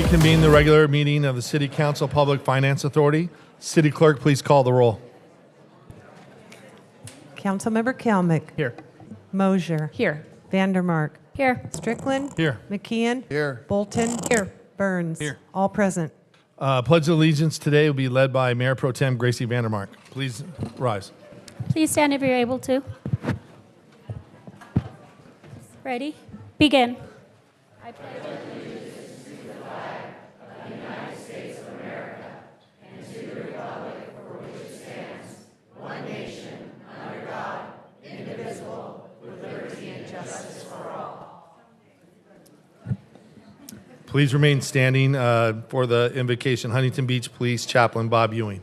reconvene the regular meeting of the City Council Public Finance Authority. City Clerk, please call the roll. Councilmember Kalmick. Here. Mosier. Here. Vandermark. Here. Strickland. Here. McKeon. Here. Bolton. Here. Burns. Here. All present. Pledge of Allegiance today will be led by Mayor Pro Tem Gracie Vandermark. Please rise. Please stand if you're able to. Ready? Begin. I pledge allegiance to the flag of the United States of America and to the republic for which it stands, one nation, under God, indivisible, with liberty and justice for all. Please remain standing for the invocation. Huntington Beach Police Chaplain Bob Ewing.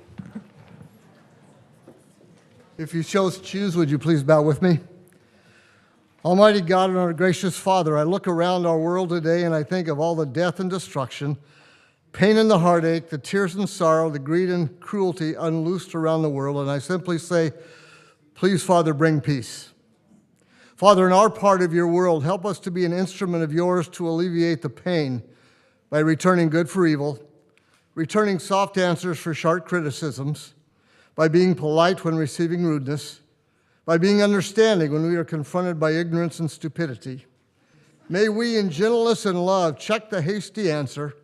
If you chose to choose, would you please bow with me? Almighty God and our gracious Father, I look around our world today and I think of all the death and destruction, pain and the heartache, the tears and sorrow, the greed and cruelty unloosed around the world, and I simply say, please, Father, bring peace. Father, in our part of your world, help us to be an instrument of yours to alleviate the pain by returning good for evil, returning soft answers for sharp criticisms, by being polite when receiving rudeness, by being understanding when we are confronted by ignorance and stupidity. May we, in gentleness and love, check the hasty answer,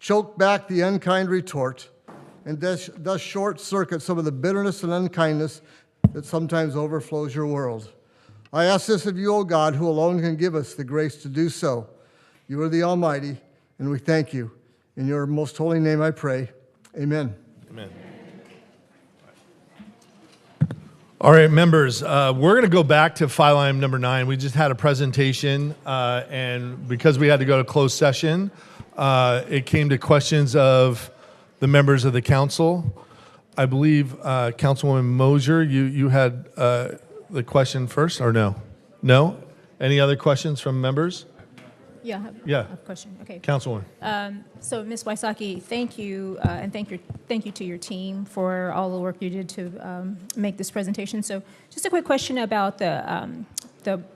choke back the unkind retort, and thus short-circuit some of the bitterness and unkindness that sometimes overflows your world. I ask this of you, O God, who alone can give us the grace to do so. You are the Almighty, and we thank you. In your most holy name I pray. Amen. Amen. All right, members, we're going to go back to file item number 9. We just had a presentation, and because we had to go to closed session, it came to questions of the members of the council. I believe Councilwoman Mosier, you had the question first, or no? No? Any other questions from members? Yeah, Yeah. I have a question. Okay. Councilwoman. So, Ms. Wysocki, thank you, and thank you to your team for all the work you did to make this presentation. So, just a quick question about the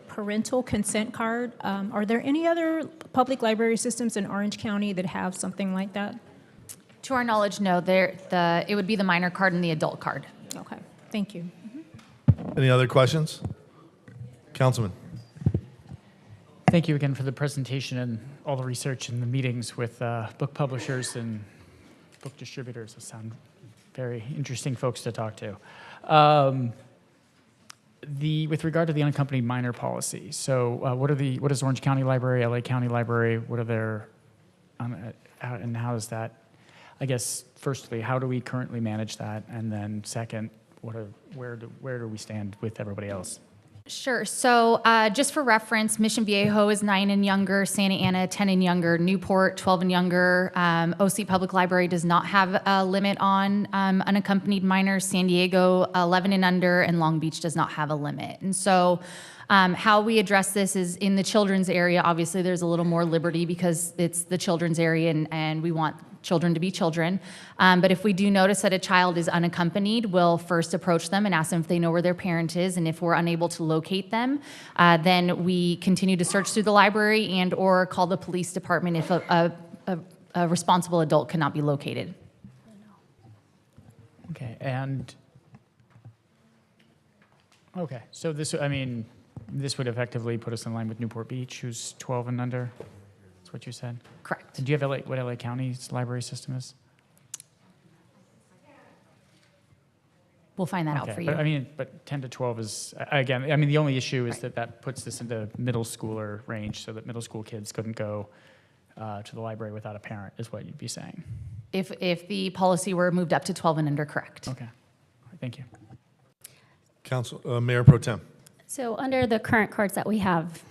parental consent card. Are there any other public library systems in Orange County that have something like that? To our knowledge, no. It would be the minor card and the adult card. Okay, thank you. Any other questions? Councilman. Thank you again for the presentation and all the research and the meetings with book publishers and book distributors. Those sound very interesting folks to talk to. With regard to the unaccompanied minor policy, so what is Orange County Library, LA County Library, what are their, and how is that, I guess, firstly, how do we currently manage that? And then second, where do we stand with everybody else? Sure. So just for reference, Mission Viejo is 9 and younger, Santa Ana 10 and younger, Newport 12 and younger. OC Public Library does not have a limit on unaccompanied minors. San Diego 11 and under, and Long Beach does not have a limit. And so how we address this is in the children's area. Obviously, there's a little more liberty because it's the children's area, and we want children to be children. But if we do notice that a child is unaccompanied, we'll first approach them and ask them if they know where their parent is. And if we're unable to locate them, then we continue to search through the library and or call the police department if a responsible adult cannot be located. Okay, so this would effectively put us in line with Newport Beach, who's 12 and under. That's what you said? Correct. And do you have what LA County's library system is? We'll find that out for you. But 10 to 12 is, again, the only issue is that puts this into middle schooler range, so that middle school kids couldn't go to the library without a parent, is what you'd be saying. If the policy were moved up to 12 and under, correct. Okay, thank you. Mayor Pro Tem. So under the current cards that we have,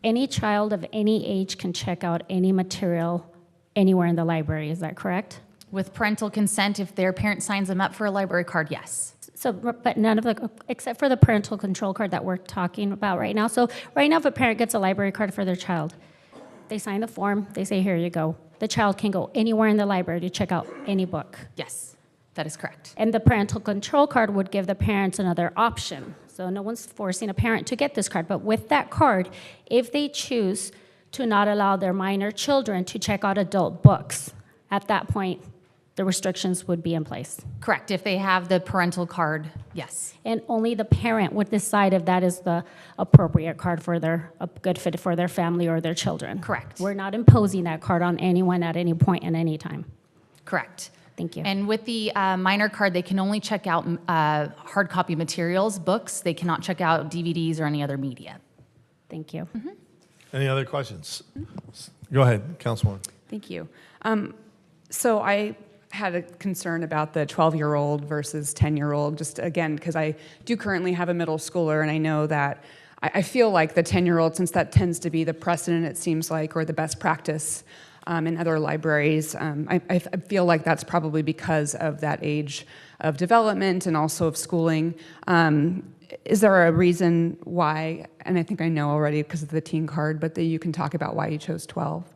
any child of any age can check out any material anywhere in the library. Is that correct? With parental consent, if their parent signs them up for a library card, yes. So, but none of the, except for the parental control card that we're talking about right now. So right now, if a parent gets a library card for their child, they sign the form, they say, here you go. The child can go anywhere in the library to check out any book. Yes, that is correct. And the parental control card would give the parents another option. So no one's forcing a parent to get this card. But with that card, if they choose to not allow their minor children to check out adult books. At that point, the restrictions would be in place. Correct. If they have the parental card, yes. And only the parent would decide if that is the appropriate card for a good fit for their family or their children. Correct. We're not imposing that card on anyone at any point and any time. Correct. Thank you. And with the minor card, they can only check out hard copy materials, books. They cannot check out DVDs or any other media. Thank you. Any other questions? Go ahead, Councilwoman. Thank you. So I had a concern about the 12-year-old versus 10-year-old, just again, because I do currently have a middle schooler, and I know that I feel like the 10-year-old, since that tends to be the precedent, it seems like, or the best practice in other libraries, I feel like that's probably because of that age of development and also of schooling. Is there a reason why, and I think I know already because of the teen card, but that you can talk about why you chose 12?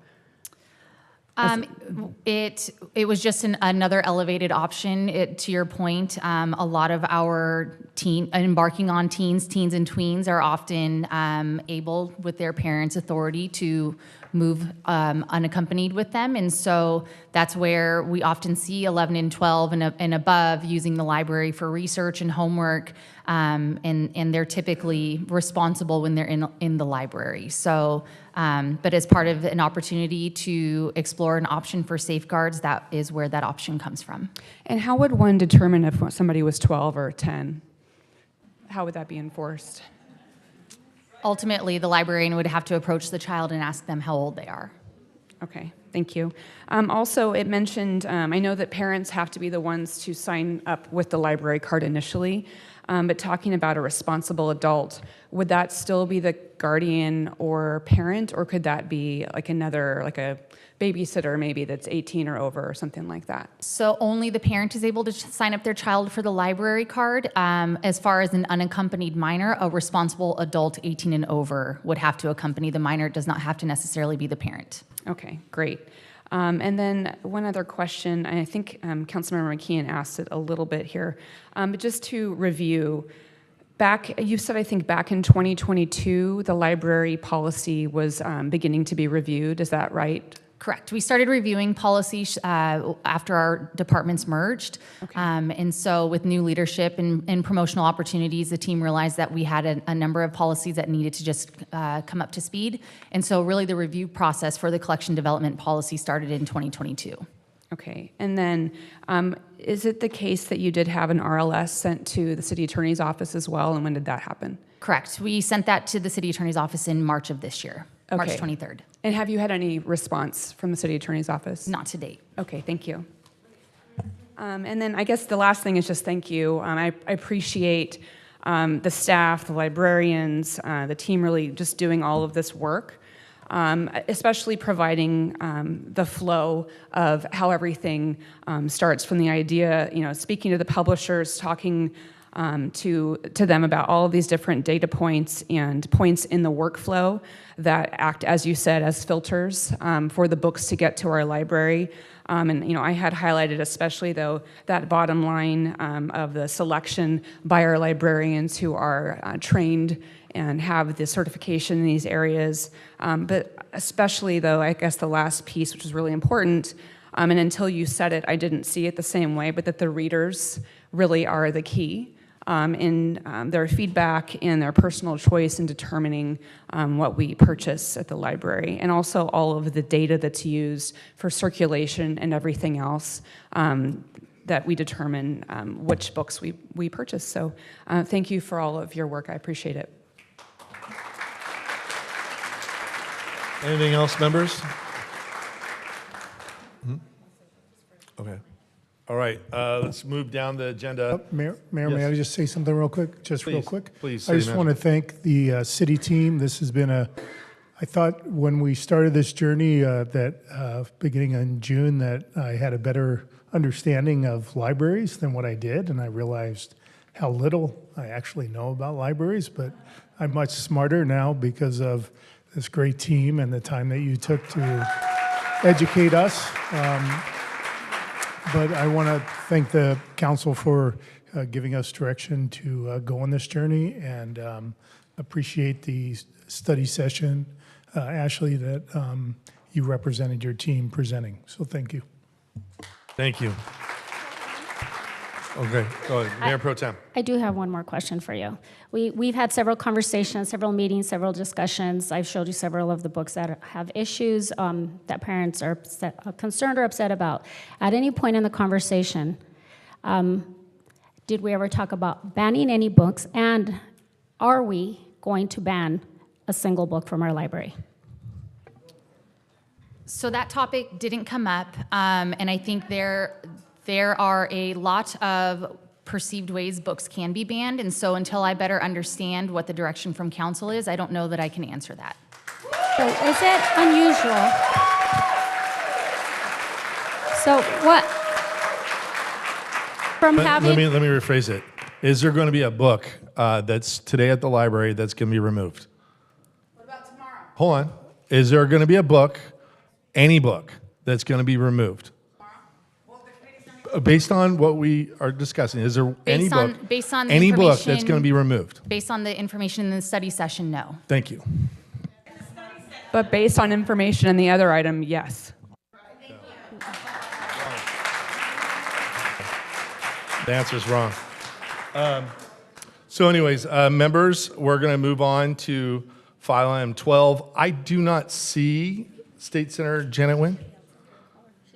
It was just another elevated option. To your point, a lot of our embarking on teens and tweens are often able, with their parents' authority, to move unaccompanied with them. And so that's where we often see 11 and 12 and above using the library for research and homework. And they're typically responsible when they're in the library. So, but as part of an opportunity to explore an option for safeguards, that is where that option comes from. And how would one determine if somebody was 12 or 10? How would that be enforced? Ultimately, the librarian would have to approach the child and ask them how old they are. Okay, thank you. Also, it mentioned, I know that parents have to be the ones to sign up with the library card initially, but talking about a responsible adult, would that still be the guardian or parent, or could that be like like a babysitter maybe that's 18 or over or something like that? So only the parent is able to sign up their child for the library card. As far as an unaccompanied minor, a responsible adult 18 and over would have to accompany the minor. It does not have to necessarily be the parent. Okay, great. And then one other question, and I think Councilmember McKeon asked it a little bit here, but just to review, you said, I think back in 2022, the library policy was beginning to be reviewed. Is that right? Correct. We started reviewing policies after our departments merged. Okay. And so with new leadership and promotional opportunities, the team realized that we had a number of policies that needed to just come up to speed. And so really the review process for the collection development policy started in 2022. Okay. And then is it the case that you did have an RLS sent to the city attorney's office as well? And when did that happen? Correct. We sent that to the city attorney's office in March of this year, March Okay. 23rd. And have you had any response from the city attorney's office? Not to date. Okay, thank you. And then I guess the last thing is just thank you. I appreciate the staff, the librarians, the team really just doing all of this work, especially providing the flow of how everything starts from the idea, speaking to the publishers, talking to them about all of these different data points and points in the workflow that act, as you said, as filters for the books to get to our library. And I had highlighted especially, though, that bottom line of the selection by our librarians who are trained and have the certification in these areas. But especially, though, I guess the last piece, which is really important, and until you said it, I didn't see it the same way, but that the readers really are the key in their feedback and their personal choice in determining what we purchase at the library, and also all of the data that's used for circulation and everything else that we determine which books we purchase. So thank you for all of your work. I appreciate it. Anything else, members? Okay. All right, let's move down the agenda. Mayor, may Yes. I just say something real quick? Just real Please, quick? please, I city just want to thank the city team. This has been I thought when we started this journey that beginning in June that I had a better understanding of libraries than what I did, and I realized how little I actually know about libraries, but I'm much smarter now because of this great team and the time that you took to educate us. But I want to thank the council for giving us direction to go on this journey, and appreciate the study session Ashley, that you represented your team presenting. So thank you. Thank you. Okay, go ahead. Mayor Pro Tem. I do have one more question for you. We've had several conversations, several meetings, several discussions. I've showed you several of the books that have issues that parents are concerned or upset about. At any point in the conversation, did we ever talk about banning any books, and are we going to ban a single book from our library? So that topic didn't come up, and I think there are a lot of perceived ways books can be banned, and so until I better understand what the direction from council is, I don't know that I can answer that. So is it unusual? So what, from having... Let me rephrase it. Is there going to be a book that's today at the library that's going to be removed? What about tomorrow? Hold on. Is there going to be a book, any book, that's going to be removed? Based on what we are discussing, is there any book, Based on the any book that's information- going to be removed? Based on the information in the study session, no. Thank you. But based on information in the other item, yes. The answer is wrong. So anyways, members, we're going to move on to file item 12. I do not see State Senator Janet Nguyen.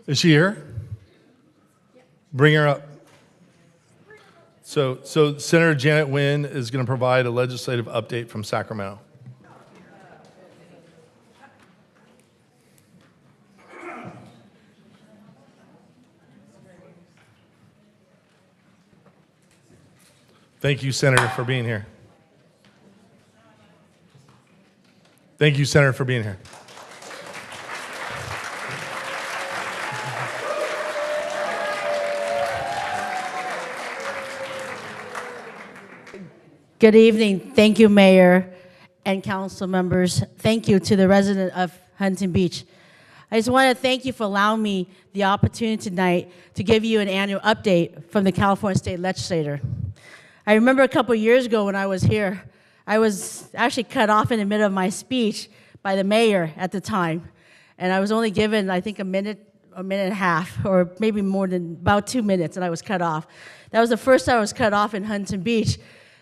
Is she here? Bring her up. So Senator Janet Nguyen is going to provide a legislative update from Sacramento. Thank you, Senator, for being here. Thank you, Senator, for being here. Good evening. Thank you, Mayor and council members. Thank you to the resident of Huntington Beach. I just want to thank you for allowing me the opportunity tonight to give you an annual update from the California State Legislature. I remember a couple years ago when I was here, I was actually cut off in the middle of my speech by the mayor at the time. And I was only given, I think, a minute and a half, or maybe more than about 2 minutes, and I was cut off. That was the first time I was cut off in Huntington Beach,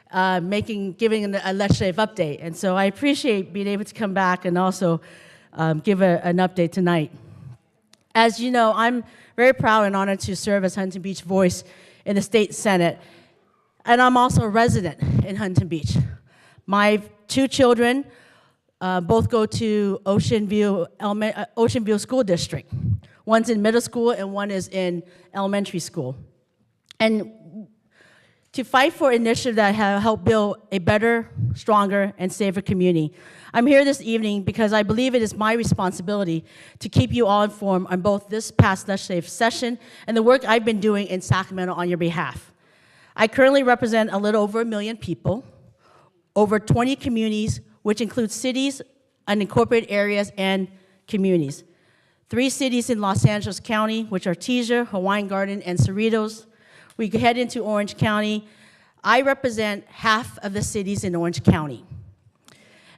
giving a legislative update. And so I appreciate being able to come back and also give an update tonight. As you know, I'm very proud and honored to serve as Huntington Beach voice in the state Senate. And I'm also a resident in Huntington Beach. My 2 children both go to Ocean View School District. One's in middle school and one is in elementary school. And to fight for initiatives that have helped build a better, stronger, and safer community, I'm here this evening because I believe it is my responsibility to keep you all informed on both this past legislative session and the work I've been doing in Sacramento on your behalf. I currently represent a little over 1 million people, over 20 communities, which includes cities, unincorporated areas, and communities. 3 cities in Los Angeles County, which are Teaser, Hawaiian Garden, and Cerritos. We head into Orange County. I represent half of the cities in Orange County.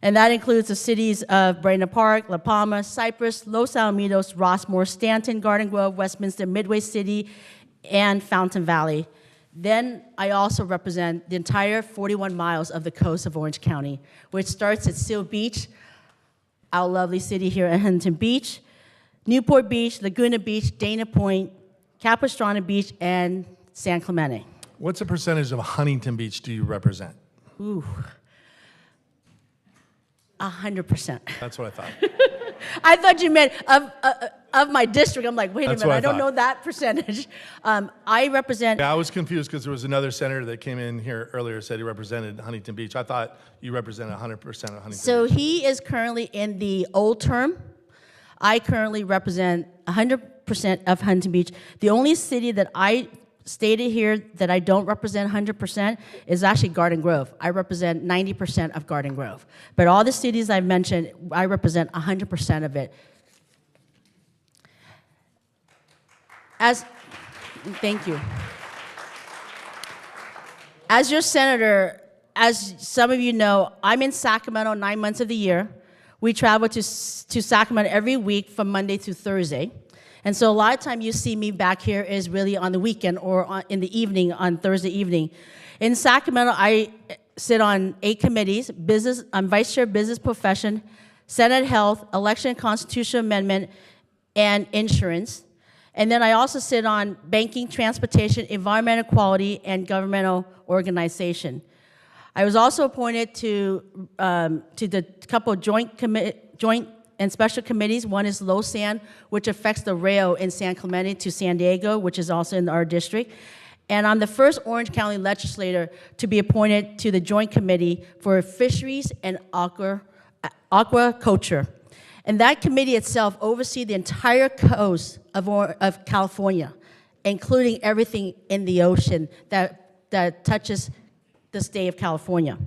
And that includes the cities of Brandon Park, La Palma, Cypress, Los Alamitos, Rossmore, Stanton, Garden Grove, Westminster, Midway City, and Fountain Valley. Then I also represent the entire 41 miles of the coast of Orange County, which starts at Seal Beach, our lovely city here at Huntington Beach, Newport Beach, Laguna Beach, Dana Point, Capistrano Beach, and San Clemente. What's the percentage of Huntington Beach do you represent? Ooh, 100%. That's what I thought. I thought you meant of my district. I'm like, wait That's a minute, what I I don't thought. know that percentage. I represent, Yeah, I was confused because there was another senator that came in here earlier said he represented Huntington Beach. I thought you represented 100% of Huntington so Beach. he is currently in the old term. I currently represent 100% of Huntington Beach. The only city that I stated here that I don't represent 100% is actually Garden Grove. I represent 90% of Garden Grove. But all the cities I've mentioned, I represent 100% of it. Thank you. As your senator, as some of you know, I'm in Sacramento 9 months of the year. we travel to Sacramento every week from Monday to Thursday. And so a lot of time you see me back here is really on the weekend or in the evening, on Thursday evening. In Sacramento, I sit on 8 committees. I'm vice chair business profession, Senate health, election and constitutional amendment, and insurance. And then I also sit on banking, transportation, environmental quality, and governmental organization. I was also appointed to the couple of joint and special committees. One is LoSan, which affects the rail in San Clemente to San Diego, which is also in our district. And I'm the first Orange County legislator to be appointed to the Joint Committee for Fisheries and Aquaculture. And that committee itself oversees the entire coast of California, including everything in the ocean that touches the state of California.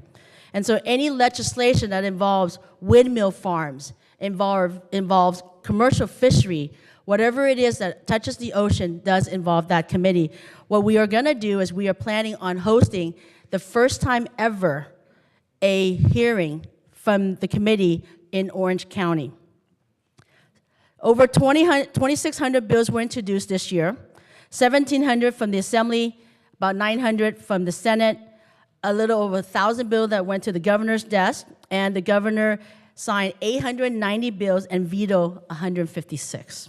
And so any legislation that involves windmill farms, involves commercial fishery, whatever it is that touches the ocean does involve that committee. What we are gonna do is we are planning on hosting the first time ever a hearing from the committee in Orange County. Over 2,600 bills were introduced this year, 1,700 from the Assembly, about 900 from the Senate, a little over 1,000 bills that went to the governor's desk, and the governor signed 890 bills and vetoed 156.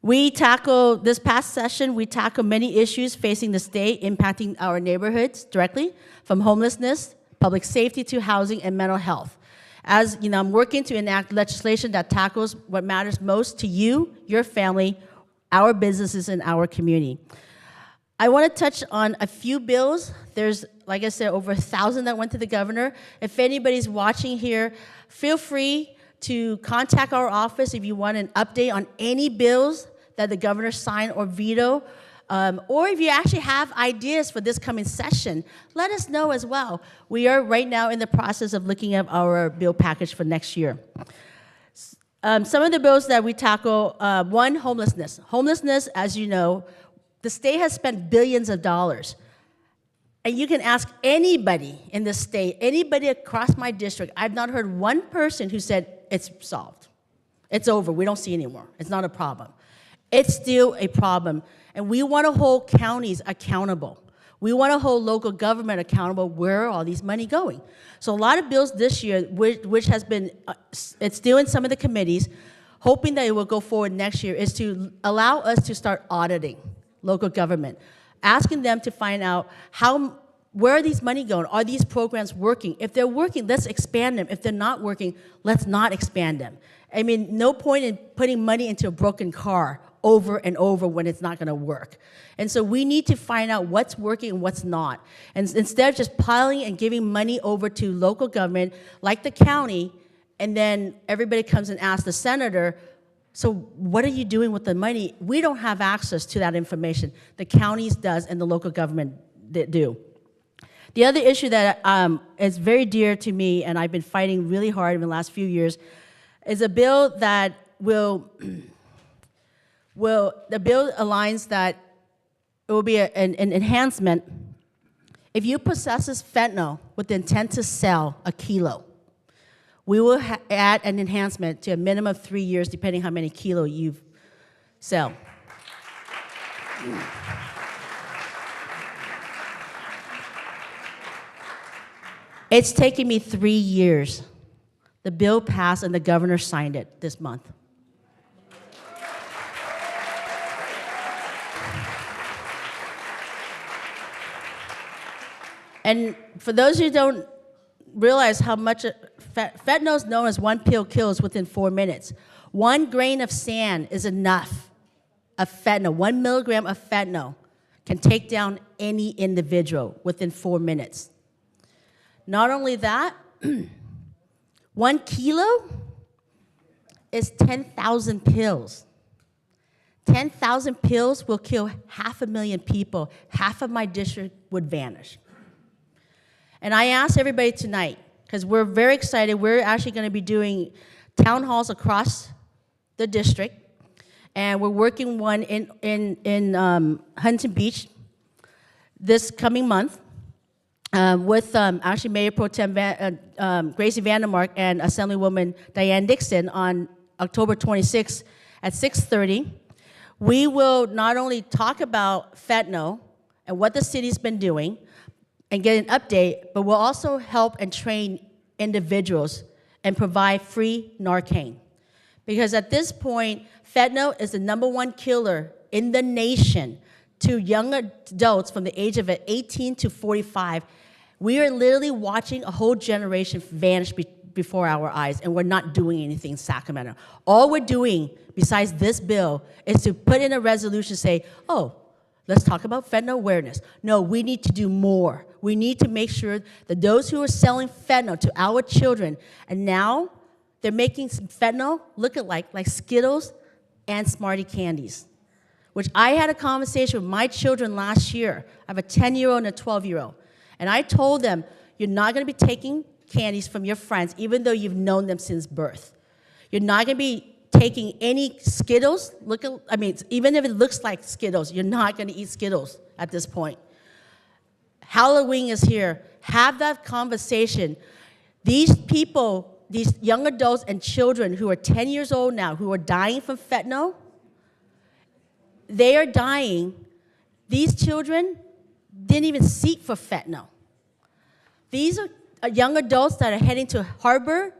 This past session, we tackled many issues facing the state, impacting our neighborhoods directly, from homelessness, public safety to housing and mental health. As you know, I'm working to enact legislation that tackles what matters most to you, your family, our businesses, and our community. I want to touch on a few bills. There's, like I said, over 1,000 that went to the governor. If anybody's watching here, feel free to contact our office if you want an update on any bills that the governor signed or veto. Or if you actually have ideas for this coming session, let us know as well. We are right now in the process of looking at our bill package for next year. Some of the bills that we tackle, one, homelessness. Homelessness, as you know, the state has spent billions of dollars. And you can ask anybody in the state, anybody across my district, I've not heard one person who said it's solved. It's over, we don't see anymore. It's not a problem. It's still a problem. And we want to hold counties accountable. We want to hold local government accountable. Where are all these money going? So a lot of bills this year, which has been, it's still in some of the committees, hoping that it will go forward next year, is to allow us to start auditing local government, asking them to find out where are these money going? Are these programs working? If they're working, let's expand them. If they're not working, let's not expand them. I mean, no point in putting money into a broken car over and over when it's not going to work. And so we need to find out what's working and what's not. And instead of just piling and giving money over to local government, like the county, and then everybody comes and asks the senator, so what are you doing with the money? We don't have access to that information. The counties does and the local government do. The other issue that is very dear to me, and I've been fighting really hard in the last few years, is a bill that the bill aligns that it will be an enhancement. If you possess fentanyl with the intent to sell a kilo, we will add an enhancement to a minimum of 3 years, depending how many kilo you sell. It's taken me 3 years. The bill passed and the governor signed it this month. And for those who don't realize how much fentanyl is known as one pill kills within 4 minutes. 1 grain of sand is enough of fentanyl. 1 milligram of fentanyl can take down any individual within 4 minutes. Not only that, 1 kilo is 10,000 pills. 10,000 pills will kill 500,000 people. Half of my district would vanish. And I ask everybody tonight, because we're very excited, we're actually going to be doing town halls across the district, and we're working one in Huntington Beach this coming month. with actually Mayor Pro Tem Gracie Vandermark and Assemblywoman Diane Dixon on October 26th at 6:30. We will not only talk about fentanyl and what the city's been doing and get an update, but we'll also help and train individuals and provide free Narcan. Because at this point, fentanyl is the #1 killer in the nation to young adults from the age of 18 to 45. We are literally watching a whole generation vanish before our eyes, and we're not doing anything in Sacramento. All we're doing, besides this bill, is to put in a resolution say, oh, let's talk about fentanyl awareness. No, we need to do more. We need to make sure that those who are selling fentanyl to our children, and now they're making fentanyl look like Skittles and Smartie candies, which I had a conversation with my children last year. I have a 10-year-old and a 12-year-old. And I told them, you're not going to be taking candies from your friends, even though you've known them since birth. You're not going to be taking any Skittles. Even if it looks like Skittles, you're not going to eat Skittles at this point. Halloween is here. Have that conversation. These people, these young adults and children who are 10 years old now, who are dying from fentanyl, they are dying. These children didn't even seek for fentanyl. These are young adults that are heading to Harvard,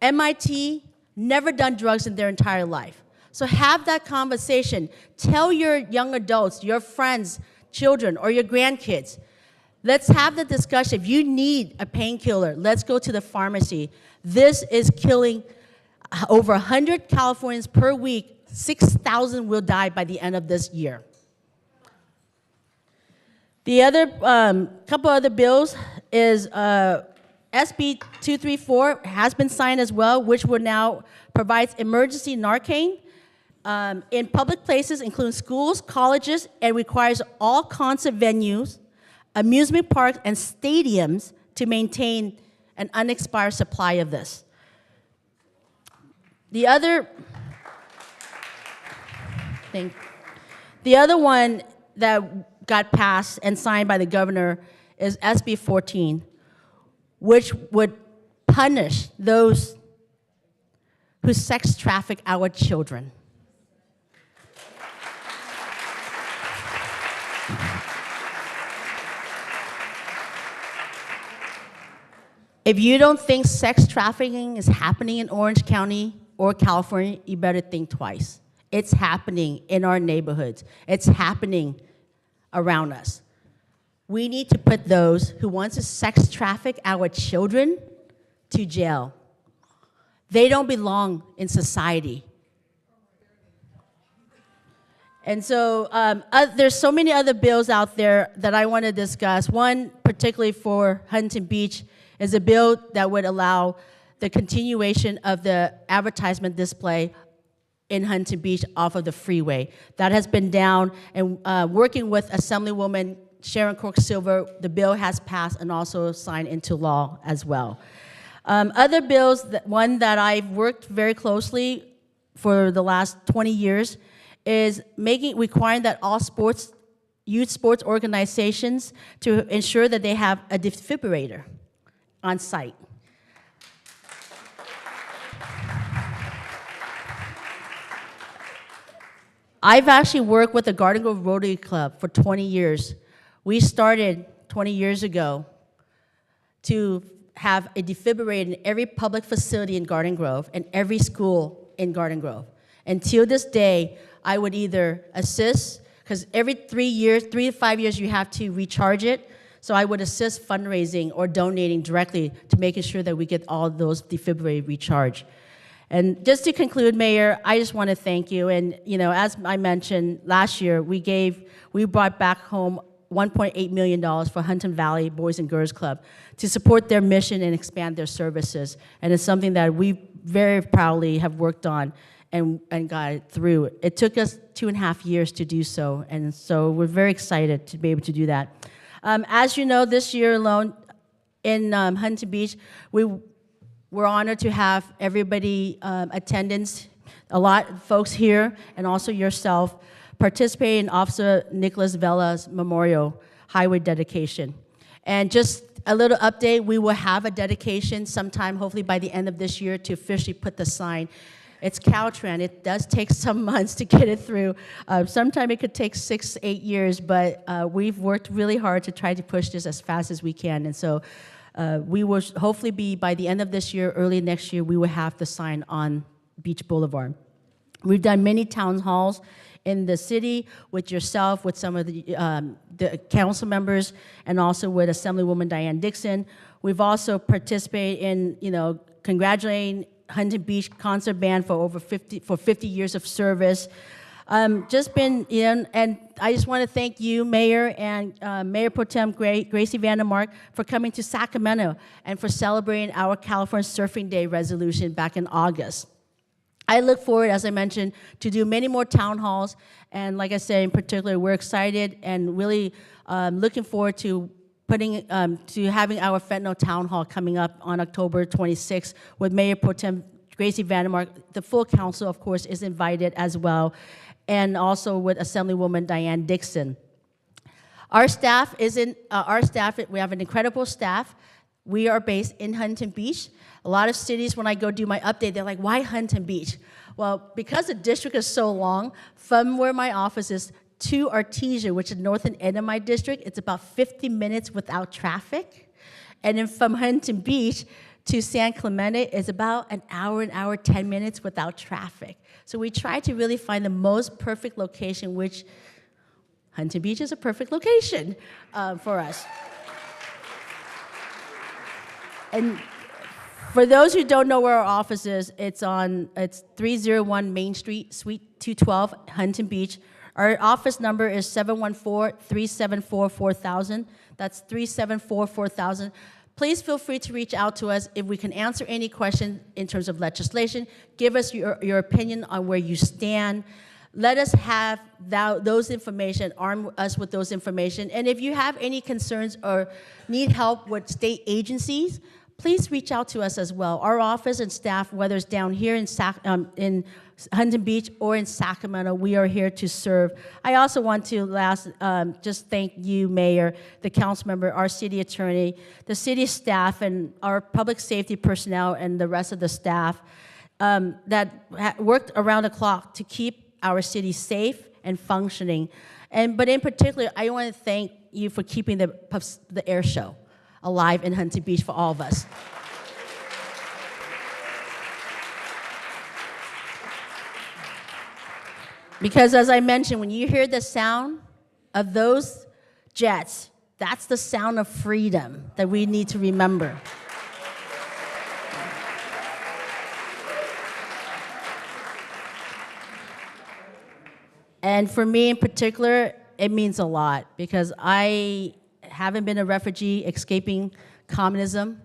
MIT, never done drugs in their entire life. So have that conversation. Tell your young adults, your friends, children, or your grandkids, let's have the discussion. If you need a painkiller, let's go to the pharmacy. This is killing over 100 Californians per week. 6,000 will die by the end of this year. The other couple other bills is SB 234 has been signed as well, which will now provides emergency Narcan in public places, including schools, colleges, and requires all concert venues, amusement parks, and stadiums to maintain an unexpired supply of this. The other one that got passed and signed by the governor is SB 14, which would punish those who sex traffic our children. If you don't think sex trafficking is happening in Orange County or California, you better think twice. It's happening in our neighborhoods. It's happening around us. We need to put those who want to sex traffic our children to jail. They don't belong in society. And so there's so many other bills out there that I want to discuss. One, particularly for Huntington Beach, is a bill that would allow the continuation of the advertisement display in Huntington Beach off of the freeway. That has been down, and working with Assemblywoman Sharon Cork-Silver, the bill has passed and also signed into law as well. Other bills, one that I've worked very closely for the last 20 years is requiring that all youth sports organizations to ensure that they have a defibrillator on site. I've actually worked with the Garden Grove Rotary Club for 20 years. We started 20 years ago to have a defibrillator in every public facility in Garden Grove and every school in Garden Grove. Until this day, I would either assist, because every 3 to 5 years, you have to recharge it. So I would assist fundraising or donating directly to making sure that we get all those defibrillators recharged. And just to conclude, Mayor, I just want to thank you. And as I mentioned, last year we brought back home $1.8 million for Huntington Valley Boys and Girls Club to support their mission and expand their services. And it's something that we very proudly have worked on and got it through. It took us 2.5 years to do so, and so we're very excited to be able to do that. As you know, this year alone in Huntington Beach, we're honored to have everybody attendance, a lot of folks here, and also yourself, participate in Officer Nicholas Vela's memorial. highway dedication. And just a little update, we will have a dedication sometime, hopefully by the end of this year, to officially put the sign. It's Caltrans. It does take some months to get it through. Sometimes it could take 6, 8 years, but we've worked really hard to try to push this as fast as we can. And so we will hopefully be, by the end of this year, early next year, we will have the sign on Beach Boulevard. We've done many town halls in the city with yourself, with some of the council members, and also with Assemblywoman Diane Dixon. We've also participated in, congratulating Huntington Beach Concert Band for 50 years of service. Just been, and I just want to thank you, Mayor, and Mayor Pro Tem Gracie Vandermark for coming to Sacramento and for celebrating our California Surfing Day resolution back in August. I look forward, as I mentioned, to do many more town halls, and like I said, in particular, we're excited and really looking forward to having our fentanyl town hall coming up on October 26th with Mayor Pro Tem Gracie Vandermark. The full council, of course, is invited as well, and also with Assemblywoman Diane Dixon. Our staff we have an incredible staff. We are based in Huntington Beach. A lot of cities, when I go do my update, they're like, why Huntington Beach? Well, because the district is so long, from where my office is to Artesia, which is the northern end of my district, it's about 50 minutes without traffic. And then from Huntington Beach to San Clemente is about an hour, 10 minutes without traffic. So we try to really find the most perfect location, which Huntington Beach is a perfect location for us. And for those who don't know where our office is, it's 301 Main Street, Suite 212, Huntington Beach. Our office number is 714-374-4000. That's 374-4000. Please feel free to reach out to us if we can answer any questions in terms of legislation. Give us your opinion on where you stand. Let us have those information, arm us with those information. And if you have any concerns or need help with state agencies, please reach out to us as well. Our office and staff, whether it's down here in Huntington Beach or in Sacramento, we are here to serve. I also want to just thank you, Mayor, the council member, our city attorney, the city staff, and our public safety personnel and the rest of the staff that worked around the clock to keep our city safe and functioning. But in particular, I want to thank you for keeping the air show alive in Huntington Beach for all of us. Because as I mentioned, when you hear the sound of those jets, that's the sound of freedom that we need to remember. And for me in particular, it means a lot because I haven't been a refugee escaping communism.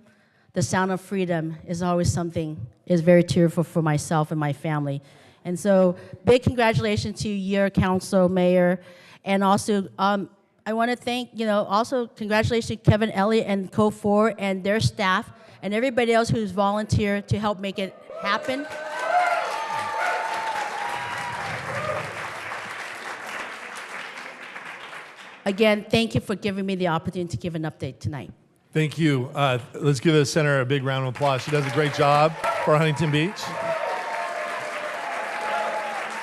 The sound of freedom is always something, is very tearful for myself and my family. And so big congratulations to your council, Mayor. And also, I want to thank, also congratulations to Kevin Elliott and Co4 and their staff and everybody else who's volunteered to help make it happen. Again, thank you for giving me the opportunity to give an update tonight. Thank you. Let's give the center a big round of applause. She does a great job for Huntington Beach.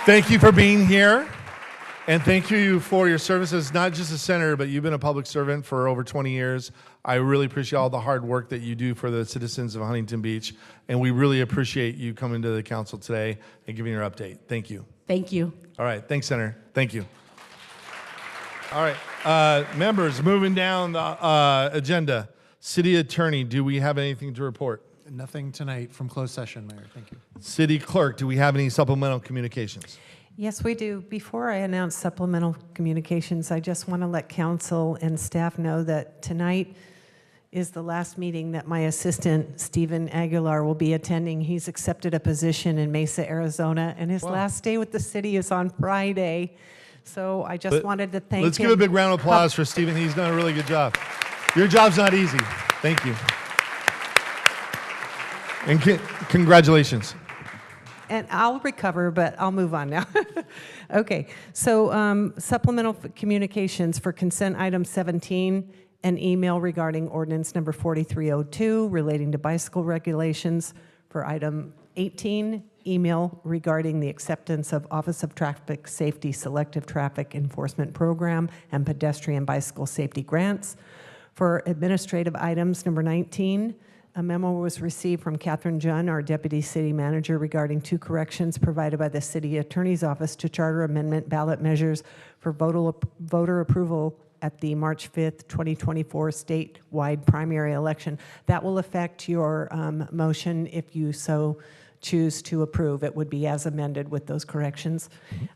Thank you for being here. And thank you for your services, not just a senator, but you've been a public servant for over 20 years. I really appreciate all the hard work that you do for the citizens of Huntington Beach. And we really appreciate you coming to the council today and giving your update. Thank you. Thank you. All right. Thanks, Senator. Thank you. All right. Members, moving down the agenda. City Attorney, do we have anything to report? Nothing tonight from closed session, Mayor. Thank you. City Clerk, do we have any supplemental communications? Yes, we do. Before I announce supplemental communications, I just want to let council and staff know that tonight is the last meeting that my assistant, Stephen Aguilar, will be attending. He's accepted a position in Mesa, Arizona, and his last day with the city is on Friday. So I just wanted to thank him. Let's give a big round of applause for Stephen. He's done a really good job. Your job's not easy. Thank you. And congratulations. And I'll recover, but I'll move on now. Okay, so supplemental communications for consent item 17, an email regarding ordinance number 4302 relating to bicycle regulations. For item 18, email regarding the acceptance of Office of Traffic Safety Selective Traffic Enforcement Program and pedestrian bicycle safety grants. For administrative items, number 19, a memo was received from Catherine Junn, our Deputy City Manager, regarding 2 corrections provided by the City Attorney's Office to Charter Amendment ballot measures for voter approval at the March 5th, 2024 statewide primary election. That will affect your motion if you so choose to approve. It would be as amended with those corrections.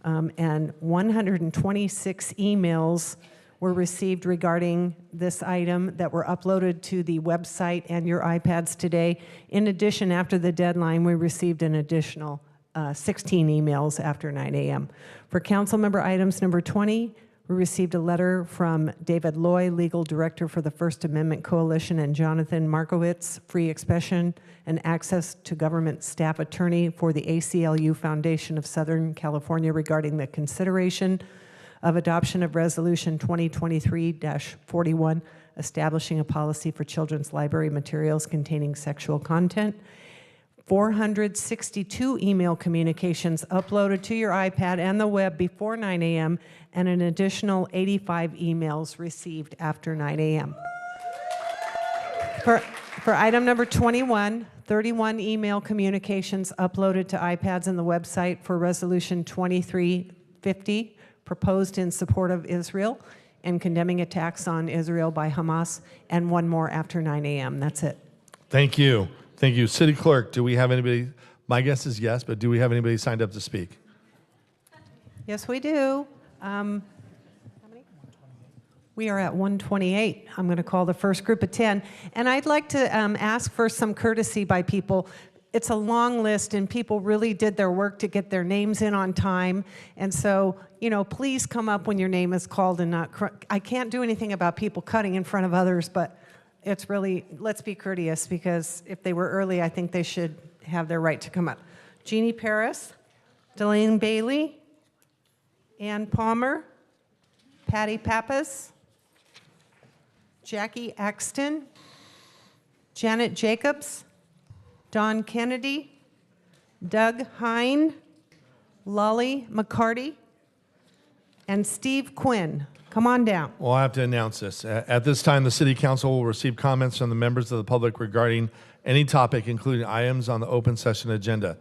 And 126 emails were received regarding this item that were uploaded to the website and your iPads today. In addition, after the deadline, we received an additional 16 emails after 9 a.m. For council member items number 20, we received a letter from David Loy, Legal Director for the First Amendment Coalition, and Jonathan Markowitz, Free Expression and Access to Government Staff Attorney for the ACLU Foundation of Southern California, regarding the consideration of adoption of Resolution 2023-41, establishing a policy for children's library materials containing sexual content. 462 email communications uploaded to your iPad and the web before 9 a.m., and an additional 85 emails received after 9 a.m. For item number 21, 31 email communications uploaded to iPads and the website for Resolution 2350, proposed in support of Israel and condemning attacks on Israel by Hamas, and 1 more after 9 a.m. That's it. Thank you. Thank you. City Clerk, do we have anybody? My guess is yes, but do we have anybody signed up to speak? Yes, we do. How many? We are at 128. I'm going to call the first group of 10. And I'd like to ask for some courtesy by people. It's a long list, and people really did their work to get their names in on time. And so, please come up when your name is called and not... I can't do anything about people cutting in front of others, but it's really, let's be courteous, because if they were early, I think they should have their right to come up. Jeannie Paris, Delane Bailey, Ann Palmer, Patty Pappas, Jackie Axton, Janet Jacobs, Don Kennedy, Doug Hine, Lolly McCarty, and Steve Quinn. Come on down. Well, I have to announce this. At this time, the City Council will receive comments from the members of the public regarding any topic, including items on the open session agenda.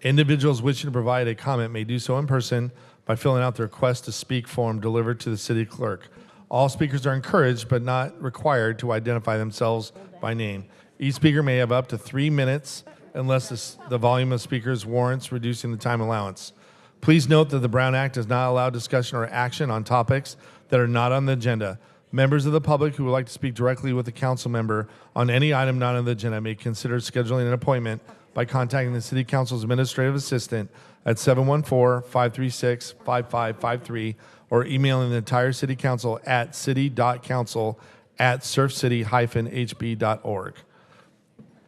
Individuals wishing to provide a comment may do so in person by filling out the request to speak form delivered to the City Clerk. All speakers are encouraged but not required to identify themselves by name. Each speaker may have up to 3 minutes unless the volume of speakers warrants reducing the time allowance. Please note that the Brown Act does not allow discussion or action on topics that are not on the agenda. Members of the public who would like to speak directly with a council member on any item not on the agenda may consider scheduling an appointment by contacting the City Council's administrative assistant at 714-536-5553 or emailing the entire City Council at city.council@surfcity-hb.org.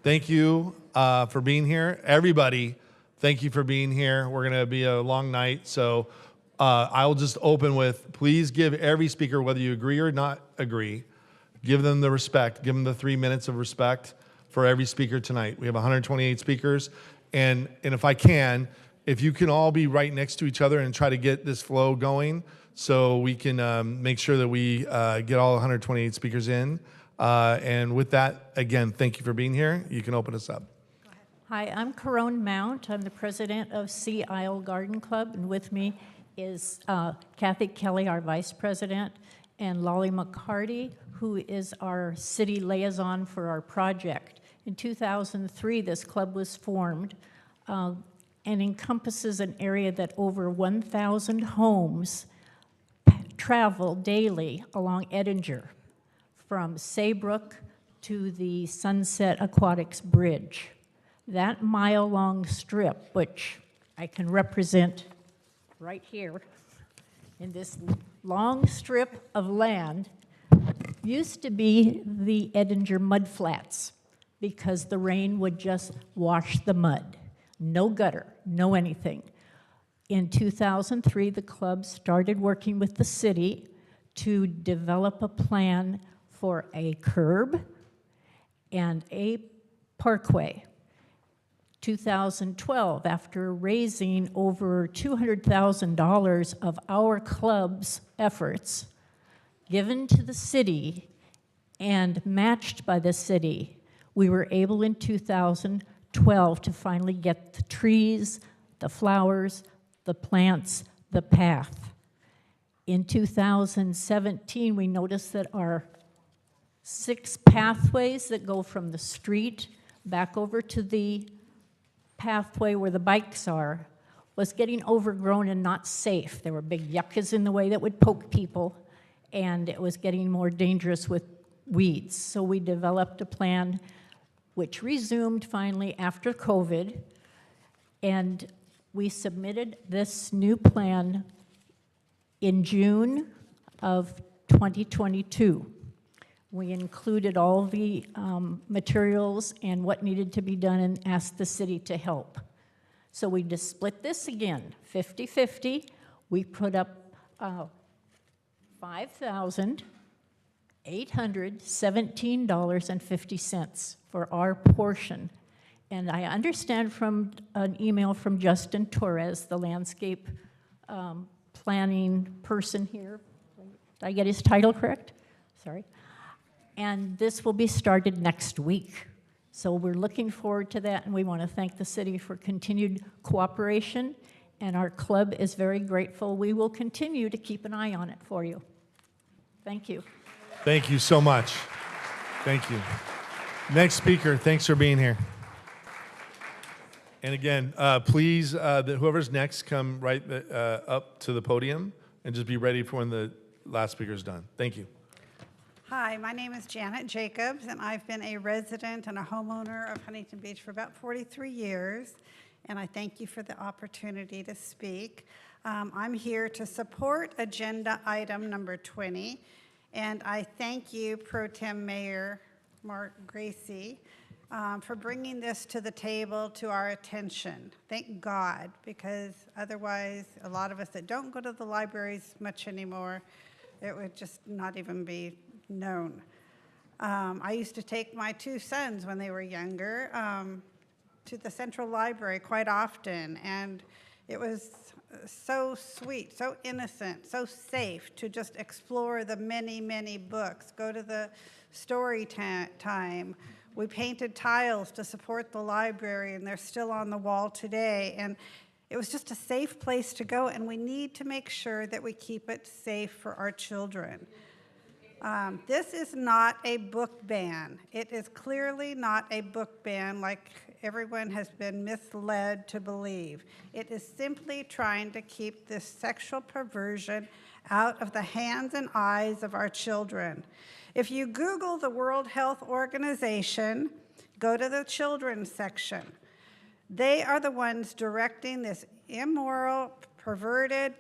Thank you for being here. Everybody, thank you for being here. We're going to be a long night, so I will just open with, please give every speaker, whether you agree or not agree, give them the respect, give them the 3 minutes of respect for every speaker tonight. We have 128 speakers, and if I can, if you can all be right next to each other and try to get this flow going so we can make sure that we get all 128 speakers in. And with that, again, thank you for being here. You can open us up. Hi, I'm Carone Mount. I'm the president of Sea Isle Garden Club, and with me is Kathy Kelly, our vice president, and Lolly McCarty, who is our city liaison for our project. In 2003, this club was formed and encompasses an area that over 1,000 homes travel daily along Edinger, from Saybrook to the Sunset Aquatics Bridge. That mile-long strip, which I can represent right here in this long strip of land, used to be the Edinger mud flats because the rain would just wash the mud. no gutter, no anything. In 2003, the club started working with the city to develop a plan for a curb and a parkway. 2012, after raising over $200,000 of our club's efforts, given to the city and matched by the city, we were able in 2012 to finally get the trees, the flowers, the plants, the path. In 2017, we noticed that our 6 pathways that go from the street back over to the pathway where the bikes are was getting overgrown and not safe. There were big yuccas in the way that would poke people, and it was getting more dangerous with weeds. So we developed a plan which resumed finally after COVID, and we submitted this new plan in June of 2022. We included all the materials and what needed to be done and asked the city to help. So we just split this again, 50-50. We put up $5,817.50 for our portion. And I understand from an email from Justin Torres, the landscape planning person here. Did I get his title correct? Sorry. And this will be started next week. So we're looking forward to that, and we want to thank the city for continued cooperation, and our club is very grateful. We will continue to keep an eye on it for you. Thank you. Thank you so much. Thank you. Next speaker, thanks for being here. And again, please, whoever's next, come right up to the podium and just be ready for when the last speaker's done. Thank you. Hi, my name is Janet Jacobs, and I've been a resident and a homeowner of Huntington Beach for about 43 years, and I thank you for the opportunity to speak. I'm here to support agenda item number 20, and I thank you, Pro Tem Mayor Mark Gracie, for bringing this to the table to our attention. Thank God, because otherwise, a lot of us that don't go to the libraries much anymore, it would just not even be known. I used to take my 2 sons when they were younger to the Central Library quite often, and it was so sweet, so innocent, so safe to just explore the many, many books, go to the story time. We painted tiles to support the library, and they're still on the wall today, and it was just a safe place to go, and we need to make sure that we keep it safe for our children. This is not a book ban. It is clearly not a book ban like everyone has been misled to believe. It is simply trying to keep this sexual perversion out of the hands and eyes of our children. If you Google the World Health Organization, go to the children's section. They are the ones directing this immoral, perverted,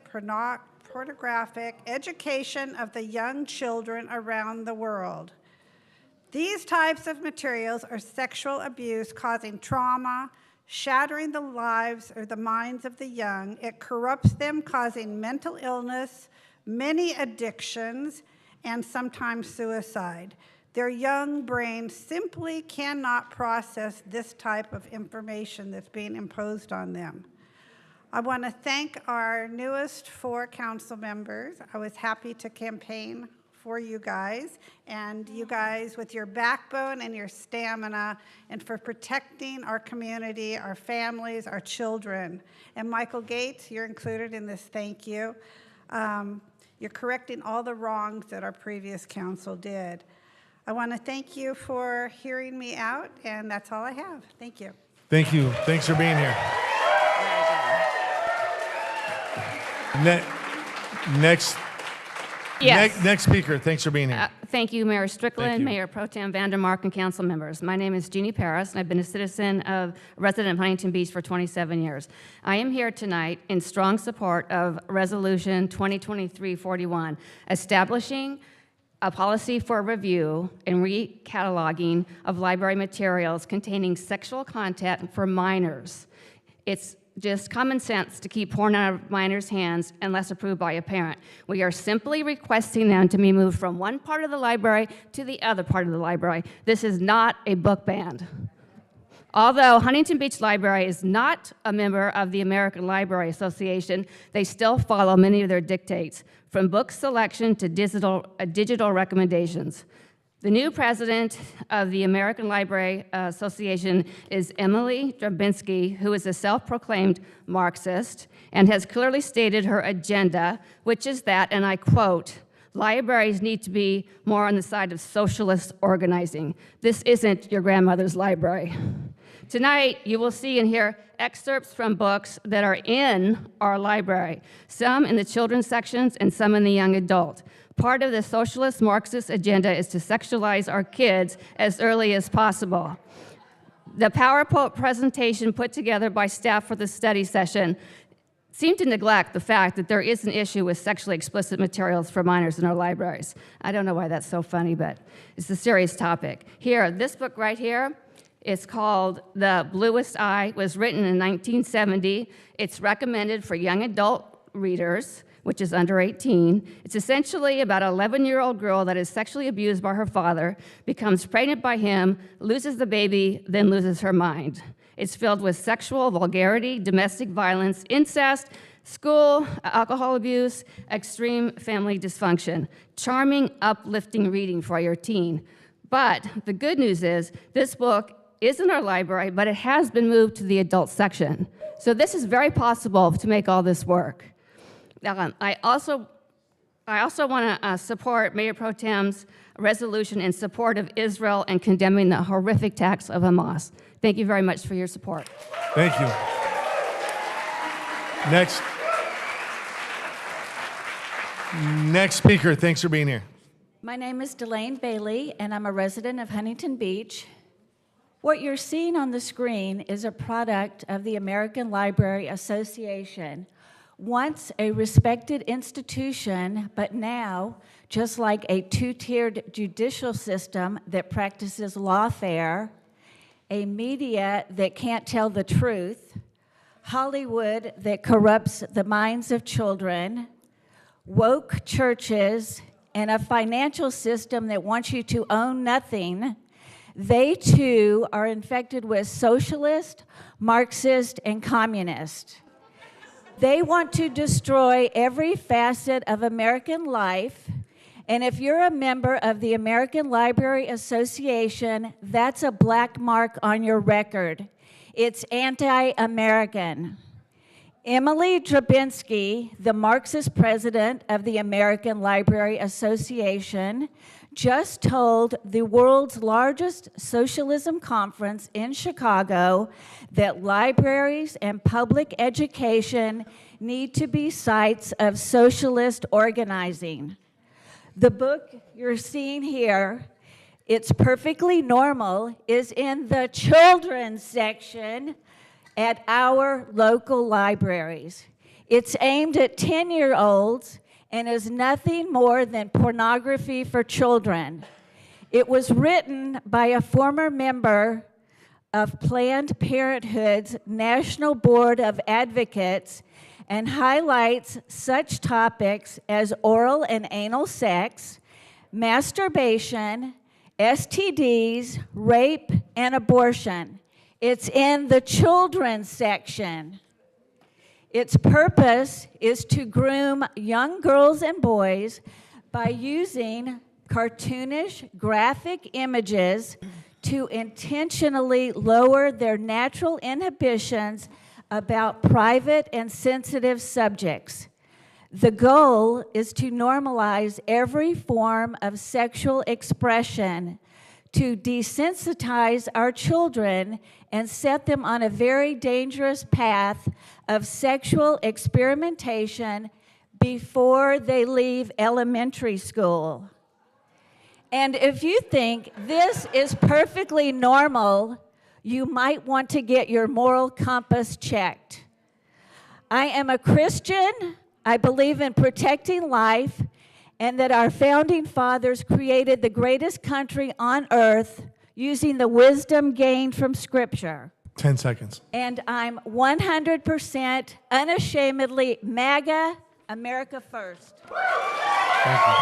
pornographic education of the young children around the world. These types of materials are sexual abuse, causing trauma, shattering the lives or the minds of the young. It corrupts them, causing mental illness, many addictions, and sometimes suicide. Their young brains simply cannot process this type of information that's being imposed on them. I want to thank our newest 4 council members. I was happy to campaign for you guys, and you guys with your backbone and your stamina, and for protecting our community, our families, our children. And Michael Gates, you're included in this, thank you. You're correcting all the wrongs that our previous council did. I want to thank you for hearing me out, and that's all I have. Thank you. Thank you. Thanks for being here. Next speaker, thanks for being here. Thank you, Mayor Strickland, Thank you. Mayor Pro Tem Vandermark, and council members. My name is Jeannie Paris, and I've been a resident of Huntington Beach for 27 years. I am here tonight in strong support of Resolution 2023-41, establishing a policy for review and recataloging of library materials containing sexual content for minors It's just common sense to keep porn out of minors' hands unless approved by a parent. We are simply requesting them to be moved from one part of the library to the other part of the library. This is not a book ban. Although Huntington Beach Library is not a member of the American Library Association, they still follow many of their dictates, from book selection to digital recommendations. The new president of the American Library Association is Emily Drabinsky, who is a self-proclaimed Marxist and has clearly stated her agenda, which is that, and I quote, "Libraries need to be more on the side of socialist organizing. This isn't your grandmother's library." Tonight, you will see and hear excerpts from books that are in our library, some in the children's sections and some in the young adult. Part of the socialist Marxist agenda is to sexualize our kids as early as possible. The PowerPoint presentation put together by staff for the study session seemed to neglect the fact that there is an issue with sexually explicit materials for minors in our libraries. I don't know why that's so funny, but it's a serious topic. Here, this book right here, it's called The Bluest Eye, was written in 1970. It's recommended for young adult readers, which is under 18. It's essentially about an 11-year-old girl that is sexually abused by her father, becomes pregnant by him, loses the baby, then loses her mind. It's filled with sexual vulgarity, domestic violence, incest, school, alcohol abuse, extreme family dysfunction. Charming, uplifting reading for your teen. But the good news is this book is in our library, but it has been moved to the adult section. So this is very possible to make all this work. I also want to support Mayor Pro Tem's resolution in support of Israel and condemning the horrific attacks of Hamas. Thank you very much for your support. Thank you. Next speaker, thanks for being here. My name is Delane Bailey, and I'm a resident of Huntington Beach. What you're seeing on the screen is a product of the American Library Association, once a respected institution, but now, just like a two-tiered judicial system that practices lawfare, a media that can't tell the truth, Hollywood that corrupts the minds of children, woke churches, and a financial system that wants you to own nothing, they too are infected with socialist, Marxist, and communist. They want to destroy every facet of American life, and if you're a member of the American Library Association, that's a black mark on your record. It's anti-American. Emily Drabinsky, the Marxist president of the American Library Association, just told the world's largest socialism conference in Chicago that libraries and public education need to be sites of socialist organizing. The book you're seeing here, It's Perfectly Normal, is in the children's section at our local libraries. It's aimed at 10-year-olds and is nothing more than pornography for children. It was written by a former member of Planned Parenthood's National Board of Advocates and highlights such topics as oral and anal sex, masturbation, STDs, rape, and abortion. It's in the children's section. Its purpose is to groom young girls and boys by using cartoonish graphic images to intentionally lower their natural inhibitions about private and sensitive subjects. The goal is to normalize every form of sexual expression, to desensitize our children and set them on a very dangerous path of sexual experimentation before they leave elementary school. And if you think this is perfectly normal, you might want to get your moral compass checked. I am a Christian. I believe in protecting life and that our founding fathers created the greatest country on earth using the wisdom gained from Scripture. 10 seconds. And I'm 100% unashamedly MAGA, America First. Thank you.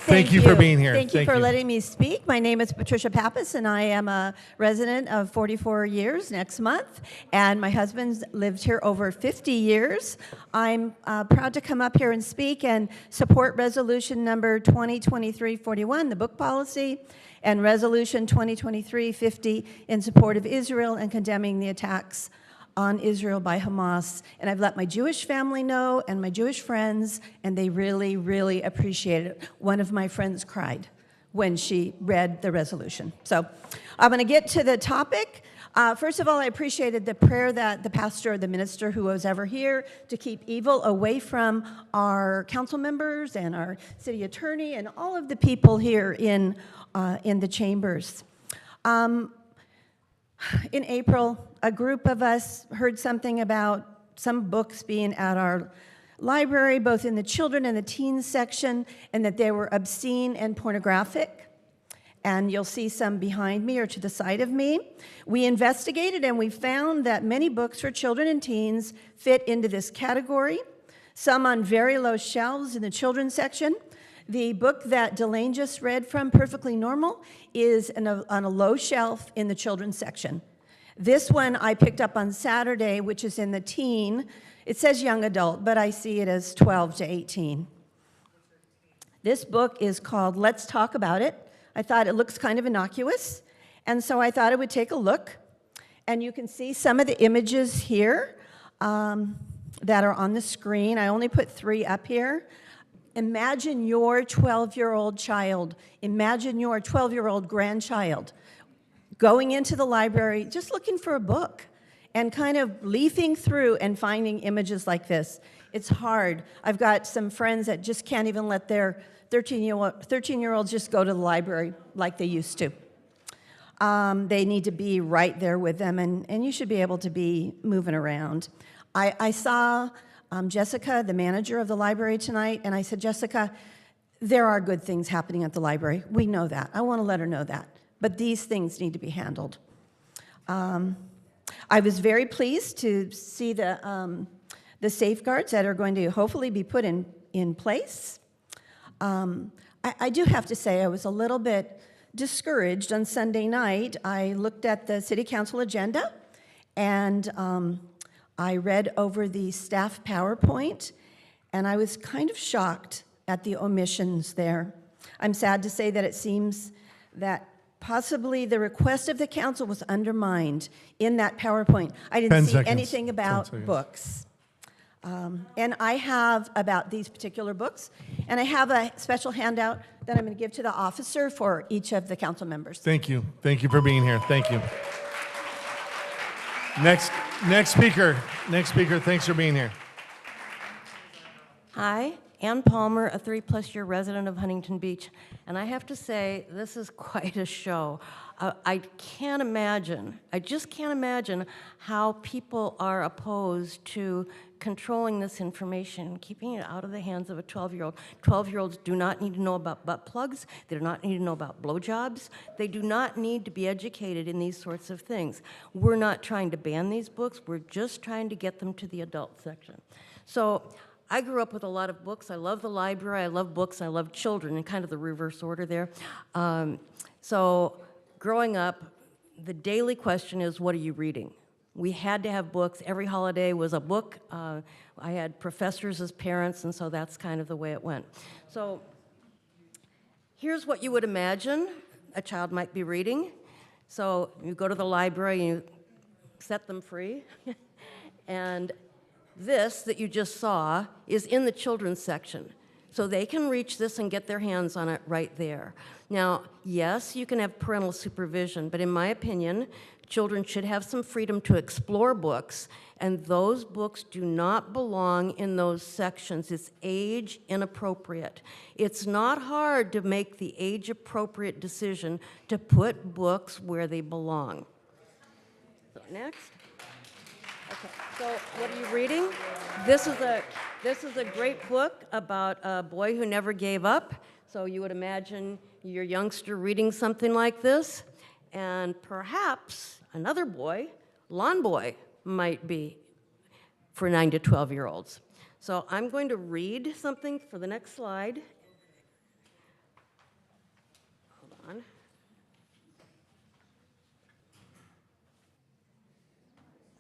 Thank you for being here. Thank you for letting me speak. My name is Patricia Pappas, and I am a resident of 44 years next month. And my husband's lived here over 50 years. I'm proud to come up here and speak and support resolution number 2023-41, the book policy, and resolution 2023-50 in support of Israel and condemning the attacks on Israel by Hamas. And I've let my Jewish family know and my Jewish friends, and they really, really appreciate it. One of my friends cried when she read the resolution. So I'm going to get to the topic. First of all, I appreciated the prayer that the pastor or the minister who was ever here to keep evil away from our council members and our city attorney and all of the people here in the chambers. In April, a group of us heard something about some books being at our library, both in the children and the teens section, and that they were obscene and pornographic. And you'll see some behind me or to the side of me. We investigated and we found that many books for children and teens fit into this category, some on very low shelves in the children's section. The book that Delane just read from, Perfectly Normal, is on a low shelf in the children's section. This one I picked up on Saturday, which is in the teen. It says young adult, but I see it as 12 to 18. This book is called Let's Talk About It. I thought it looks kind of innocuous, and so I thought I would take a look. And you can see some of the images here that are on the screen. I only put 3 up here. Imagine your 12-year-old child, imagine your 12-year-old grandchild going into the library just looking for a book and kind of leafing through and finding images like this. It's hard. I've got some friends that just can't even let their 13-year-olds just go to the library like they used to. They need to be right there with them, and you should be able to be moving around. I saw Jessica, the manager of the library tonight, and I said, Jessica, there are good things happening at the library. We know that. I want to let her know that. But these things need to be handled. I was very pleased to see the safeguards that are going to hopefully be put in place. I do have to say I was a little bit discouraged on Sunday night. I looked at the city council agenda, and I read over the staff PowerPoint, and I was kind of shocked at the omissions there. I'm sad to say that it seems that possibly the request of the council was undermined in that PowerPoint. I didn't see anything about books. And I have about these particular books, and I have a special handout that I'm going to give to the officer for each of the council members. Thank you. Thank you for being here. Thank you. Next speaker. Thanks for being here. Hi, Ann Palmer, a 3+ year resident of Huntington Beach, and I have to say this is quite a show. I just can't imagine how people are opposed to controlling this information, keeping it out of the hands of a 12-year-old. 12-year-olds do not need to know about butt plugs. They do not need to know about blowjobs. They do not need to be educated in these sorts of things. We're not trying to ban these books. We're just trying to get them to the adult section. So I grew up with a lot of books. I love the library. I love books. I love children, in kind of the reverse order there. So growing up, the daily question is, what are you reading? We had to have books. Every holiday was a book. I had professors as parents, and so that's kind of the way it went. So here's what you would imagine a child might be reading. So you go to the library, and you set them free. And this that you just saw is in the children's section. So they can reach this and get their hands on it right there. Now, yes, you can have parental supervision, but in my opinion, children should have some freedom to explore books, and those books do not belong in those sections. It's age inappropriate. It's not hard to make the age-appropriate decision to put books where they belong. So next. Okay, so what are you reading? This is a This is a great book about a boy who never gave up. So you would imagine your youngster reading something like this, and perhaps another boy, Lawn Boy, might be for 9 to 12-year-olds. So I'm going to read something for the next slide. Hold on.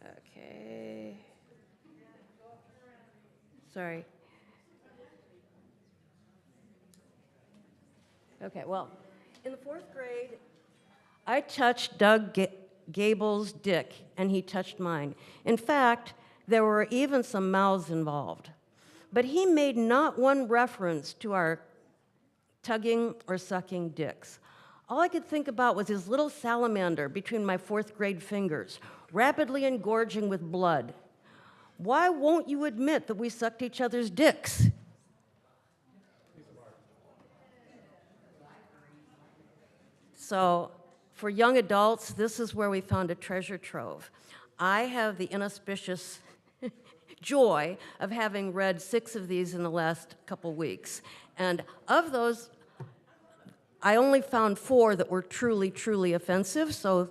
Okay. Sorry. Okay, well, in the 4th grade, I touched Doug Gable's dick, and he touched mine. In fact, there were even some mouths involved. But he made not one reference to our tugging or sucking dicks. All I could think about was his little salamander between my 4th grade fingers, rapidly engorging with blood. Why won't you admit that we sucked each other's dicks? So, for young adults, this is where we found a treasure trove. I have the inauspicious joy of having read 6 of these in the last couple weeks. And of those, I only found 4 that were truly, truly offensive, so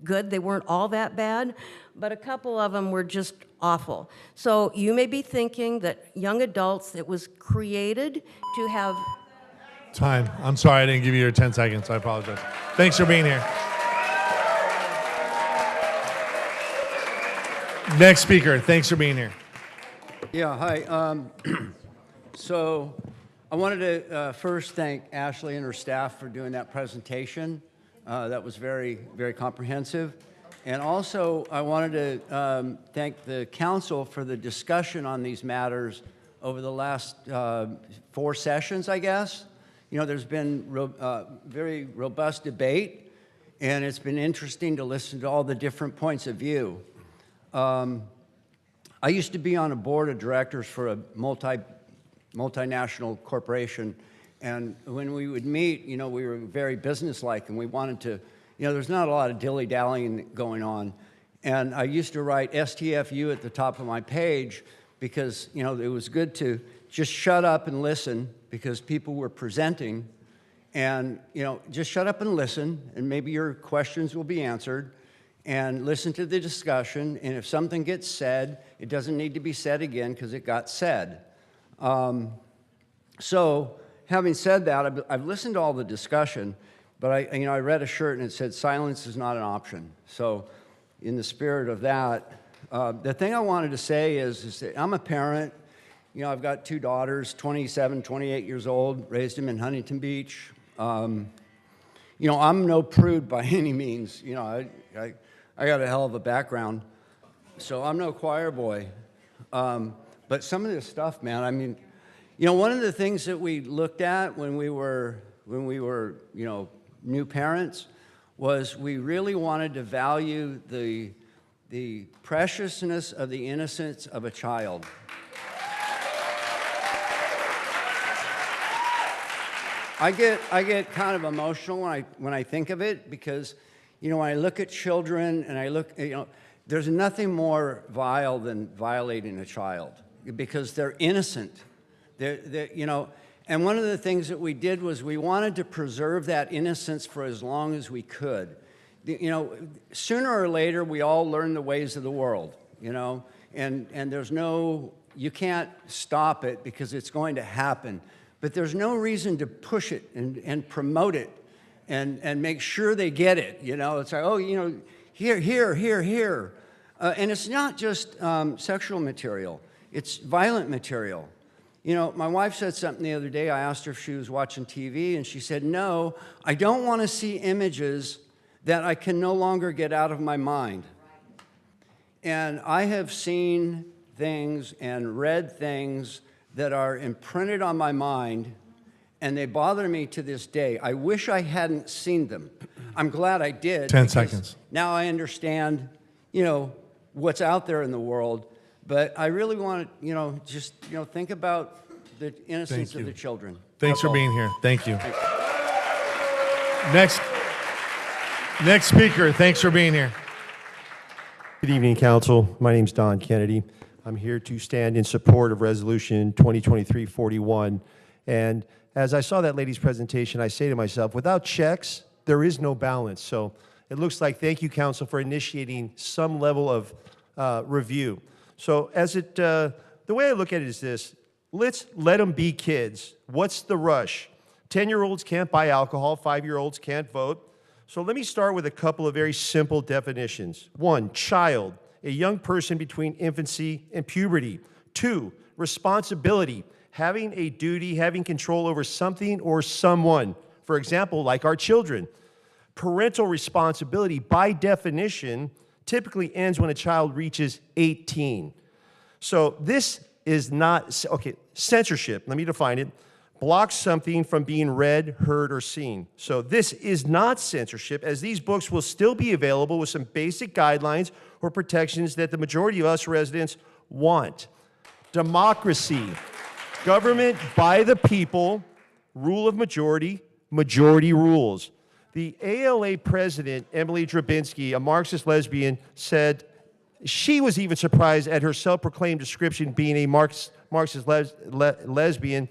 good, they weren't all that bad, but a couple of them were just awful. So you may be thinking that young adults, it was created to have... Time. I'm sorry I didn't give you your 10 seconds. I apologize. Thanks for being here. Next speaker, thanks for being here. Yeah, hi. So I wanted to first thank Ashley and her staff for doing that presentation. That was very, very comprehensive. And also, I wanted to thank the council for the discussion on these matters over the last 4 sessions, I guess. You know, there's been very robust debate, and it's been interesting to listen to all the different points of view. I used to be on a board of directors for a multinational corporation, and when we would meet, you know, we were very businesslike, and we wanted to, you know, there's not a lot of dilly-dallying going on. And I used to write STFU at the top of my page because, you know, it was good to just shut up and listen because people were presenting. And, you know, just shut up and listen, and maybe your questions will be answered. And listen to the discussion, and if something gets said, it doesn't need to be said again because it got said. So, having said that, I've listened to all the discussion, but I read a shirt and it said, silence is not an option. So, in the spirit of that, the thing I wanted to say is that I'm a parent. You know, I've got 2 daughters, 27, 28 years old, raised them in Huntington Beach. You know, I'm no prude by any means. You know, I got a hell of a background, so I'm no choir boy. But some of this stuff, man, I mean, you know, one of the things that we looked at when we were, you know, new parents was we really wanted to value the preciousness of the innocence of a child. I get kind of emotional when I think of it because, you know, when I look at children and I look, you know, there's nothing more vile than violating a child because they're innocent. They're, you know, and one of the things that we did was we wanted to preserve that innocence for as long as we could. You know, sooner or later, we all learn the ways of the world, you know, and there's no, you can't stop it because it's going to happen. But there's no reason to push it and promote it and make sure they get it, you know. It's like, oh, you know, here. And it's not just sexual material. It's violent material. You know, my wife said something the other day. I asked her if she was watching TV, and she said, no, I don't want to see images that I can no longer get out of my mind. And I have seen things and read things that are imprinted on my mind, and they bother me to this day. I wish I hadn't seen them. I'm glad I did. 10 seconds. Now I understand, you know, what's out there in the world, but I really want to, you know, just, you know, think about the innocence of the children. Thanks for being here. Thank you. Next speaker, thanks for being here. Good evening, Council. My name's Don Kennedy. I'm here to stand in support of Resolution 2023-41. And as I saw that lady's presentation, I say to myself, without checks, there is no balance. So it looks like, thank you, Council, for initiating some level of review. So the way I look at it is this: let's let them be kids. What's the rush? 10-year-olds can't buy alcohol, 5-year-olds can't vote. So let me start with a couple of very simple definitions. 1, child, a young person between infancy and puberty. 2, responsibility, having a duty, having control over something or someone. For example, like our children. Parental responsibility, by definition, typically ends when a child reaches 18. So this is not, okay, censorship, let me define it. Blocks something from being read, heard, or seen. So this is not censorship, as these books will still be available with some basic guidelines or protections that the majority of us residents want. Democracy, government by the people, rule of majority, majority rules. The ALA president, Emily Drabinsky, a Marxist lesbian, said she was even surprised at her self-proclaimed description being a Marxist lesbian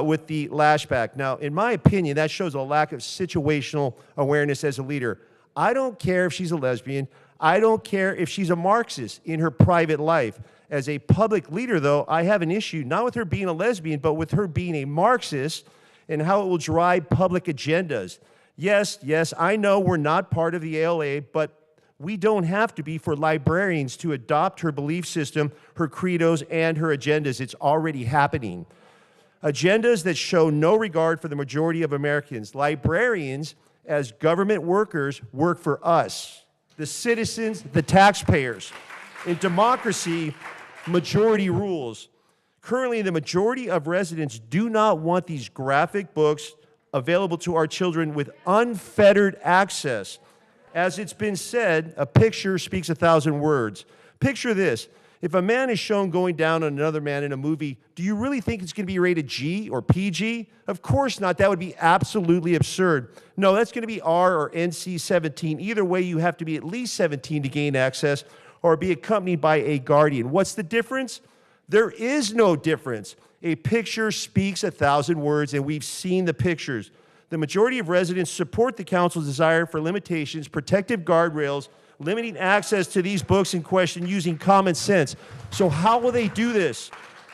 with the lashback. Now, in my opinion, that shows a lack of situational awareness as a leader. I don't care if she's a lesbian. I don't care if she's a Marxist in her private life. As a public leader, though, I have an issue, not with her being a lesbian, but with her being a Marxist and how it will drive public agendas. Yes, I know we're not part of the ALA, but we don't have to be for librarians to adopt her belief system, her credos, and her agendas. It's already happening. Agendas that show no regard for the majority of Americans. Librarians, as government workers, work for us, the citizens, the taxpayers. In democracy, majority rules. Currently, the majority of residents do not want these graphic books available to our children with unfettered access. As it's been said, a picture speaks 1,000 words. Picture this. If a man is shown going down on another man in a movie, do you really think it's going to be rated G or PG? Of course not. That would be absolutely absurd. No, that's going to be R or NC-17. Either way, you have to be at least 17 to gain access or be accompanied by a guardian. What's the difference? There is no difference. A picture speaks 1,000 words, and we've seen the pictures. The majority of residents support the council's desire for limitations, protective guardrails, limiting access to these books in question using common sense. So how will they do this?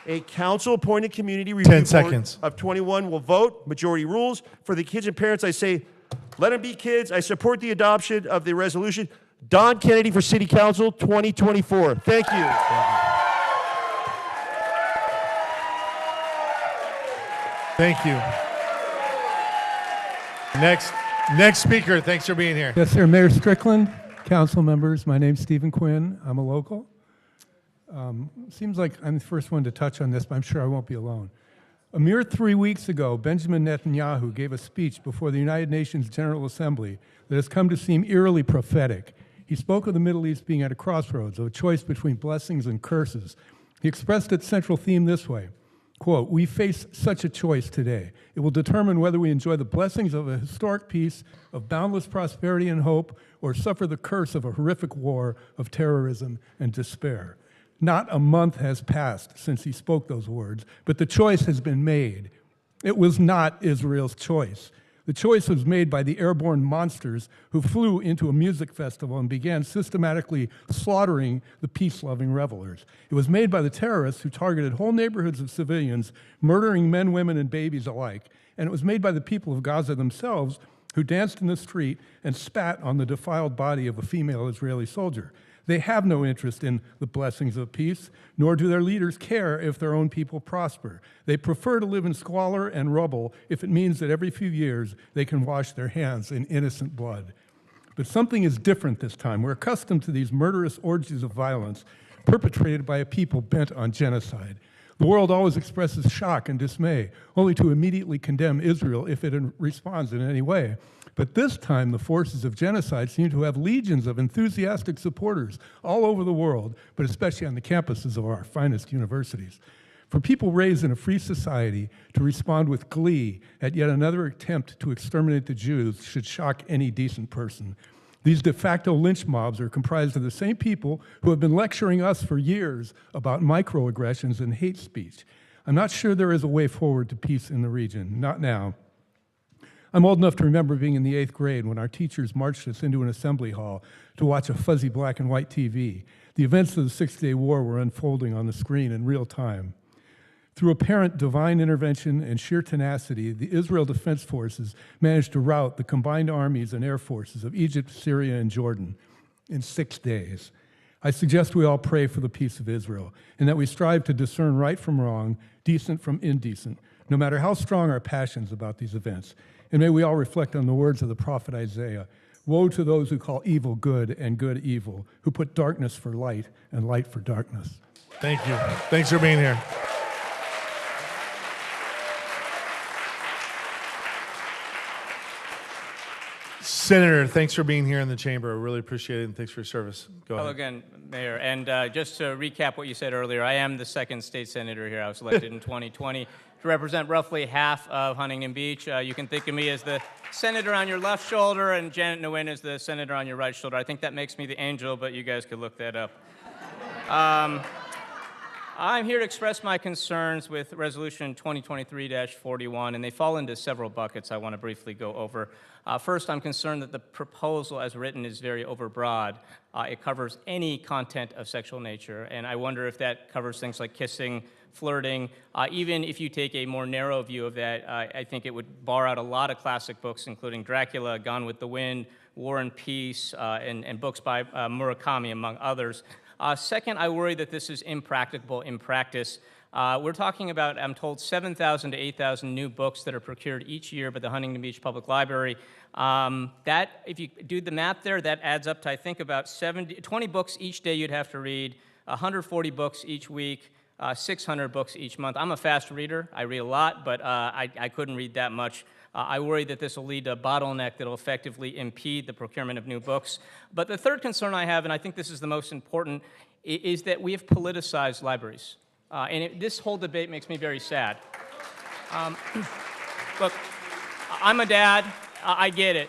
A council-appointed community review 10 board seconds. of 21 will vote, majority rules. For the kids and parents, I say, let them be kids. I support the adoption of the resolution. Don Kennedy for City Council 2024. Thank you. Thank you. Next speaker, thanks for being here. Yes, sir. Mayor Strickland, council members, my name's Stephen Quinn. I'm a local. Seems like I'm the first one to touch on this, but I'm sure I won't be alone. A mere 3 weeks ago, Benjamin Netanyahu gave a speech before the United Nations General Assembly that has come to seem eerily prophetic. He spoke of the Middle East being at a crossroads, of a choice between blessings and curses. He expressed its central theme this way, quote, "We face such a choice today. It will determine whether we enjoy the blessings of a historic peace, of boundless prosperity and hope, or suffer the curse of a horrific war of terrorism and despair." Not a month has passed since he spoke those words, but the choice has been made. It was not Israel's choice. The choice was made by the airborne monsters who flew into a music festival and began systematically slaughtering the peace-loving revelers. It was made by the terrorists who targeted whole neighborhoods of civilians, murdering men, women, and babies alike. And it was made by the people of Gaza themselves who danced in the street and spat on the defiled body of a female Israeli soldier. They have no interest in the blessings of peace, nor do their leaders care if their own people prosper. They prefer to live in squalor and rubble if it means that every few years they can wash their hands in innocent blood. But something is different this time. We're accustomed to these murderous orgies of violence perpetrated by a people bent on genocide. The world always expresses shock and dismay, only to immediately condemn Israel if it responds in any way. But this time, the forces of genocide seem to have legions of enthusiastic supporters all over the world, but especially on the campuses of our finest universities. For people raised in a free society to respond with glee at yet another attempt to exterminate the Jews should shock any decent person. These de facto lynch mobs are comprised of the same people who have been lecturing us for years about microaggressions and hate speech. I'm not sure there is a way forward to peace in the region, not now. I'm old enough to remember being in the 8th grade when our teachers marched us into an assembly hall to watch a fuzzy black and white TV. The events of the Six-Day War were unfolding on the screen in real time. Through apparent divine intervention and sheer tenacity, the Israel Defense Forces managed to rout the combined armies and air forces of Egypt, Syria, and Jordan in 6 days. I suggest we all pray for the peace of Israel and that we strive to discern right from wrong, decent from indecent, no matter how strong our passions about these events. And may we all reflect on the words of the prophet Isaiah. Woe to those who call evil good and good evil, who put darkness for light and light for darkness. Thank you. Thanks for being here. Senator, thanks for being here in the chamber. I really appreciate it, and thanks for your service. Go Hello ahead. again, Mayor. And just to recap what you said earlier, I am the second state senator here. I was elected in 2020 to represent roughly half of Huntington Beach. You can think of me as the senator on your left shoulder and Janet Nguyen as the senator on your right shoulder. I think that makes me the angel, but you guys could look that up. I'm here to express my concerns with Resolution 2023-41, and they fall into several buckets I want to briefly go over. First, I'm concerned that the proposal as written is very overbroad. It covers any content of sexual nature, and I wonder if that covers things like kissing, flirting. Even if you take a more narrow view of that, I think it would bar out a lot of classic books, including Dracula, Gone with the Wind, War and Peace, and books by Murakami, among others. Second, I worry that this is impracticable in practice. We're talking about, I'm told, 7,000 to 8,000 new books that are procured each year by the Huntington Beach Public Library. That, if you do the math there, that adds up to, I think, about 20 books each day you'd have to read, 140 books each week, 600 books each month. I'm a fast reader. I read a lot, but I couldn't read that much. I worry that this will lead to a bottleneck that will effectively impede the procurement of new books. But the third concern I have, and I think this is the most important, is that we have politicized libraries. This whole debate makes me very sad. Look, I'm a dad. I get it.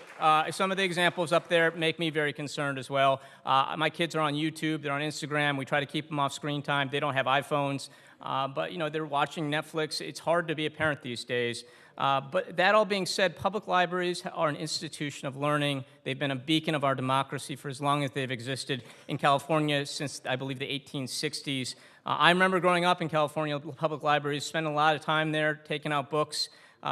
Some of the examples up there make me very concerned as well. My kids are on YouTube. They're on Instagram. We try to keep them off screen time. They don't have iPhones. But, you know, they're watching Netflix. It's hard to be a parent these days. But that all being said, public libraries are an institution of learning. They've been a beacon of our democracy for as long as they've existed in California since, I believe, the 1860s. I remember growing up in California public libraries, spending a lot of time there, taking out books.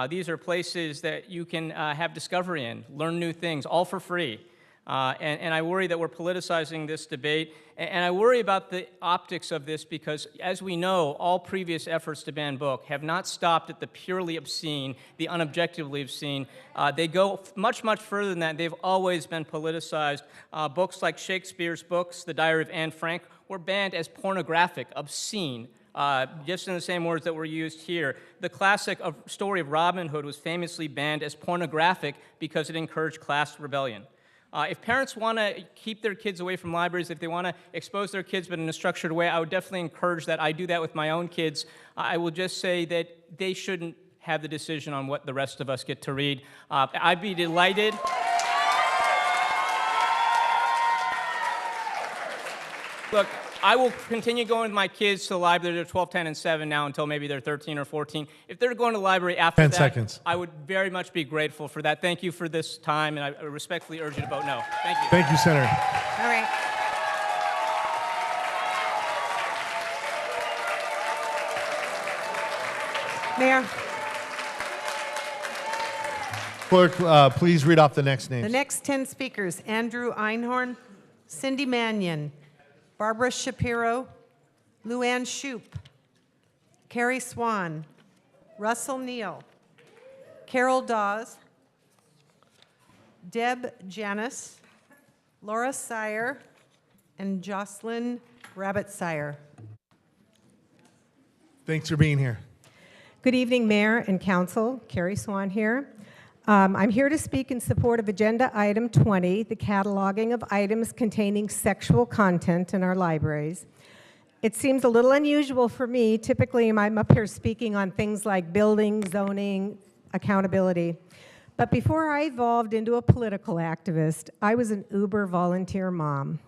These are places that you can have discovery in, learn new things, all for free. And I worry that we're politicizing this debate, and I worry about the optics of this because, as we know, all previous efforts to ban book have not stopped at the purely obscene, the unobjectively obscene. They go much, much further than that. They've always been politicized. Books like Shakespeare's books, The Diary of Anne Frank, were banned as pornographic, obscene, just in the same words that were used here. The classic story of Robin Hood was famously banned as pornographic because it encouraged class rebellion. If parents want to keep their kids away from libraries, if they want to expose their kids but in a structured way, I would definitely encourage that. I do that with my own kids. I will just say that they shouldn't have the decision on what the rest of us get to read. I'd be delighted. Look, I will continue going with my kids to the library. They're 12, 10, and 7 now until maybe they're 13 or 14. If they're going to the library after 10 that, seconds. I would very much be grateful for that. Thank you for this time, and I respectfully urge you to vote no. Thank you. Thank you, Senator. All right. Mayor, Clerk, please read off the next names. the next 10 speakers: Andrew Einhorn, Cindy Mannion, Barbara Shapiro, Luann Shoup, Carrie Swan, Russell Neal, Carol Dawes, Deb Janis, Laura Sire, and Jocelyn Rabbit-Sire. Thanks for being here. Good evening, Mayor and Council. Carrie Swan here. I'm here to speak in support of Agenda Item 20, the cataloging of items containing sexual content in our libraries. It seems a little unusual for me. Typically, I'm up here speaking on things like building, zoning, accountability. But before I evolved into a political activist, I was an Uber volunteer mom.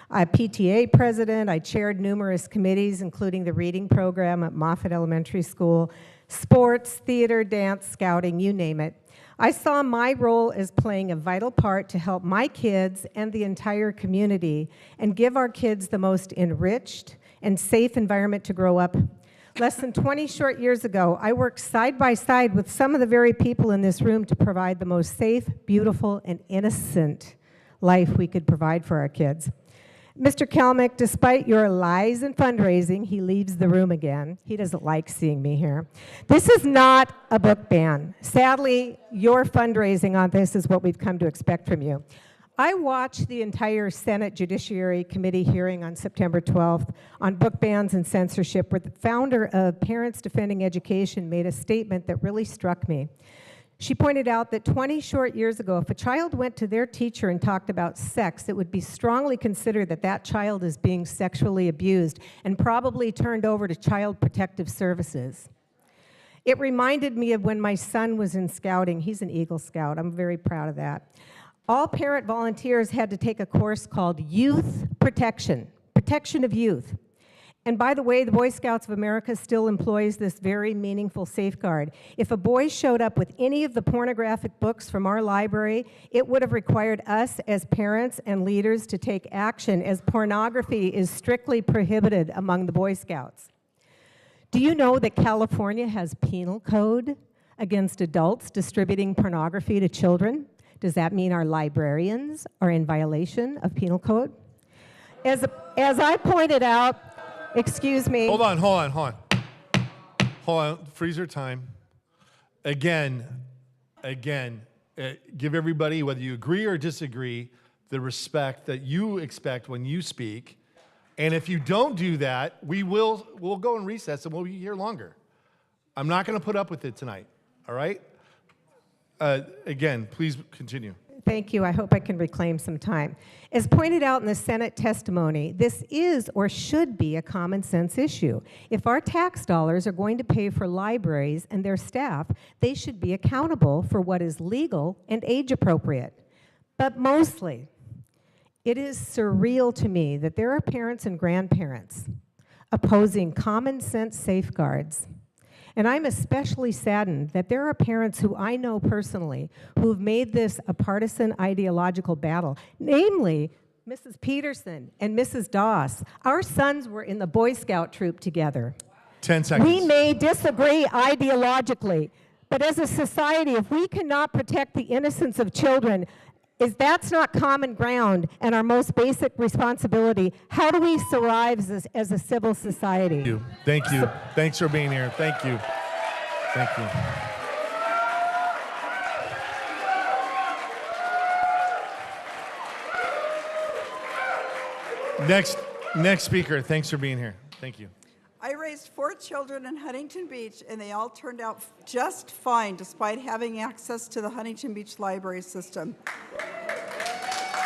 I'm a PTA president. I chaired numerous committees, including the reading program at Moffett Elementary School, sports, theater, dance, scouting, you name it. I saw my role as playing a vital part to help my kids and the entire community and give our kids the most enriched and safe environment to grow up. Less than 20 short years ago, I worked side by side with some of the very people in this room to provide the most safe, beautiful, and innocent life we could provide for our kids. Mr. Kalmick, despite your lies and fundraising, he leaves the room again. He doesn't like seeing me here. This is not a book ban. Sadly, your fundraising on this is what we've come to expect from you. I watched the entire Senate Judiciary Committee hearing on September 12th on book bans and censorship, where the founder of Parents Defending Education made a statement that really struck me. She pointed out that 20 short years ago, if a child went to their teacher and talked about sex, it would be strongly considered that that child is being sexually abused and probably turned over to Child Protective Services. It reminded me of when my son was in scouting. He's an Eagle Scout. I'm very proud of that. All parent volunteers had to take a course called Youth Protection, Protection of Youth. And by the way, the Boy Scouts of America still employs this very meaningful safeguard. If a boy showed up with any of the pornographic books from our library, it would have required us as parents and leaders to take action, as pornography is strictly prohibited among the Boy Scouts. Do you know that California has penal code against adults distributing pornography to children? Does that mean our librarians are in violation of penal code? As I pointed out, excuse me. Hold on. Freezer time. Again, give everybody, whether you agree or disagree, the respect that you expect when you speak. And if you don't do that, we'll go in recess and we'll be here longer. I'm not going to put up with it tonight, all right? Again, please continue. Thank you. I hope I can reclaim some time. As pointed out in the Senate testimony, this is or should be a common sense issue. If our tax dollars are going to pay for libraries and their staff, they should be accountable for what is legal and age appropriate. But mostly, it is surreal to me that there are parents and grandparents opposing common sense safeguards. And I'm especially saddened that there are parents who I know personally who have made this a partisan ideological battle, namely Mrs. Peterson and Mrs. Doss. Our sons were in the Boy Scout troop together. 10 seconds. We may disagree ideologically, but as a society, if we cannot protect the innocence of children, if that's not common ground and our most basic responsibility, how do we survive as a civil society? Thank you. Thanks for being here. Thank you. Next speaker, thanks for being here. Thank you. I raised 4 children in Huntington Beach, and they all turned out just fine despite having access to the Huntington Beach library system.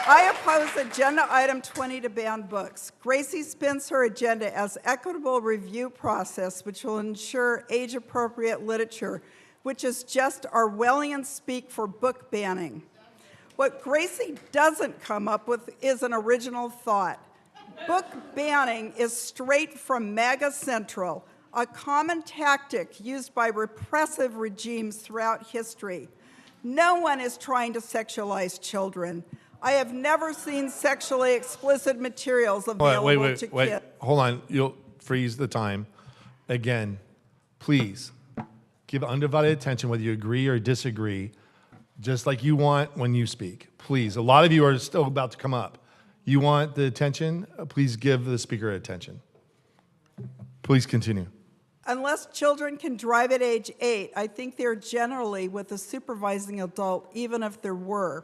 I oppose Agenda Item 20 to ban books. Gracie spins her agenda as equitable review process, which will ensure age-appropriate literature, which is just Orwellian speak for book banning. What Gracie doesn't come up with is an original thought. Book banning is straight from MAGA Central, a common tactic used by repressive regimes throughout history. No one is trying to sexualize children. I have never seen sexually explicit materials available to kids. Hold on, you'll freeze the time. Again, please give undivided attention whether you agree or disagree, just like you want when you speak. Please, a lot of you are still about to come up. You want the attention? Please give the speaker attention. Please continue. Unless children can drive at age 8, I think they're generally with a supervising adult, even if there were.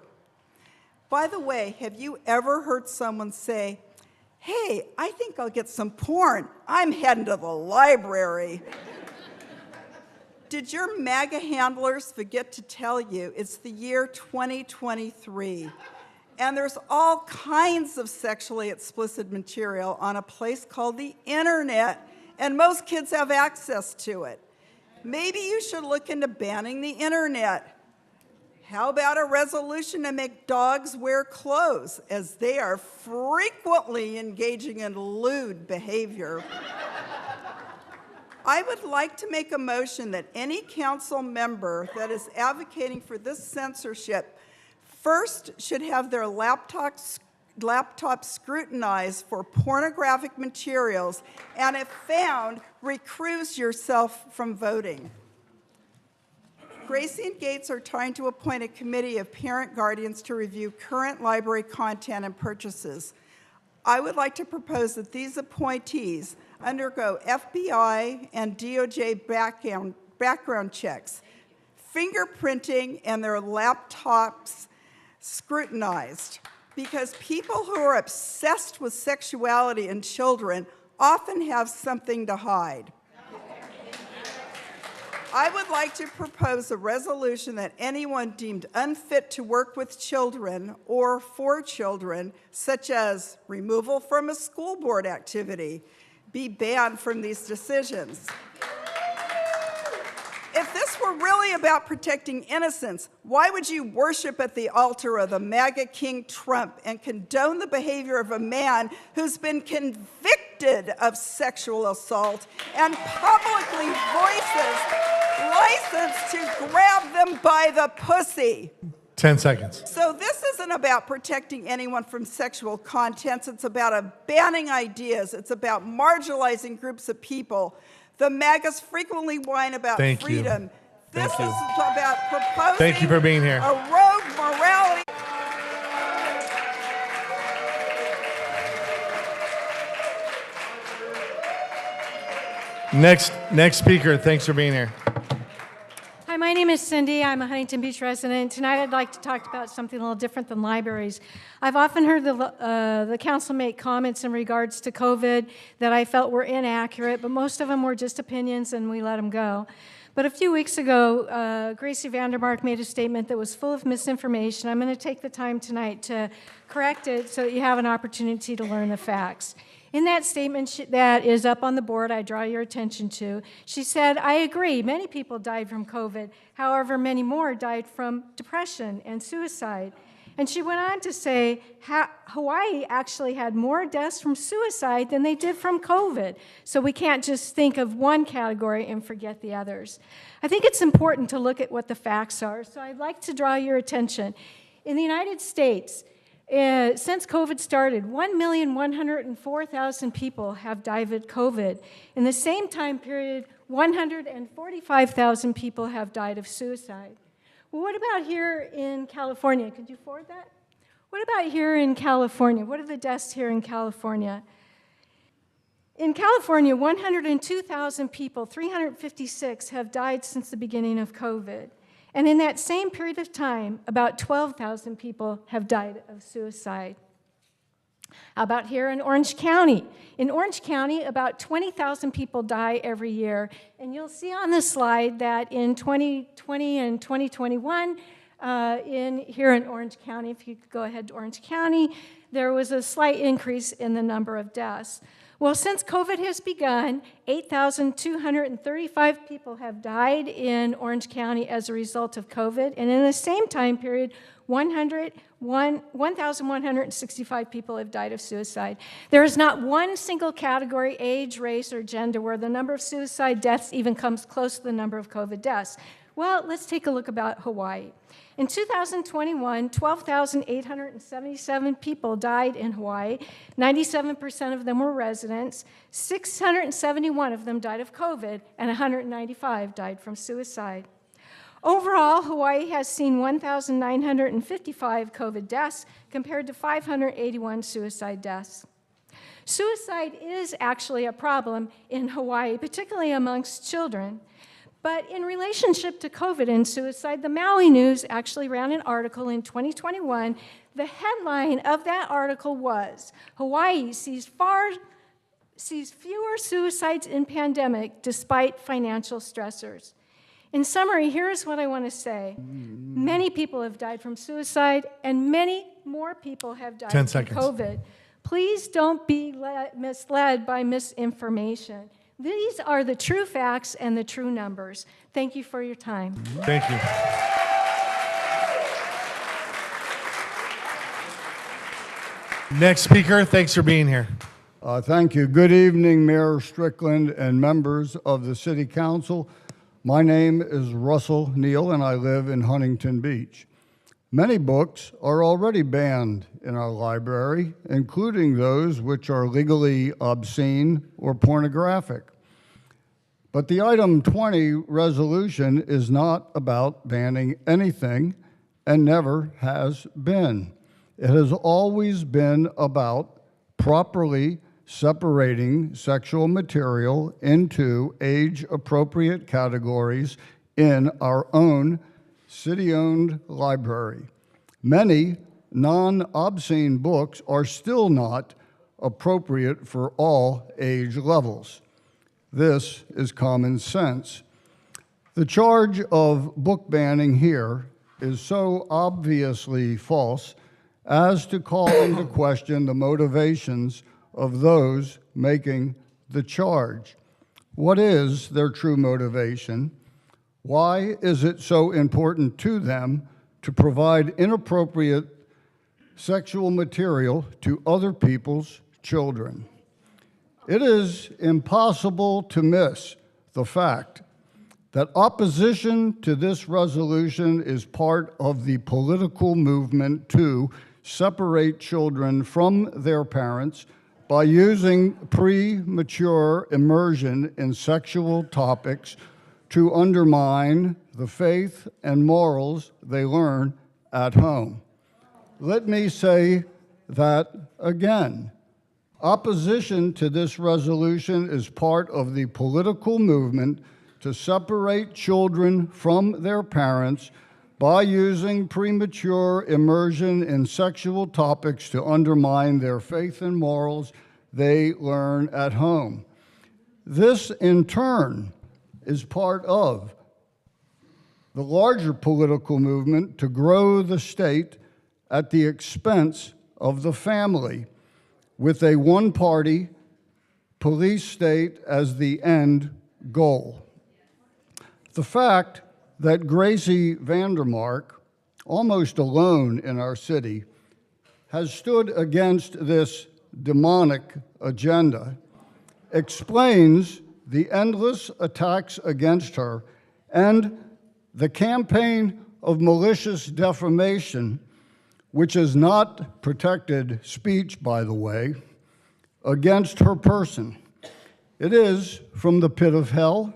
By the way, have you ever heard someone say, "Hey, I think I'll get some porn. I'm heading to the library"? Did your MAGA handlers forget to tell you it's the year 2023? And there's all kinds of sexually explicit material on a place called the internet, and most kids have access to it. Maybe you should look into banning the internet. How about a resolution to make dogs wear clothes, as they are frequently engaging in lewd behavior? I would like to make a motion that any council member that is advocating for this censorship first should have their laptop scrutinized for pornographic materials, and if found, recuse yourself from voting. Gracie and Gates are trying to appoint a committee of parent guardians to review current library content and purchases. I would like to propose that these appointees undergo FBI and DOJ background checks, fingerprinting, and their laptops scrutinized, because people who are obsessed with sexuality in children often have something to hide. I would like to propose a resolution that anyone deemed unfit to work with children or for children, such as removal from a school board activity, be banned from these decisions. If this were really about protecting innocence, why would you worship at the altar of the MAGA King Trump and condone the behavior of a man who's been convicted of sexual assault and publicly voices license to grab them by the pussy? 10 seconds. So this isn't about protecting anyone from sexual contents. It's about banning ideas. It's about marginalizing groups of people. The MAGAs frequently whine about freedom. This is about proposing Thank you for being here. a rogue morality. Next speaker, thanks for being here. Hi, my name is Cindy. I'm a Huntington Beach resident. Tonight I'd like to talk about something a little different than libraries. I've often heard the council make comments in regards to COVID that I felt were inaccurate, but most of them were just opinions and we let them go. But a few weeks ago, Gracie Vandermark made a statement that was full of misinformation. I'm going to take the time tonight to correct it so that you have an opportunity to learn the facts. In that statement that is up on the board, I draw your attention to, she said, "I agree, many people died from COVID. However, many more died from depression and suicide." And she went on to say, Hawaii actually had more deaths from suicide than they did from COVID. So we can't just think of one category and forget the others. I think it's important to look at what the facts are. So I'd like to draw your attention. In the United States, since COVID started, 1,104,000 people have died of COVID. In the same time period, 145,000 people have died of suicide. Well, what about here in California? Could you forward that? What about here in California? What are the deaths here in California? In California, 102,000 people, 356, have died since the beginning of COVID. And in that same period of time, about 12,000 people have died of suicide. How about here in Orange County? In Orange County, about 20,000 people die every year. And you'll see on the slide that in 2020 and 2021, here in Orange County, if you could go ahead to Orange County, there was a slight increase in the number of deaths. Well, since COVID has begun, 8,235 people have died in Orange County as a result of COVID, and in the same time period, 1,165 people have died of suicide. There is not one single category, age, race, or gender, where the number of suicide deaths even comes close to the number of COVID deaths. Well, let's take a look about Hawaii. In 2021, 12,877 people died in Hawaii. 97% of them were residents. 671 of them died of COVID, and 195 died from suicide. Overall, Hawaii has seen 1,955 COVID deaths compared to 581 suicide deaths. Suicide is actually a problem in Hawaii, particularly amongst children. But in relationship to COVID and suicide, the Maui News actually ran an article in 2021. The headline of that article was, "Hawaii sees fewer suicides in pandemic despite financial stressors." In summary, here's what I want to say. Many people have died from suicide, and many more people have died from COVID. Please don't be misled by misinformation. These are the true facts and the true numbers. Thank you for your time. Thank you. Next speaker, thanks for being here. Thank you. Good evening, Mayor Strickland and members of the City Council. My name is Russell Neal, and I live in Huntington Beach. Many books are already banned in our library, including those which are legally obscene or pornographic. But the item 20 resolution is not about banning anything and never has been. It has always been about properly separating sexual material into age-appropriate categories in our own city-owned library. Many non-obscene books are still not appropriate for all age levels. This is common sense. The charge of book banning here is so obviously false as to call into question the motivations of those making the charge. What is their true motivation? Why is it so important to them to provide inappropriate sexual material to other people's children? It is impossible to miss the fact that opposition to this resolution is part of the political movement to separate children from their parents by using premature immersion in sexual topics to undermine the faith and morals they learn at home. Let me say that again. Opposition to this resolution is part of the political movement to separate children from their parents by using premature immersion in sexual topics to undermine their faith and morals they learn at home. This, in turn, is part of the larger political movement to grow the state at the expense of the family, with a one-party police state as the end goal. The fact that Gracie Vandermark, almost alone in our city, has stood against this demonic agenda explains the endless attacks against her and the campaign of malicious defamation, which is not protected speech, by the way, against her person. It is from the pit of hell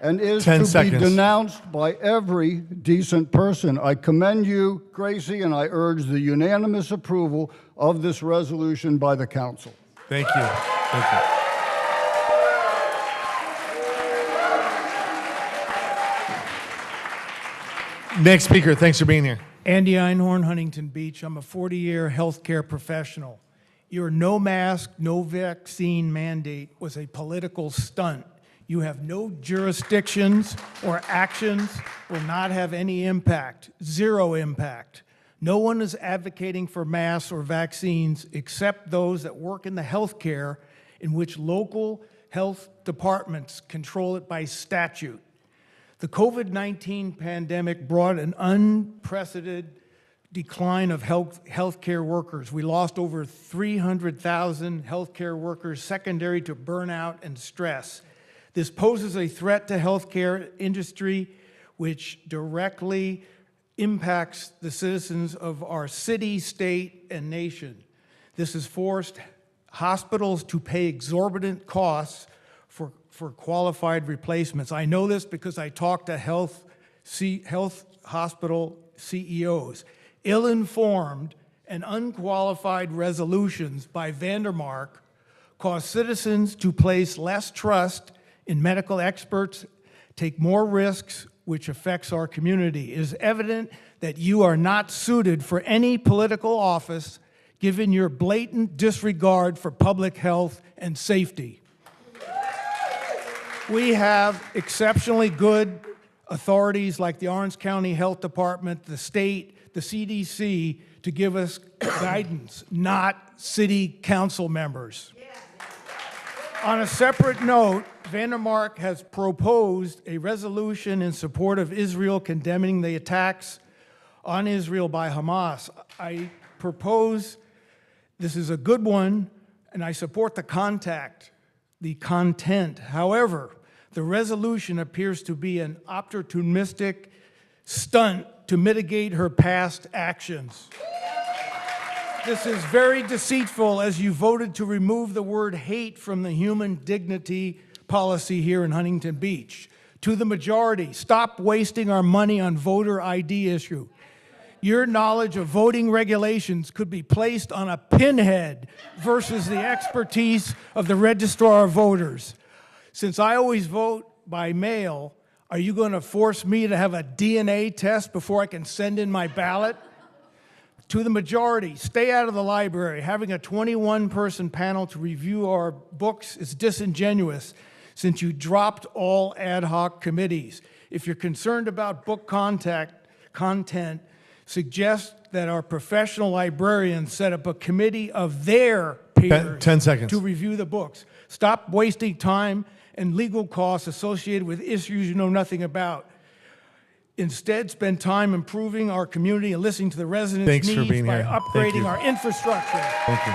and is 10 to seconds. be denounced by every decent person. I commend you, Gracie, and I urge the unanimous approval of this resolution by the council. Thank you. Thank you. Next speaker, thanks for being here. Andy Einhorn, Huntington Beach. I'm a 40-year healthcare professional. Your no mask, no vaccine mandate was a political stunt. You have no jurisdictions or actions, will not have any impact, zero impact. No one is advocating for masks or vaccines except those that work in the healthcare in which local health departments control it by statute. The COVID-19 pandemic brought an unprecedented decline of healthcare workers. We lost over 300,000 healthcare workers secondary to burnout and stress. This poses a threat to healthcare industry which directly impacts the citizens of our city, state, and nation. This has forced hospitals to pay exorbitant costs for qualified replacements. I know this because I talked to health hospital CEOs. Ill-informed and unqualified resolutions by Vandermark cause citizens to place less trust in medical experts, take more risks, which affects our community. It is evident that you are not suited for any political office given your blatant disregard for public health and safety. We have exceptionally good authorities like the Orange County Health Department, the state, the CDC to give us guidance, not city council members. On a separate note, Vandermark has proposed a resolution in support of Israel condemning the attacks on Israel by Hamas. I propose This is a good one, and I support the content. However, the resolution appears to be an opportunistic stunt to mitigate her past actions. This is very deceitful, as you voted to remove the word hate from the human dignity policy here in Huntington Beach. To the majority, stop wasting our money on voter ID issue. Your knowledge of voting regulations could be placed on a pinhead versus the expertise of the registrar of voters. Since I always vote by mail, are you going to force me to have a DNA test before I can send in my ballot? To the majority, stay out of the library. Having a 21-person panel to review our books is disingenuous since you dropped all ad hoc committees. If you're concerned about book content, suggest that our professional librarians set up a committee of their peers 10 seconds. to review the books. Stop wasting time and legal costs associated with issues you know nothing about. Instead, spend time improving our community and listening to the residents' Thanks for needs being by here. Thank upgrading you. our infrastructure. Thank you.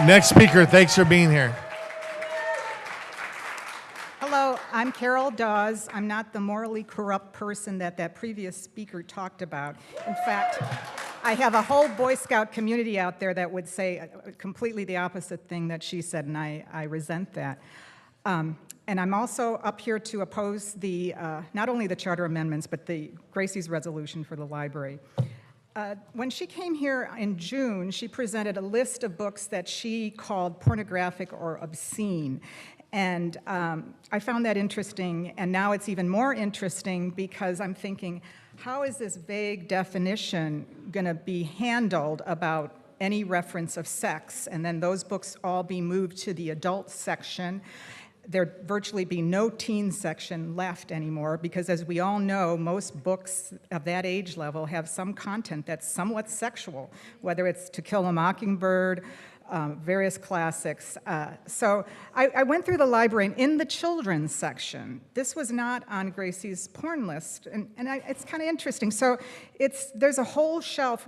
Next speaker, thanks for being here. Hello, I'm Carol Dawes. I'm not the morally corrupt person that previous speaker talked about. In fact, I have a whole Boy Scout community out there that would say completely the opposite thing that she said, and I resent that. And I'm also up here to oppose the, not only the charter amendments, but the Gracie's resolution for the library. When she came here in June, she presented a list of books that she called pornographic or obscene. And I found that interesting, and now it's even more interesting because I'm thinking, how is this vague definition going to be handled about any reference of sex? And then those books all be moved to the adult section. There'd virtually be no teen section left anymore because, as we all know, most books of that age level have some content that's somewhat sexual, whether it's To Kill a Mockingbird, various classics. So I went through the library, and in the children's section, this was not on Gracie's porn list, and it's kind of interesting. So there's a whole shelf.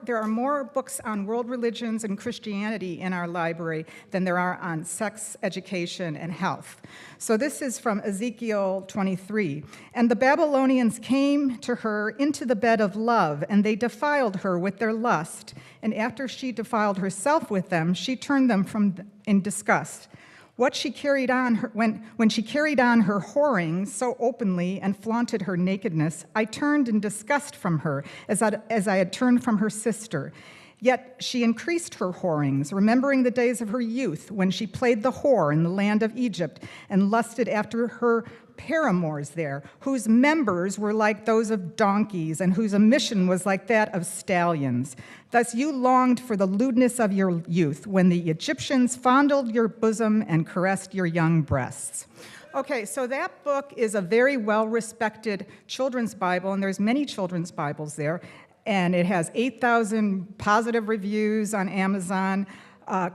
There are more books on world religions and Christianity in our library than there are on sex, education, and health. So this is from Ezekiel 23. And the Babylonians came to her into the bed of love, and they defiled her with their lust. And after she defiled herself with them, she turned them in disgust. What she carried on, when she carried on her whoring so openly and flaunted her nakedness, I turned in disgust from her, as I had turned from her sister. Yet she increased her whorings, remembering the days of her youth, when she played the whore in the land of Egypt and lusted after her paramours there, whose members were like those of donkeys and whose emission was like that of stallions. Thus you longed for the lewdness of your youth, when the Egyptians fondled your bosom and caressed your young breasts. Okay, so that book is a very well-respected children's Bible, and there's many children's Bibles there, and it has 8,000 positive reviews on Amazon,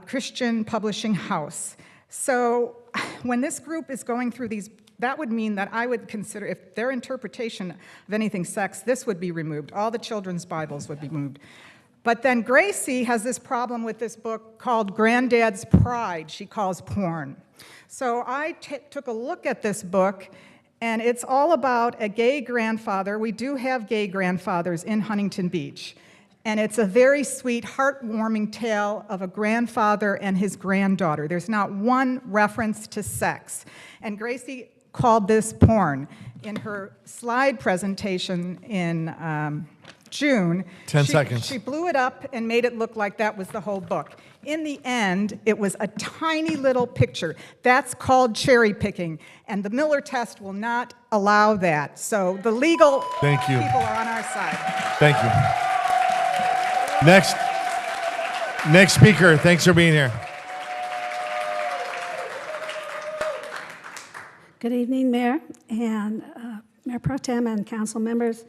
Christian publishing house. So when this group is going through these, that would mean that I would consider, if their interpretation of anything sex, this would be removed. All the children's Bibles would be moved. But then Gracie has this problem with this book called Granddad's Pride, she calls porn. So I took a look at this book, and it's all about a gay grandfather. We do have gay grandfathers in Huntington Beach. And it's a very sweet, heartwarming tale of a grandfather and his granddaughter. There's not one reference to sex. And Gracie called this porn. In her slide presentation in June, 10 seconds. She blew it up and made it look like that was the whole book. In the end, it was a tiny little picture. That's called cherry picking, and the Miller test will not allow that. So the legal Thank you. people are on our side. Thank you. Next speaker, thanks for being here. Good evening, Mayor and Mayor Pro Tem and council members.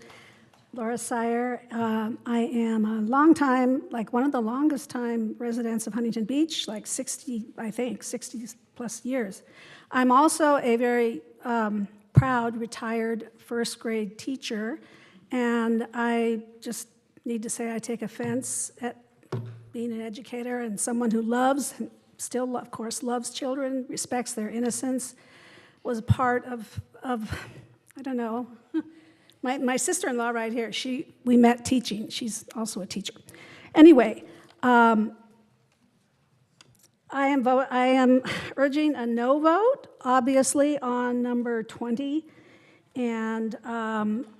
Laura Sire. I am a long time, like one of the longest time residents of Huntington Beach, like 60 plus years. I'm also a very proud retired first grade teacher, and I just need to say I take offense at being an educator and someone who loves, still of course loves children, respects their innocence, was part of I don't know, my sister-in-law right here, we met teaching. She's also a teacher. Anyway, I am urging a no vote, obviously, on number 20. And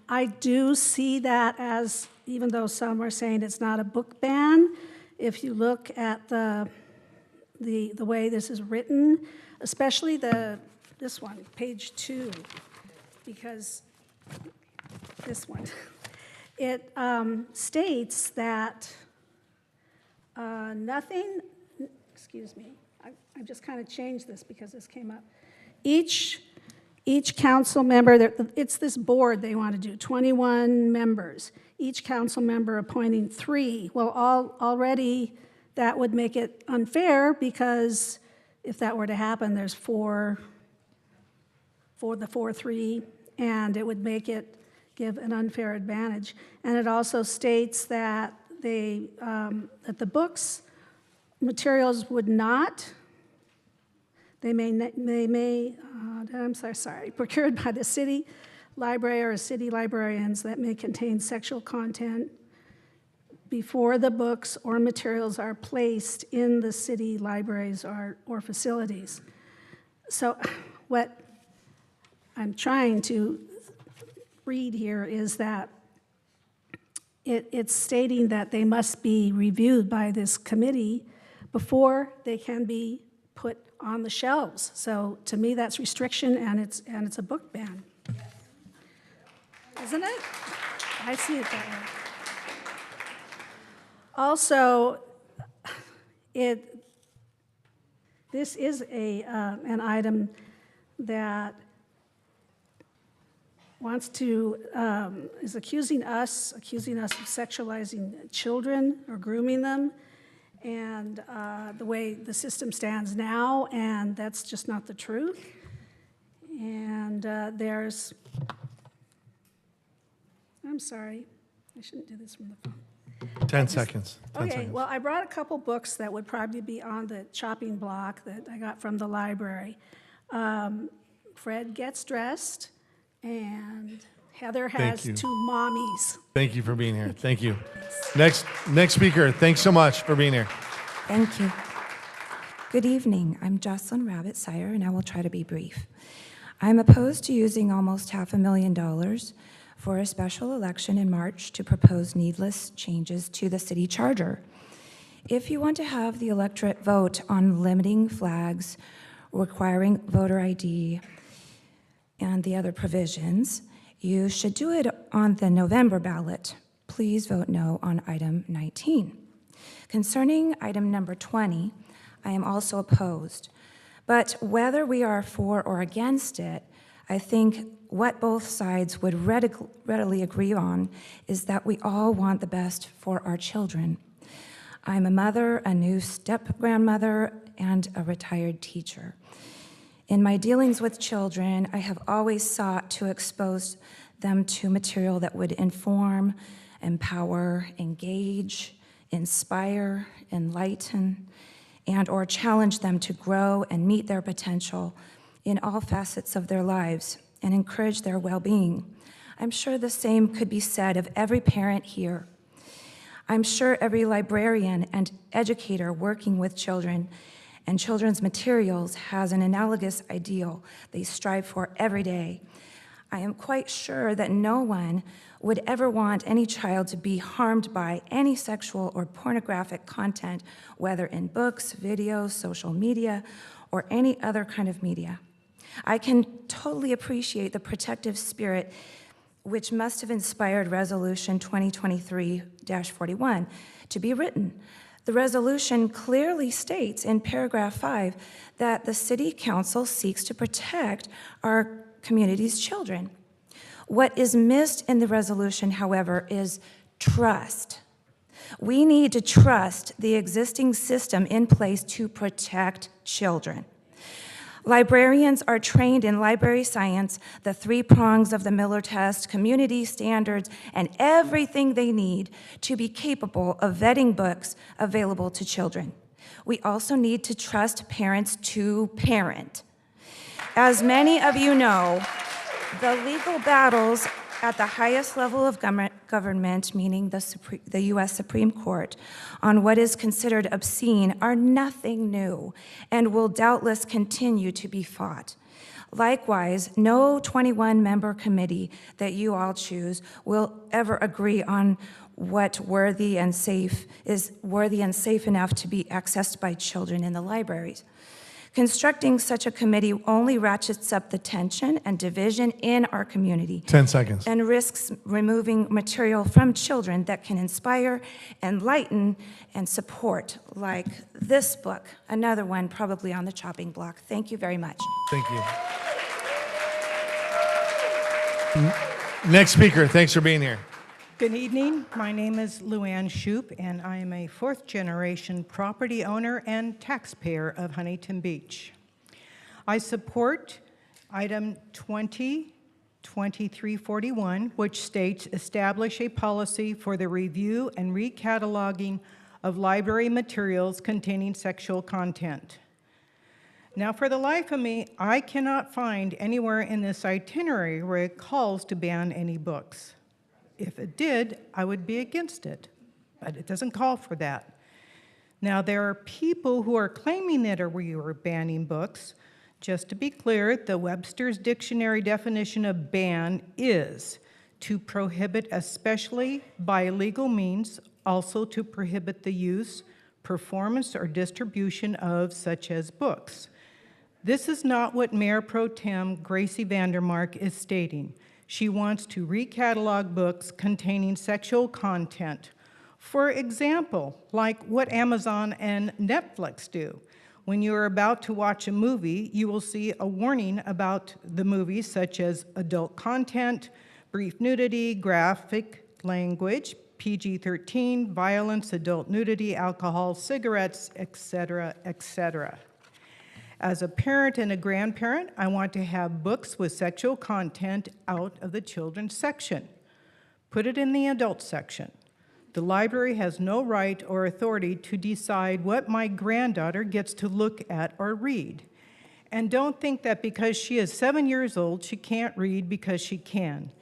I do see that as, even though some are saying it's not a book ban, if you look at the way this is written, especially this one, page 2, because this one, it states that nothing, excuse me, I just kind of changed this because this came up. Each council member, it's this board they want to do, 21 members. Each council member appointing 3. Well, already that would make it unfair because if that were to happen, there's 4 for the 4-3, and it would make it give an unfair advantage. And it also states that that the books materials would not. They may I'm sorry, procured by the city library or city librarians that may contain sexual content before the books or materials are placed in the city libraries or facilities. So what I'm trying to read here is that it's stating that they must be reviewed by this committee before they can be put on the shelves. So to me, that's restriction, and it's a book ban, isn't it? I see it that way. Also, this is an item that wants to is accusing us of sexualizing children or grooming them, and the way the system stands now, and that's just not the truth. And I'm sorry, I shouldn't do this from the phone. 10 seconds. 10 Okay, seconds. well, I brought a couple books that would probably be on the chopping block that I got from the library. Fred Gets Dressed, and Heather Has you. 2 Mommies. Thank you for being here. Thank you. Next speaker, thanks so much for being here. Thank you. Good evening. I'm Jocelyn Rabbit Sire, and I will try to be brief. I'm opposed to using almost $500,000 for a special election in March to propose needless changes to the city charter. If you want to have the electorate vote on limiting flags, requiring voter ID, and the other provisions, you should do it on the November ballot. Please vote no on item 19. Concerning item number 20, I am also opposed. But whether we are for or against it, I think what both sides would readily agree on is that we all want the best for our children. I'm a mother, a new step-grandmother, and a retired teacher. In my dealings with children, I have always sought to expose them to material that would inform, empower, engage, inspire, enlighten, and/or challenge them to grow and meet their potential in all facets of their lives and encourage their well-being. I'm sure the same could be said of every parent here. I'm sure every librarian and educator working with children and children's materials has an analogous ideal they strive for every day. I am quite sure that no one would ever want any child to be harmed by any sexual or pornographic content, whether in books, videos, social media, or any other kind of media. I can totally appreciate the protective spirit which must have inspired Resolution 2023-41 to be written. The resolution clearly states in paragraph 5 that the City Council seeks to protect our community's children. What is missed in the resolution, however, is trust. We need to trust the existing system in place to protect children. Librarians are trained in library science, the 3 prongs of the Miller test, community standards, and everything they need to be capable of vetting books available to children. We also need to trust parents to parent. As many of you know, the legal battles at the highest level of government, meaning the U.S. Supreme Court, on what is considered obscene are nothing new and will doubtless continue to be fought. Likewise, no 21-member committee that you all choose will ever agree on what worthy and safe enough to be accessed by children in the libraries. Constructing such a committee only ratchets up the tension and division in our community. 10 seconds. And risks removing material from children that can inspire, enlighten, and support, like this book, another one probably on the chopping block. Thank you very much. Thank you. Next speaker, thanks for being here. Good evening. My name is Luann Shoup, and I am a 4th-generation property owner and taxpayer of Huntington Beach. I support item 202341, which states establish a policy for the review and recataloging of library materials containing sexual content. Now, for the life of me, I cannot find anywhere in this itinerary where it calls to ban any books. If it did, I would be against it, but it doesn't call for that. Now, there are people who are claiming that we are banning books. Just to be clear, the Webster's Dictionary definition of ban is to prohibit, especially by legal means, also to prohibit the use, performance, or distribution of such as books. This is not what Mayor Pro Tem Gracie Vandermark is stating. She wants to recatalog books containing sexual content. For example, like what Amazon and Netflix do. When you're about to watch a movie, you will see a warning about the movie, such as adult content, brief nudity, graphic language, PG-13, violence, adult nudity, alcohol, cigarettes, etc., etc. As a parent and a grandparent, I want to have books with sexual content out of the children's section. Put it in the adult section. The library has no right or authority to decide what my granddaughter gets to look at or read. And don't think that because she is 7 years old, she can't read because she can.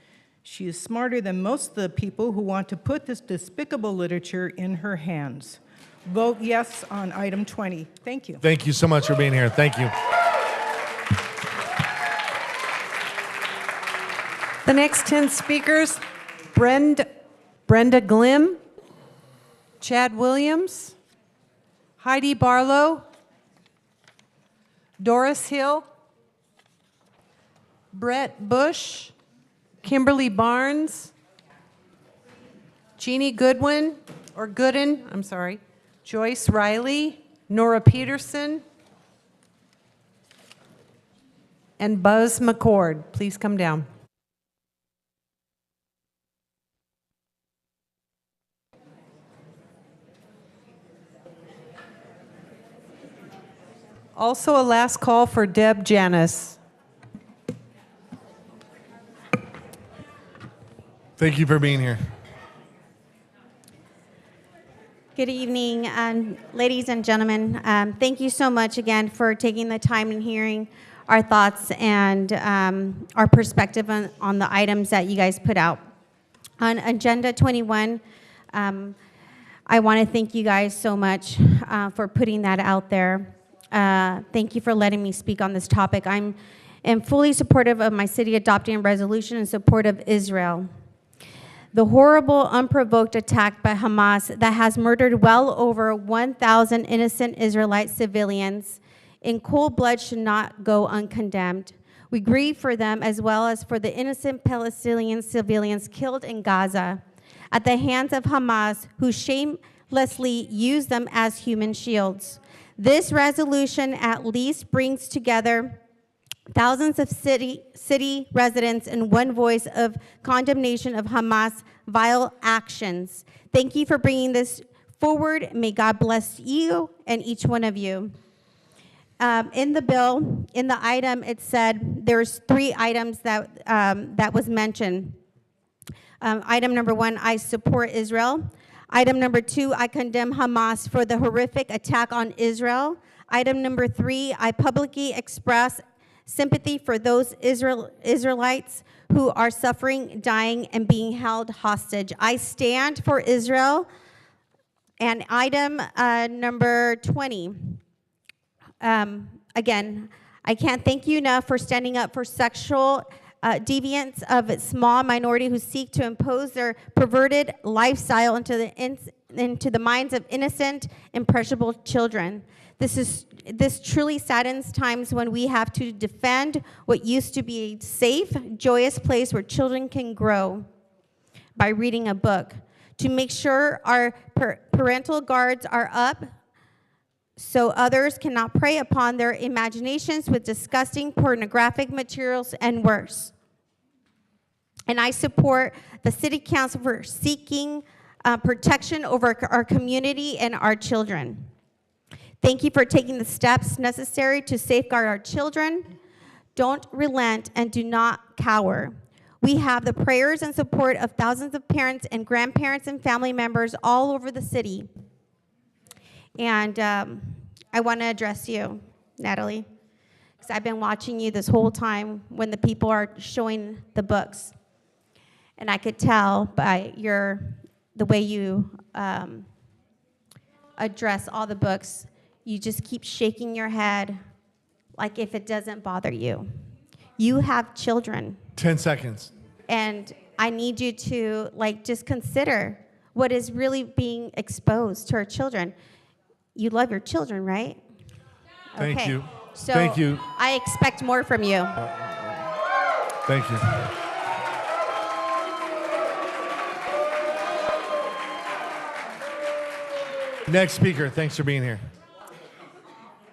She is smarter than most of the people who want to put this despicable literature in her hands. Vote yes on item 20. Thank you. Thank you so much for being here. Thank you. The next 10 speakers, Brenda Glim, Chad Williams, Heidi Barlow, Doris Hill, Brett Bush, Kimberly Barnes, Jeannie Goodwin, or Gooden, I'm sorry, Joyce Riley, Nora Peterson, and Buzz McCord. Please come down. Also, a last call for Deb Janis. Thank you for being here. Good evening, ladies and gentlemen. Thank you so much again for taking the time and hearing our thoughts and our perspective on the items that you guys put out. On Agenda 21, I want to thank you guys so much for putting that out there. Thank you for letting me speak on this topic. I am fully supportive of my city adopting a resolution in support of Israel. The horrible, unprovoked attack by Hamas that has murdered well over 1,000 innocent Israelite civilians in cold blood should not go uncondemned. We grieve for them as well as for the innocent Palestinian civilians killed in Gaza at the hands of Hamas, who shamelessly use them as human shields. This resolution at least brings together thousands of city residents in one voice of condemnation of Hamas' vile actions. Thank you for bringing this forward. May God bless you and each one of you. In the bill, in the item, it said there's 3 items that was mentioned. Item number 1, I support Israel. Item number 2, I condemn Hamas for the horrific attack on Israel. Item number 3, I publicly express sympathy for those Israelites who are suffering, dying, and being held hostage. I stand for Israel. And item number 20, again, I can't thank you enough for standing up for sexual deviants of a small minority who seek to impose their perverted lifestyle into the minds of innocent, impressionable children. This truly saddens times when we have to defend what used to be a safe, joyous place where children can grow by reading a book. To make sure our parental guards are up so others cannot prey upon their imaginations with disgusting pornographic materials and worse. And I support the City Council for seeking protection over our community and our children. Thank you for taking the steps necessary to safeguard our children. Don't relent and do not cower. We have the prayers and support of thousands of parents and grandparents and family members all over the city. And I want to address you, Natalie, because I've been watching you this whole time when the people are showing the books. And I could tell by the way you address all the books, you just keep shaking your head like if it doesn't bother you. You have children. 10 seconds. And I need you to just consider what is really being exposed to our children. You love your children, right? Thank Okay. you. So Thank you. I expect more from you. Thank you. Next speaker, thanks for being here.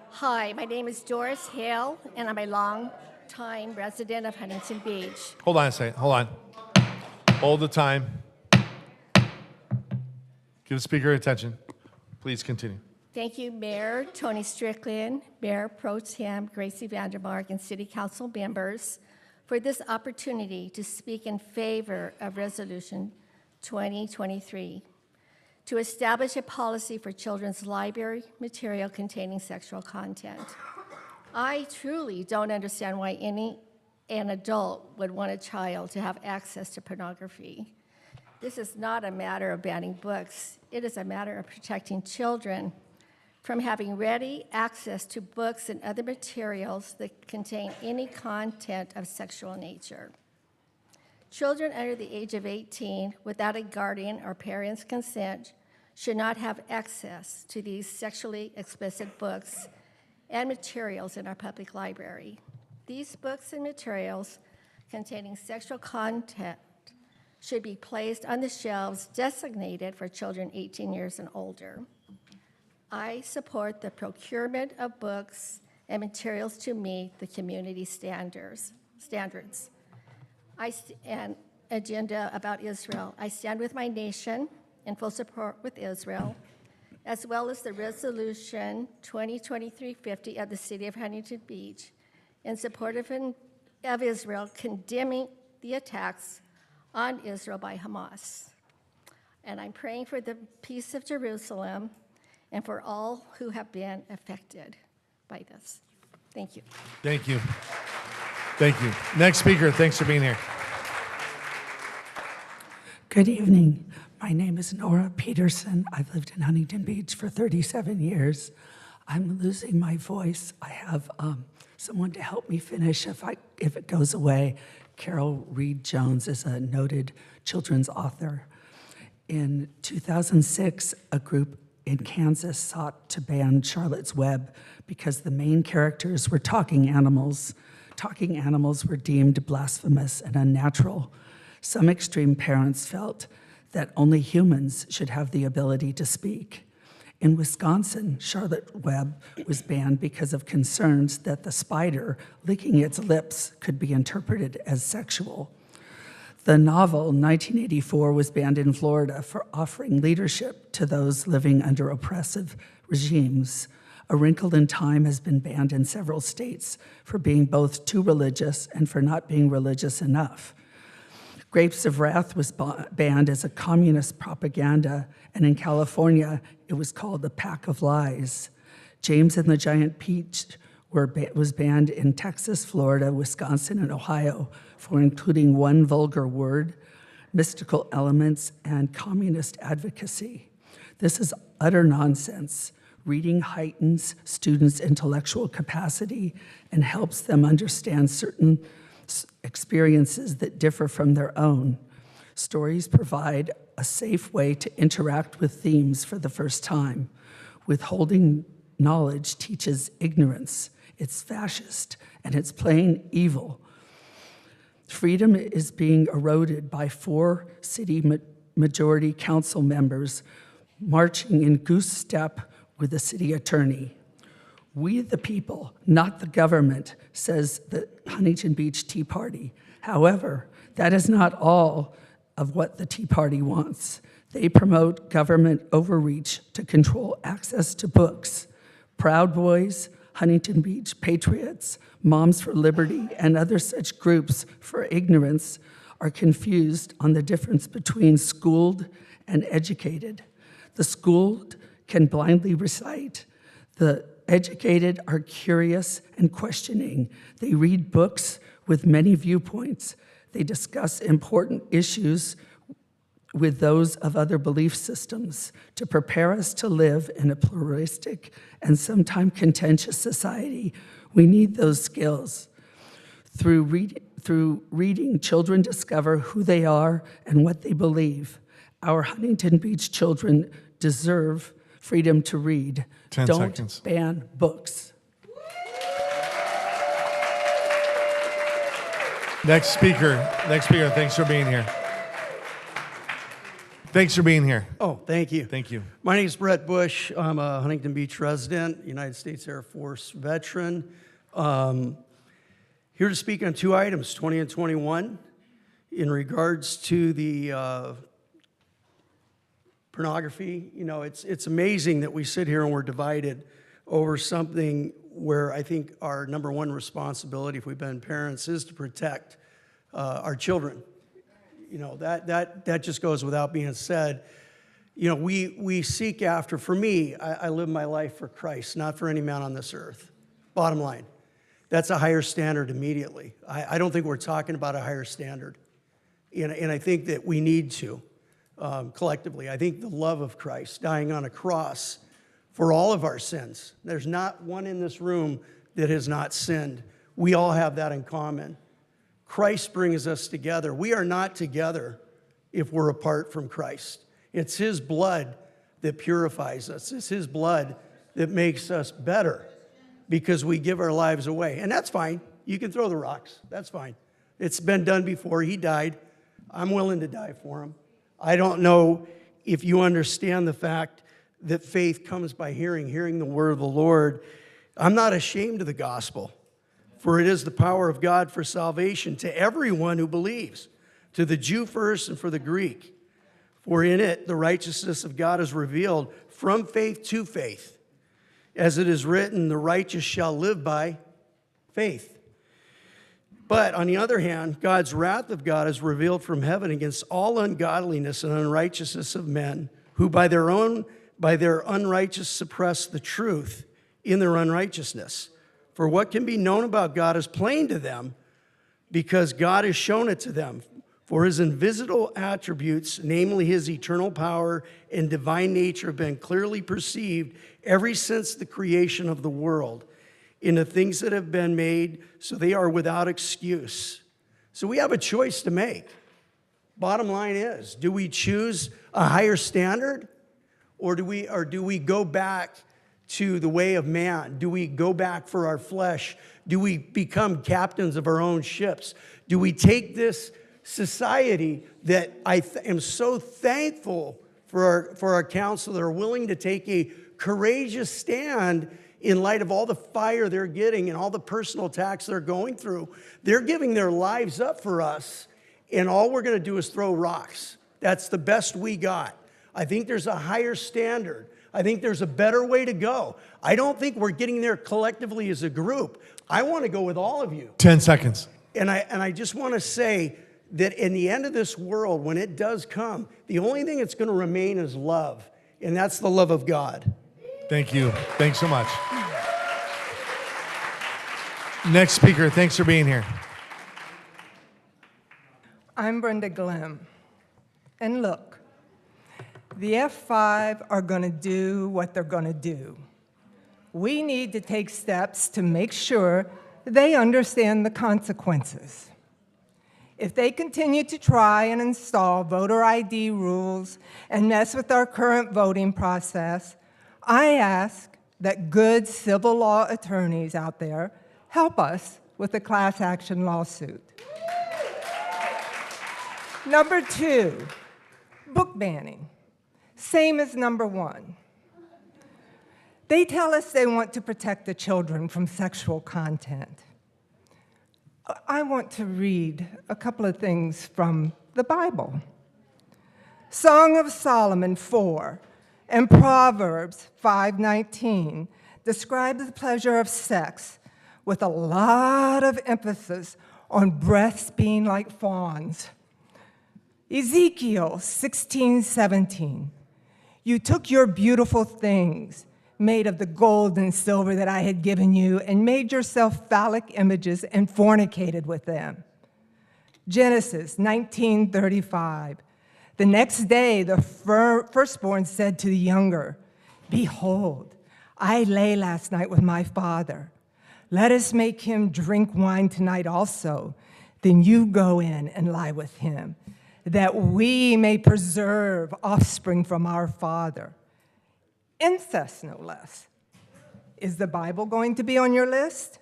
Hi, my name is Doris Hale, and I'm a long-time resident of Huntington Beach. Hold on a second. Hold on. Hold the time. Give the speaker attention. Please continue. Thank you, Mayor Tony Strickland, Mayor Pro Tem Gracie Vandermark, and City Council members for this opportunity to speak in favor of Resolution 2023 to establish a policy for children's library material containing sexual content. I truly don't understand why an adult would want a child to have access to pornography. This is not a matter of banning books. It is a matter of protecting children from having ready access to books and other materials that contain any content of sexual nature. Children under the age of 18 without a guardian or parent's consent should not have access to these sexually explicit books and materials in our public library. These books and materials containing sexual content should be placed on the shelves designated for children 18 years and older. I support the procurement of books and materials to meet the community standards. And agenda about Israel. I stand with my nation in full support with Israel, as well as the Resolution 2023-50 of the City of Huntington Beach in support of Israel, condemning the attacks on Israel by Hamas. And I'm praying for the peace of Jerusalem and for all who have been affected by this. Thank you. Thank you. Thank you. Next speaker, thanks for being here. Good evening. My name is Nora Peterson. I've lived in Huntington Beach for 37 years. I'm losing my voice. I have someone to help me finish if it goes away. Carol Reed Jones is a noted children's author. In 2006, a group in Kansas sought to ban Charlotte's Web because the main characters were talking animals. Talking animals were deemed blasphemous and unnatural. Some extreme parents felt that only humans should have the ability to speak. In Wisconsin, Charlotte Web was banned because of concerns that the spider licking its lips could be interpreted as sexual. The novel 1984 was banned in Florida for offering leadership to those living under oppressive regimes, A Wrinkle in Time has been banned in several states for being both too religious and for not being religious enough. Grapes of Wrath was banned as a communist propaganda, and in California, it was called The Pack of Lies. James and the Giant Peach was banned in Texas, Florida, Wisconsin, and Ohio for including one vulgar word, mystical elements, and communist advocacy. This is utter nonsense. Reading heightens students' intellectual capacity and helps them understand certain experiences that differ from their own. Stories provide a safe way to interact with themes for the first time. Withholding knowledge teaches ignorance. It's fascist, and it's plain evil. Freedom is being eroded by 4 city majority council members marching in goose step with the city attorney. We the people, not the government, says the Huntington Beach Tea Party. However, that is not all of what the Tea Party wants. They promote government overreach to control access to books. Proud Boys, Huntington Beach Patriots, Moms for Liberty, and other such groups for ignorance are confused on the difference between schooled and educated. The schooled can blindly recite. The educated are curious and questioning. They read books with many viewpoints. They discuss important issues with those of other belief systems to prepare us to live in a pluralistic and sometimes contentious society. We need those skills. Through reading, children discover who they are and what they believe. Our Huntington Beach children deserve freedom to read. 10 Don't seconds. ban books. Next speaker, thanks for being here. Thanks for being here. Oh, thank you. Thank you. My name is Brett Bush. I'm a Huntington Beach resident, United States Air Force veteran. Here to speak on 2 items, 20 and 21, in regards to the pornography. You know, it's amazing that we sit here and we're divided over something where I think our number one responsibility, if we've been parents, is to protect our children. You know, that just goes without being said. You know, we seek after, for me, I live my life for Christ, not for any man on this earth. Bottom line. That's a higher standard immediately. I don't think we're talking about a higher standard. And I think that we need to, collectively. I think the love of Christ dying on a cross for all of our sins. There's not one in this room that has not sinned. We all have that in common. Christ brings us together. We are not together if we're apart from Christ. It's His blood that purifies us. It's His blood that makes us better because we give our lives away. And that's fine. You can throw the rocks. That's fine. It's been done before. He died. I'm willing to die for Him. I don't know if you understand the fact that faith comes by hearing the word of the Lord. I'm not ashamed of the gospel. For it is the power of God for salvation to everyone who believes, to the Jew first and for the Greek. For in it the righteousness of God is revealed from faith to faith. As it is written, the righteous shall live by faith. But on the other hand, God's wrath of God is revealed from heaven against all ungodliness and unrighteousness of men, who by their unrighteous suppress the truth in their unrighteousness. For what can be known about God is plain to them, because God has shown it to them. For His invisible attributes, namely His eternal power and divine nature, have been clearly perceived ever since the creation of the world in the things that have been made, so they are without excuse. So we have a choice to make. Bottom line is, do we choose a higher standard, or do we go back to the way of man? Do we go back for our flesh? Do we become captains of our own ships? Do we take this society that I am so thankful for our council that are willing to take a courageous stand in light of all the fire they're getting and all the personal attacks they're going through? They're giving their lives up for us, and all we're going to do is throw rocks. That's the best we got. I think there's a higher standard. I think there's a better way to go. I don't think we're getting there collectively as a group. I want to go with all of you. 10 seconds. And I just want to say that in the end of this world, when it does come, the only thing that's going to remain is love. And that's the love of God. Thank you. Thanks so much. Next speaker, thanks for being here. I'm Brenda Glim. And look, the F5 are going to do what they're going to do. We need to take steps to make sure they understand the consequences. If they continue to try and install voter ID rules and mess with our current voting process, I ask that good civil law attorneys out there help us with a class action lawsuit. Number 2, book banning. Same as number 1. They tell us they want to protect the children from sexual content. I want to read a couple of things from the Bible. Song of Solomon 4 and Proverbs 5:19 describe the pleasure of sex with a lot of emphasis on breasts being like fawns. Ezekiel 16:17, you took your beautiful things made of the gold and silver that I had given you and made yourself phallic images and fornicated with them. Genesis 19:35, the next day the firstborn said to the younger, behold, I lay last night with my father. Let us make him drink wine tonight also. Then you go in and lie with him, that we may preserve offspring from our father. Incest, no less. Is the Bible going to be on your list?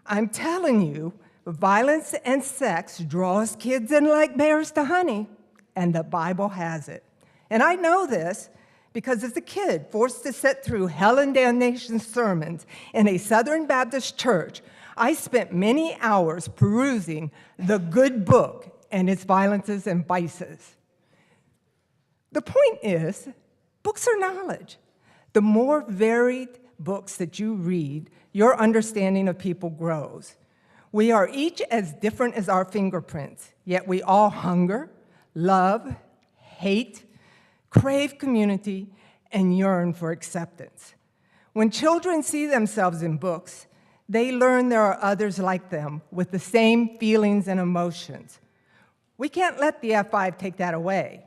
I'm telling you, violence and sex draws kids in like bears to honey, and the Bible has it. And I know this because as a kid forced to sit through hell and damnation sermons in a Southern Baptist church, I spent many hours perusing the good book and its violences and vices. The point is, books are knowledge. The more varied books that you read, your understanding of people grows. We are each as different as our fingerprints, yet we all hunger, love, hate, crave community, and yearn for acceptance. When children see themselves in books, they learn there are others like them with the same feelings and emotions. We can't let the F5 take that away.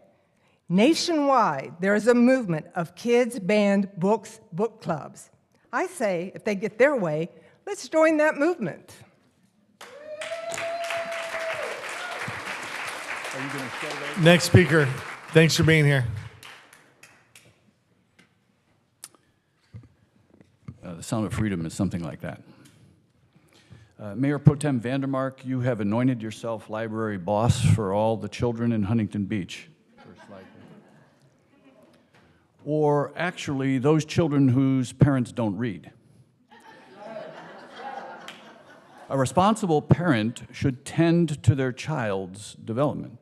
Nationwide, there is a movement of kids banned books, book clubs. I say, if they get their way, let's join that movement. Next speaker, thanks for being here. The sound of freedom is something like that. Mayor Pro Tem Vandermark, you have anointed yourself library boss for all the children in Huntington Beach. Or actually, those children whose parents don't read. A responsible parent should tend to their child's development,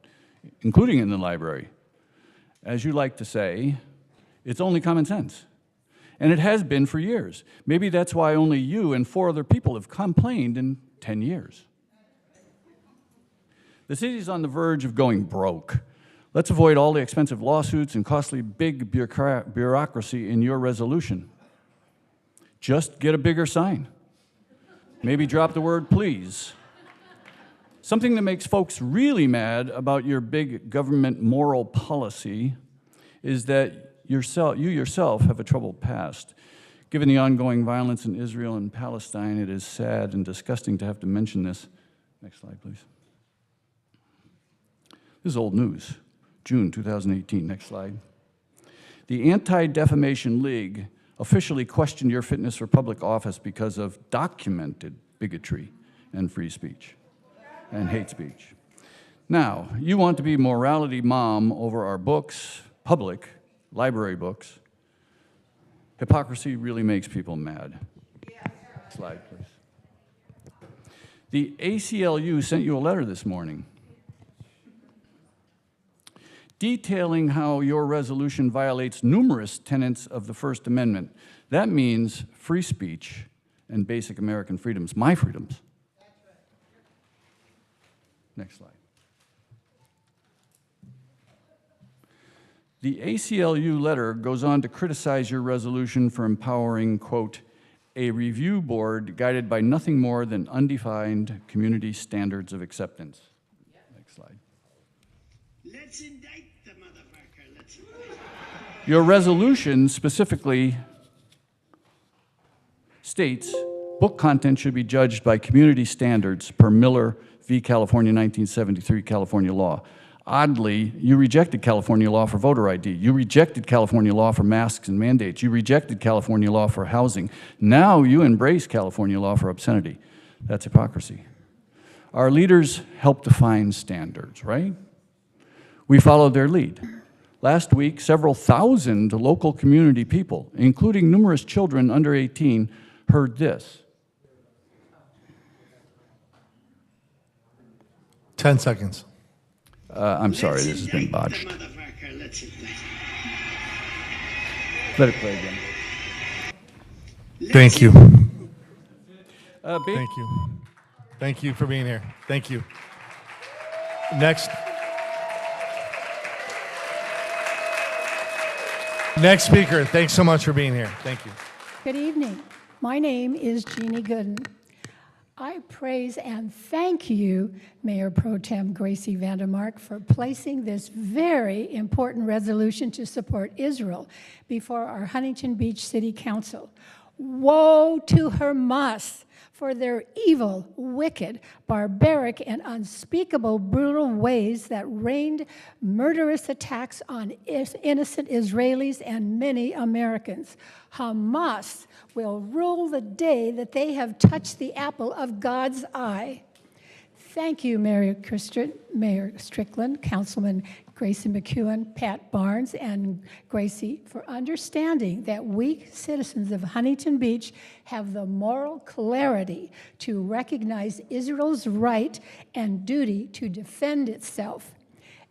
including in the library. As you like to say, it's only common sense. And it has been for years. Maybe that's why only you and 4 other people have complained in 10 years. The city's on the verge of going broke. Let's avoid all the expensive lawsuits and costly big bureaucracy in your resolution. Just get a bigger sign. Maybe drop the word please. Something that makes folks really mad about your big government moral policy is that you yourself have a troubled past. Given the ongoing violence in Israel and Palestine, it is sad and disgusting to have to mention this. Next slide, please. This is old news. June 2018, next slide. The Anti-Defamation League officially questioned your fitness for public office because of documented bigotry and free speech and hate speech. Now, you want to be morality mom over our books, public library books. Hypocrisy really makes people mad. Next slide, please. The ACLU sent you a letter this morning. detailing how your resolution violates numerous tenets of the First Amendment. That means free speech and basic American freedoms, my freedoms. Next slide. The ACLU letter goes on to criticize your resolution for empowering, quote, a review board guided by nothing more than undefined community standards of acceptance. Next slide. Let's indict the motherfucker. Let's indict. Your resolution specifically states book content should be judged by community standards per Miller v. California 1973 California law. Oddly, you rejected California law for voter ID. You rejected California law for masks and mandates. You rejected California law for housing. Now you embrace California law for obscenity. That's hypocrisy. Our leaders help define standards, right? We followed their lead. Last week, several thousand local community people, including numerous children under 18, heard this. 10 seconds. I'm sorry, this has been botched. Let it play again. Thank you. Thank you. Thank you for being here. Thank you. Next speaker, thanks so much for being here. Thank you. Good evening. My name is Jeannie Gooden. I praise and thank you, Mayor Pro Tem Gracie Vandermark, for placing this very important resolution to support Israel before our Huntington Beach City Council. Woe to Hamas for their evil, wicked, barbaric, and unspeakable brutal ways that rained murderous attacks on innocent Israelis and many Americans. Hamas will rule the day that they have touched the apple of God's eye. Thank you, Mayor Strickland, Councilman Gracie McEwen, Pat Barnes, and Gracie for understanding that we citizens of Huntington Beach have the moral clarity to recognize Israel's right and duty to defend itself.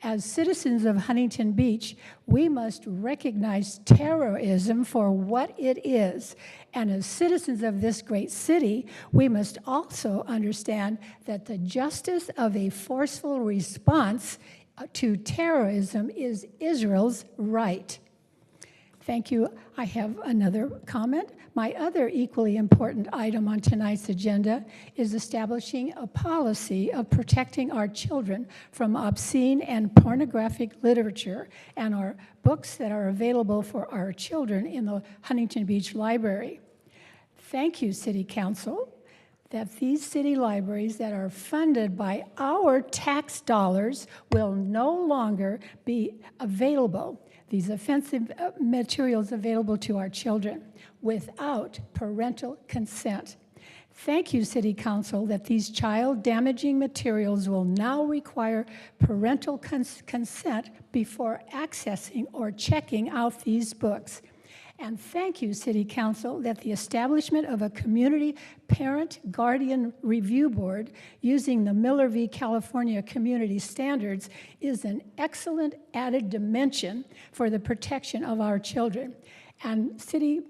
As citizens of Huntington Beach, we must recognize terrorism for what it is. And as citizens of this great city, we must also understand that the justice of a forceful response to terrorism is Israel's right. Thank you. I have another comment. My other equally important item on tonight's agenda is establishing a policy of protecting our children from obscene and pornographic literature and our books that are available for our children in the Huntington Beach Library. Thank you, City Council, that these city libraries that are funded by our tax dollars will no longer be available, these offensive materials available to our children without parental consent. Thank you, City Council, that these child-damaging materials will now require parental consent before accessing or checking out these books. And thank you, City Council, that the establishment of a community parent guardian review board using the Miller v. California community standards is an excellent added dimension for the protection of our children. And City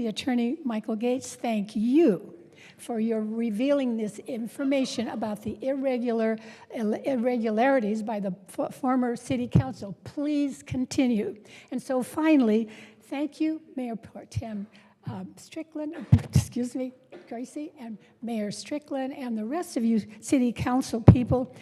Attorney Michael Gates, thank you for your revealing this information about the irregularities by the former City Council. Please continue. And so finally, thank you, Mayor Pro Tem Gracie, and Mayor Strickland, and the rest of you City Council people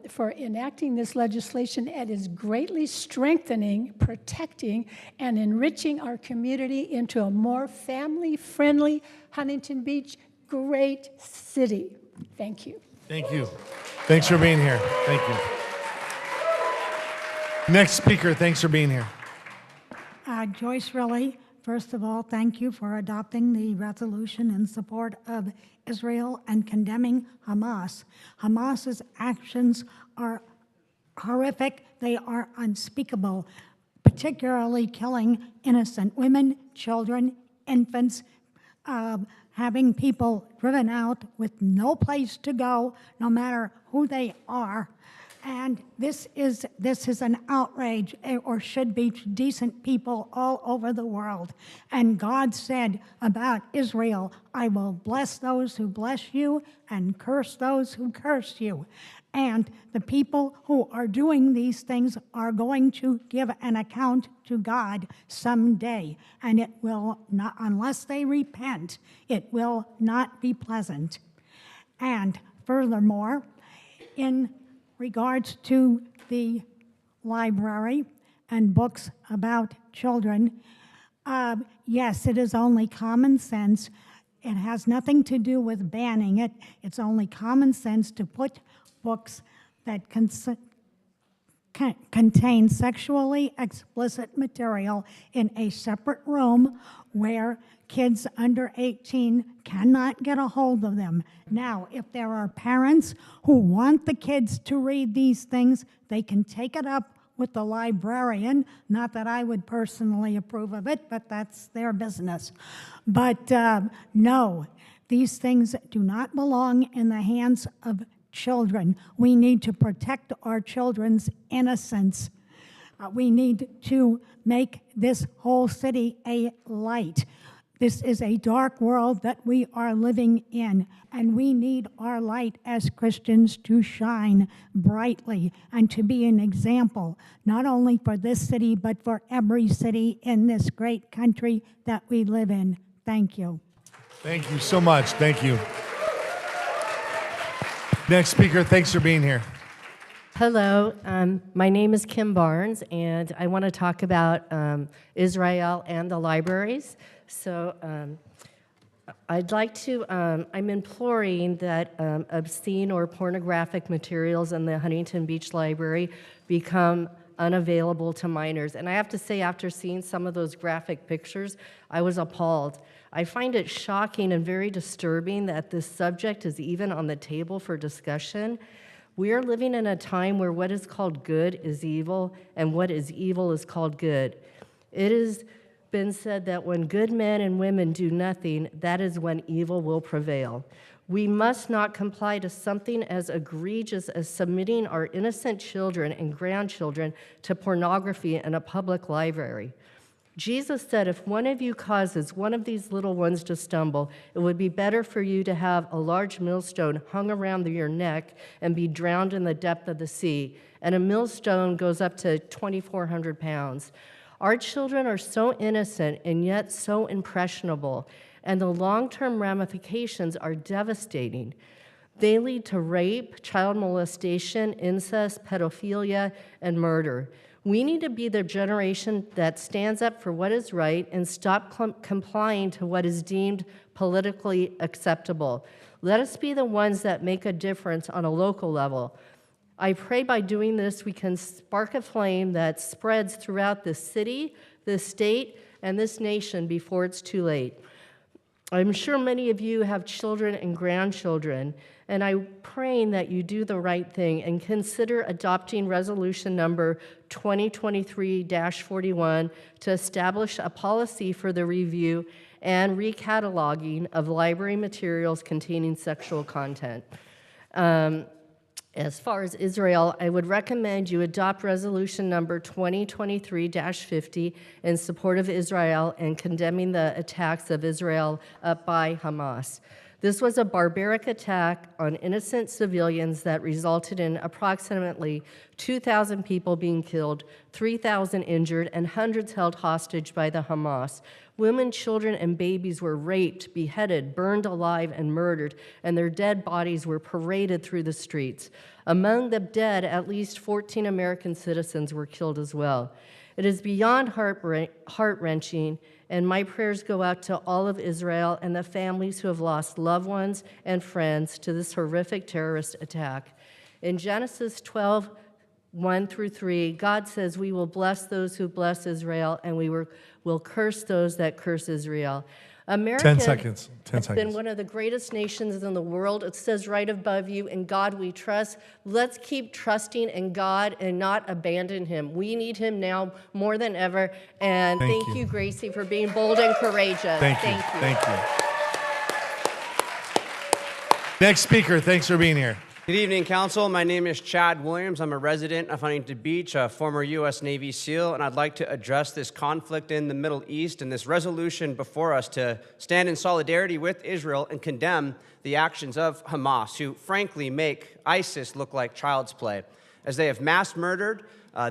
for enacting this legislation. It is greatly strengthening, protecting, and enriching our community into a more family-friendly Huntington Beach great city. Thank you. Thank you. Thanks for being here. Thank you. Next speaker, thanks for being here. Joyce Riley, first of all, thank you for adopting the resolution in support of Israel and condemning Hamas. Hamas's actions are horrific. They are unspeakable, particularly killing innocent women, children, infants, having people driven out with no place to go, no matter who they are. And this is an outrage, or should be, to decent people all over the world. And God said about Israel, I will bless those who bless you and curse those who curse you. And the people who are doing these things are going to give an account to God someday. And it will not, unless they repent, it will not be pleasant. And furthermore, in regards to the library and books about children, yes, it is only common sense. It has nothing to do with banning it. It's only common sense to put books that contain sexually explicit material in a separate room where kids under 18 cannot get a hold of them. Now, if there are parents who want the kids to read these things, they can take it up with the librarian. Not that I would personally approve of it, but that's their business. But no, these things do not belong in the hands of children. We need to protect our children's innocence. We need to make this whole city a light. This is a dark world that we are living in, and we need our light as Christians to shine brightly and to be an example, not only for this city, but for every city in this great country that we live in. Thank you. Thank you so much. Thank you. Next speaker, thanks for being here. Hello, my name is Kim Barnes, and I want to talk about Israel and the libraries. So I'd like to, I'm imploring that obscene or pornographic materials in the Huntington Beach Library become unavailable to minors. And I have to say, after seeing some of those graphic pictures, I was appalled. I find it shocking and very disturbing that this subject is even on the table for discussion. We are living in a time where what is called good is evil, and what is evil is called good. It has been said that when good men and women do nothing, that is when evil will prevail. We must not comply to something as egregious as submitting our innocent children and grandchildren to pornography in a public library. Jesus said, if one of you causes one of these little ones to stumble, it would be better for you to have a large millstone hung around your neck and be drowned in the depth of the sea. And a millstone goes up to 2,400 pounds. Our children are so innocent and yet so impressionable, and the long-term ramifications are devastating. They lead to rape, child molestation, incest, pedophilia, and murder. We need to be the generation that stands up for what is right and stop complying to what is deemed politically acceptable. Let us be the ones that make a difference on a local level. I pray by doing this, we can spark a flame that spreads throughout the city, the state, and this nation before it's too late. I'm sure many of you have children and grandchildren, and I'm praying that you do the right thing and consider adopting resolution number 2023-41 to establish a policy for the review and recataloging of library materials containing sexual content. As far as Israel, I would recommend you adopt resolution number 2023-50 in support of Israel and condemning the attacks of Israel by Hamas. This was a barbaric attack on innocent civilians that resulted in approximately 2,000 people being killed, 3,000 injured, and hundreds held hostage by the Hamas. Women, children, and babies were raped, beheaded, burned alive, and murdered, and their dead bodies were paraded through the streets. Among the dead, at least 14 American citizens were killed as well. It is beyond heart-wrenching, and my prayers go out to all of Israel and the families who have lost loved ones and friends to this horrific terrorist attack. In Genesis 12:1-3, God says, we will bless those who bless Israel, and we will curse those that curse Israel. America 10 seconds. 10 has seconds. been one of the greatest nations in the world. It says right above you, in God we trust. Let's keep trusting in God and not abandon him. We need him now more than ever. And thank you, Gracie, for being bold and courageous. Thank you. Next speaker, thanks for being here. Good evening, Council. My name is Chad Williams. I'm a resident of Huntington Beach, a former U.S. Navy SEAL, and I'd like to address this conflict in the Middle East and this resolution before us to stand in solidarity with Israel and condemn the actions of Hamas, who frankly make ISIS look like child's play. As they have mass murdered,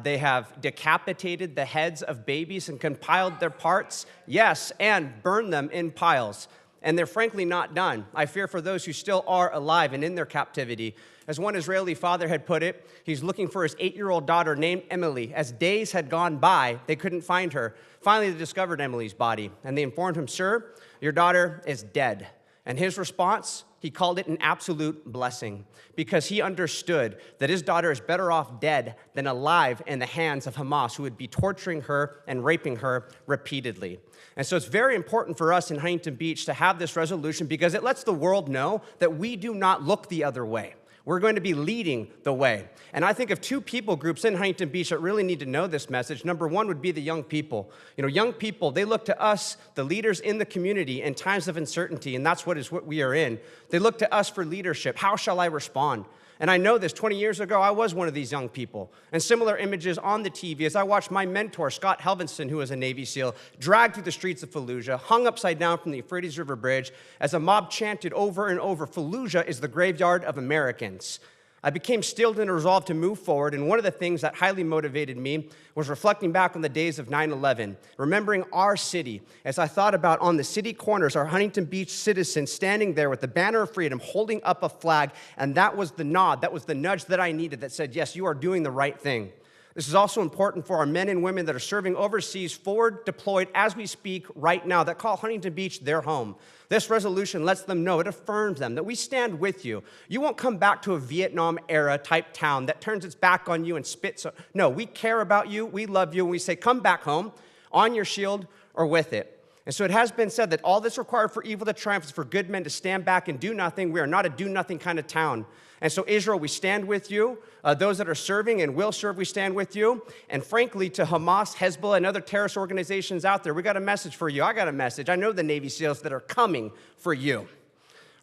they have decapitated the heads of babies and compiled their parts, yes, and burned them in piles. And they're frankly not done. I fear for those who still are alive and in their captivity. As one Israeli father had put it, he's looking for his 8-year-old daughter named Emily. As days had gone by, they couldn't find her. Finally, they discovered Emily's body, and they informed him, "Sir, your daughter is dead." And his response, he called it an absolute blessing, because he understood that his daughter is better off dead than alive in the hands of Hamas, who would be torturing her and raping her repeatedly. And so it's very important for us in Huntington Beach to have this resolution, because it lets the world know that we do not look the other way. We're going to be leading the way. And I think of two people groups in Huntington Beach that really need to know this message. Number one would be the young people. You know, young people, they look to us, the leaders in the community, in times of uncertainty, and that's what we are in. They look to us for leadership. How shall I respond? And I know this, 20 years ago, I was one of these young people. And similar images on the TV as I watched my mentor, Scott Helvinson, who was a Navy SEAL, dragged through the streets of Fallujah, hung upside down from the Euphrates River Bridge, as a mob chanted over and over, "Fallujah is the graveyard of Americans." I became steeled in a resolve to move forward, and one of the things that highly motivated me was reflecting back on the days of 9/11, remembering our city, as I thought about on the city corners, our Huntington Beach citizens standing there with the banner of freedom, holding up a flag, and that was the nod, that was the nudge that I needed that said, yes, you are doing the right thing. This is also important for our men and women that are serving overseas, forward deployed as we speak right now, that call Huntington Beach their home. This resolution lets them know, it affirms them, that we stand with you. You won't come back to a Vietnam-era type town that turns its back on you and spits. No, we care about you, we love you, and we say, come back home, on your shield or with it. And so it has been said that all that's required for evil to triumph is for good men to stand back and do nothing. We are not a do-nothing kind of town. And so Israel, we stand with you. Those that are serving and will serve, we stand with you. And frankly, to Hamas, Hezbollah, and other terrorist organizations out there, we got a message for you. I got a message. I know the Navy SEALs that are coming for you.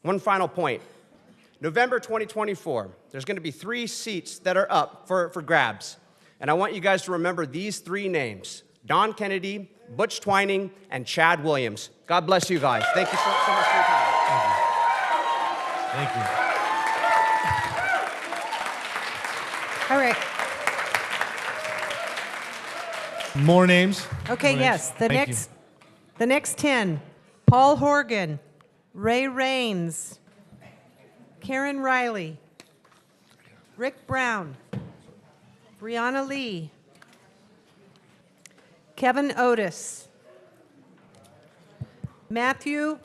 One final point. November 2024, there's going to be 3 seats that are up for grabs. And I want you guys to remember these 3 names: Don Kennedy, Butch Twining, and Chad Williams. God bless you guys. Thank you so much for your time. Thank you. All right. More names? Okay, More yes. names. The next 10, Paul Horgan, Ray Raines, Karen Riley, Rick Brown, Brianna Lee, Kevin Otis, Matthew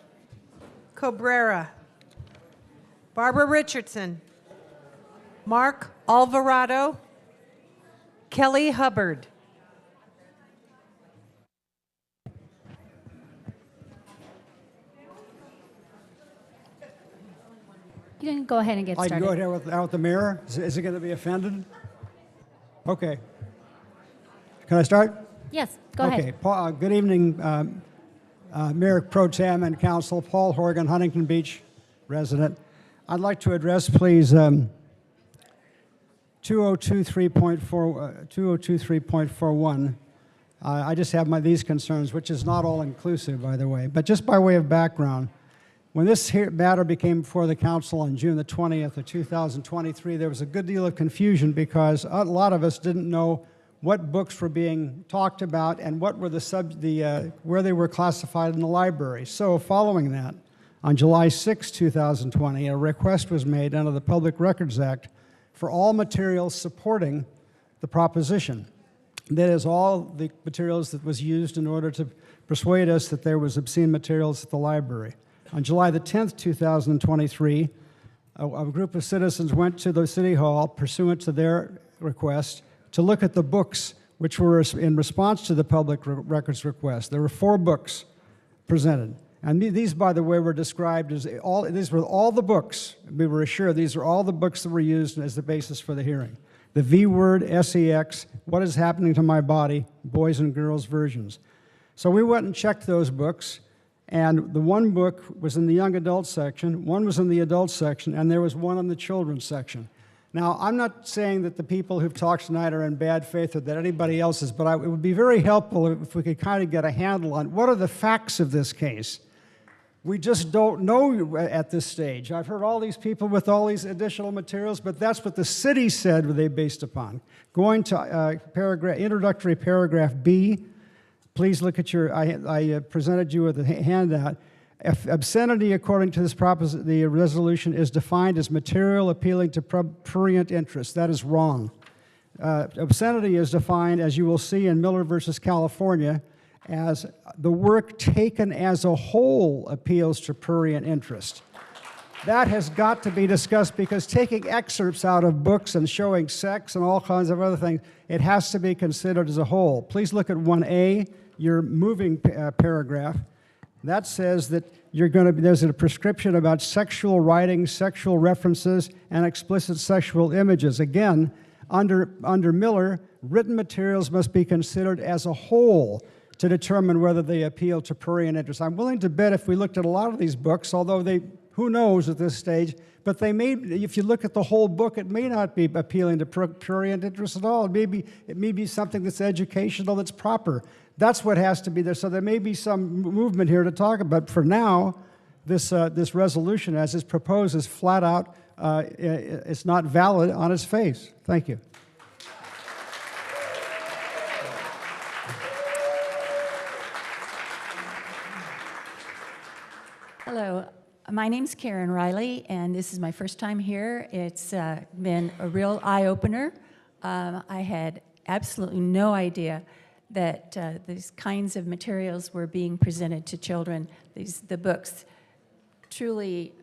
Cabrera, Barbara Richardson, Mark Alvarado, Kelly Hubbard. You can go ahead and get I started. can go ahead without the mayor. Is it going to be offended? Okay. Can I start? Yes, go ahead. Okay. Good evening, Mayor Pro Tem and Council. Paul Horgan, Huntington Beach resident. I'd like to address, please, 2023.41. I just have these concerns, which is not all inclusive, by the way. But just by way of background, when this matter became before the council on June the 20th of 2023, there was a good deal of confusion because a lot of us didn't know what books were being talked about and what were where they were classified in the library. So following that, on July 6, 2020, a request was made under the Public Records Act for all materials supporting the proposition. That is, all the materials that was used in order to persuade us that there was obscene materials at the library. On July the 10th, 2023, a group of citizens went to the City Hall pursuant to their request to look at the books which were in response to the public records request. There were 4 books presented. And these, by the way, were described as these were all the books. We were assured these are all the books that were used as the basis for the hearing. The V Word, SEX, What is Happening to My Body, Boys and Girls versions. So we went and checked those books, And the one book was in the young adult section, one was in the adult section, and there was one in the children's section. Now, I'm not saying that the people who've talked tonight are in bad faith or that anybody else is, but it would be very helpful if we could kind of get a handle on what are the facts of this case. We just don't know at this stage. I've heard all these people with all these additional materials, but that's what the city said they based upon. Going to introductory paragraph B, please look at I presented you with a handout. Obscenity, according to this the resolution, is defined as material appealing to prurient interest. That is wrong. Obscenity is defined, as you will see in Miller versus California, as the work taken as a whole appeals to prurient interest. That has got to be discussed because taking excerpts out of books and showing sex and all kinds of other things, it has to be considered as a whole. Please look at 1A, your moving paragraph. That says that there's a prescription about sexual writing, sexual references, and explicit sexual images. Again, under Miller, written materials must be considered as a whole to determine whether they appeal to prurient interest. I'm willing to bet if we looked at a lot of these books, although who knows at this stage, but if you look at the whole book, it may not be appealing to prurient interest at all. It may be something that's educational, that's proper. That's what has to be there. So there may be some movement here to talk about. For now, this resolution, as is proposed, is flat out, it's not valid on its face. Thank you. Hello, my name's Karen Riley, and this is my first time here. It's been a real eye-opener. I had absolutely no idea that these kinds of materials were being presented to children. The books, truly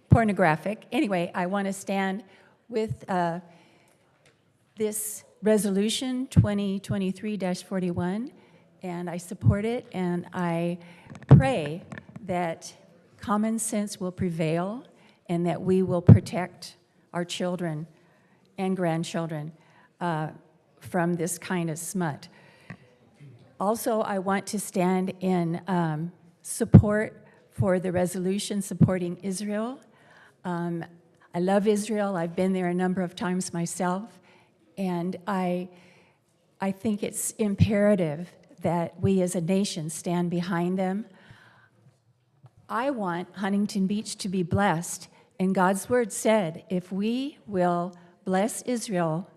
pornographic. Anyway, I want to stand with this resolution 2023-41, and I support it, and I pray that common sense will prevail and that we will protect our children and grandchildren from this kind of smut. Also, I want to stand in support for the resolution supporting Israel. I love Israel. I've been there a number of times myself, and I think it's imperative that we as a nation stand behind them. I want Huntington Beach to be blessed, and God's word said, if we will bless Israel,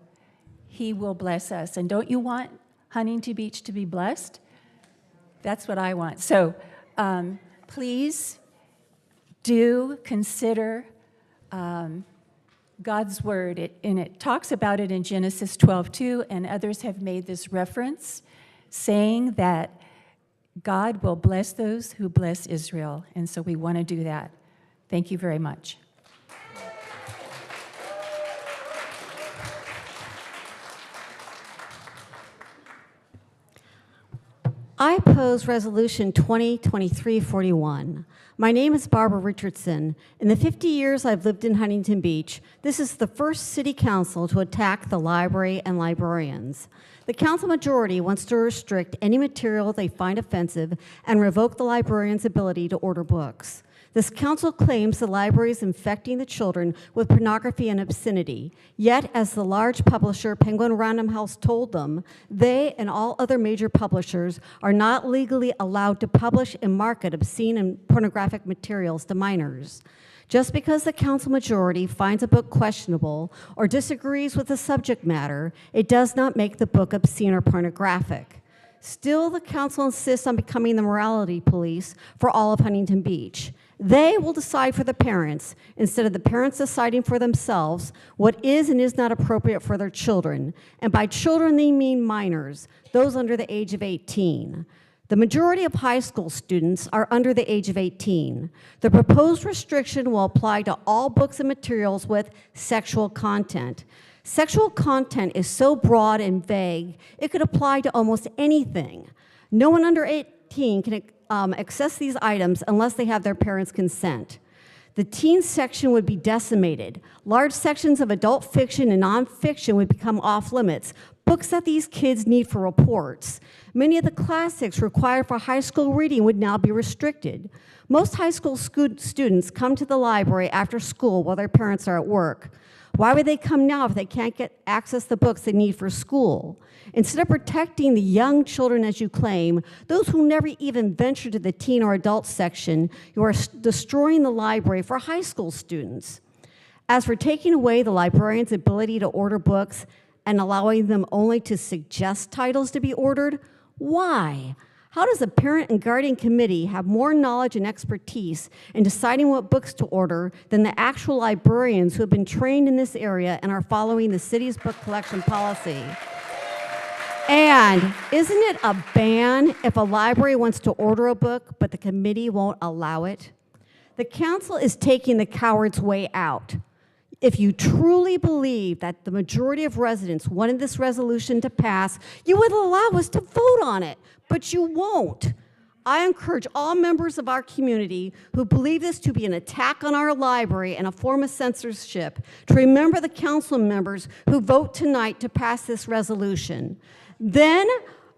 He will bless us. And don't you want Huntington Beach to be blessed? That's what I want. So please do consider God's word, and it talks about it in Genesis 12:2, and others have made this reference, saying that God will bless those who bless Israel, and so we want to do that. Thank you very much. I oppose Resolution 2023-41. My name is Barbara Richardson. In the 50 years I've lived in Huntington Beach, this is the first city council to attack the library and librarians. The council majority wants to restrict any material they find offensive and revoke the librarian's ability to order books. This council claims the library is infecting the children with pornography and obscenity. Yet, as the large publisher Penguin Random House told them, they and all other major publishers are not legally allowed to publish and market obscene and pornographic materials to minors. Just because the council majority finds a book questionable or disagrees with the subject matter, it does not make the book obscene or pornographic. Still, the council insists on becoming the morality police for all of Huntington Beach. They will decide for the parents, instead of the parents deciding for themselves what is and is not appropriate for their children. And by children, they mean minors, those under the age of 18. The majority of high school students are under the age of 18. The proposed restriction will apply to all books and materials with sexual content. Sexual content is so broad and vague, it could apply to almost anything. No one under 18 can access these items unless they have their parents' consent. The teen section would be decimated. Large sections of adult fiction and nonfiction would become off limits, books that these kids need for reports. Many of the classics required for high school reading would now be restricted. Most high school students come to the library after school while their parents are at work. Why would they come now if they can't get access to the books they need for school? Instead of protecting the young children as you claim, those who never even venture to the teen or adult section, you are destroying the library for high school students. As for taking away the librarian's ability to order books and allowing them only to suggest titles to be ordered, why? How does a parent and guardian committee have more knowledge and expertise in deciding what books to order than the actual librarians who have been trained in this area and are following the city's book collection policy? And isn't it a ban if a library wants to order a book, but the committee won't allow it? The council is taking the coward's way out. If you truly believe that the majority of residents wanted this resolution to pass, you would allow us to vote on it, but you won't. I encourage all members of our community who believe this to be an attack on our library and a form of censorship to remember the council members who vote tonight to pass this resolution. Then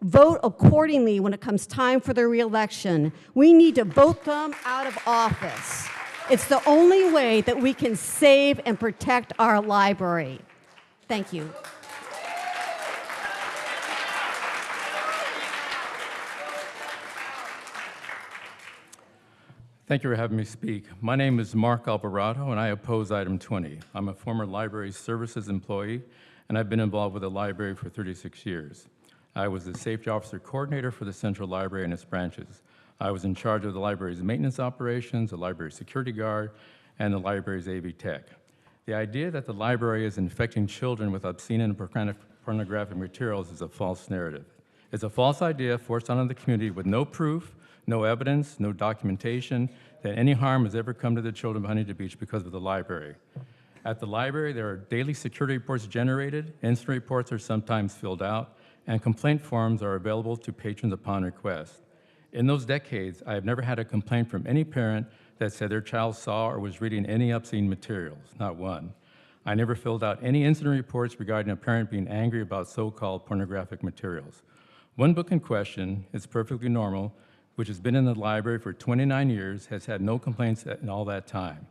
vote accordingly when it comes time for their reelection. We need to vote them out of office. It's the only way that we can save and protect our library. Thank you. Thank you for having me speak. My name is Mark Alvarado, and I oppose item 20. I'm a former library services employee, and I've been involved with the library for 36 years. I was the safety officer coordinator for the Central Library and its branches. I was in charge of the library's maintenance operations, the library security guard, and the library's AV tech. The idea that the library is infecting children with obscene and pornographic materials is a false narrative. It's a false idea forced onto the community with no proof, no evidence, no documentation that any harm has ever come to the children of Huntington Beach because of the library. At the library, there are daily security reports generated, incident reports are sometimes filled out, and complaint forms are available to patrons upon request. In those decades, I have never had a complaint from any parent that said their child saw or was reading any obscene materials, not one. I never filled out any incident reports regarding a parent being angry about so-called pornographic materials. One book in question, It's Perfectly Normal, which has been in the library for 29 years, has had no complaints in all that time.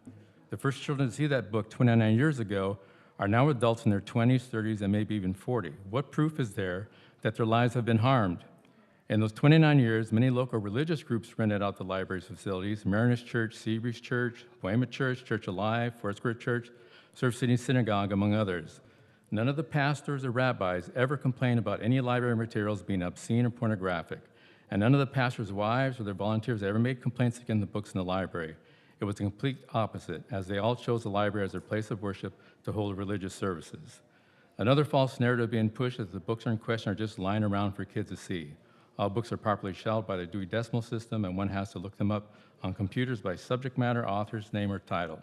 The first children to see that book 29 years ago are now adults in their 20s, 30s, and maybe even 40. What proof is there that their lives have been harmed? In those 29 years, many local religious groups rented out the library's facilities: Mariners Church, Seabreeze Church, Poema Church, Church Alive, Foursquare Church, Surf City Synagogue, among others. None of the pastors or rabbis ever complained about any library materials being obscene or pornographic, and none of the pastors' wives or their volunteers ever made complaints against the books in the library. It was the complete opposite, as they all chose the library as their place of worship to hold religious services. Another false narrative being pushed is the books in question are just lying around for kids to see. All books are properly shelved by the Dewey Decimal System, and one has to look them up on computers by subject matter, author's name, or title.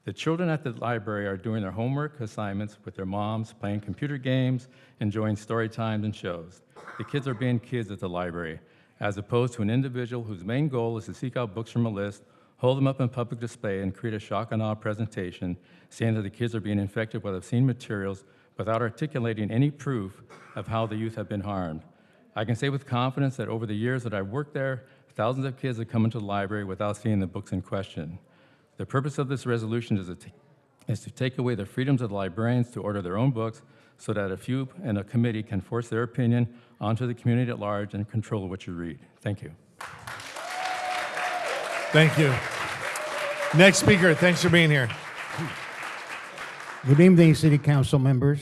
The children at the library are doing their homework assignments with their moms, playing computer games, enjoying story times and shows. The kids are being kids at the library, as opposed to an individual whose main goal is to seek out books from a list, hold them up in public display, and create a shock and awe presentation saying that the kids are being infected with obscene materials without articulating any proof of how the youth have been harmed. I can say with confidence that over the years that I've worked there, thousands of kids have come into the library without seeing the books in question. The purpose of this resolution is to take away the freedoms of the librarians to order their own books so that a few and a committee can force their opinion onto the community at large and control what you read. Thank you. Thank you. Next speaker, thanks for being here. Good evening, City Council members.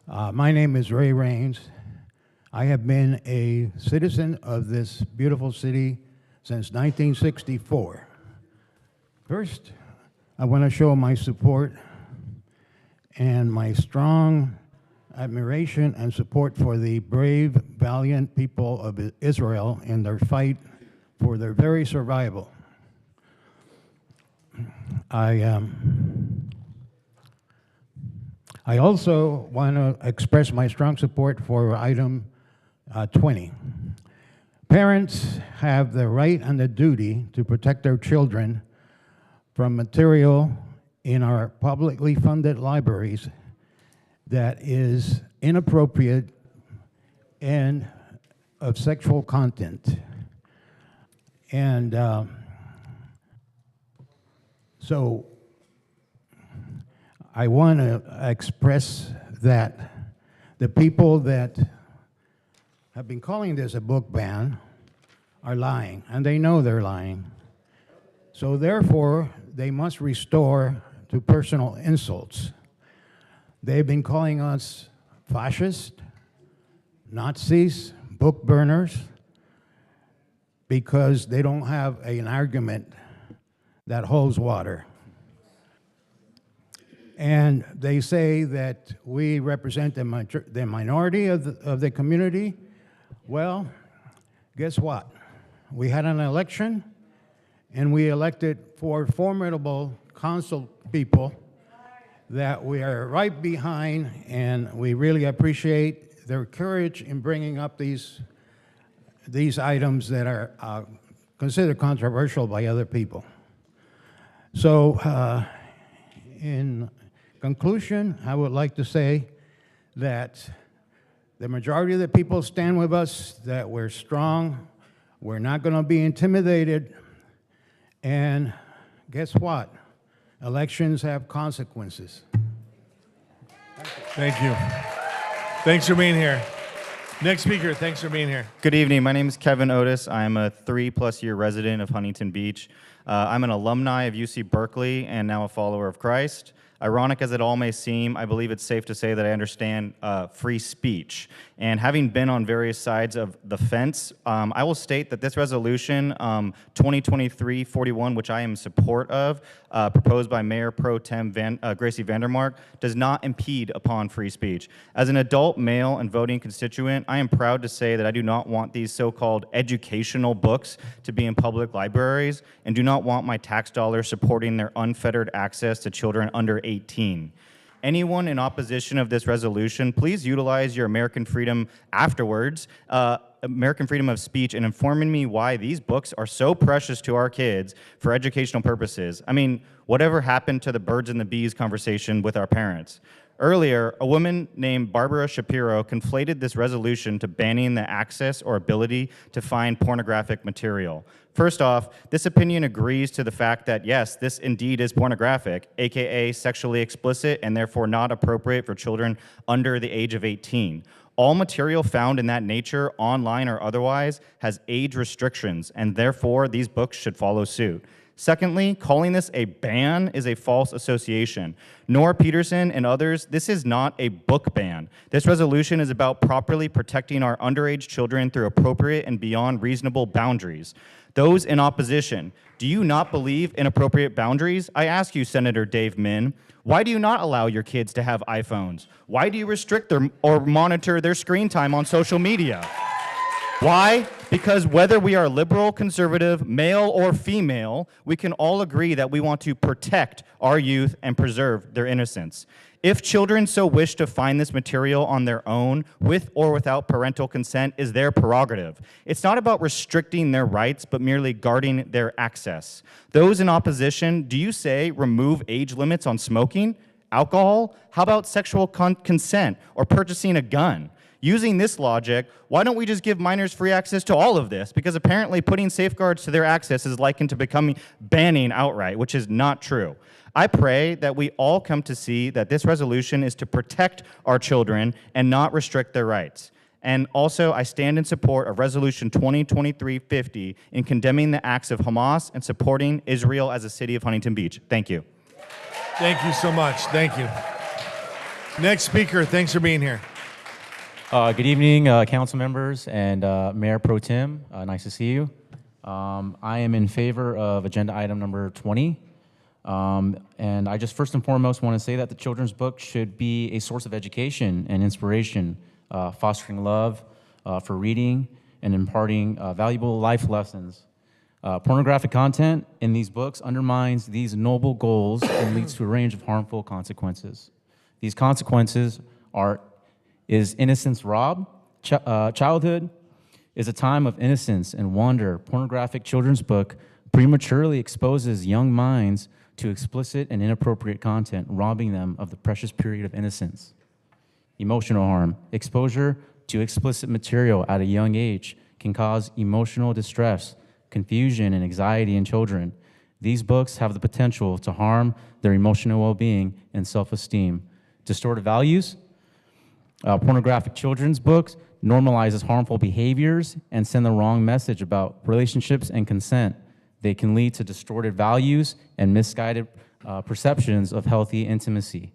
My name is Ray Raines. I have been a citizen of this beautiful city since 1964. First, I want to show my support and my strong admiration and support for the brave, valiant people of Israel in their fight for their very survival. I also want to express my strong support for item 20. Parents have the right and the duty to protect their children from material in our publicly funded libraries that is inappropriate and of sexual content. And so I want to express that the people that have been calling this a book ban are lying, and they know they're lying. So therefore, they must restore to personal insults. They've been calling us fascists, Nazis, book burners, because they don't have an argument that holds water. And they say that we represent the minority of the community. Well, guess what? We had an election, and we elected 4 formidable council people that we are right behind, and we really appreciate their courage in bringing up these items that are considered controversial by other people. So, in conclusion, I would like to say that the majority of the people stand with us, that we're strong, we're not going to be intimidated, and guess what? Elections have consequences. Thank you. Thanks for being here. Next speaker, thanks for being here. Good evening. My name is Kevin Otis. I'm a 3+ year resident of Huntington Beach. I'm an alumni of UC Berkeley and now a follower of Christ. Ironic as it all may seem, I believe it's safe to say that I understand free speech. And having been on various sides of the fence, I will state that this resolution, 2023-41, which I am in support of, proposed by Mayor Pro Tem Gracie Vandermark, does not impede upon free speech. As an adult male and voting constituent, I am proud to say that I do not want these so-called educational books to be in public libraries and do not want my tax dollars supporting their unfettered access to children under 18. Anyone in opposition of this resolution, please utilize your American freedom afterwards, American freedom of speech, in informing me why these books are so precious to our kids for educational purposes. I mean, whatever happened to the birds and the bees conversation with our parents? Earlier, a woman named Barbara Shapiro conflated this resolution to banning the access or ability to find pornographic material. First off, this opinion agrees to the fact that, yes, this indeed is pornographic, aka sexually explicit and therefore not appropriate for children under the age of 18. All material found in that nature, online or otherwise, has age restrictions, and therefore these books should follow suit. Secondly, calling this a ban is a false association. Nora Peterson and others, this is not a book ban. This resolution is about properly protecting our underage children through appropriate and beyond reasonable boundaries. Those in opposition, do you not believe in appropriate boundaries? I ask you, Senator Dave Min, why do you not allow your kids to have iPhones? Why do you restrict or monitor their screen time on social media? Why? Because whether we are liberal, conservative, male, or female, we can all agree that we want to protect our youth and preserve their innocence. If children so wish to find this material on their own, with or without parental consent, is their prerogative. It's not about restricting their rights, but merely guarding their access. Those in opposition, do you say remove age limits on smoking, alcohol? How about sexual consent or purchasing a gun? Using this logic, why don't we just give minors free access to all of this? Because apparently putting safeguards to their access is likened to becoming banning outright, which is not true. I pray that we all come to see that this resolution is to protect our children and not restrict their rights. And also, I stand in support of Resolution 2023-50 in condemning the acts of Hamas and supporting Israel as a city of Huntington Beach. Thank you. Thank you so much. Thank you. Next speaker, thanks for being here. Good evening, council members and Mayor Pro Tem. Nice to see you. I am in favor of agenda item number 20. And I just first and foremost want to say that the children's book should be a source of education and inspiration, fostering love for reading and imparting valuable life lessons. Pornographic content in these books undermines these noble goals and leads to a range of harmful consequences. These consequences is innocence robbed. Childhood is a time of innocence and wonder. Pornographic children's book prematurely exposes young minds to explicit and inappropriate content, robbing them of the precious period of innocence. Emotional harm. Exposure to explicit material at a young age can cause emotional distress, confusion, and anxiety in children. These books have the potential to harm their emotional well-being and self-esteem. Distorted values. Pornographic children's books normalizes harmful behaviors and send the wrong message about relationships and consent. They can lead to distorted values and misguided perceptions of healthy intimacy.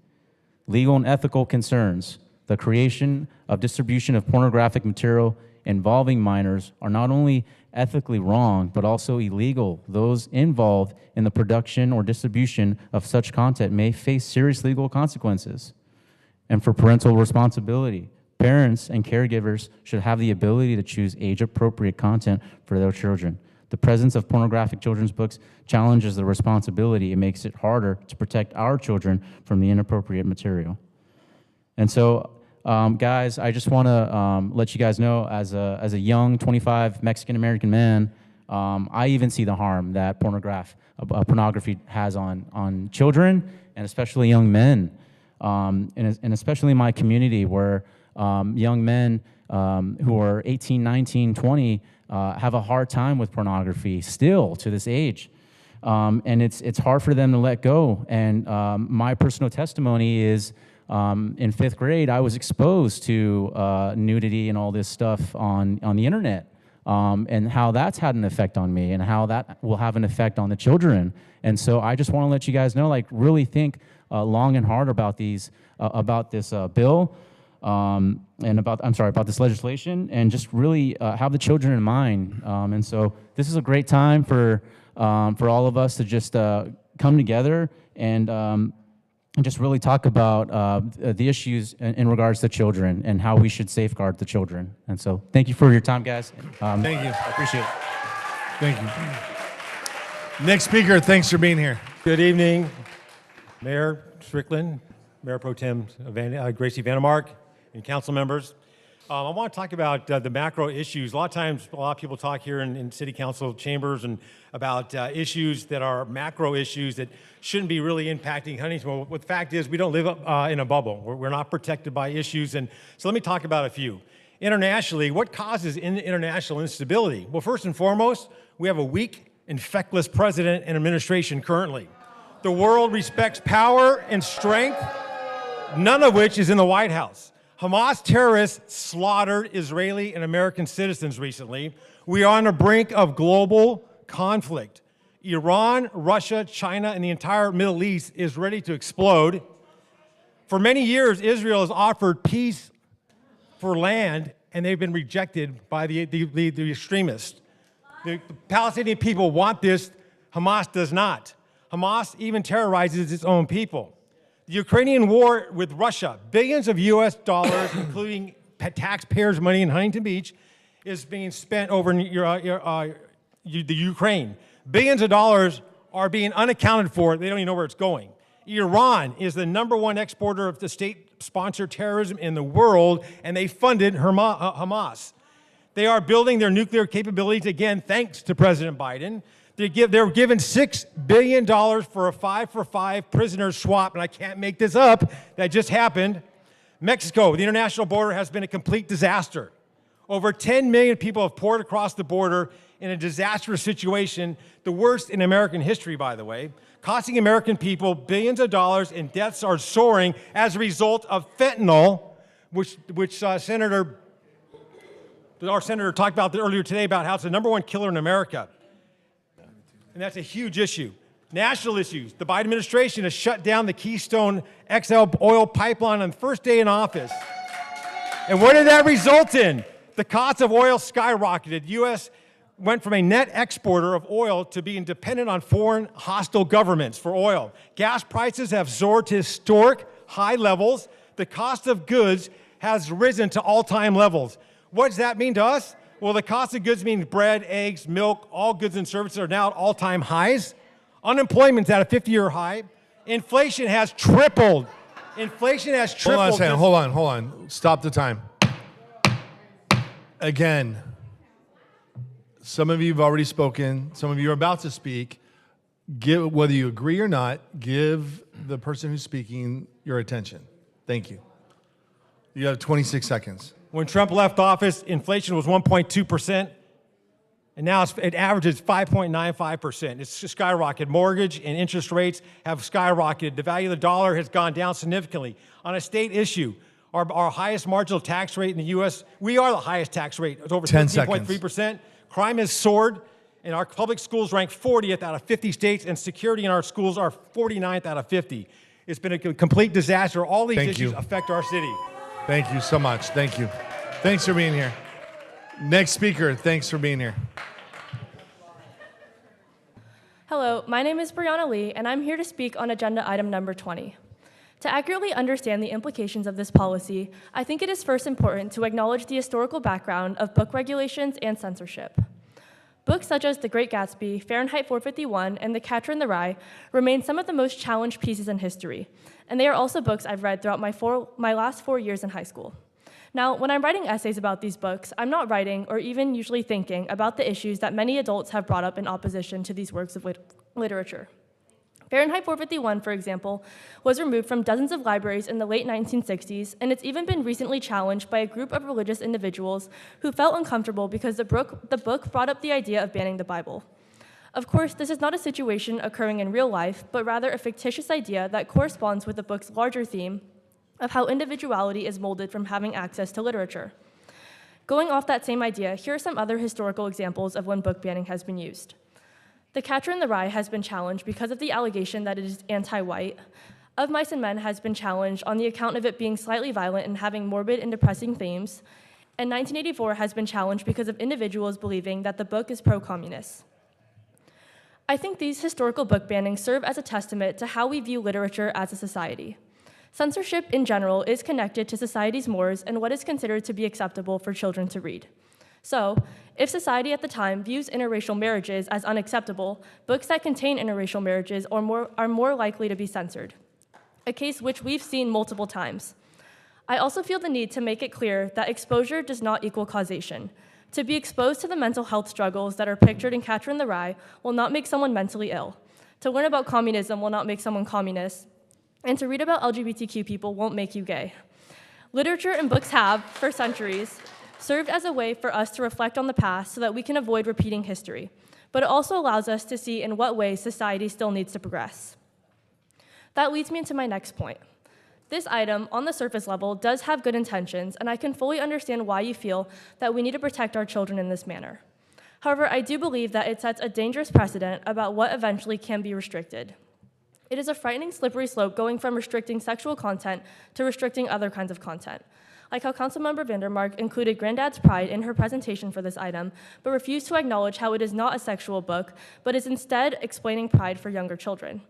Legal and ethical concerns. The creation of distribution of pornographic material involving minors are not only ethically wrong, but also illegal. Those involved in the production or distribution of such content may face serious legal consequences. And for parental responsibility, parents and caregivers should have the ability to choose age-appropriate content for their children. The presence of pornographic children's books challenges the responsibility. It makes it harder to protect our children from the inappropriate material. And so, guys, I just want to let you guys know, as a young 25 Mexican-American man, I even see the harm that pornography has on children, and especially young men, and especially in my community where young men who are 18, 19, 20 have a hard time with pornography still to this age. And it's hard for them to let go. And my personal testimony is, in 5th grade, I was exposed to nudity and all this stuff on the internet, and how that's had an effect on me and how that will have an effect on the children. And so I just want to let you guys know, like, really think long and hard about this bill, and about this legislation, and just really have the children in mind. And so this is a great time for all of us to just come together and just really talk about the issues in regards to children and how we should safeguard the children. And so thank you for your time, guys. Thank you. I appreciate it. Thank you. Next speaker, thanks for being here. Good evening, Mayor Strickland, Mayor Pro Tem Gracie Vandermark, and council members. I want to talk about the macro issues. A lot of times, a lot of people talk here in city council chambers and about issues that are macro issues that shouldn't be really impacting Huntington. Well, the fact is, we don't live in a bubble. We're not protected by issues. And so let me talk about a few. Internationally, what causes international instability? Well, first and foremost, we have a weak and feckless president and administration currently. The world respects power and strength, none of which is in the White House. Hamas terrorists slaughtered Israeli and American citizens recently. We are on the brink of global conflict. Iran, Russia, China, and the entire Middle East is ready to explode. For many years, Israel has offered peace for land, and they've been rejected by the extremists. The Palestinian people want this. Hamas does not. Hamas even terrorizes its own people. The Ukrainian war with Russia, billions of US dollars, including taxpayers' money in Huntington Beach, is being spent over the Ukraine. Billions of dollars are being unaccounted for. They don't even know where it's going. Iran is the #1 exporter of the state-sponsored terrorism in the world, and they funded Hamas. They are building their nuclear capabilities, again, thanks to President Biden. They're given $6 billion for a 5-for-5 prisoner swap, and I can't make this up. That just happened. Mexico, the international border, has been a complete disaster. Over 10 million people have poured across the border in a disastrous situation, the worst in American history, by the way, costing American people billions of dollars, and deaths are soaring as a result of fentanyl, which our senator talked about earlier today about how it's the #1 killer in America. And that's a huge issue. National issues. The Biden administration has shut down the Keystone XL oil pipeline on the first day in office. And what did that result in? The cost of oil skyrocketed. The U.S. went from a net exporter of oil to being dependent on foreign hostile governments for oil. Gas prices have soared to historic high levels. The cost of goods has risen to all-time levels. What does that mean to us? Well, the cost of goods means bread, eggs, milk, all goods and services are now at all-time highs. Unemployment's at a 50-year high. Inflation has tripled. Inflation has tripled. Hold on a second. Hold on. Stop the time. Again, Some of you have already spoken. Some of you are about to speak. Whether you agree or not, give the person who's speaking your attention. Thank you. You have 26 seconds. When Trump left office, inflation was 1.2%, and now it averages 5.95%. It's skyrocketed. Mortgage and interest rates have skyrocketed. The value of the dollar has gone down significantly. On a state issue, our highest marginal tax rate in the U.S., we are the highest tax rate. It's over 13.3%. Crime has soared, and our public schools rank 40th out of 50 states, and security in our schools are 49th out of 50. It's been a complete disaster. All these issues affect our city. Thank you so much. Thank you. Thanks for being here. Next speaker, thanks for being here. Hello, my name is Brianna Lee, and I'm here to speak on agenda item number 20. To accurately understand the implications of this policy, I think it is first important to acknowledge the historical background of book regulations and censorship. Books such as The Great Gatsby, Fahrenheit 451, and The Catcher in the Rye remain some of the most challenged pieces in history, and they are also books I've read throughout my last 4 years in high school. Now, when I'm writing essays about these books, I'm not writing or even usually thinking about the issues that many adults have brought up in opposition to these works of literature. Fahrenheit 451, for example, was removed from dozens of libraries in the late 1960s, and it's even been recently challenged by a group of religious individuals who felt uncomfortable because the book brought up the idea of banning the Bible. Of course, this is not a situation occurring in real life, but rather a fictitious idea that corresponds with the book's larger theme of how individuality is molded from having access to literature. Going off that same idea, here are some other historical examples of when book banning has been used. The Catcher in the Rye has been challenged because of the allegation that it is anti-white. Of Mice and Men has been challenged on the account of it being slightly violent and having morbid and depressing themes. And 1984 has been challenged because of individuals believing that the book is pro-communist. I think these historical book bannings serve as a testament to how we view literature as a society. Censorship in general is connected to society's mores and what is considered to be acceptable for children to read. So, if society at the time views interracial marriages as unacceptable, books that contain interracial marriages are more likely to be censored, a case which we've seen multiple times. I also feel the need to make it clear that exposure does not equal causation. To be exposed to the mental health struggles that are pictured in Catcher in the Rye will not make someone mentally ill. To learn about communism will not make someone communist, and to read about LGBTQ people won't make you gay. Literature and books have, for centuries, served as a way for us to reflect on the past so that we can avoid repeating history, but it also allows us to see in what ways society still needs to progress. That leads me into my next point. This item, on the surface level, does have good intentions, and I can fully understand why you feel that we need to protect our children in this manner. However, I do believe that it sets a dangerous precedent about what eventually can be restricted. It is a frightening slippery slope going from restricting sexual content to restricting other kinds of content. Like how Councilmember Vandermark included Granddad's Pride in her presentation for this item, but refused to acknowledge how it is not a sexual book, but is instead explaining pride for younger children.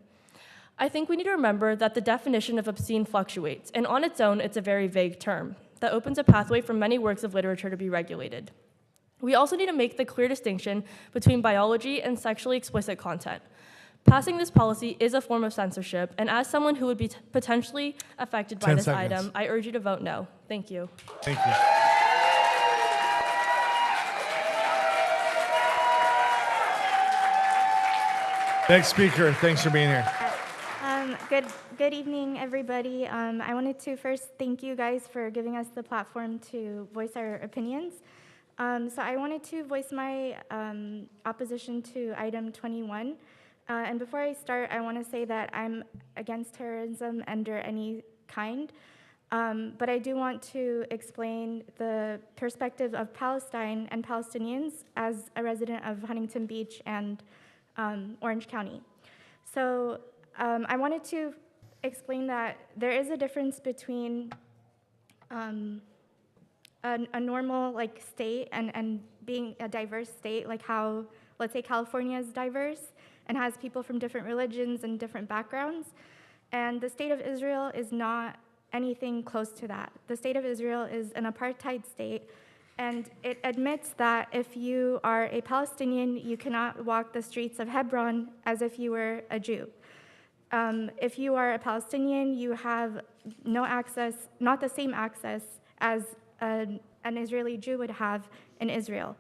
I think we need to remember that the definition of obscene fluctuates, and on its own, it's a very vague term that opens a pathway for many works of literature to be regulated. We also need to make the clear distinction between biology and sexually explicit content. Passing this policy is a form of censorship, and as someone who would be potentially affected by this item, I urge you to vote no. Thank you. Thank you. Next speaker, thanks for being here. Good evening, everybody. I wanted to first thank you guys for giving us the platform to voice our opinions. So I wanted to voice my opposition to item 21. And before I start, I want to say that I'm against terrorism under any kind, but I do want to explain the perspective of Palestine and Palestinians as a resident of Huntington Beach and Orange County. So I wanted to explain that there is a difference between a normal state and being a diverse state, like how, let's say, California is diverse and has people from different religions and different backgrounds. And the state of Israel is not anything close to that. The state of Israel is an apartheid state, and it admits that if you are a Palestinian, you cannot walk the streets of Hebron as if you were a Jew. If you are a Palestinian, you have no access, not the same access as an Israeli Jew would have in Israel.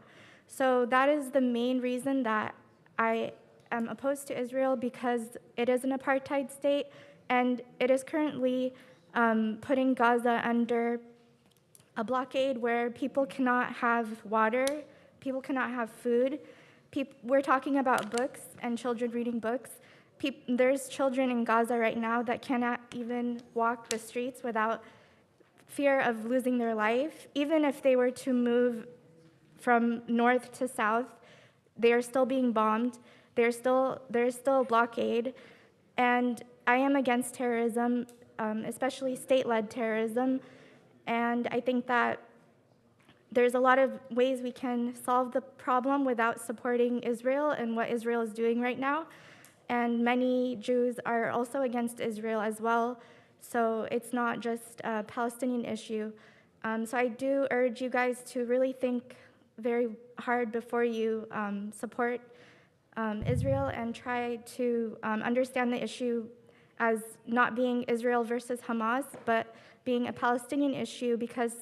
So that is the main reason that I am opposed to Israel, because it is an apartheid state, and it is currently putting Gaza under a blockade where people cannot have water, people cannot have food. We're talking about books and children reading books. There's children in Gaza right now that cannot even walk the streets without fear of losing their life. Even if they were to move from north to south, they are still being bombed. There's still a blockade. And I am against terrorism, especially state-led terrorism. And I think that there's a lot of ways we can solve the problem without supporting Israel and what Israel is doing right now. And many Jews are also against Israel as well. So it's not just a Palestinian issue. So I do urge you guys to really think very hard before you support Israel, and try to understand the issue as not being Israel versus Hamas, but being a Palestinian issue, because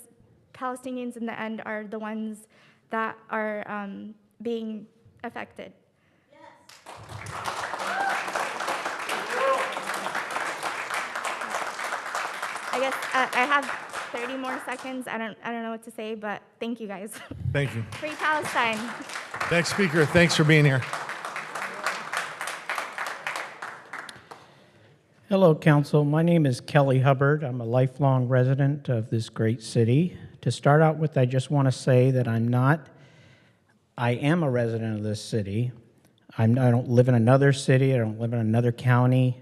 Palestinians in the end are the ones that are being affected. I guess I have 30 more seconds. I don't know what to say, but thank you guys. Thank you. Free Palestine. Next speaker, thanks for being here. Hello, Council. My name is Kelly Hubbard. I'm a lifelong resident of this great city. To start out with, I just want to say that I am a resident of this city. I don't live in another city. I don't live in another county.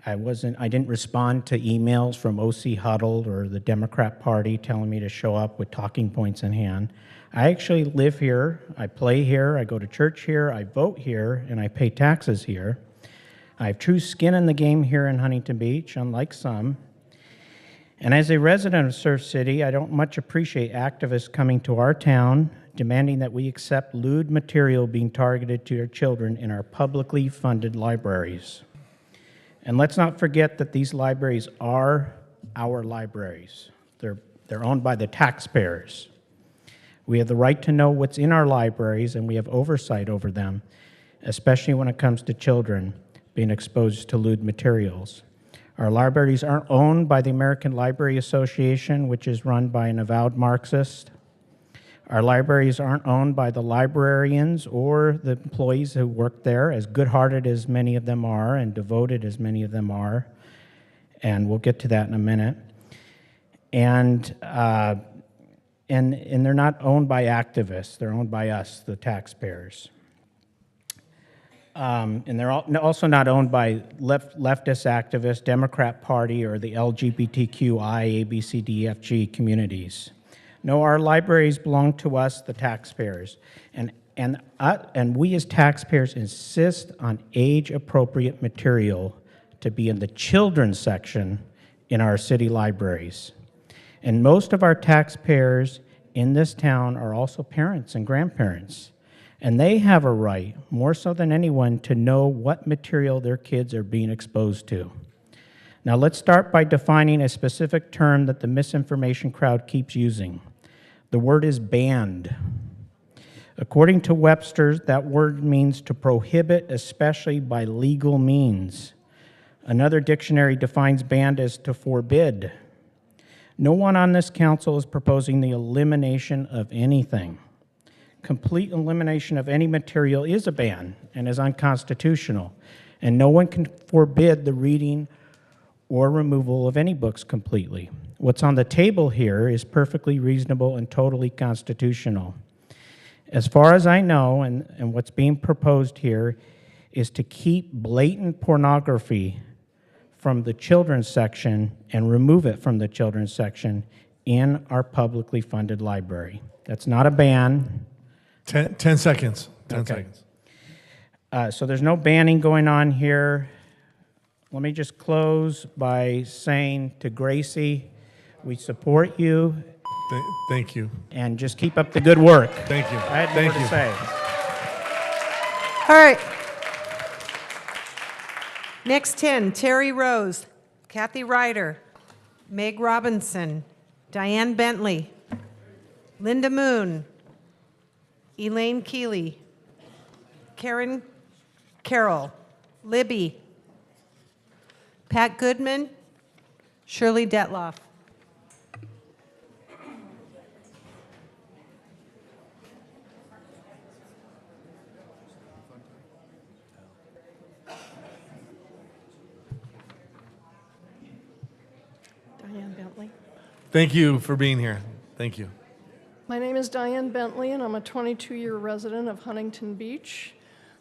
I didn't respond to emails from OC Huddled or the Democrat Party telling me to show up with talking points in hand. I actually live here. I play here. I go to church here. I vote here, and I pay taxes here. I have true skin in the game here in Huntington Beach, unlike some. And as a resident of Surf City, I don't much appreciate activists coming to our town demanding that we accept lewd material being targeted to our children in our publicly funded libraries. And let's not forget that these libraries are our libraries. They're owned by the taxpayers. We have the right to know what's in our libraries, and we have oversight over them, especially when it comes to children being exposed to lewd materials. Our libraries aren't owned by the American Library Association, which is run by an avowed Marxist. Our libraries aren't owned by the librarians or the employees who work there, as good-hearted as many of them are and devoted as many of them are, and we'll get to that in a minute. And they're not owned by activists. They're owned by us, the taxpayers. And they're also not owned by leftist activists, Democrat Party, or the LGBTQI, ABCDFG communities. No, our libraries belong to us, the taxpayers. And we as taxpayers insist on age-appropriate material to be in the children's section in our city libraries. And most of our taxpayers in this town are also parents and grandparents. And they have a right, more so than anyone, to know what material their kids are being exposed to. Now let's start by defining a specific term that the misinformation crowd keeps using. The word is banned. According to Webster's, that word means to prohibit, especially by legal means. Another dictionary defines banned as to forbid. No one on this council is proposing the elimination of anything. Complete elimination of any material is a ban and is unconstitutional, and no one can forbid the reading or removal of any books completely. What's on the table here is perfectly reasonable and totally constitutional. As far as I know, and what's being proposed here is to keep blatant pornography from the children's section and remove it from the children's section in our publicly funded library. That's not a ban. 10 seconds. 10 seconds. So there's no banning going on here. Let me just close by saying to Gracie, we support you. Thank you. And just keep up the good work. Thank you. I had more Thank to you. say. All right. Next 10, Terry Rose, Kathy Ryder, Meg Robinson, Diane Bentley, Linda Moon, Elaine Keeley, Karen Carroll, Libby, Pat Goodman, Shirley Detloff. Diane Bentley. Thank you for being here. Thank you. My name is Diane Bentley, and I'm a 22-year resident of Huntington Beach.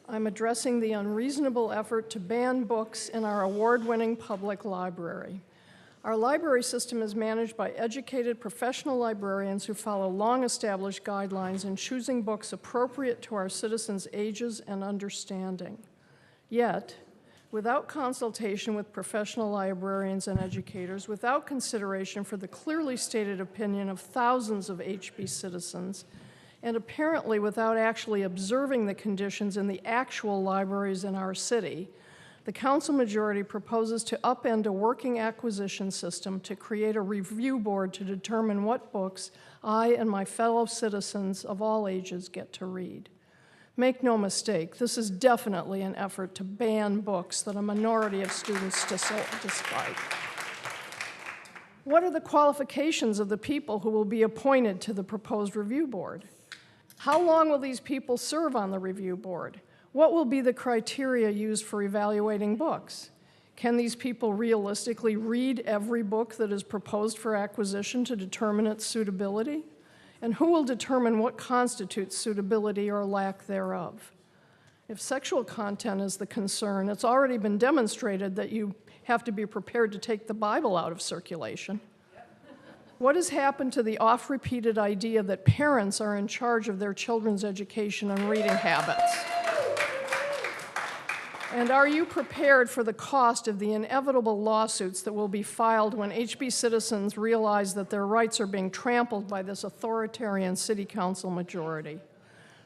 I'm addressing the unreasonable effort to ban books in our award-winning public library. Our library system is managed by educated professional librarians who follow long-established guidelines in choosing books appropriate to our citizens' ages and understanding. Yet, without consultation with professional librarians and educators, without consideration for the clearly stated opinion of thousands of HB citizens, and apparently without actually observing the conditions in the actual libraries in our city, the council majority proposes to upend a working acquisition system to create a review board to determine what books I and my fellow citizens of all ages get to read. Make no mistake, this is definitely an effort to ban books that a minority of students dislike. What are the qualifications of the people who will be appointed to the proposed review board? How long will these people serve on the review board? What will be the criteria used for evaluating books? Can these people realistically read every book that is proposed for acquisition to determine its suitability? And who will determine what constitutes suitability or lack thereof? If sexual content is the concern, it's already been demonstrated that you have to be prepared to take the Bible out of circulation. What has happened to the oft-repeated idea that parents are in charge of their children's education and reading habits? And are you prepared for the cost of the inevitable lawsuits that will be filed when HB citizens realize that their rights are being trampled by this authoritarian city council majority?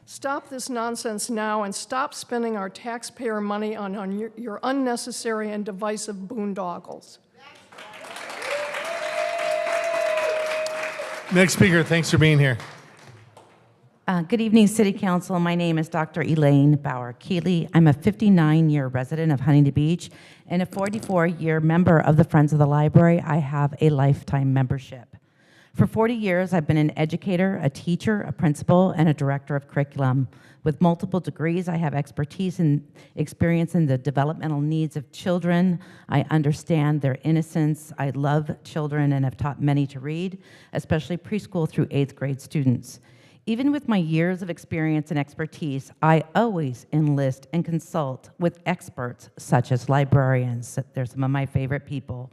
Stop this nonsense now and stop spending our taxpayer money on your unnecessary and divisive boondoggles. Next speaker, thanks for being here. Good evening, City Council. My name is Dr. Elaine Bauer-Keeley. I'm a 59-year resident of Huntington Beach and a 44-year member of the Friends of the Library. I have a lifetime membership. For 40 years, I've been an educator, a teacher, a principal, and a director of curriculum. With multiple degrees, I have expertise and experience in the developmental needs of children. I understand their innocence. I love children and have taught many to read, especially preschool through 8th grade students. Even with my years of experience and expertise, I always enlist and consult with experts such as librarians. They're some of my favorite people.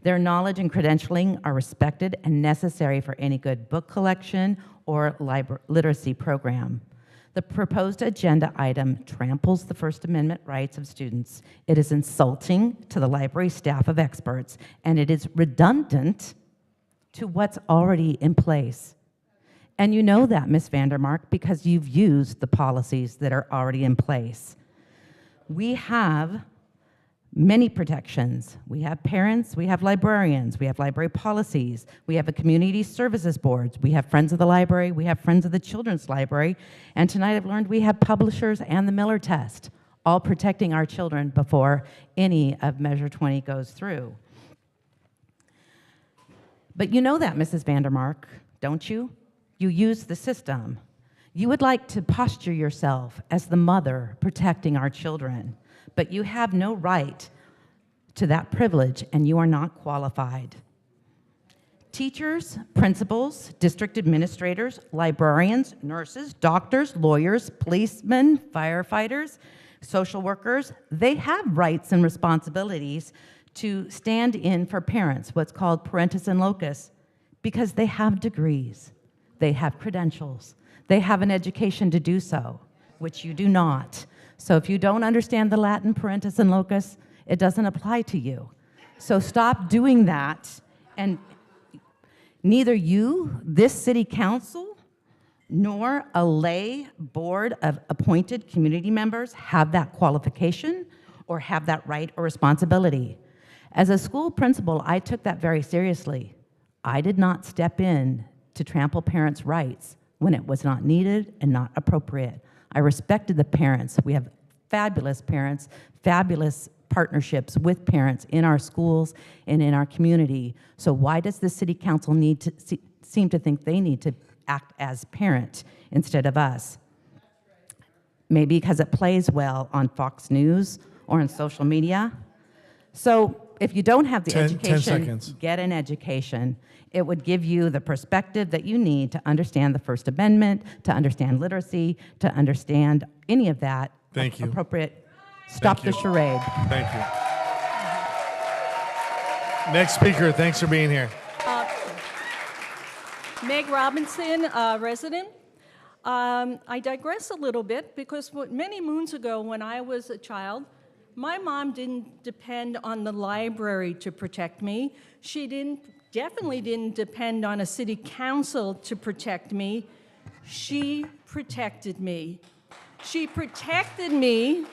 Their knowledge and credentialing are respected and necessary for any good book collection or literacy program. The proposed agenda item tramples the First Amendment rights of students. It is insulting to the library staff of experts, and it is redundant to what's already in place. And you know that, Ms. Vandermark, because you've used the policies that are already in place. We have many protections. We have parents, we have librarians, we have library policies, we have a community services boards, we have Friends of the Library, we have Friends of the Children's Library, and tonight I've learned we have publishers and the Miller test, all protecting our children before any of Measure 20 goes through. But you know that, Mrs. Vandermark, don't you? You use the system. You would like to posture yourself as the mother protecting our children, but you have no right to that privilege and you are not qualified. Teachers, principals, district administrators, librarians, nurses, doctors, lawyers, policemen, firefighters, social workers, they have rights and responsibilities to stand in for parents, what's called parentis in locis, because they have degrees. They have credentials. They have an education to do so, which you do not. So if you don't understand the Latin parentis in locis, it doesn't apply to you. So stop doing that. And neither you, this city council, nor a lay board of appointed community members have that qualification or have that right or responsibility. As a school principal, I took that very seriously. I did not step in to trample parents' rights when it was not needed and not appropriate. I respected the parents. We have fabulous parents, fabulous partnerships with parents in our schools and in our community. So why does the city council need to seem to think they need to act as parent instead of us? Maybe because it plays well on Fox News or on social media. So if you don't have the 10 education, seconds. get an education. It would give you the perspective that you need to understand the First Amendment, to understand literacy, to understand any of that. Thank you. Appropriate. Stop the charade. Thank you. Next speaker, thanks for being here. Meg Robinson, resident. I digress a little bit because many moons ago when I was a child, my mom didn't depend on the library to protect me. She definitely didn't depend on a city council to protect me. She protected me. She protected me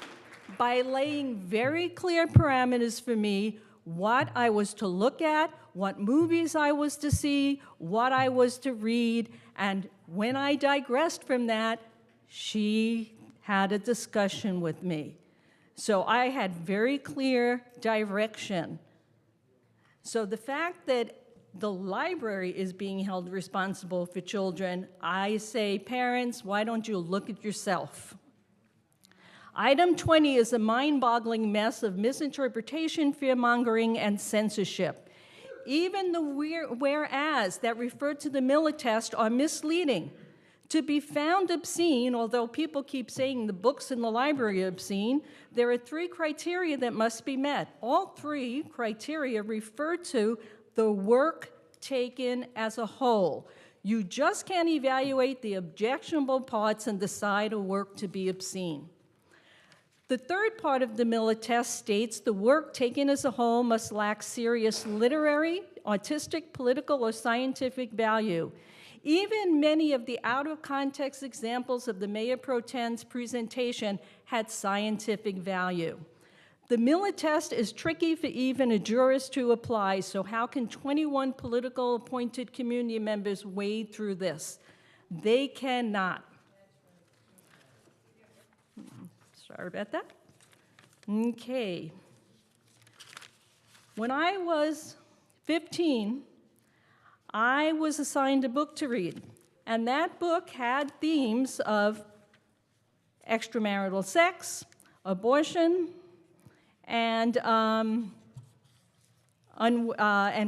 by laying very clear parameters for me, what I was to look at, what movies I was to see, what I was to read, and when I digressed from that, she had a discussion with me. So I had very clear direction. So the fact that the library is being held responsible for children, I say, parents, why don't you look at yourself? Item 20 is a mind-boggling mess of misinterpretation, fear-mongering, and censorship. Even the whereas that refer to the Miller test are misleading. To be found obscene, although people keep saying the books in the library are obscene, there are 3 criteria that must be met. All 3 criteria refer to the work taken as a whole. You just can't evaluate the objectionable parts and decide a work to be obscene. The third part of the Miller test states the work taken as a whole must lack serious literary, artistic, political, or scientific value. Even many of the out-of-context examples of the Mayor Pro Tem's presentation had scientific value. The Miller test is tricky for even a jurist to apply, so how can 21 political appointed community members wade through this? They cannot. Sorry about that. Okay. When I was 15, I was assigned a book to read, and that book had themes of extramarital sex, abortion, and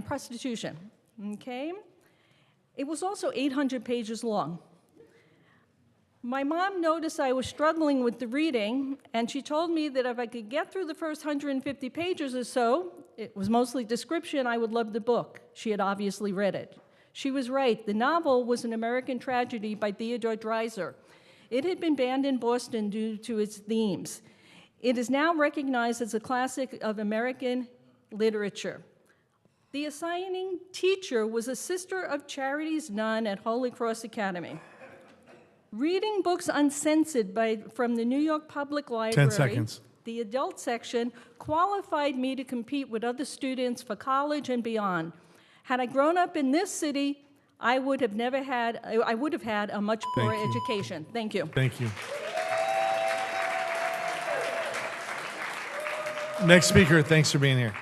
prostitution. Okay? It was also 800 pages long. My mom noticed I was struggling with the reading, and she told me that if I could get through the first 150 pages or so, it was mostly description, I would love the book. She had obviously read it. She was right. The novel was An American Tragedy by Theodore Dreiser. It had been banned in Boston due to its themes. It is now recognized as a classic of American literature. The assigning teacher was a Sister of Charity's nun at Holy Cross Academy. Reading books uncensored from the New York Public Library, 10 seconds. The adult section, qualified me to compete with other students for college and beyond. Had I grown up in this city, I would have had a much poorer education. Thank you. Thank you. Next speaker, thanks for being here.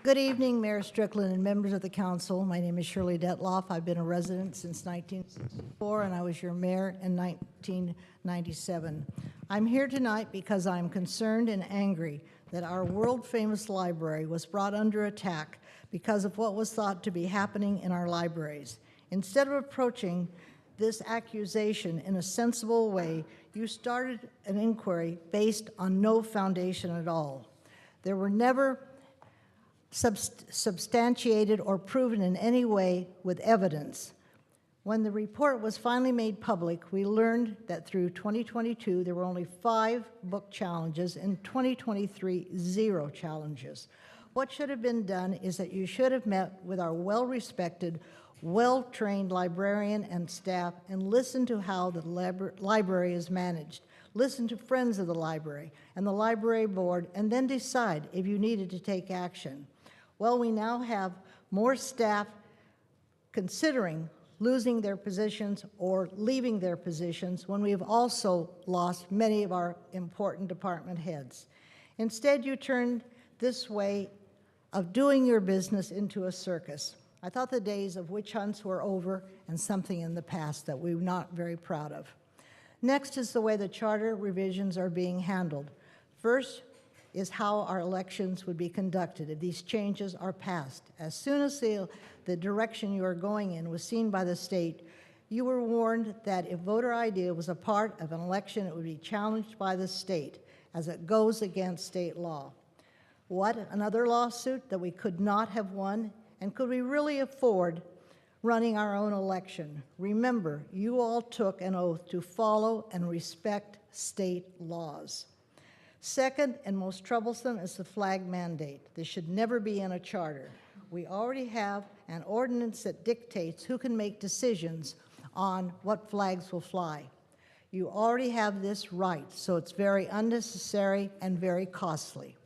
Good evening, Mayor Strickland and members of the council. My name is Shirley Detloff. I've been a resident since 1964, and I was your mayor in 1997. I'm here tonight because I'm concerned and angry that our world-famous library was brought under attack because of what was thought to be happening in our libraries. Instead of approaching this accusation in a sensible way, you started an inquiry based on no foundation at all. There were never substantiated or proven in any way with evidence. When the report was finally made public, we learned that through 2022, there were only 5 book challenges, and 2023, 0 challenges. What should have been done is that you should have met with our well-respected, well-trained librarian and staff and listened to how the library is managed. Listen to friends of the library and the library board, and then decide if you needed to take action. Well, we now have more staff considering losing their positions or leaving their positions when we've also lost many of our important department heads. Instead, you turned this way of doing your business into a circus. I thought the days of witch hunts were over and something in the past that we're not very proud of. Next is the way the charter revisions are being handled. First is how our elections would be conducted if these changes are passed. As soon as the direction you are going in was seen by the state, you were warned that if voter ID was a part of an election, it would be challenged by the state as it goes against state law. What, another lawsuit that we could not have won? And could we really afford running our own election? Remember, you all took an oath to follow and respect state laws. Second, and most troublesome, is the flag mandate. This should never be in a charter. We already have an ordinance that dictates who can make decisions on what flags will fly. You already have this right, so it's very unnecessary and very costly.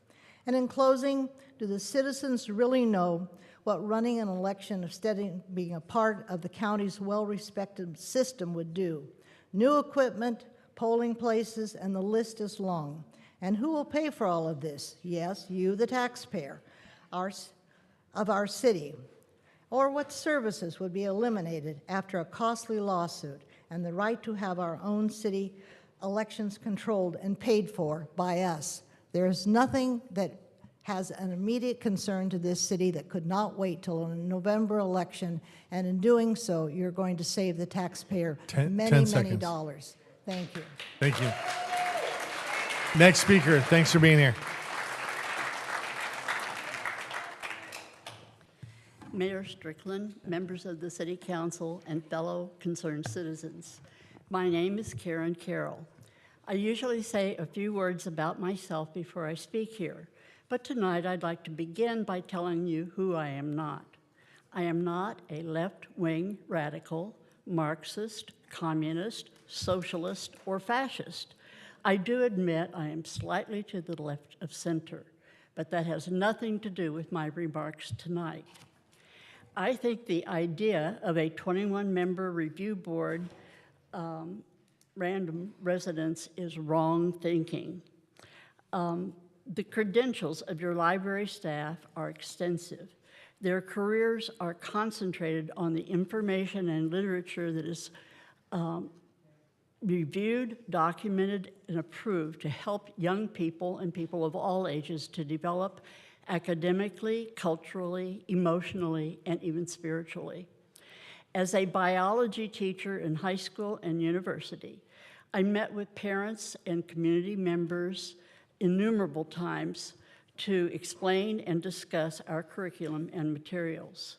And in closing, do the citizens really know what running an election instead of being a part of the county's well-respected system would do? New equipment, polling places, and the list is long. And who will pay for all of this? Yes, you, the taxpayer of our city. Or what services would be eliminated after a costly lawsuit and the right to have our own city elections controlled and paid for by us? There is nothing that has an immediate concern to this city that could not wait till a November election, and in doing so, you're going to save the taxpayer many dollars. Thank you. Thank you. Next speaker, thanks for being here. Mayor Strickland, members of the City Council, and fellow concerned citizens. My name is Karen Carroll. I usually say a few words about myself before I speak here, but tonight I'd like to begin by telling you who I am not. I am not a left-wing radical, Marxist, communist, socialist, or fascist. I do admit I am slightly to the left of center, but that has nothing to do with my remarks tonight. I think the idea of a 21-member review board random residence is wrong thinking. The credentials of your library staff are extensive. Their careers are concentrated on the information and literature that is reviewed, documented, and approved to help young people and people of all ages to develop academically, culturally, emotionally, and even spiritually. As a biology teacher in high school and university, I met with parents and community members innumerable times to explain and discuss our curriculum and materials.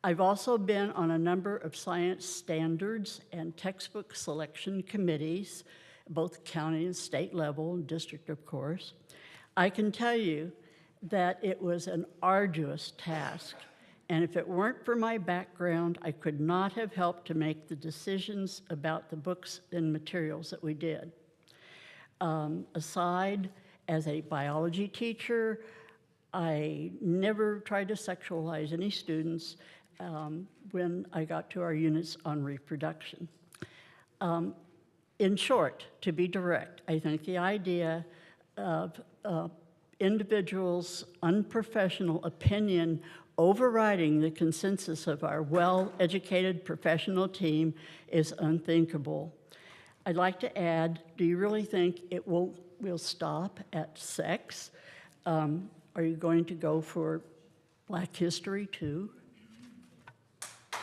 I've also been on a number of science standards and textbook selection committees, both county and state level, and district, of course. I can tell you that it was an arduous task, and if it weren't for my background, I could not have helped to make the decisions about the books and materials that we did. Aside, as a biology teacher, I never tried to sexualize any students when I got to our units on reproduction. In short, to be direct, I think the idea of individuals' unprofessional opinion overriding the consensus of our well-educated professional team is unthinkable. I'd like to add, do you really think it will stop at sex? Are you going to go for Black history too?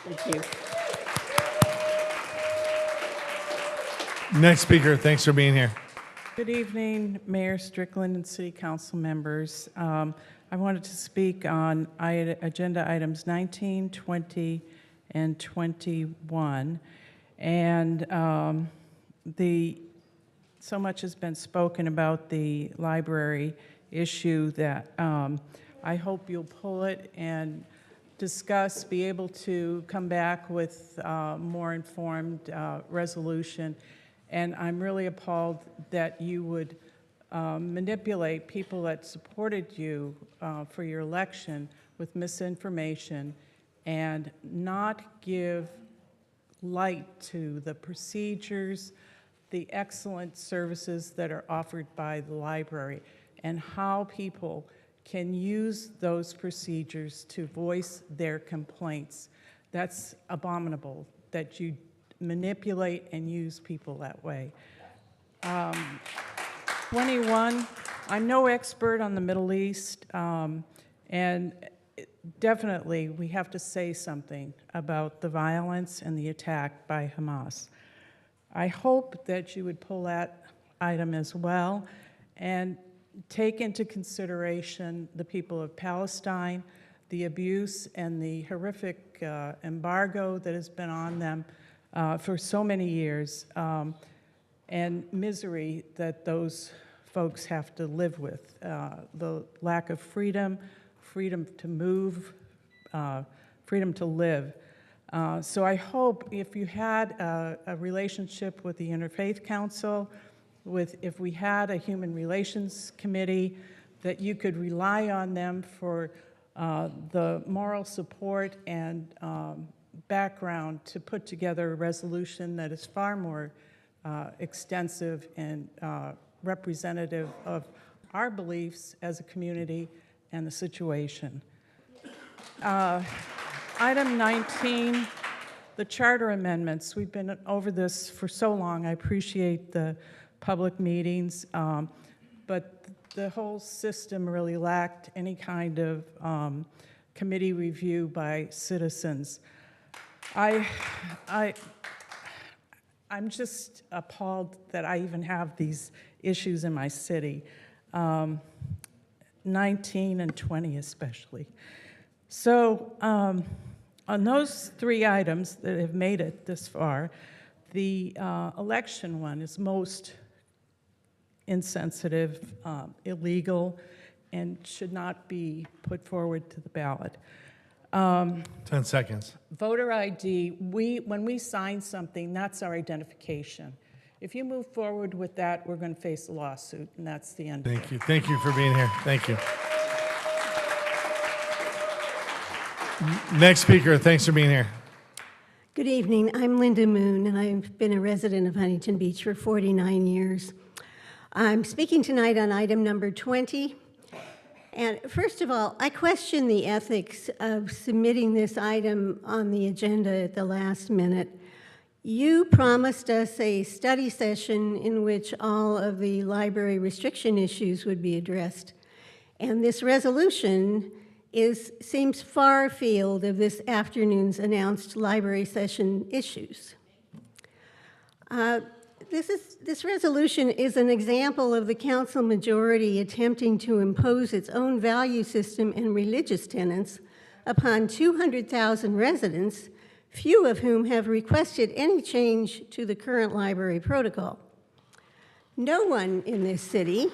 Thank you. Next speaker, thanks for being here. Good evening, Mayor Strickland and City Council members. I wanted to speak on agenda items 19, 20, and 21. And so much has been spoken about the library issue that I hope you'll pull it and discuss, be able to come back with more informed resolution. And I'm really appalled that you would manipulate people that supported you for your election with misinformation and not give light to the procedures, the excellent services that are offered by the library, and how people can use those procedures to voice their complaints. That's abominable that you manipulate and use people that way. 21, I'm no expert on the Middle East, and definitely we have to say something about the violence and the attack by Hamas. I hope that you would pull that item as well and take into consideration the people of Palestine, the abuse and the horrific embargo that has been on them for so many years, and misery that those folks have to live with. The lack of freedom, freedom to move, freedom to live. So I hope if you had a relationship with the Interfaith Council, if we had a Human Relations Committee, that you could rely on them for the moral support and background to put together a resolution that is far more extensive and representative of our beliefs as a community and the situation. Item 19, the charter amendments. We've been over this for so long. I appreciate the public meetings, but the whole system really lacked any kind of committee review by citizens. I'm just appalled that I even have these issues in my city, 19 and 20 especially. So on those three items that have made it this far, the election one is most insensitive, illegal, and should not be put forward to the ballot. 10 seconds. Voter ID, when we sign something, that's our identification. If you move forward with that, we're going to face a lawsuit, and that's the end. Thank you. Thank you for being here. Thank you. Next speaker, thanks for being here. Good evening. I'm Linda Moon, and I've been a resident of Huntington Beach for 49 years. I'm speaking tonight on item number 20. And first of all, I question the ethics of submitting this item on the agenda at the last minute. You promised us a study session in which all of the library restriction issues would be addressed. And this resolution seems far afield of this afternoon's announced library session issues. This resolution is an example of the council majority attempting to impose its own value system and religious tenets upon 200,000 residents, few of whom have requested any change to the current library protocol. No one in this city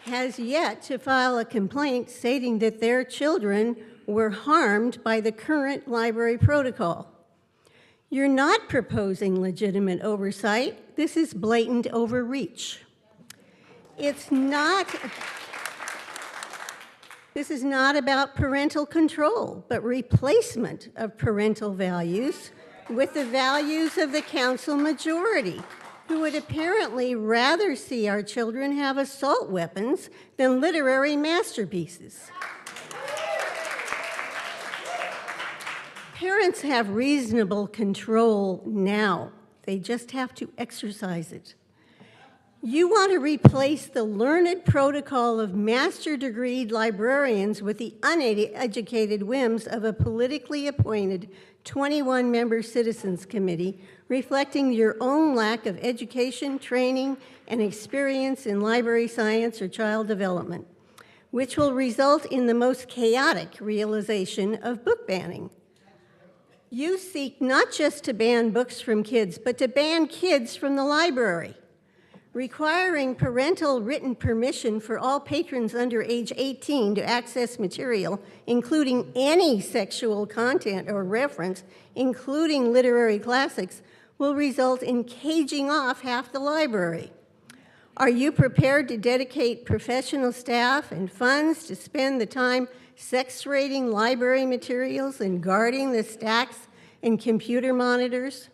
has yet to file a complaint stating that their children were harmed by the current library protocol. You're not proposing legitimate oversight. This is blatant overreach. This is not about parental control, but replacement of parental values with the values of the council majority, who would apparently rather see our children have assault weapons than literary masterpieces. Parents have reasonable control now. They just have to exercise it. You want to replace the learned protocol of master-degreed librarians with the uneducated whims of a politically appointed 21-member citizens committee, reflecting your own lack of education, training, and experience in library science or child development, which will result in the most chaotic realization of book banning. You seek not just to ban books from kids, but to ban kids from the library, requiring parental written permission for all patrons under age 18 to access material, including any sexual content or reference, including literary classics, will result in caging off half the library. Are you prepared to dedicate professional staff and funds to spend the time sex-rating library materials and guarding the stacks and computer monitors?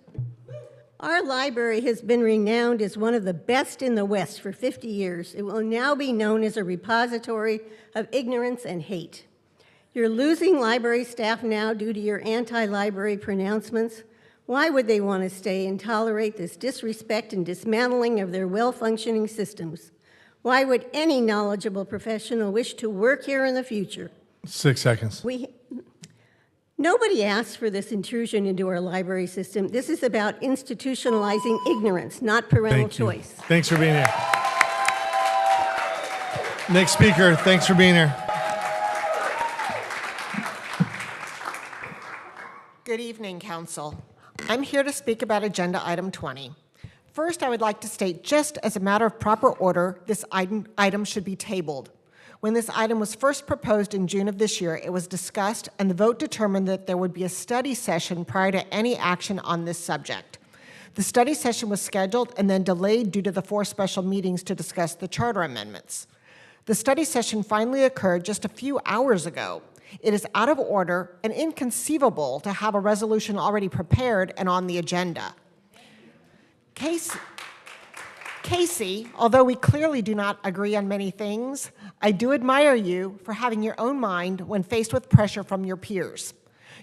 Our library has been renowned as one of the best in the West for 50 years. It will now be known as a repository of ignorance and hate. You're losing library staff now due to your anti-library pronouncements. Why would they want to stay and tolerate this disrespect and dismantling of their well-functioning systems? Why would any knowledgeable professional wish to work here in the future? 6 seconds. Nobody asked for this intrusion into our library system. This is about institutionalizing ignorance, not parental choice. Thanks for being here. Next speaker, thanks for being here. Good evening, Council. I'm here to speak about Agenda Item 20. First, I would like to state, just as a matter of proper order, this item should be tabled. When this item was first proposed in June of this year, it was discussed and the vote determined that there would be a study session prior to any action on this subject. The study session was scheduled and then delayed due to the 4 special meetings to discuss the charter amendments. The study session finally occurred just a few hours ago. It is out of order and inconceivable to have a resolution already prepared and on the agenda. Casey, although we clearly do not agree on many things, I do admire you for having your own mind when faced with pressure from your peers.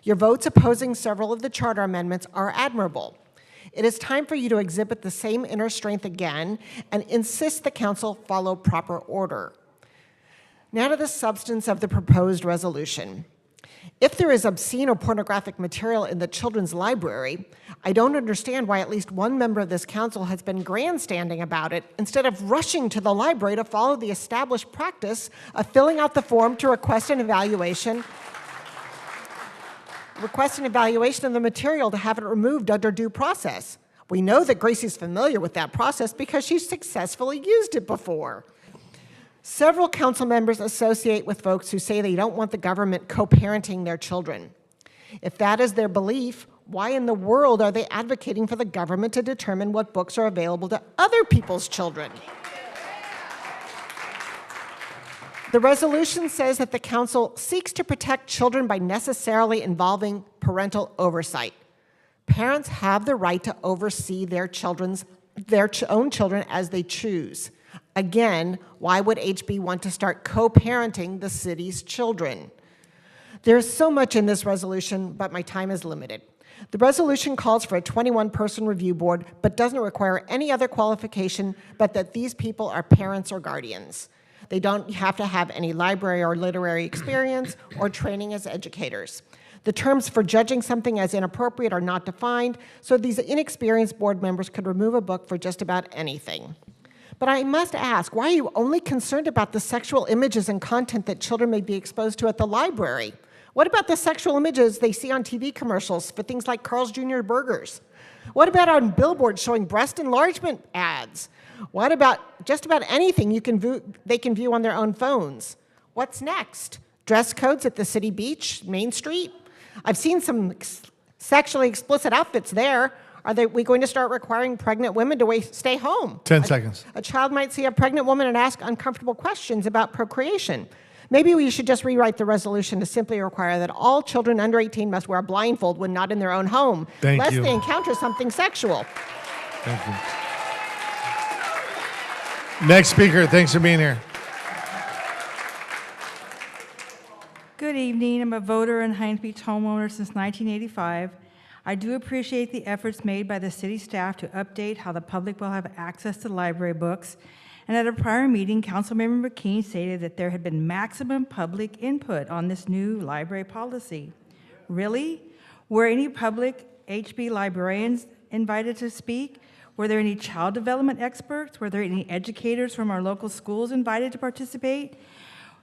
Your votes opposing several of the charter amendments are admirable. It is time for you to exhibit the same inner strength again and insist the council follow proper order. Now to the substance of the proposed resolution. If there is obscene or pornographic material in the children's library, I don't understand why at least one member of this council has been grandstanding about it instead of rushing to the library to follow the established practice of filling out the form to request an evaluation of the material to have it removed under due process. We know that Gracie's familiar with that process because she's successfully used it before. Several council members associate with folks who say they don't want the government co-parenting their children. If that is their belief, why in the world are they advocating for the government to determine what books are available to other people's children? The resolution says that the council seeks to protect children by necessarily involving parental oversight. Parents have the right to oversee their own children as they choose. Again, why would HB want to start co-parenting the city's children? There's so much in this resolution, but my time is limited. The resolution calls for a 21-person review board, but doesn't require any other qualification but that these people are parents or guardians. They don't have to have any library or literary experience or training as educators. The terms for judging something as inappropriate are not defined, so these inexperienced board members could remove a book for just about anything. But I must ask, why are you only concerned about the sexual images and content that children may be exposed to at the library? What about the sexual images they see on TV commercials for things like Carl's Jr. Burgers? What about on billboards showing breast enlargement ads? What about just about anything they can view on their own phones? What's next? Dress codes at the city beach, Main Street? I've seen some sexually explicit outfits there. Are we going to start requiring pregnant women to stay home? 10 seconds. A child might see a pregnant woman and ask uncomfortable questions about procreation. Maybe we should just rewrite the resolution to simply require that all children under 18 must wear a blindfold when not in their own home, lest they encounter something sexual. Thank you. Next speaker, thanks for being here. Good evening. I'm a voter and Huntington Beach homeowner since 1985. I do appreciate the efforts made by the city staff to update how the public will have access to library books. And at a prior meeting, Councilmember McKean stated that there had been maximum public input on this new library policy. Really? Were any public HB librarians invited to speak? Were there any child development experts? Were there any educators from our local schools invited to participate?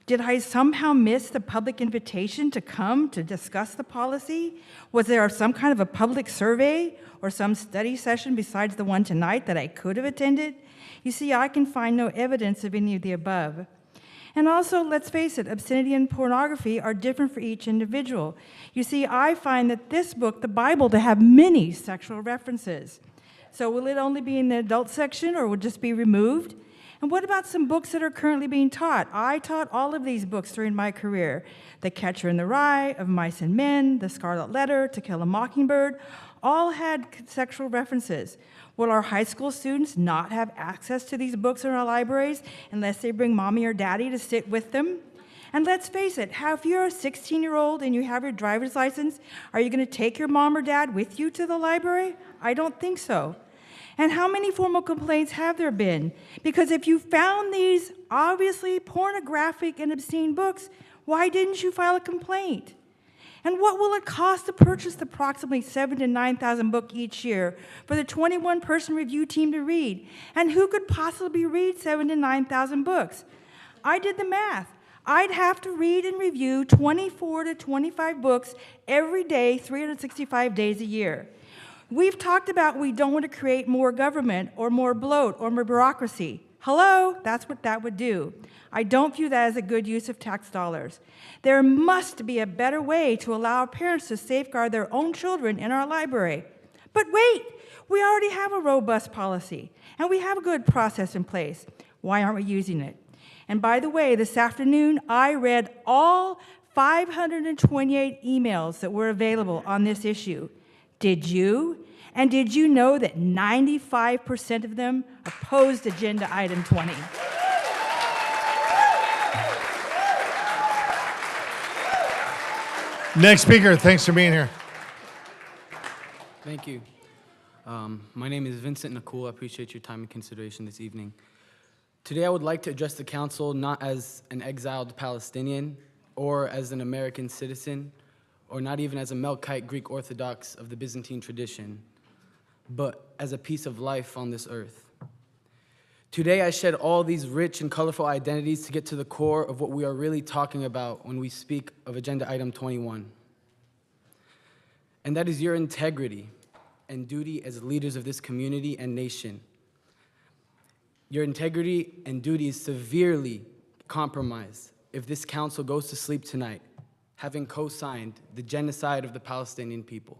Did I somehow miss the public invitation to come to discuss the policy? Was there some kind of a public survey or some study session besides the one tonight that I could have attended? You see, I can find no evidence of any of the above. And also, let's face it, obscenity and pornography are different for each individual. You see, I find that this book, the Bible, to have many sexual references. So will it only be in the adult section or will it just be removed? And what about some books that are currently being taught? I taught all of these books during my career. The Catcher in the Rye, Of Mice and Men, The Scarlet Letter, To Kill a Mockingbird. all had sexual references. Will our high school students not have access to these books in our libraries unless they bring mommy or daddy to sit with them? And let's face it, if you're a 16-year-old and you have your driver's license, are you going to take your mom or dad with you to the library? I don't think so. And how many formal complaints have there been? Because if you found these obviously pornographic and obscene books, why didn't you file a complaint? And what will it cost to purchase the approximately 7,000 to 9,000 book each year for the 21-person review team to read? And who could possibly read 7,000 to 9,000 books? I did the math. I'd have to read and review 24 to 25 books every day, 365 days a year. We've talked about we don't want to create more government or more bloat or more bureaucracy. Hello, that's what that would do. I don't view that as a good use of tax dollars. There must be a better way to allow parents to safeguard their own children in our library. But wait, we already have a robust policy, and we have a good process in place. Why aren't we using it? And by the way, this afternoon, I read all 528 emails that were available on this issue. Did you? And did you know that 95% of them opposed Agenda Item 20? Next speaker, thanks for being here. Thank you. My name is Vincent Nakul. I appreciate your time and consideration this evening. Today I would like to address the council not as an exiled Palestinian or as an American citizen or not even as a Melkite Greek Orthodox of the Byzantine tradition, but as a piece of life on this earth. Today I shed all these rich and colorful identities to get to the core of what we are really talking about when we speak of Agenda Item 21. And that is your integrity and duty as leaders of this community and nation. Your integrity and duty is severely compromised if this council goes to sleep tonight, having co-signed the genocide of the Palestinian people.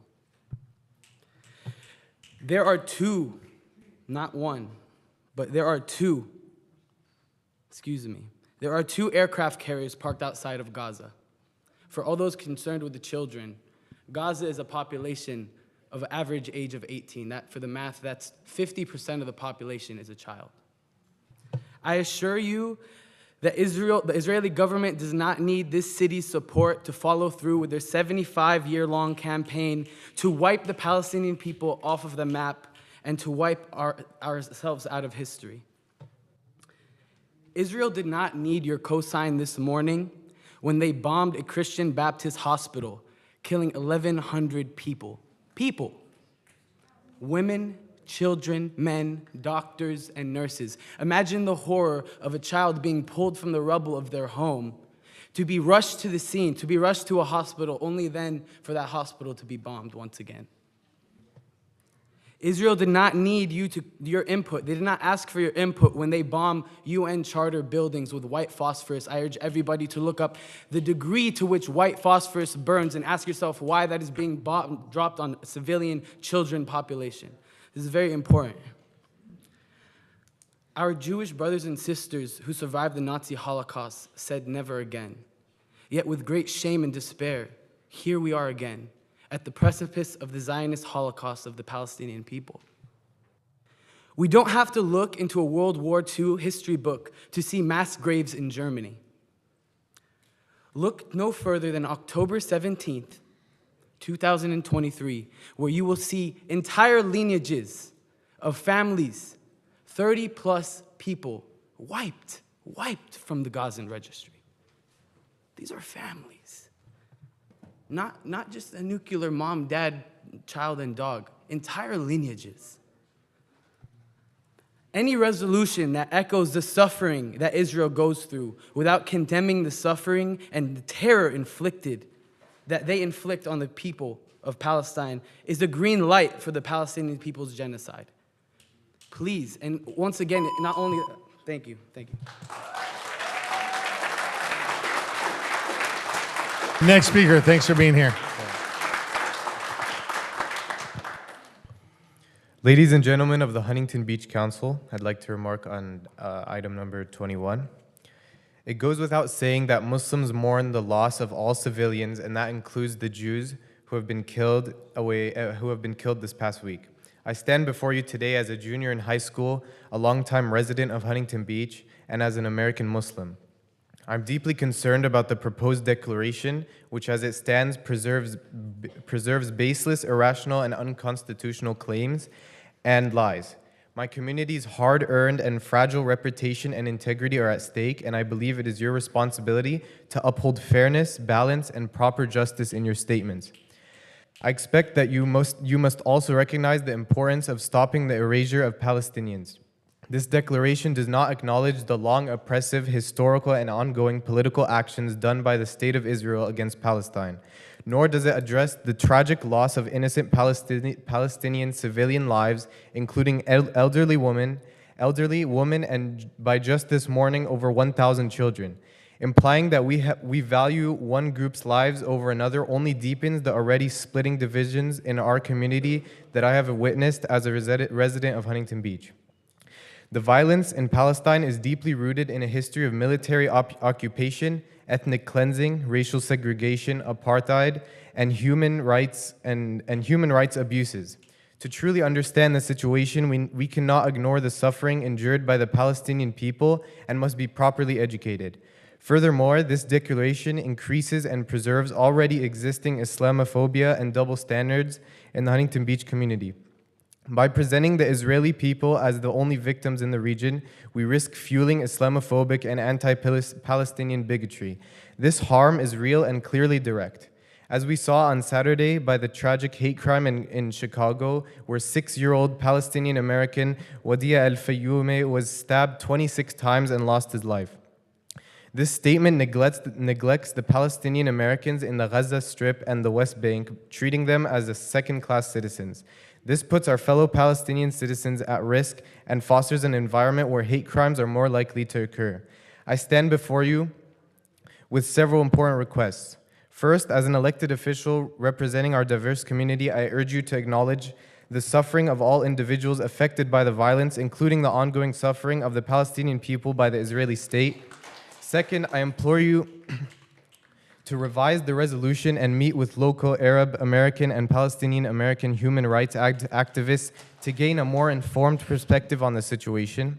There are two, not one, but there are two aircraft carriers parked outside of Gaza. For all those concerned with the children, Gaza is a population of an average age of 18. That, for the math, that's 50% of the population is a child. I assure you that the Israeli government does not need this city's support to follow through with their 75-year-long campaign to wipe the Palestinian people off of the map and to wipe ourselves out of history. Israel did not need your cosign this morning when they bombed a Christian Baptist hospital, killing 1,100 people. People. Women, children, men, doctors, and nurses. Imagine the horror of a child being pulled from the rubble of their home, to be rushed to the scene, to be rushed to a hospital, only then for that hospital to be bombed once again. Israel did not need your input. They did not ask for your input when they bomb UN charter buildings with white phosphorus. I urge everybody to look up the degree to which white phosphorus burns and ask yourself why that is being dropped on civilian children population. This is very important. Our Jewish brothers and sisters who survived the Nazi Holocaust said never again. Yet with great shame and despair, here we are again, at the precipice of the Zionist Holocaust of the Palestinian people. We don't have to look into a World War II history book to see mass graves in Germany. Look no further than October 17th, 2023, where you will see entire lineages of families, 30+ people, wiped from the Gazan registry. These are families. Not just a nuclear mom, dad, child, and dog, entire lineages. Any resolution that echoes the suffering that Israel goes through without condemning the suffering and the terror that they inflict on the people of Palestine is the green light for the Palestinian people's genocide. Please, and once again, not only, thank you. Next speaker, thanks for being here. Ladies and gentlemen of the Huntington Beach Council, I'd like to remark on item number 21. It goes without saying that Muslims mourn the loss of all civilians, and that includes the Jews who have been killed this past week. I stand before you today as a junior in high school, a longtime resident of Huntington Beach, and as an American Muslim. I'm deeply concerned about the proposed declaration, which as it stands preserves baseless, irrational, and unconstitutional claims and lies. My community's hard-earned and fragile reputation and integrity are at stake, and I believe it is your responsibility to uphold fairness, balance, and proper justice in your statements. I expect that you must also recognize the importance of stopping the erasure of Palestinians. This declaration does not acknowledge the long, oppressive, historical, and ongoing political actions done by the State of Israel against Palestine, nor does it address the tragic loss of innocent Palestinian civilian lives, including elderly women, and by just this morning, over 1,000 children. Implying that we value one group's lives over another only deepens the already splitting divisions in our community that I have witnessed as a resident of Huntington Beach. The violence in Palestine is deeply rooted in a history of military occupation, ethnic cleansing, racial segregation, apartheid, and human rights abuses. To truly understand the situation, we cannot ignore the suffering endured by the Palestinian people and must be properly educated. Furthermore, this declaration increases and preserves already existing Islamophobia and double standards in the Huntington Beach community. By presenting the Israeli people as the only victims in the region, we risk fueling Islamophobic and anti-Palestinian bigotry. This harm is real and clearly direct. As we saw on Saturday by the tragic hate crime in Chicago, where 6-year-old Palestinian American Wadia al-Fayoumi was stabbed 26 times and lost his life. This statement neglects the Palestinian Americans in the Gaza Strip and the West Bank, treating them as second-class citizens. This puts our fellow Palestinian citizens at risk and fosters an environment where hate crimes are more likely to occur. I stand before you with several important requests. First, as an elected official representing our diverse community, I urge you to acknowledge the suffering of all individuals affected by the violence, including the ongoing suffering of the Palestinian people by the Israeli state. Second, I implore you to revise the resolution and meet with local Arab American and Palestinian American human rights activists to gain a more informed perspective on the situation.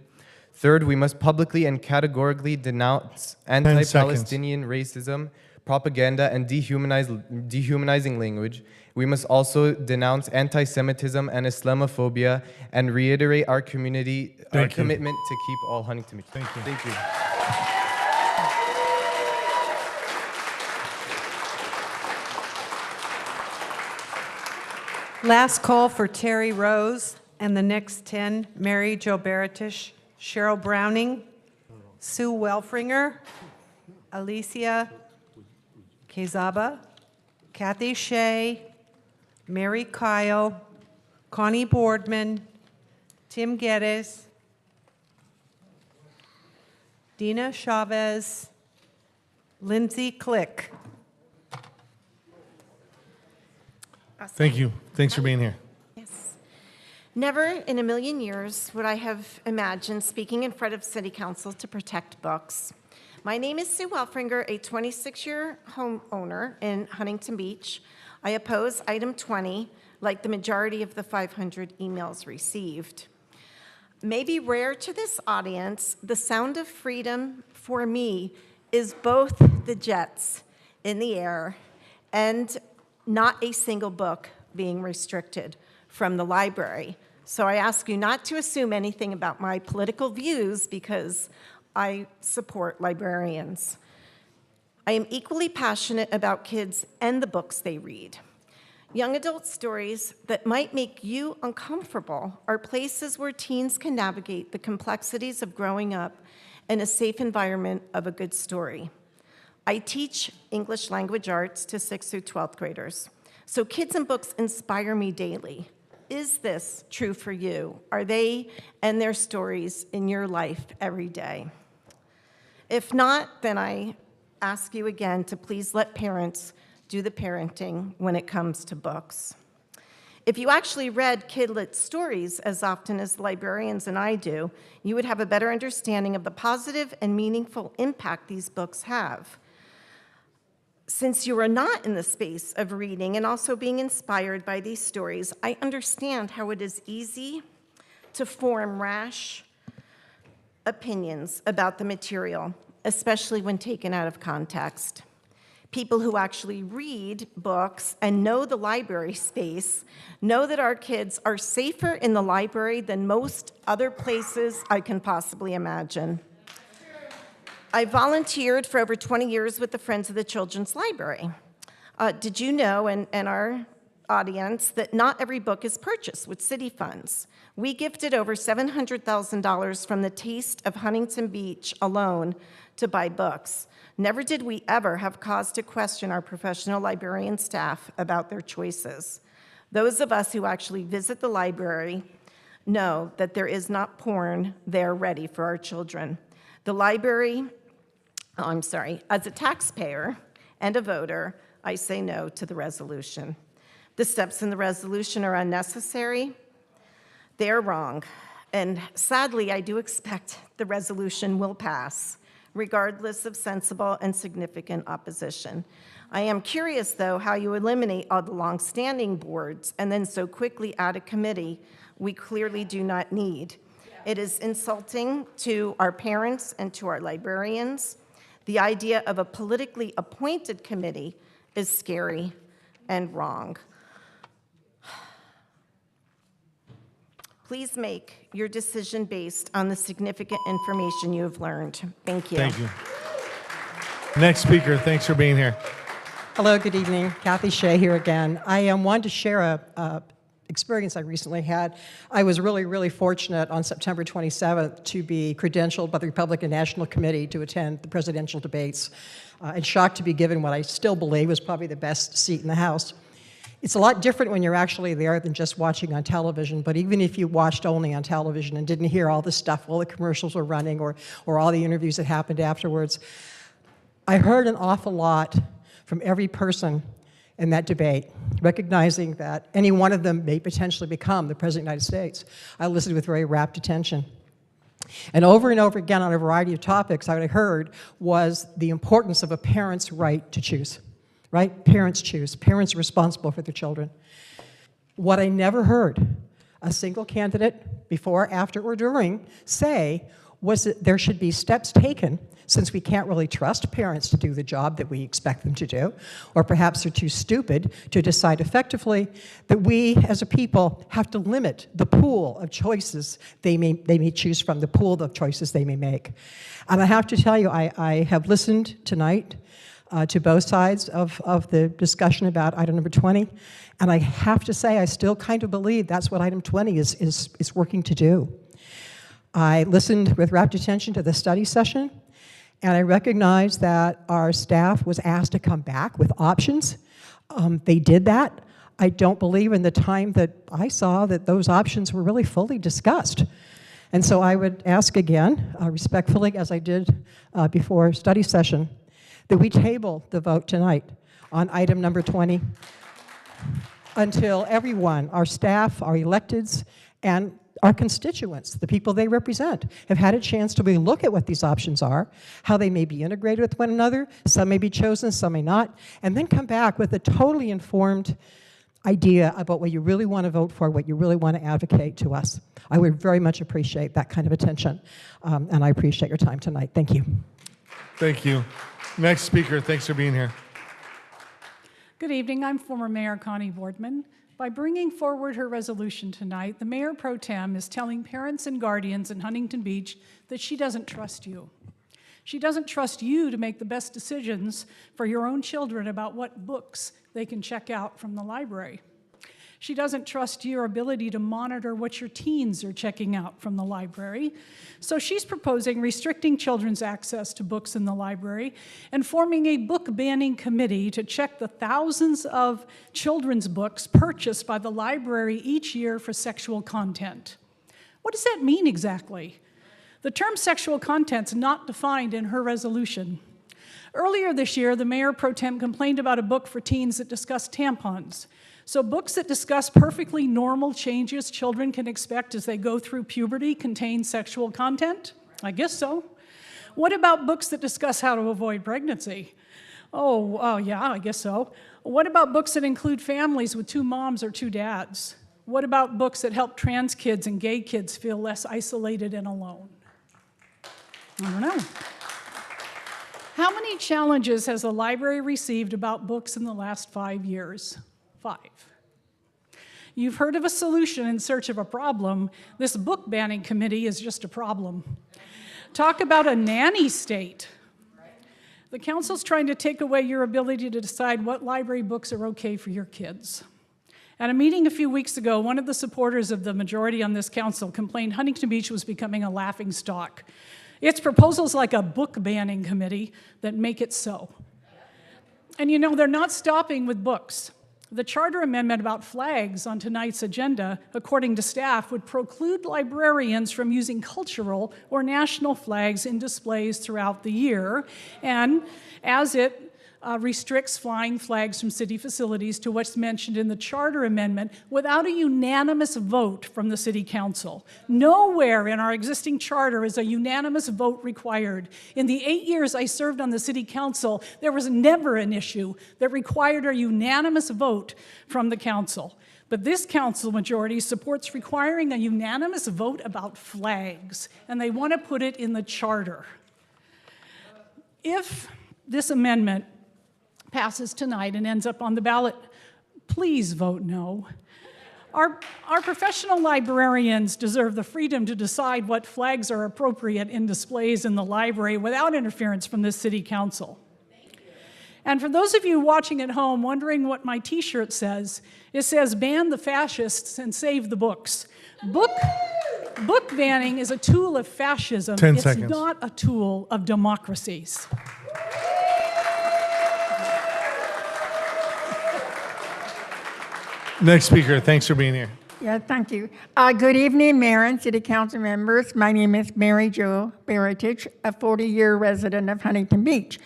Third, we must publicly and categorically denounce anti-Palestinian racism, propaganda, and dehumanizing language. We must also denounce anti-Semitism and Islamophobia and reiterate our commitment to keep all Huntington. Thank you. Thank you. Last call for Terry Rose, and the next 10, Mary Jo Baratish, Cheryl Browning, Sue Welfringer, Alicia Quezaba, Kathy Shea, Mary Kyle, Connie Boardman, Tim Geddes, Dina Chavez, Lindsay Click. Thank you. Thanks for being here. Yes. Never in a million years would I have imagined speaking in front of City Council to protect books. My name is Sue Welfringer, a 26-year homeowner in Huntington Beach. I oppose item 20, like the majority of the 500 emails received. Maybe rare to this audience, the sound of freedom for me is both the jets in the air and not a single book being restricted from the library. So I ask you not to assume anything about my political views because I support librarians. I am equally passionate about kids and the books they read. Young adult stories that might make you uncomfortable are places where teens can navigate the complexities of growing up in a safe environment of a good story. I teach English language arts to 6th through 12th graders. So kids and books inspire me daily. Is this true for you? Are they and their stories in your life every day? If not, then I ask you again to please let parents do the parenting when it comes to books. If you actually read kidlit stories as often as librarians and I do, you would have a better understanding of the positive and meaningful impact these books have. Since you are not in the space of reading and also being inspired by these stories, I understand how it is easy to form rash opinions about the material, especially when taken out of context. People who actually read books and know the library space know that our kids are safer in the library than most other places I can possibly imagine. I volunteered for over 20 years with the Friends of the Children's Library. Did you know, and our audience, that not every book is purchased with city funds? We gifted over $700,000 from the Taste of Huntington Beach alone to buy books. Never did we ever have cause to question our professional librarian staff about their choices. Those of us who actually visit the library know that there is not porn there ready for our children. The library, as a taxpayer and a voter, I say no to the resolution. The steps in the resolution are unnecessary. They are wrong. And sadly, I do expect the resolution will pass, regardless of sensible and significant opposition. I am curious, though, how you eliminate all the longstanding boards and then so quickly add a committee we clearly do not need. It is insulting to our parents and to our librarians. The idea of a politically appointed committee is scary and wrong. Please make your decision based on the significant information you have learned. Thank you. Thank you. Next speaker, thanks for being here. Hello, good evening. Kathy Shea here again. I wanted to share a experience I recently had. I was really fortunate on September 27th to be credentialed by the Republican National Committee to attend the presidential debates, and shocked to be given what I still believe was probably the best seat in the House. It's a lot different when you're actually there than just watching on television, but even if you watched only on television and didn't hear all the stuff, all the commercials were running, or all the interviews that happened afterwards, I heard an awful lot from every person in that debate, recognizing that any one of them may potentially become the President of the United States. I listened with very rapt attention. And over again on a variety of topics, what I heard was the importance of a parent's right to choose. Right? Parents choose. Parents are responsible for their children. What I never heard a single candidate before, after, or during say was that there should be steps taken, since we can't really trust parents to do the job that we expect them to do, or perhaps they're too stupid to decide effectively, that we as a people have to limit the pool of choices they may choose from, the pool of choices they may make. And I have to tell you, I have listened tonight to both sides of the discussion about item number 20, and I have to say I still kind of believe that's what item 20 is working to do. I listened with rapt attention to the study session, and I recognize that our staff was asked to come back with options. They did that. I don't believe in the time that I saw that those options were really fully discussed. And so I would ask again, respectfully, as I did before study session, that we table the vote tonight on item number 20 until everyone, our staff, our electeds, and our constituents, the people they represent, have had a chance to really look at what these options are, how they may be integrated with one another, some may be chosen, some may not, and then come back with a totally informed idea about what you really want to vote for, what you really want to advocate to us. I would very much appreciate that kind of attention, and I appreciate your time tonight. Thank you. Thank you. Next speaker, thanks for being here. Good evening. I'm former Mayor Connie Boardman. By bringing forward her resolution tonight, the Mayor Pro Tem is telling parents and guardians in Huntington Beach that she doesn't trust you. She doesn't trust you to make the best decisions for your own children about what books they can check out from the library. She doesn't trust your ability to monitor what your teens are checking out from the library. So she's proposing restricting children's access to books in the library and forming a book banning committee to check the thousands of children's books purchased by the library each year for sexual content. What does that mean exactly? The term sexual content's not defined in her resolution. Earlier this year, the Mayor Pro Tem complained about a book for teens that discussed tampons. So books that discuss perfectly normal changes children can expect as they go through puberty contain sexual content? I guess so. What about books that discuss how to avoid pregnancy? Oh, yeah, I guess so. What about books that include families with 2 moms or 2 dads? What about books that help trans kids and gay kids feel less isolated and alone? I don't know. How many challenges has the library received about books in the last 5 years? 5. You've heard of a solution in search of a problem. This book banning committee is just a problem. Talk about a nanny state. The council's trying to take away your ability to decide what library books are okay for your kids. At a meeting a few weeks ago, one of the supporters of the majority on this council complained Huntington Beach was becoming a laughingstock. It's proposals like a book banning committee that make it so. And you know, they're not stopping with books. The charter amendment about flags on tonight's agenda, according to staff, would preclude librarians from using cultural or national flags in displays throughout the year, and as it restricts flying flags from city facilities to what's mentioned in the charter amendment without a unanimous vote from the city council. Nowhere in our existing charter is a unanimous vote required. In the 8 years I served on the city council, there was never an issue that required a unanimous vote from the council. But this council majority supports requiring a unanimous vote about flags, and they want to put it in the charter. If this amendment passes tonight and ends up on the ballot, please vote no. Our professional librarians deserve the freedom to decide what flags are appropriate in displays in the library without interference from this city council. And for those of you watching at home wondering what my t-shirt says, it says ban the fascists and save the books. Book banning is a tool of fascism. 10 it's seconds. not a tool of democracies. Next speaker, thanks for being here. Yeah, thank you. Good evening, Mayor and City Council members. My name is Mary Jo Baratage, a 40-year resident of Huntington Beach.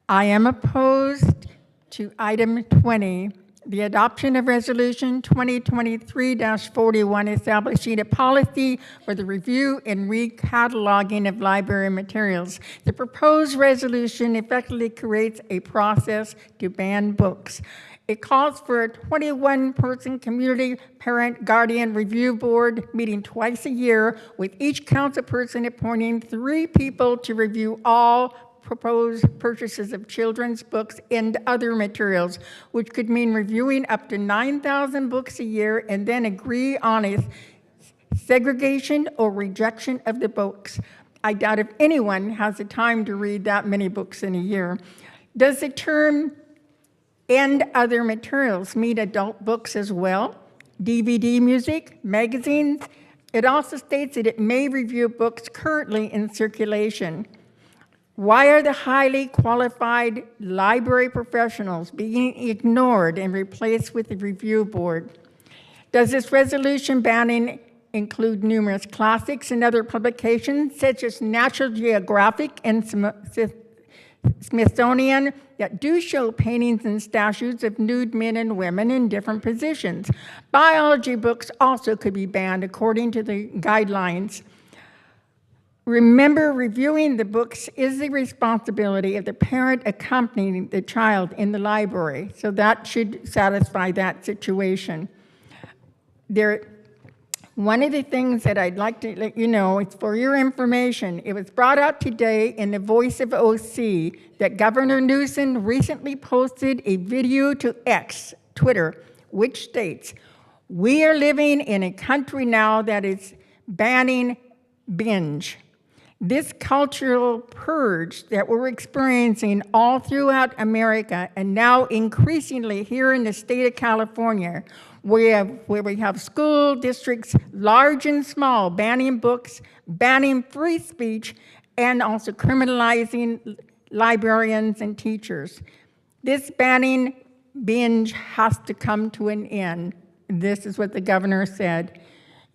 I am opposed to item 20, the adoption of Resolution 2023-41, establishing a policy for the review and recataloging of library materials. The proposed resolution effectively creates a process to ban books. It calls for a 21-person community parent guardian review board meeting twice a year, with each council person appointing 3 people to review all proposed purchases of children's books and other materials, which could mean reviewing up to 9,000 books a year and then agree on a segregation or rejection of the books. I doubt if anyone has the time to read that many books in a year. Does the term and other materials mean adult books as well? DVD, music, magazines? It also states that it may review books currently in circulation. Why are the highly qualified library professionals being ignored and replaced with the review board? Does this resolution banning include numerous classics and other publications, such as National Geographic and Smithsonian, that do show paintings and statues of nude men and women in different positions? Biology books also could be banned according to the guidelines. Remember, reviewing the books is the responsibility of the parent accompanying the child in the library, so that should satisfy that situation. One of the things that I'd like to let you know, it's for your information, it was brought out today in the Voice of OC that Governor Newsom recently posted a video to X, Twitter, which states, "We are living in a country now that is banning binge." This cultural purge that we're experiencing all throughout America, and now increasingly here in the state of California, where we have school districts, large and small, banning books, banning free speech, and also criminalizing librarians and teachers. This banning binge has to come to an end. This is what the governor said.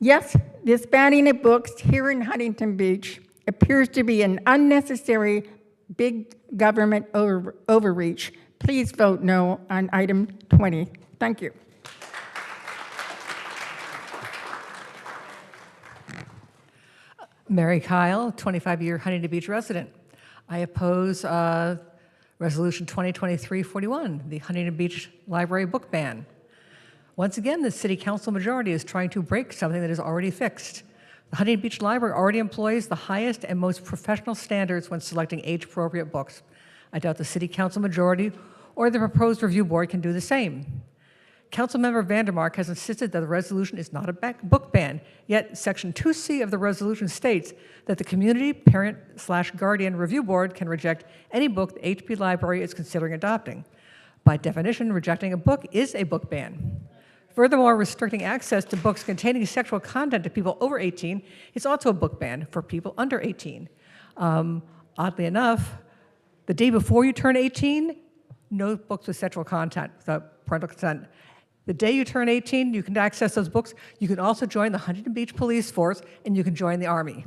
Yes, this banning of books here in Huntington Beach appears to be an unnecessary big government overreach. Please vote no on item 20. Thank you. Mary Kyle, 25-year Huntington Beach resident. I oppose Resolution 2023-41, the Huntington Beach Library book ban. Once again, the City Council majority is trying to break something that is already fixed. The Huntington Beach Library already employs the highest and most professional standards when selecting age-appropriate books. I doubt the City Council majority or the proposed review board can do the same. Councilmember Vandermark has insisted that the resolution is not a book ban, yet Section 2C of the resolution states that the Community Parent/Guardian Review Board can reject any book the HP Library is considering adopting. By definition, rejecting a book is a book ban. Furthermore, restricting access to books containing sexual content to people over 18 is also a book ban for people under 18. Oddly enough, the day before you turn 18, no books with sexual content without parental consent. The day you turn 18, you can access those books. You can also join the Huntington Beach Police Force, and you can join the Army.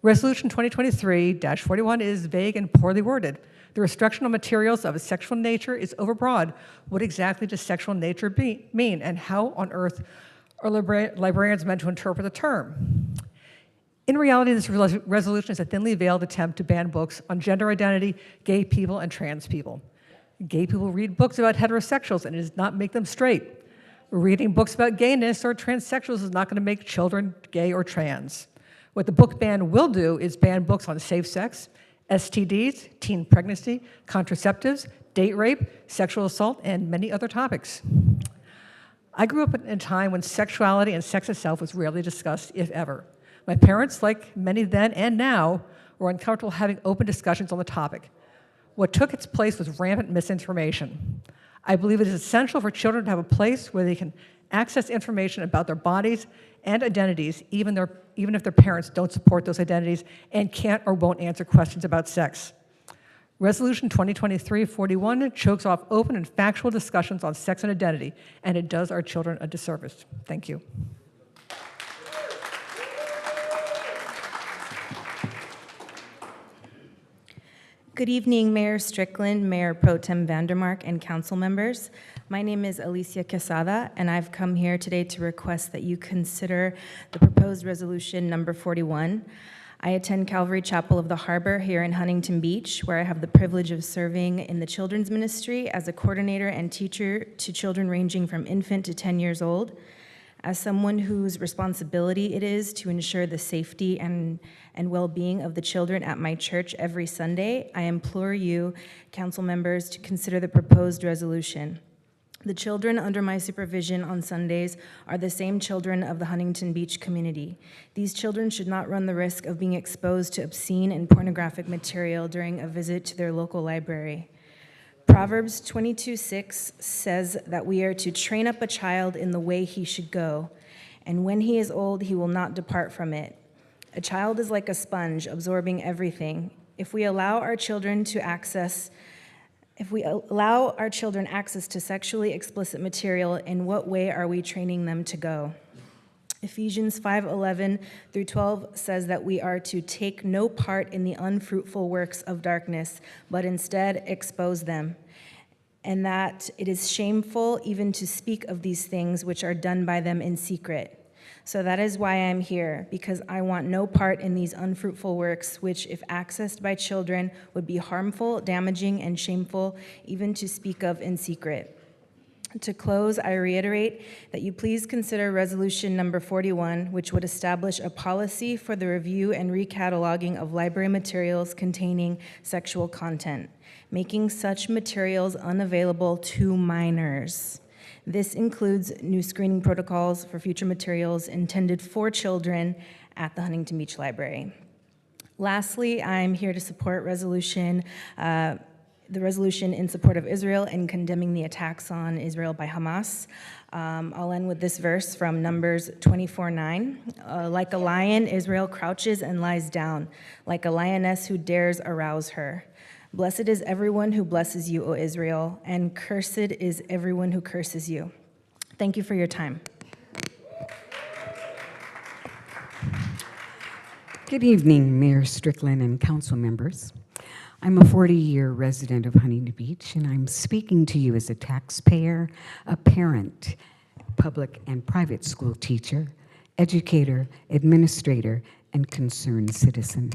Resolution 2023-41 is vague and poorly worded. The restriction on materials of a sexual nature is overbroad. What exactly does sexual nature mean, and how on earth are librarians meant to interpret the term? In reality, this resolution is a thinly veiled attempt to ban books on gender identity, gay people, and trans people. Gay people read books about heterosexuals, and it does not make them straight. Reading books about gayness or transsexuals is not going to make children gay or trans. What the book ban will do is ban books on safe sex, STDs, teen pregnancy, contraceptives, date rape, sexual assault, and many other topics. I grew up in a time when sexuality and sex itself was rarely discussed, if ever. My parents, like many then and now, were uncomfortable having open discussions on the topic. What took its place was rampant misinformation. I believe it is essential for children to have a place where they can access information about their bodies and identities, even if their parents don't support those identities and can't or won't answer questions about sex. Resolution 2023-41 chokes off open and factual discussions on sex and identity, and it does our children a disservice. Thank you. Good evening, Mayor Strickland, Mayor Pro Tem Vandermark, and council members. My name is Alicia Quesada, and I've come here today to request that you consider the proposed resolution number 41. I attend Calvary Chapel of the Harbor here in Huntington Beach, where I have the privilege of serving in the children's ministry as a coordinator and teacher to children ranging from infant to 10 years old. As someone whose responsibility it is to ensure the safety and well-being of the children at my church every Sunday, I implore you, council members, to consider the proposed resolution. The children under my supervision on Sundays are the same children of the Huntington Beach community. These children should not run the risk of being exposed to obscene and pornographic material during a visit to their local library. Proverbs 22:6 says that we are to train up a child in the way he should go, and when he is old, he will not depart from it. A child is like a sponge, absorbing everything. If we allow our children access to sexually explicit material, in what way are we training them to go? Ephesians 5:11 through 12 says that we are to take no part in the unfruitful works of darkness, but instead expose them, and that it is shameful even to speak of these things which are done by them in secret. So that is why I'm here, because I want no part in these unfruitful works, which, if accessed by children, would be harmful, damaging, and shameful, even to speak of in secret. To close, I reiterate that you please consider resolution number 41, which would establish a policy for the review and recataloging of library materials containing sexual content, making such materials unavailable to minors. This includes new screening protocols for future materials intended for children at the Huntington Beach Library. Lastly, I'm here to support the resolution in support of Israel and condemning the attacks on Israel by Hamas. I'll end with this verse from Numbers 24:9. Like a lion, Israel crouches and lies down, like a lioness who dares arouse her. Blessed is everyone who blesses you, O Israel, and cursed is everyone who curses you. Thank you for your time. Good evening, Mayor Strickland and council members. I'm a 40-year resident of Huntington Beach, and I'm speaking to you as a taxpayer, a parent, public and private school teacher, educator, administrator, and concerned citizen.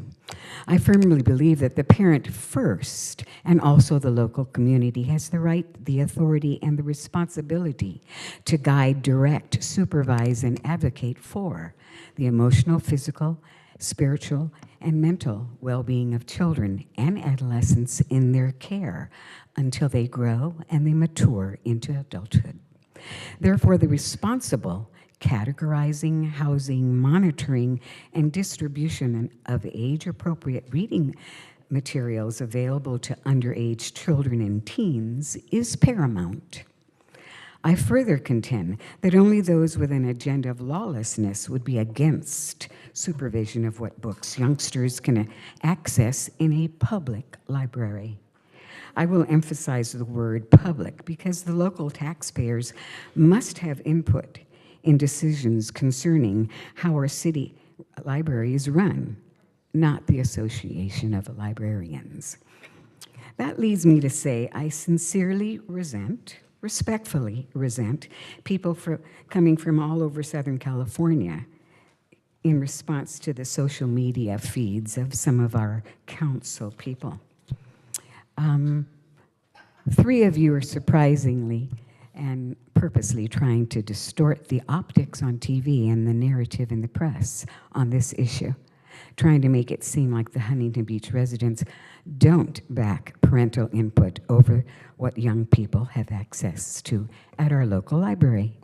I firmly believe that the parent first, and also the local community, has the right, the authority, and the responsibility to guide, direct, supervise, and advocate for the emotional, physical, spiritual, and mental well-being of children and adolescents in their care until they grow and they mature into adulthood. Therefore, the responsible categorizing, housing, monitoring, and distribution of age-appropriate reading materials available to underage children and teens is paramount. I further contend that only those with an agenda of lawlessness would be against supervision of what books youngsters can access in a public library. I will emphasize the word public because the local taxpayers must have input in decisions concerning how our city libraries run, not the Association of Librarians. That leads me to say I sincerely respectfully resent people coming from all over Southern California in response to the social media feeds of some of our council people. 3 of you are surprisingly and purposely trying to distort the optics on TV and the narrative in the press on this issue, trying to make it seem like the Huntington Beach residents don't back parental input over what young people have access to at our local library.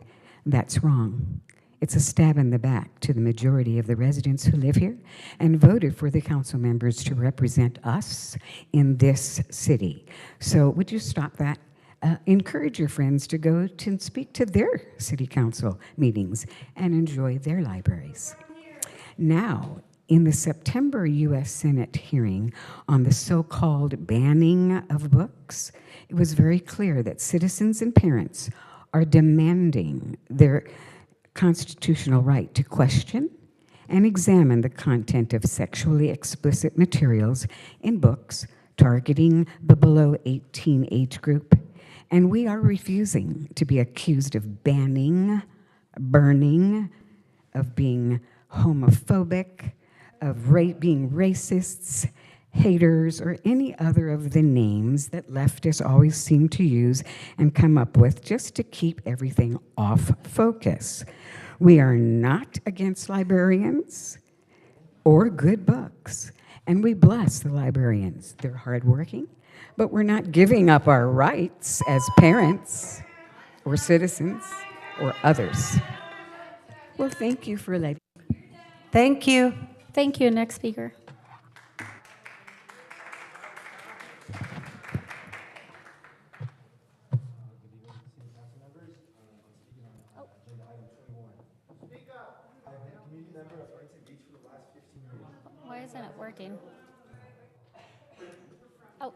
That's wrong. It's a stab in the back to the majority of the residents who live here and voted for the council members to represent us in this city. So would you stop that? Encourage your friends to go to and speak to their city council meetings and enjoy their libraries. Now, in the September U.S. Senate hearing on the so-called banning of books, it was very clear that citizens and parents are demanding their constitutional right to question and examine the content of sexually explicit materials in books targeting the below 18 age group. And we are refusing to be accused of banning, burning, of being homophobic, of being racists, haters, or any other of the names that leftists always seem to use and come up with just to keep everything off focus. We are not against librarians or good books, and we bless the librarians. They're hardworking, but we're not giving up our rights as parents or citizens or others. Well, thank you for letting me. Thank you. Thank you. Next speaker. Why isn't it working? Oh.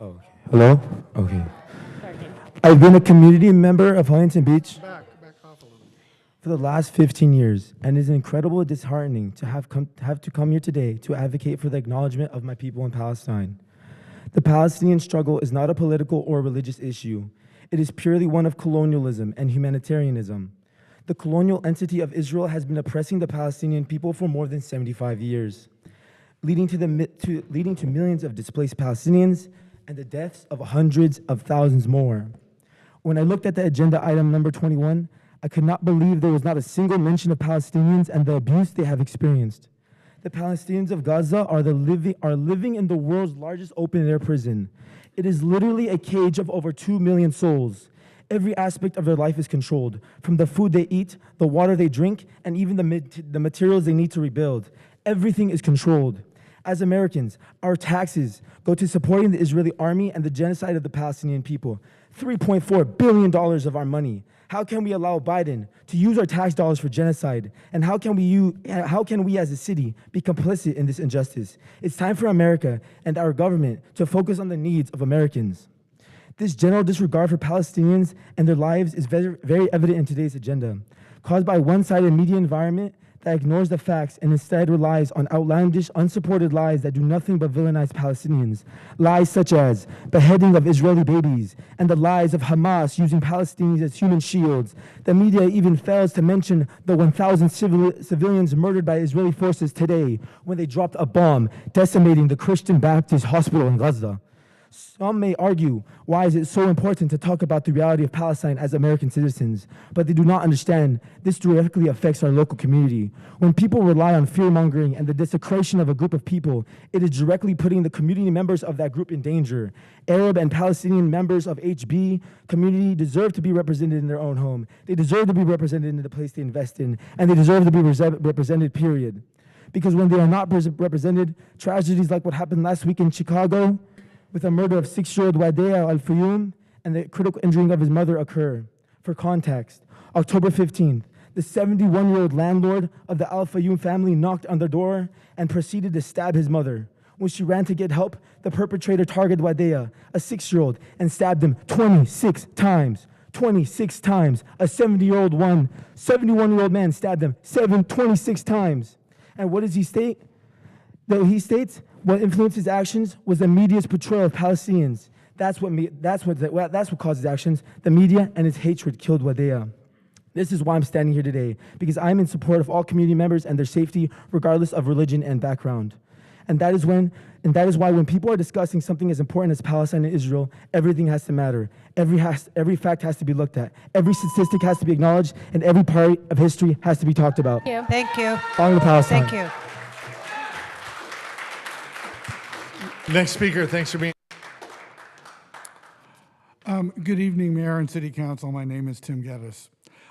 Okay. Hello? Okay. I've been a community member of Huntington Beach for the last 15 years, and it is incredibly disheartening to have to come here today to advocate for the acknowledgement of my people in Palestine. The Palestinian struggle is not a political or religious issue. It is purely one of colonialism and humanitarianism. The colonial entity of Israel has been oppressing the Palestinian people for more than 75 years, leading to millions of displaced Palestinians and the deaths of hundreds of thousands more. When I looked at the agenda item number 21, I could not believe there was not a single mention of Palestinians and the abuse they have experienced. The Palestinians of Gaza are living in the world's largest open-air prison. It is literally a cage of over 2 million souls. Every aspect of their life is controlled, from the food they eat, the water they drink, and even the materials they need to rebuild. Everything is controlled. As Americans, our taxes go to supporting the Israeli army and the genocide of the Palestinian people. $3.4 billion of our money. How can we allow Biden to use our tax dollars for genocide? And how can we as a city be complicit in this injustice? It's time for America and our government to focus on the needs of Americans. This general disregard for Palestinians and their lives is very, very evident in today's agenda, caused by a one-sided media environment that ignores the facts and instead relies on outlandish, unsupported lies that do nothing but villainize Palestinians. Lies such as beheading of Israeli babies and the lies of Hamas using Palestinians as human shields. The media even fails to mention the 1,000 civilians murdered by Israeli forces today when they dropped a bomb decimating the Christian Baptist hospital in Gaza. Some may argue, why is it so important to talk about the reality of Palestine as American citizens? But they do not understand this directly affects our local community. When people rely on fear-mongering and the desecration of a group of people, it is directly putting the community members of that group in danger. Arab and Palestinian members of HB community deserve to be represented in their own home. They deserve to be represented in the place they invest in, and they deserve to be represented, period. Because when they are not represented, tragedies like what happened last week in Chicago, with the murder of 6-year-old Wadea Al-Fayoum and the critical injuring of his mother occur. For context, October 15th, the 71-year-old landlord of the Al-Fayoum family knocked on the door and proceeded to stab his mother. When she ran to get help, the perpetrator targeted Wadea, a 6-year-old, and stabbed him 26 times. 26 times. A 71-year-old man stabbed him 26 times. And what does he state? Though he states, what influenced his actions was the media's portrayal of Palestinians. That's what caused his actions. The media and his hatred killed Wadea. This is why I'm standing here today, because I'm in support of all community members and their safety, regardless of religion and background. And that is why when people are discussing something as important as Palestine and Israel, everything has to matter. Every fact has to be looked at. Every statistic has to be acknowledged, and every part of history has to be talked about. Thank you. Following Palestine. Thank you. Next speaker, thanks for being. Good evening, Mayor and City Council. My name is Tim Geddes.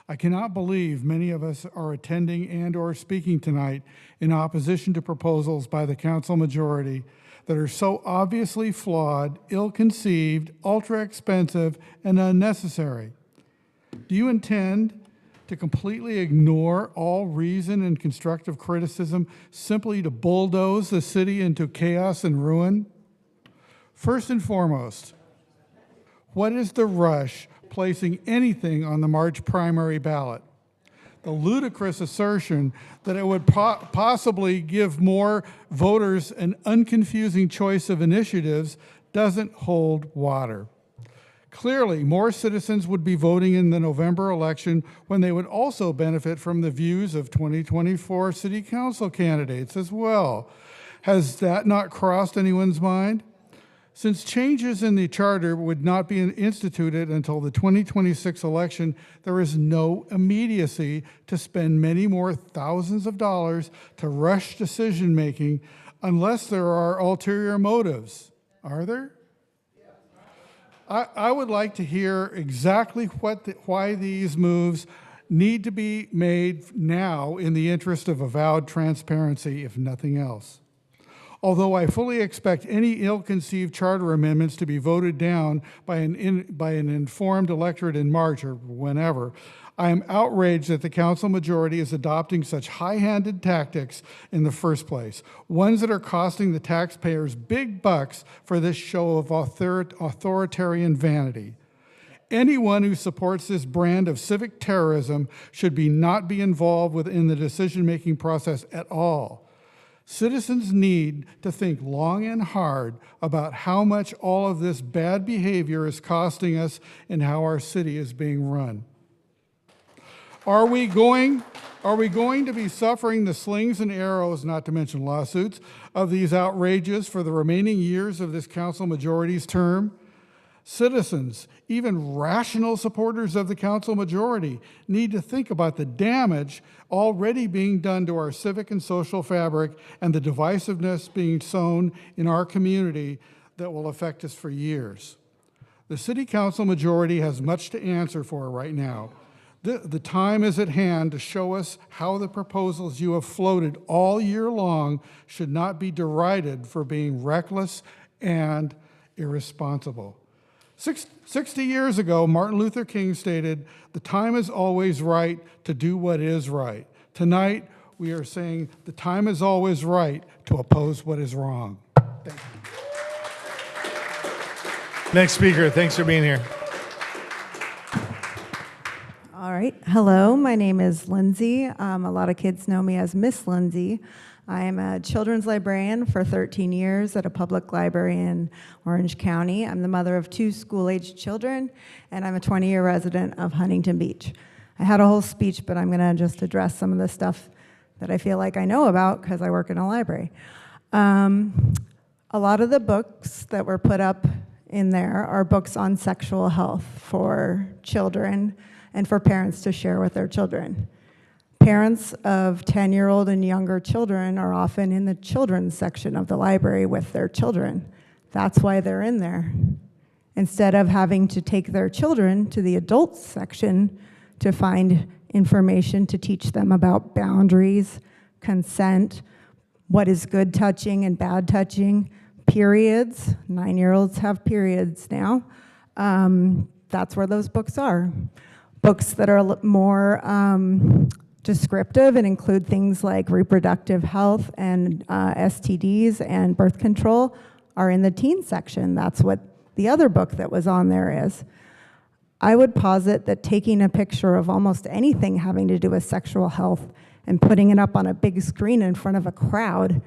I cannot believe many of us are attending and or speaking tonight in opposition to proposals by the council majority that are so obviously flawed, ill-conceived, ultra-expensive, and unnecessary. Do you intend to completely ignore all reason and constructive criticism simply to bulldoze the city into chaos and ruin? First and foremost, what is the rush placing anything on the March primary ballot? The ludicrous assertion that it would possibly give more voters an unconfusing choice of initiatives doesn't hold water. Clearly, more citizens would be voting in the November election when they would also benefit from the views of 2024 city council candidates as well. Has that not crossed anyone's mind? Since changes in the charter would not be instituted until the 2026 election, there is no immediacy to spend many more thousands of dollars to rush decision-making unless there are ulterior motives. Are there? I would like to hear exactly why these moves need to be made now in the interest of avowed transparency, if nothing else. Although I fully expect any ill-conceived charter amendments to be voted down by an informed electorate in March or whenever, I am outraged that the council majority is adopting such high-handed tactics in the first place, ones that are costing the taxpayers big bucks for this show of authoritarian vanity. Anyone who supports this brand of civic terrorism should not be involved within the decision-making process at all. Citizens need to think long and hard about how much all of this bad behavior is costing us and how our city is being run. Are we going to be suffering the slings and arrows, not to mention lawsuits, of these outrages for the remaining years of this council majority's term? Citizens, even rational supporters of the council majority, need to think about the damage already being done to our civic and social fabric and the divisiveness being sown in our community that will affect us for years. The city council majority has much to answer for right now. The time is at hand to show us how the proposals you have floated all year long should not be derided for being reckless and irresponsible. 60 years ago, Martin Luther King stated, "The time is always right to do what is right." Tonight, we are saying the time is always right to oppose what is wrong. Thank you. Next speaker, thanks for being here. All right. Hello, my name is Lindsay. A lot of kids know me as Miss Lindsay. I am a children's librarian for 13 years at a public library in Orange County. I'm the mother of 2 school-aged children, and I'm a 20-year resident of Huntington Beach. I had a whole speech, but I'm going to just address some of the stuff that I feel like I know about because I work in a library. A lot of the books that were put up in there are books on sexual health for children and for parents to share with their children. Parents of 10-year-old and younger children are often in the children's section of the library with their children. That's why they're in there. Instead of having to take their children to the adults section to find information to teach them about boundaries, consent, what is good touching and bad touching, periods. 9-year-olds have periods now. That's where those books are. Books that are more descriptive and include things like reproductive health and STDs and birth control are in the teen section. That's what the other book that was on there is. I would posit that taking a picture of almost anything having to do with sexual health and putting it up on a big screen in front of a crowd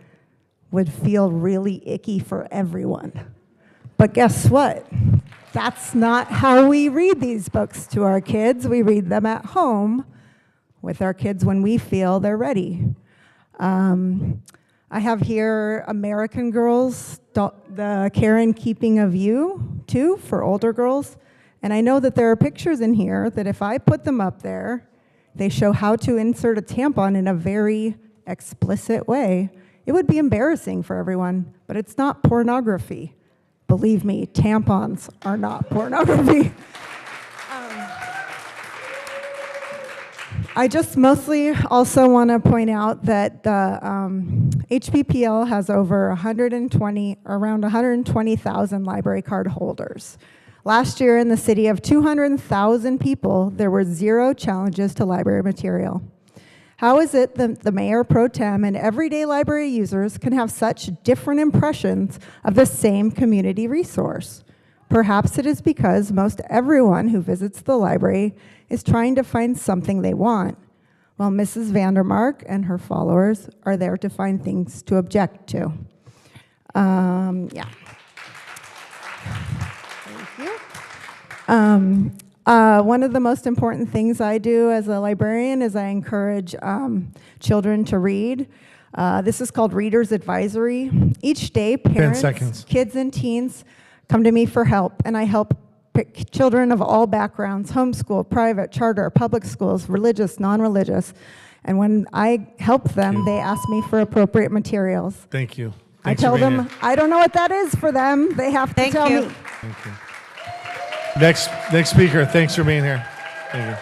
would feel really icky for everyone. But guess what? That's not how we read these books to our kids. We read them at home with our kids when we feel they're ready. I have here American Girls, The Care and Keeping of You, too, for older girls. And I know that there are pictures in here that if I put them up there, they show how to insert a tampon in a very explicit way. It would be embarrassing for everyone, but it's not pornography. Believe me, tampons are not pornography. I just mostly also want to point out that the HPPL has over around 120,000 library card holders. Last year in the city of 200,000 people, there were 0 challenges to library material. How is it that the mayor pro tem and everyday library users can have such different impressions of the same community resource? Perhaps it is because most everyone who visits the library is trying to find something they want, while Mrs. Vandermark and her followers are there to find things to object to. Yeah. Thank you. One of the most important things I do as a librarian is I encourage children to read. This is called Reader's Advisory. Each day, parents, kids, and teens come to me for help, and I help pick children of all backgrounds, homeschool, private, charter, public schools, religious, non-religious. And when I help them, they ask me for appropriate materials. Thank you. I tell them, I don't know what that is for them. They have to tell me. Thank you. Next speaker, thanks for being here. Thank you.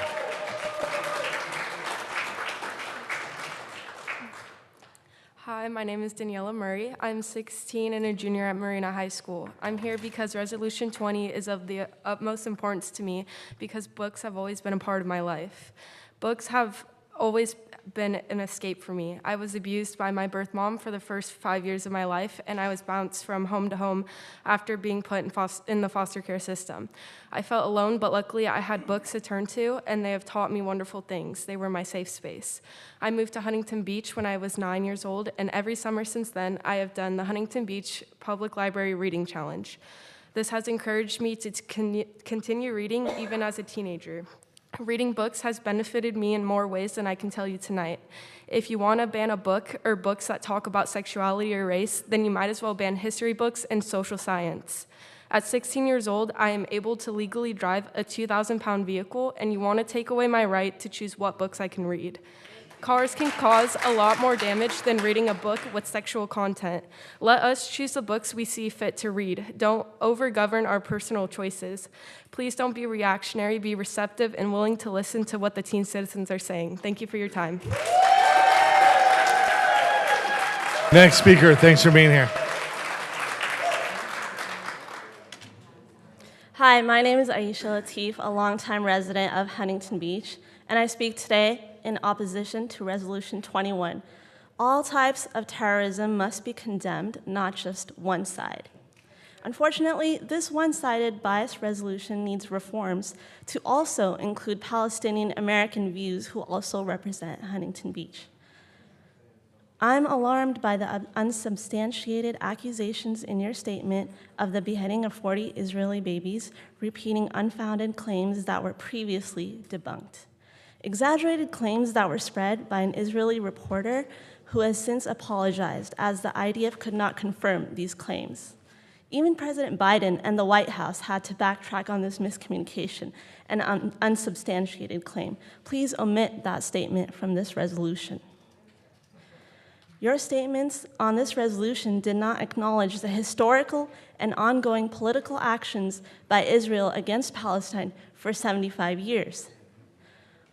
Hi, my name is Daniela Murray. I'm 16 and a junior at Marina High School. I'm here because Resolution 20 is of the utmost importance to me because books have always been a part of my life. Books have always been an escape for me. I was abused by my birth mom for the first 5 years of my life, and I was bounced from home to home after being put in the foster care system. I felt alone, but luckily I had books to turn to, and they have taught me wonderful things. They were my safe space. I moved to Huntington Beach when I was 9 years old, and every summer since then, I have done the Huntington Beach Public Library Reading Challenge. This has encouraged me to continue reading even as a teenager. Reading books has benefited me in more ways than I can tell you tonight. If you want to ban a book or books that talk about sexuality or race, then you might as well ban history books and social science. At 16 years old, I am able to legally drive a 2,000-pound vehicle, and you want to take away my right to choose what books I can read. Cars can cause a lot more damage than reading a book with sexual content. Let us choose the books we see fit to read. Don't overgovern our personal choices. Please don't be reactionary, be receptive and willing to listen to what the teen citizens are saying. Thank you for your time. Next speaker, thanks for being here. Hi, my name is Aisha Latif, a longtime resident of Huntington Beach, and I speak today in opposition to Resolution 21. All types of terrorism must be condemned, not just one side. Unfortunately, this one-sided biased resolution needs reforms to also include Palestinian American views who also represent Huntington Beach. I'm alarmed by the unsubstantiated accusations in your statement of the beheading of 40 Israeli babies, repeating unfounded claims that were previously debunked. Exaggerated claims that were spread by an Israeli reporter who has since apologized, as the IDF could not confirm these claims. Even President Biden and the White House had to backtrack on this miscommunication and unsubstantiated claim. Please omit that statement from this resolution. Your statements on this resolution did not acknowledge the historical and ongoing political actions by Israel against Palestine for 75 years.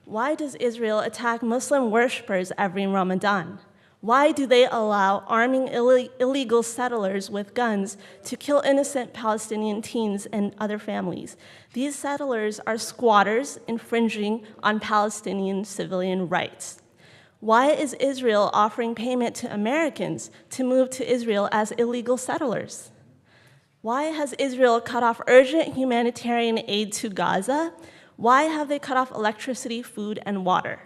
Why does Israel attack Muslim worshippers every Ramadan? Why do they allow arming illegal settlers with guns to kill innocent Palestinian teens and other families? These settlers are squatters infringing on Palestinian civilian rights. Why is Israel offering payment to Americans to move to Israel as illegal settlers? Why has Israel cut off urgent humanitarian aid to Gaza? Why have they cut off electricity, food, and water?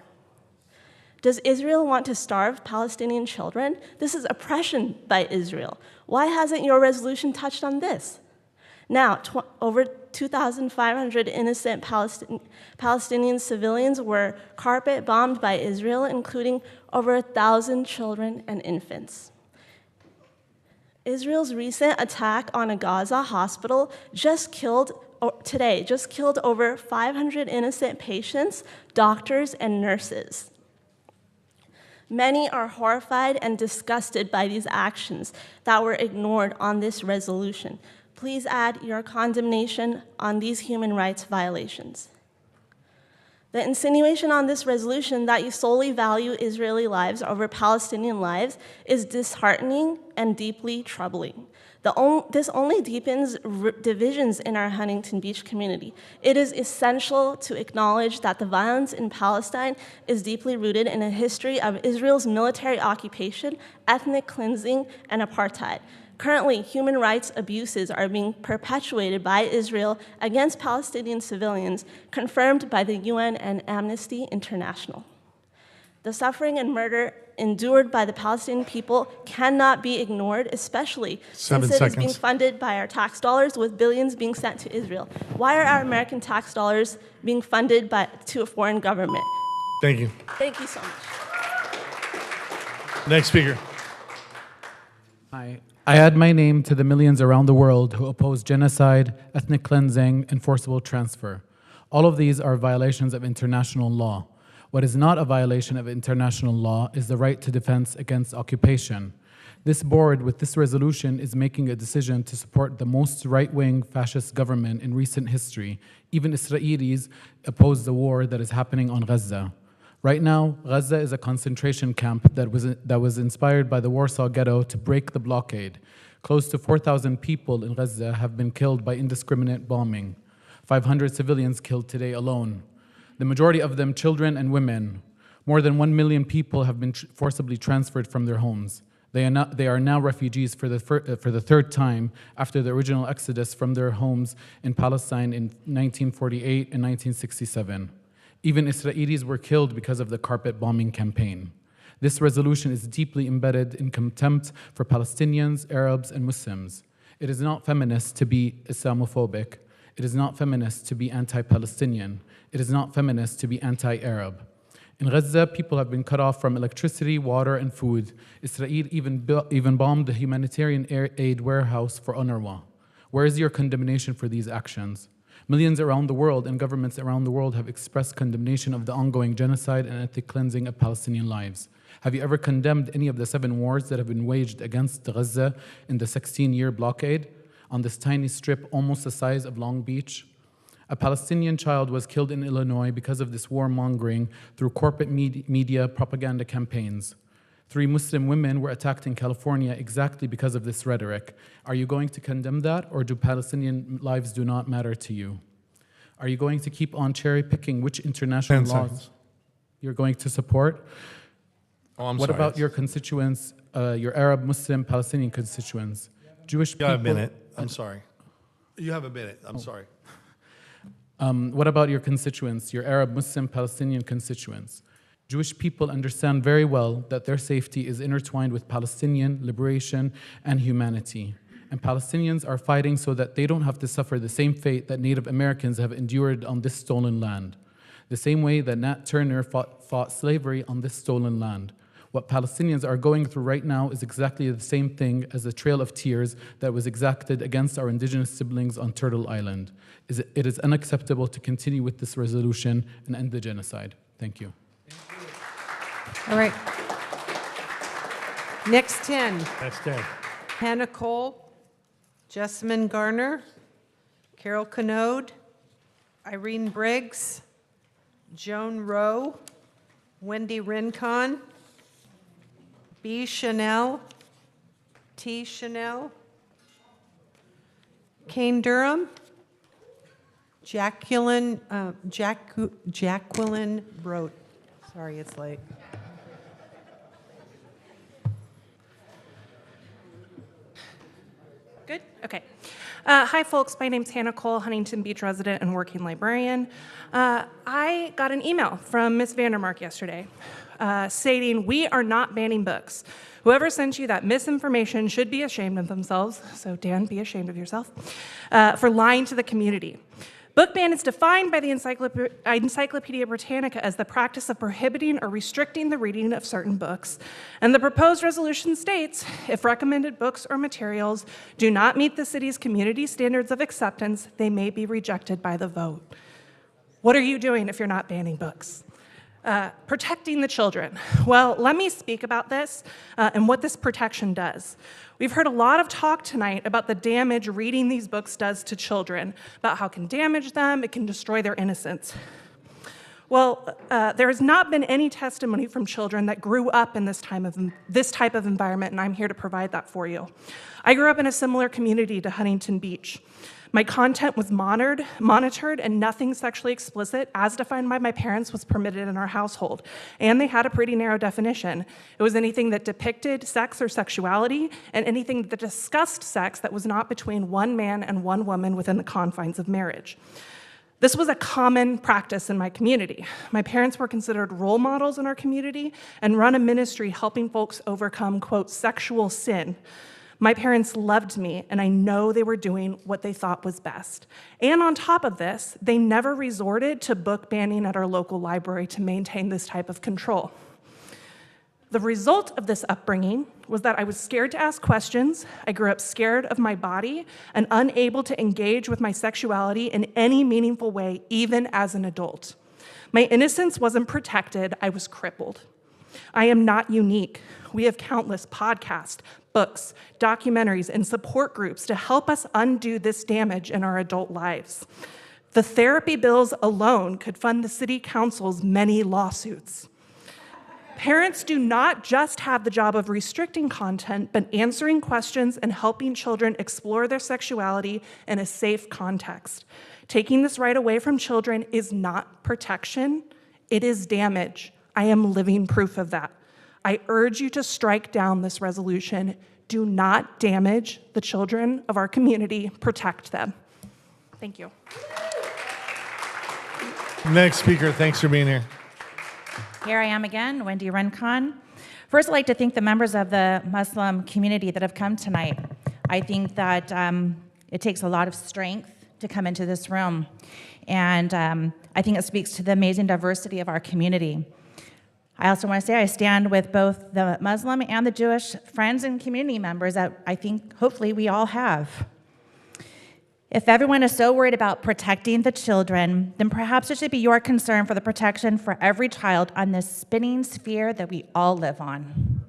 Does Israel want to starve Palestinian children? This is oppression by Israel. Why hasn't your resolution touched on this? Now, over 2,500 innocent Palestinian civilians were carpet bombed by Israel, including over 1,000 children and infants. Israel's recent attack on a Gaza hospital just killed over 500 innocent patients, doctors, and nurses. Many are horrified and disgusted by these actions that were ignored on this resolution. Please add your condemnation on these human rights violations. The insinuation on this resolution that you solely value Israeli lives over Palestinian lives is disheartening and deeply troubling. This only deepens divisions in our Huntington Beach community. It is essential to acknowledge that the violence in Palestine is deeply rooted in a history of Israel's military occupation, ethnic cleansing, and apartheid. Currently, human rights abuses are being perpetuated by Israel against Palestinian civilians, confirmed by the UN and Amnesty International. The suffering and murder endured by the Palestinian people cannot be ignored, especially since it is being funded by our tax dollars, with billions being sent to Israel. Why are our American tax dollars being funded to a foreign government? Thank you. Thank you so much. Next speaker. Hi. I add my name to the millions around the world who oppose genocide, ethnic cleansing, and forcible transfer. All of these are violations of international law. What is not a violation of international law is the right to defense against occupation. This board, with this resolution, is making a decision to support the most right-wing fascist government in recent history. Even Israelis oppose the war that is happening on Gaza. Right now, Gaza is a concentration camp that was inspired by the Warsaw Ghetto to break the blockade. Close to 4,000 people in Gaza have been killed by indiscriminate bombing. 500 civilians killed today alone. The majority of them children and women. More than 1 million people have been forcibly transferred from their homes. They are now refugees for the third time after the original exodus from their homes in Palestine in 1948 and 1967. Even Israelis were killed because of the carpet bombing campaign. This resolution is deeply embedded in contempt for Palestinians, Arabs, and Muslims. It is not feminist to be Islamophobic. It is not feminist to be anti-Palestinian. It is not feminist to be anti-Arab. In Gaza, people have been cut off from electricity, water, and food. Israel even bombed the humanitarian aid warehouse for UNRWA. Where is your condemnation for these actions? Millions around the world and governments around the world have expressed condemnation of the ongoing genocide and ethnic cleansing of Palestinian lives. Have you ever condemned any of the 7 wars that have been waged against Gaza in the 16-year blockade on this tiny strip almost the size of Long Beach? A Palestinian child was killed in Illinois because of this warmongering through corporate media propaganda campaigns. 3 Muslim women were attacked in California exactly because of this rhetoric. Are you going to condemn that, or do Palestinian lives do not matter to you? Are you going to keep on cherry-picking which international laws you're going to support? What about your constituents, your Arab, Muslim, Palestinian constituents? Jewish people. Got a minute. I'm sorry. You have a minute. I'm sorry. What about your constituents, your Arab, Muslim, Palestinian constituents? Jewish people understand very well that their safety is intertwined with Palestinian liberation and humanity. And Palestinians are fighting so that they don't have to suffer the same fate that Native Americans have endured on this stolen land. The same way that Nat Turner fought slavery on this stolen land. What Palestinians are going through right now is exactly the same thing as the trail of tears that was exacted against our indigenous siblings on Turtle Island. It is unacceptable to continue with this resolution and end the genocide. Thank you. All right. Next 10. Next 10. Hannah Cole, Jessamine Garner, Carol Canode, Irene Briggs, Joan Rowe, Wendy Rincon, B. Chanel, T. Chanel, Kane Durham, Jacqueline Brote. Sorry, it's late. Good? Okay. Hi, folks. My name's Hannah Cole, Huntington Beach resident and working librarian. I got an email from Ms. Vandermark yesterday stating, "We are not banning books. Whoever sent you that misinformation should be ashamed of themselves." So, Dan, be ashamed of yourself for lying to the community. Book ban is defined by the Encyclopedia Britannica as the practice of prohibiting or restricting the reading of certain books. And the proposed resolution states, if recommended books or materials do not meet the city's community standards of acceptance, they may be rejected by the vote. What are you doing if you're not banning books? Protecting the children. Well, let me speak about this and what this protection does. We've heard a lot of talk tonight about the damage reading these books does to children, about how it can damage them, it can destroy their innocence. Well, there has not been any testimony from children that grew up in this type of environment, and I'm here to provide that for you. I grew up in a similar community to Huntington Beach. My content was monitored, and nothing sexually explicit, as defined by my parents, was permitted in our household. And they had a pretty narrow definition. It was anything that depicted sex or sexuality, and anything that discussed sex that was not between one man and one woman within the confines of marriage. This was a common practice in my community. My parents were considered role models in our community and run a ministry helping folks overcome, quote, sexual sin. My parents loved me, and I know they were doing what they thought was best. And on top of this, they never resorted to book banning at our local library to maintain this type of control. The result of this upbringing was that I was scared to ask questions, I grew up scared of my body, and unable to engage with my sexuality in any meaningful way, even as an adult. My innocence wasn't protected, I was crippled. I am not unique. We have countless podcasts, books, documentaries, and support groups to help us undo this damage in our adult lives. The therapy bills alone could fund the city council's many lawsuits. Parents do not just have the job of restricting content, but answering questions and helping children explore their sexuality in a safe context. Taking this right away from children is not protection, it is damage. I am living proof of that. I urge you to strike down this resolution. Do not damage the children of our community, protect them. Thank you. Next speaker, thanks for being here. Here I am again, Wendy Rincon. First, I'd like to thank the members of the Muslim community that have come tonight. I think that it takes a lot of strength to come into this room, and I think it speaks to the amazing diversity of our community. I also want to say I stand with both the Muslim and the Jewish friends and community members that I think hopefully we all have. If everyone is so worried about protecting the children, then perhaps it should be your concern for the protection for every child on this spinning sphere that we all live on.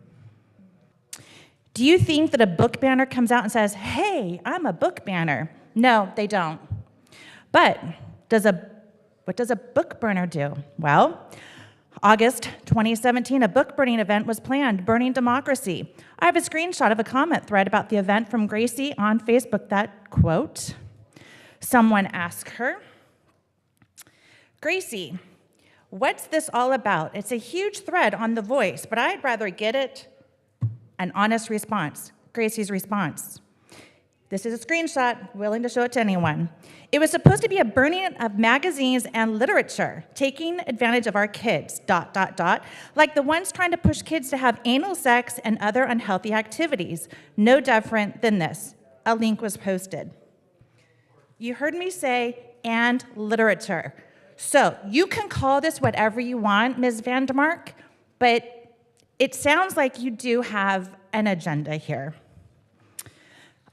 Do you think that a book banner comes out and says, "Hey, I'm a book banner"? No, they don't. But what does a book burner do? Well, August 2017, a book burning event was planned, Burning Democracy. I have a screenshot of a comment thread about the event from Gracie on Facebook that, quote, someone asked her, "Gracie, what's this all about? It's a huge thread on The Voice, but I'd rather get it an honest response." Gracie's response, This is a screenshot, willing to show it to anyone. It was supposed to be a burning of magazines and literature, taking advantage of our kids, ... like the ones trying to push kids to have anal sex and other unhealthy activities. No different than this. A link was posted. You heard me say, and literature. So you can call this whatever you want, Ms. Vandermark, but it sounds like you do have an agenda here.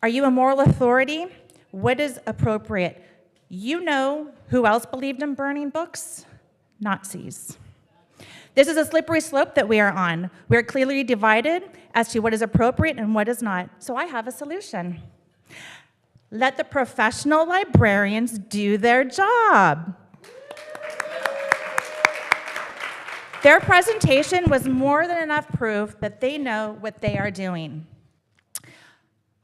Are you a moral authority? What is appropriate? You know who else believed in burning books? Nazis. This is a slippery slope that we are on. We are clearly divided as to what is appropriate and what is not. So I have a solution. Let the professional librarians do their job. Their presentation was more than enough proof that they know what they are doing.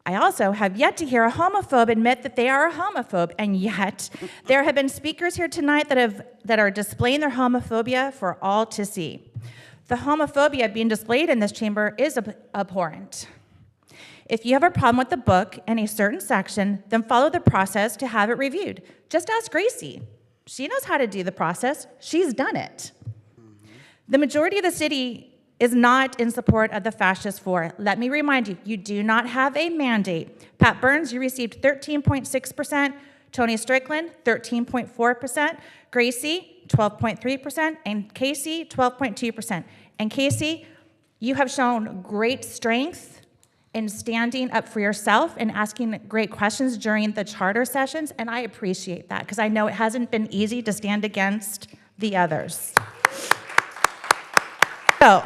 I also have yet to hear a homophobe admit that they are a homophobe, and yet there have been speakers here tonight that are displaying their homophobia for all to see. The homophobia being displayed in this chamber is abhorrent. If you have a problem with the book in a certain section, then follow the process to have it reviewed. Just ask Gracie. She knows how to do the process. She's done it. The majority of the city is not in support of the Fascist Four. Let me remind you, you do not have a mandate. Pat Burns, you received 13.6%, Tony Strickland, 13.4%, Gracie, 12.3%, and Casey, 12.2%. And Casey, you have shown great strength in standing up for yourself and asking great questions during the charter sessions, and I appreciate that, because I know it hasn't been easy to stand against the others. So,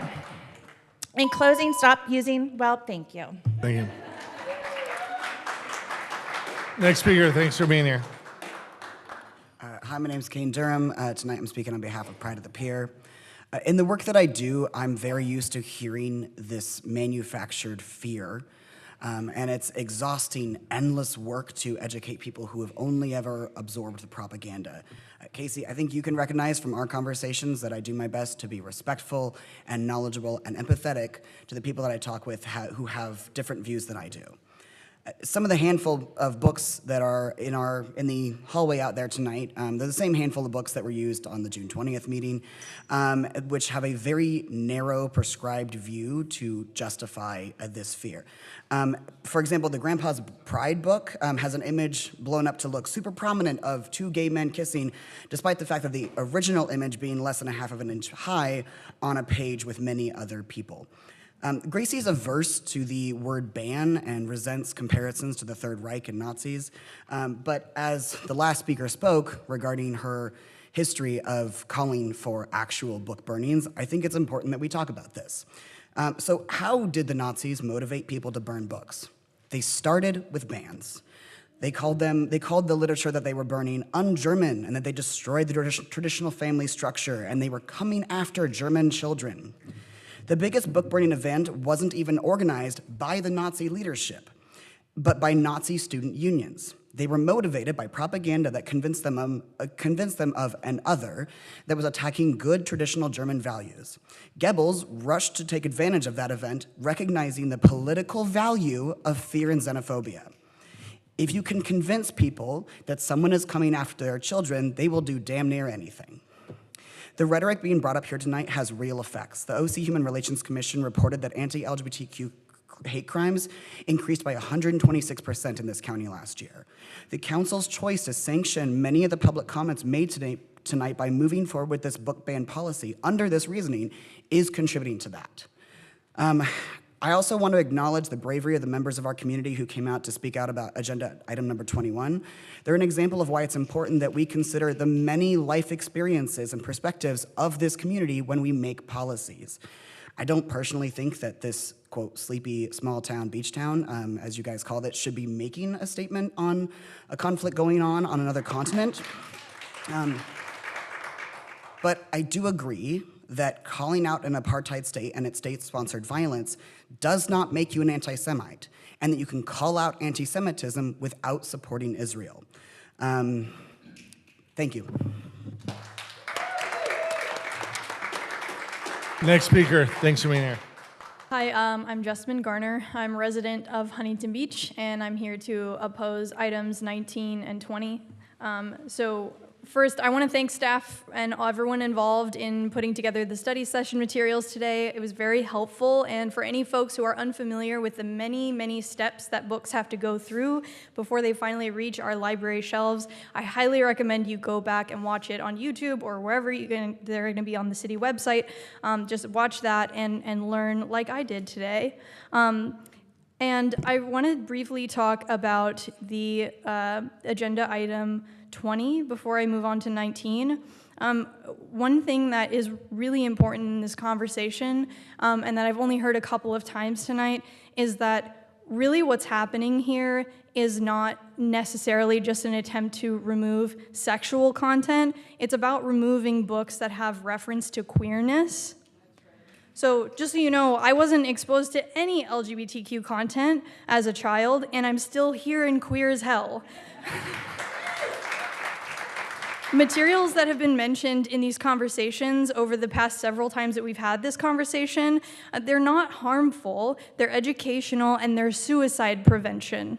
in closing, stop using, well, thank you. Thank you. Next speaker, thanks for being here. Hi, my name is Kane Durham. Tonight I'm speaking on behalf of Pride of the Peer. In the work that I do, I'm very used to hearing this manufactured fear, and it's exhausting, endless work to educate people who have only ever absorbed the propaganda. Casey, I think you can recognize from our conversations that I do my best to be respectful and knowledgeable and empathetic to the people that I talk with who have different views than I do. Some of the handful of books that are in the hallway out there tonight, they're the same handful of books that were used on the June 20th meeting, which have a very narrow prescribed view to justify this fear. For example, the Grandpa's Pride book has an image blown up to look super prominent of two gay men kissing, despite the fact of the original image being less than a half of an inch high on a page with many other people. Gracie is averse to the word ban and resents comparisons to the Third Reich and Nazis, but as the last speaker spoke regarding her history of calling for actual book burnings, I think it's important that we talk about this. So how did the Nazis motivate people to burn books? They started with bans. They called the literature that they were burning un-German, and that they destroyed the traditional family structure, and they were coming after German children. The biggest book burning event wasn't even organized by the Nazi leadership, but by Nazi student unions. They were motivated by propaganda that convinced them of an other that was attacking good traditional German values. Goebbels rushed to take advantage of that event, recognizing the political value of fear and xenophobia. If you can convince people that someone is coming after their children, they will do damn near anything. The rhetoric being brought up here tonight has real effects. The OC Human Relations Commission reported that anti-LGBTQ hate crimes increased by 126% in this county last year. The council's choice to sanction many of the public comments made tonight by moving forward with this book ban policy under this reasoning is contributing to that. I also want to acknowledge the bravery of the members of our community who came out to speak out about agenda item number 21. They're an example of why it's important that we consider the many life experiences and perspectives of this community when we make policies. I don't personally think that this, quote, sleepy small town, beach town, as you guys called it, should be making a statement on a conflict going on another continent. But I do agree that calling out an apartheid state and its state-sponsored violence does not make you an anti-Semite, and that you can call out anti-Semitism without supporting Israel. Thank you. Next speaker, thanks for being here. Hi, I'm Justman Garner. I'm a resident of Huntington Beach, and I'm here to oppose items 19 and 20. So first, I want to thank staff and everyone involved in putting together the study session materials today. It was very helpful, and for any folks who are unfamiliar with the many, many steps that books have to go through before they finally reach our library shelves, I highly recommend you go back and watch it on YouTube or wherever they're going to be on the city website. Just watch that and learn like I did today. And I want to briefly talk about the agenda item 20 before I move on to 19. One thing that is really important in this conversation, and that I've only heard a couple of times tonight, is that really what's happening here is not necessarily just an attempt to remove sexual content. It's about removing books that have reference to queerness. So just so you know, I wasn't exposed to any LGBTQ content as a child, and I'm still here in queer as hell. Materials that have been mentioned in these conversations over the past several times that we've had this conversation, they're not harmful, they're educational, and they're suicide prevention.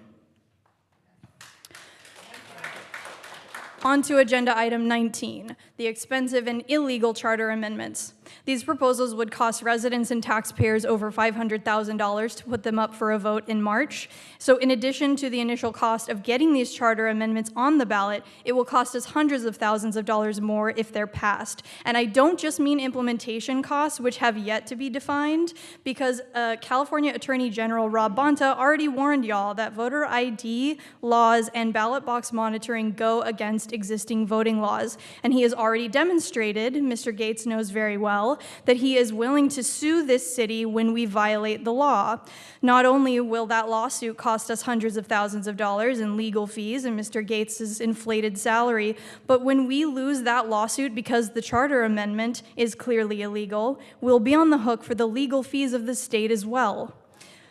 On to agenda item 19, the expensive and illegal charter amendments. These proposals would cost residents and taxpayers over $500,000 to put them up for a vote in March. So in addition to the initial cost of getting these charter amendments on the ballot, it will cost us hundreds of thousands of dollars more if they're passed. And I don't just mean implementation costs, which have yet to be defined, because California Attorney General Rob Bonta already warned y'all that voter ID laws and ballot box monitoring go against existing voting laws. And he has already demonstrated, Mr. Gates knows very well, that he is willing to sue this city when we violate the law. Not only will that lawsuit cost us hundreds of thousands of dollars in legal fees and Mr. Gates's inflated salary, but when we lose that lawsuit because the charter amendment is clearly illegal, we'll be on the hook for the legal fees of the state as well.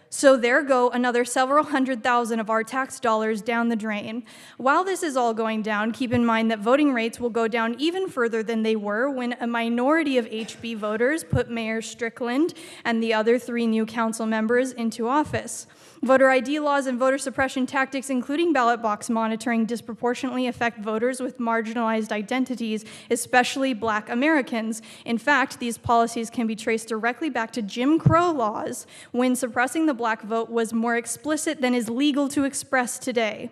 So there go another several $100,000 of our tax dollars down the drain. While this is all going down, keep in mind that voting rates will go down even further than they were when a minority of HB voters put Mayor Strickland and the other 3 new council members into office. Voter ID laws and voter suppression tactics, including ballot box monitoring, disproportionately affect voters with marginalized identities, especially Black Americans. In fact, these policies can be traced directly back to Jim Crow laws, when suppressing the Black vote was more explicit than is legal to express today.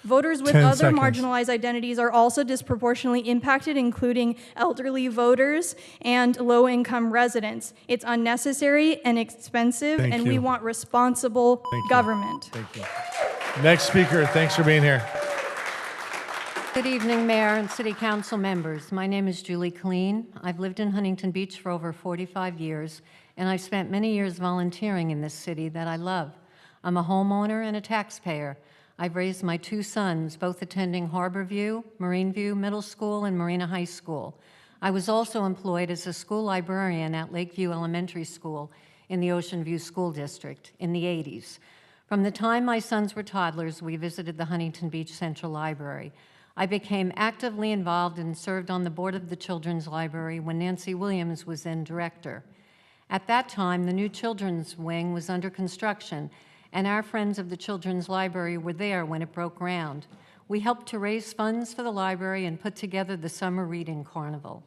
Voters with 10 other seconds. marginalized identities are also disproportionately impacted, including elderly voters and low-income residents. It's unnecessary and expensive, Thank and you. we want responsible government. Thank you. Next speaker, thanks for being here. Good evening, Mayor and City Council members. My name is Julie Killeen. I've lived in Huntington Beach for over 45 years, and I've spent many years volunteering in this city that I love. I'm a homeowner and a taxpayer. I've raised my 2 sons, both attending Harborview, Marine View Middle School, and Marina High School. I was also employed as a school librarian at Lakeview Elementary School in the Ocean View School District in the 80s. From the time my sons were toddlers, we visited the Huntington Beach Central Library. I became actively involved and served on the board of the Children's Library when Nancy Williams was then director. At that time, the new children's wing was under construction, and our friends of the Children's Library were there when it broke ground. We helped to raise funds for the library and put together the Summer Reading Carnival.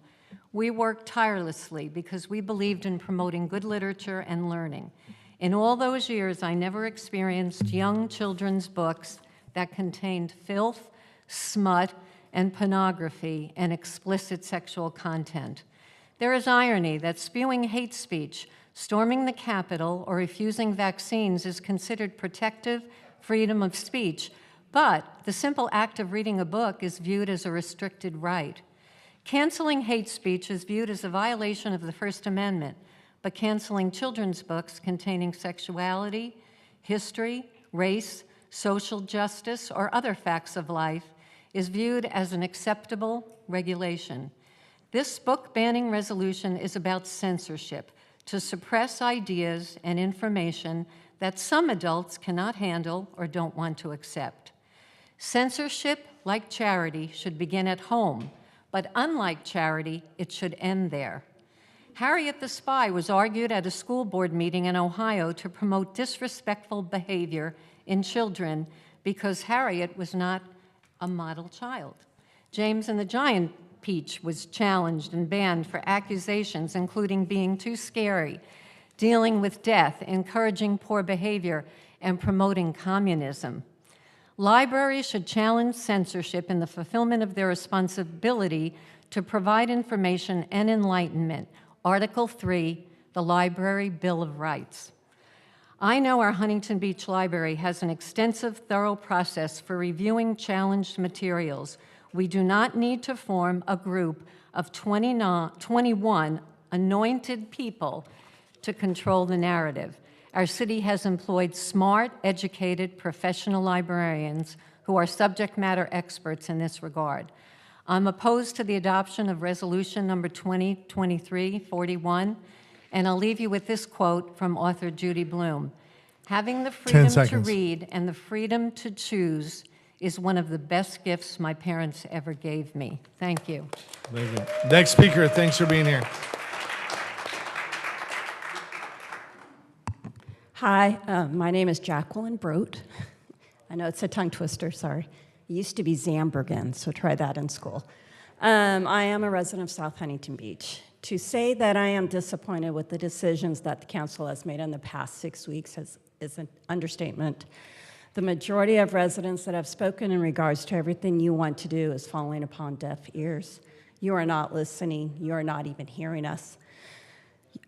We worked tirelessly because we believed in promoting good literature and learning. In all those years, I never experienced young children's books that contained filth, smut, and pornography and explicit sexual content. There is irony that spewing hate speech, storming the Capitol, or refusing vaccines is considered protective freedom of speech, but the simple act of reading a book is viewed as a restricted right. Canceling hate speech is viewed as a violation of the First Amendment, but canceling children's books containing sexuality, history, race, social justice, or other facts of life is viewed as an acceptable regulation. This book banning resolution is about censorship, to suppress ideas and information that some adults cannot handle or don't want to accept. Censorship, like charity, should begin at home, but unlike charity, it should end there. Harriet the Spy was argued at a school board meeting in Ohio to promote disrespectful behavior in children because Harriet was not a model child. James and the Giant Peach was challenged and banned for accusations including being too scary, dealing with death, encouraging poor behavior, and promoting communism. Libraries should challenge censorship in the fulfillment of their responsibility to provide information and enlightenment. Article 3, the Library Bill of Rights. I know our Huntington Beach Library has an extensive, thorough process for reviewing challenged materials. We do not need to form a group of 21 anointed people to control the narrative. Our city has employed smart, educated, professional librarians who are subject matter experts in this regard. I'm opposed to the adoption of resolution number 2023-41, and I'll leave you with this quote from author Judy Blume. Having the freedom to read and the freedom to choose is one of the best gifts my parents ever gave me. Thank you. Amazing. Next speaker, thanks for being here. Hi, my name is Jacqueline Brote. I know it's a tongue twister, sorry. It used to be Zambergen, so try that in school. I am a resident of South Huntington Beach. To say that I am disappointed with the decisions that the council has made in the past 6 weeks is an understatement. The majority of residents that have spoken in regards to everything you want to do is falling upon deaf ears. You are not listening. You are not even hearing us.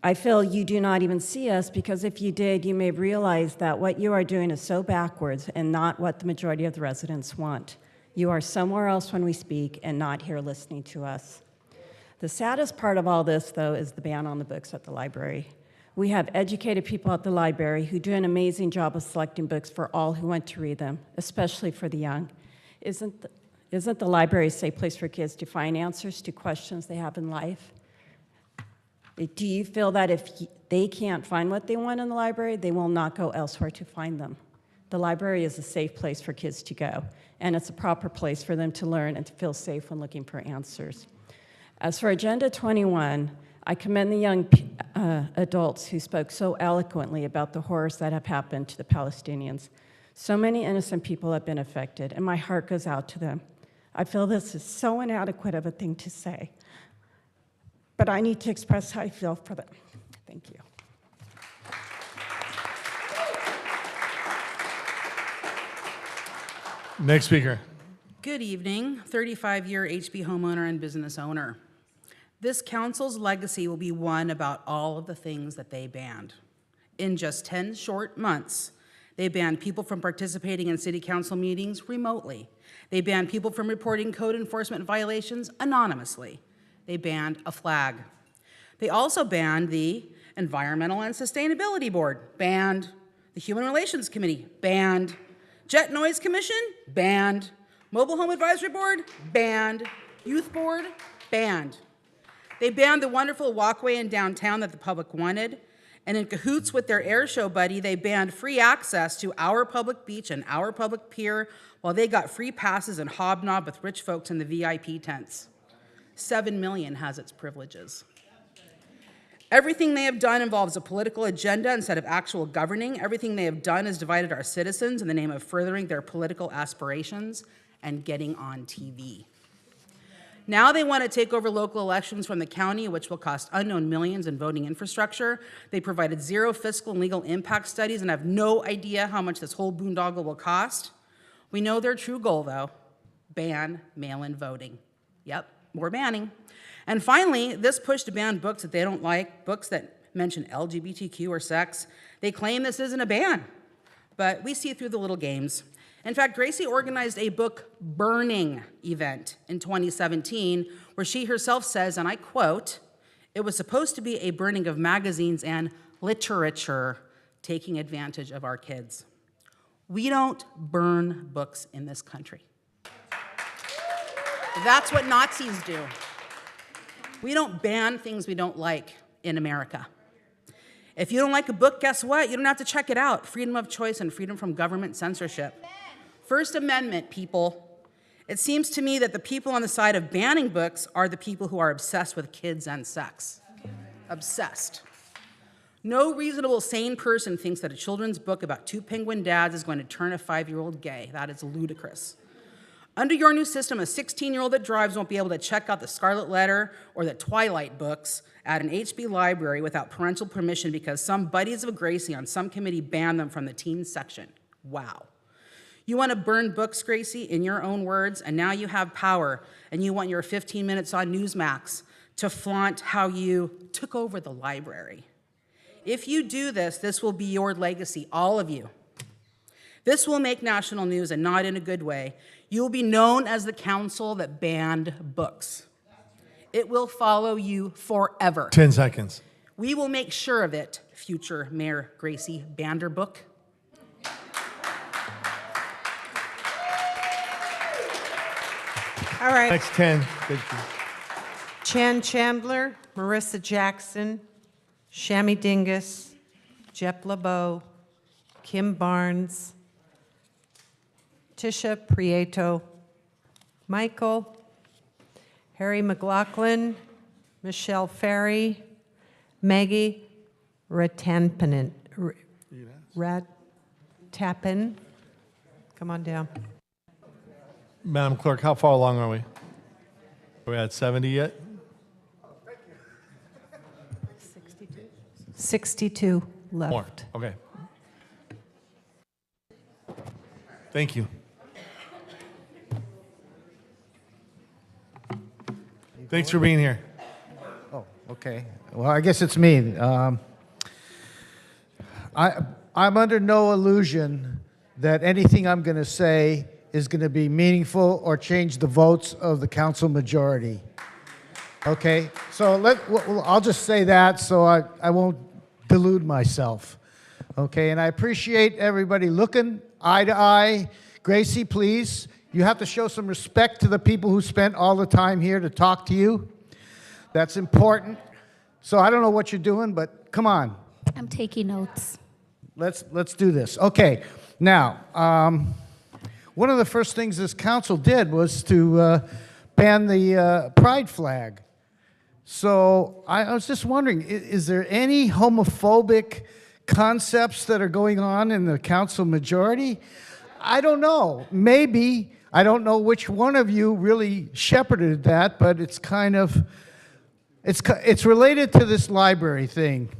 I feel you do not even see us because if you did, you may realize that what you are doing is so backwards and not what the majority of the residents want. You are somewhere else when we speak and not here listening to us. The saddest part of all this, though, is the ban on the books at the library. We have educated people at the library who do an amazing job of selecting books for all who want to read them, especially for the young. Isn't the library a safe place for kids to find answers to questions they have in life? Do you feel that if they can't find what they want in the library, they will not go elsewhere to find them? The library is a safe place for kids to go, and it's a proper place for them to learn and to feel safe when looking for answers. As for Agenda 21, I commend the young adults who spoke so eloquently about the horrors that have happened to the Palestinians. So many innocent people have been affected, and my heart goes out to them. I feel this is so inadequate of a thing to say, but I need to express how I feel for them. Thank you. Next speaker. Good evening, 35-year HB homeowner and business owner. This council's legacy will be one about all of the things that they banned. In just 10 short months, they banned people from participating in city council meetings remotely. They banned people from reporting code enforcement violations anonymously. They banned a flag. They also banned the Environmental and Sustainability Board, banned the Human Relations Committee, banned Jet Noise Commission, banned Mobile Home Advisory Board, banned Youth Board, banned. They banned the wonderful walkway in downtown that the public wanted, and in cahoots with their air show buddy, they banned free access to our public beach and our public pier while they got free passes and hobnob with rich folks in the VIP tents. 7 million has its privileges. Everything they have done involves a political agenda instead of actual governing. Everything they have done has divided our citizens in the name of furthering their political aspirations and getting on TV. Now they want to take over local elections from the county, which will cost unknown millions in voting infrastructure. They provided zero fiscal and legal impact studies and have no idea how much this whole boondoggle will cost. We know their true goal, though: ban mail-in voting. Yep, more banning. And finally, this push to ban books that they don't like, books that mention LGBTQ or sex. They claim this isn't a ban, but we see through the little games. In fact, Gracie organized a book burning event in 2017 where she herself says, and I quote, "It was supposed to be a burning of magazines and literature taking advantage of our kids." We don't burn books in this country. That's what Nazis do. We don't ban things we don't like in America. If you don't like a book, guess what? You don't have to check it out. Freedom of choice and freedom from government censorship. First Amendment, people. It seems to me that the people on the side of banning books are the people who are obsessed with kids and sex. Obsessed. No reasonable, sane person thinks that a children's book about two penguin dads is going to turn a 5-year-old gay. That is ludicrous. Under your new system, a 16-year-old that drives won't be able to check out the Scarlet Letter or the Twilight books at an HB library without parental permission because some buddies of Gracie on some committee banned them from the teens section. Wow. You want to burn books, Gracie, in your own words, and now you have power, and you want your 15 minutes on Newsmax to flaunt how you took over the library. If you do this, this will be your legacy, all of you. This will make national news, and not in a good way. You will be known as the council that banned books. It will follow you forever. 10 seconds. We will make sure of it, future Mayor Gracie Vanderbook. All right. Next 10. Thank you. Chan Chandler, Marissa Jackson, Shami Dingus, Jep LeBeau, Kim Barnes, Tisha Prieto, Michael, Harry McLaughlin, Michelle Ferry, Maggie Ratapin. Come on down. Madam Clerk, how far along are we? Are we at 70 yet? 62 left. More. Okay. Thank you. Thanks for being here. Oh, okay. Well, I guess it's me. I'm under no illusion that anything I'm going to say is going to be meaningful or change the votes of the council majority. Okay? So I'll just say that so I won't delude myself. Okay? And I appreciate everybody looking eye to eye. Gracie, please, you have to show some respect to the people who spent all the time here to talk to you. That's important. So I don't know what you're doing, but come on. I'm taking notes. Let's do this. Okay. Now, one of the first things this council did was to ban the pride flag. So I was just wondering, is there any homophobic concepts that are going on in the council majority? I don't know. Maybe. I don't know which one of you really shepherded that, but it's kind of, it's related to this library thing.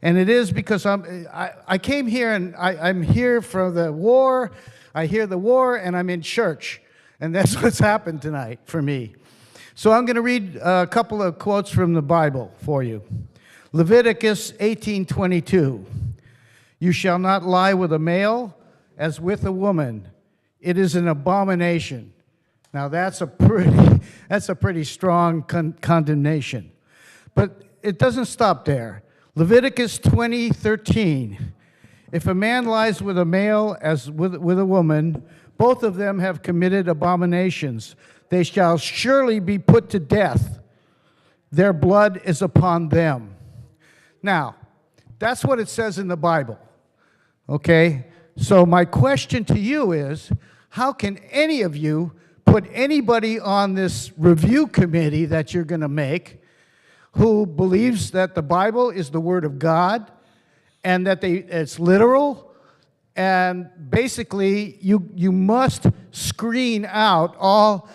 And it is because I came here and I'm here for the war. I hear the war and I'm in church. And that's what's happened tonight for me. So I'm going to read a couple of quotes from the Bible for you. Leviticus 18:22. You shall not lie with a male as with a woman. It is an abomination. Now that's a pretty strong condemnation. But it doesn't stop there. Leviticus 20:13. If a man lies with a male as with a woman, both of them have committed abominations. They shall surely be put to death. Their blood is upon them. Now, that's what it says in the Bible. Okay? So my question to you is, how can any of you put anybody on this review committee that you're going to make who believes that the Bible is the Word of God and that it's literal, and basically you must screen out all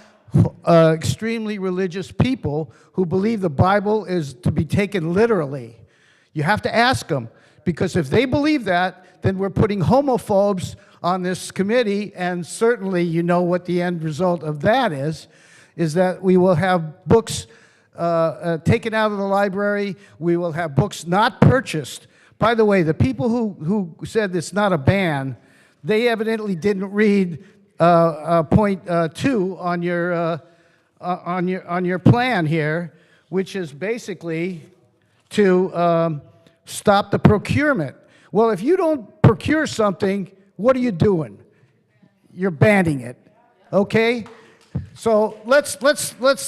extremely religious people who believe the Bible is to be taken literally. You have to ask them, because if they believe that, then we're putting homophobes on this committee, and certainly you know what the end result of that is that we will have books taken out of the library. We will have books not purchased. By the way, the people who said it's not a ban, they evidently didn't read point 2 on your plan here, which is basically to stop the procurement. Well, if you don't procure something, what are you doing? You're banning it, okay? So let's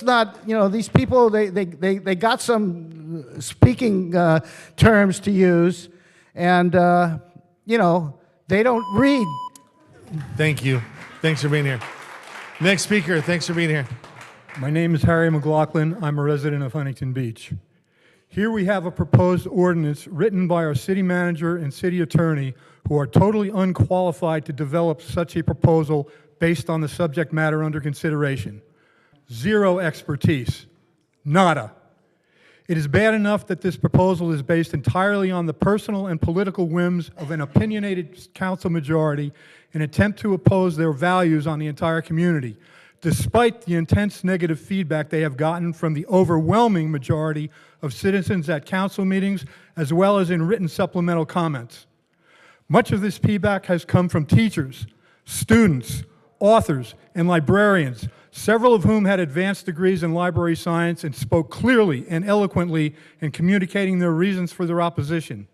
not, these people, they got some speaking terms to use, and, they don't read. Thank you. Thanks for being here. Next speaker, thanks for being here. My name is Harry McLaughlin. I'm a resident of Huntington Beach. Here we have a proposed ordinance written by our city manager and city attorney who are totally unqualified to develop such a proposal based on the subject matter under consideration. Zero expertise. Nada. It is bad enough that this proposal is based entirely on the personal and political whims of an opinionated council majority in an attempt to oppose their values on the entire community, despite the intense negative feedback they have gotten from the overwhelming majority of citizens at council meetings, as well as in written supplemental comments. Much of this feedback has come from teachers, students, authors, and librarians, several of whom had advanced degrees in library science and spoke clearly and eloquently in communicating their reasons for their opposition.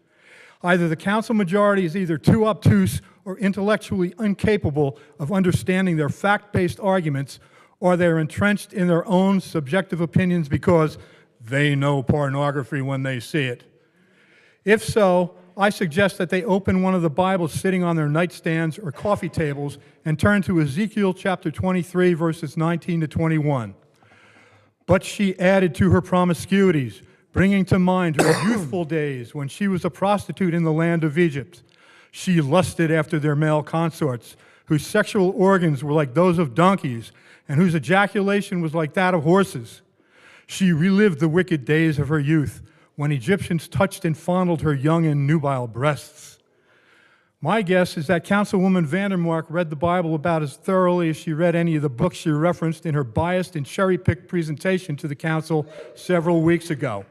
Either the council majority is either too obtuse or intellectually incapable of understanding their fact-based arguments, or they're entrenched in their own subjective opinions because they know pornography when they see it. If so, I suggest that they open one of the Bibles sitting on their nightstands or coffee tables and turn to Ezekiel chapter 23, verses 19 to 21. But she added to her promiscuities, bringing to mind her youthful days when she was a prostitute in the land of Egypt. She lusted after their male consorts, whose sexual organs were like those of donkeys, and whose ejaculation was like that of horses. She relived the wicked days of her youth, when Egyptians touched and fondled her young and nubile breasts. My guess is that Councilwoman Vandermark read the Bible about as thoroughly as she read any of the books she referenced in her biased and cherry-picked presentation to the council several weeks ago.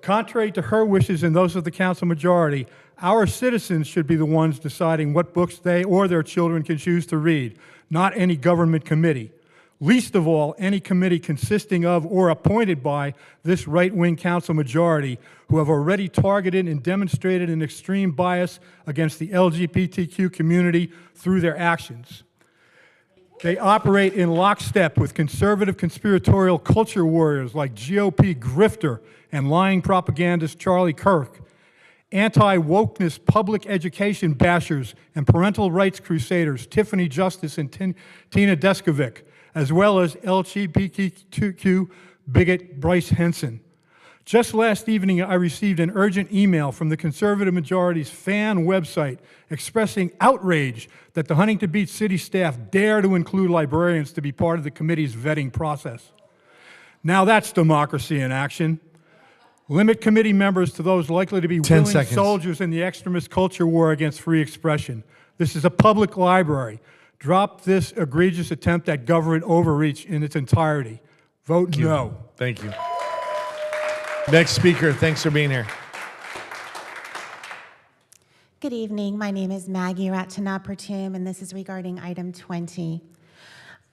Contrary to her wishes and those of the council majority, our citizens should be the ones deciding what books they or their children can choose to read, not any government committee. Least of all, any committee consisting of or appointed by this right-wing council majority who have already targeted and demonstrated an extreme bias against the LGBTQ community through their actions. They operate in lockstep with conservative conspiratorial culture warriors like GOP grifter and lying propagandist Charlie Kirk, anti-wokeness public education bashers and parental rights crusaders Tiffany Justice and Tina Deskovic, as well as LGBTQ bigot Bryce Henson. Just last evening, I received an urgent email from the conservative majority's fan website expressing outrage that the Huntington Beach city staff dare to include librarians to be part of the committee's vetting process. Now that's democracy in action. Limit committee members to those likely to be willing soldiers in the extremist culture war against free expression. This is a public library. Drop this egregious attempt at government overreach in its entirety. Vote no. Thank you. Next speaker, thanks for being here. Good evening. My name is Maggie Ratanapratum, and this is regarding item 20.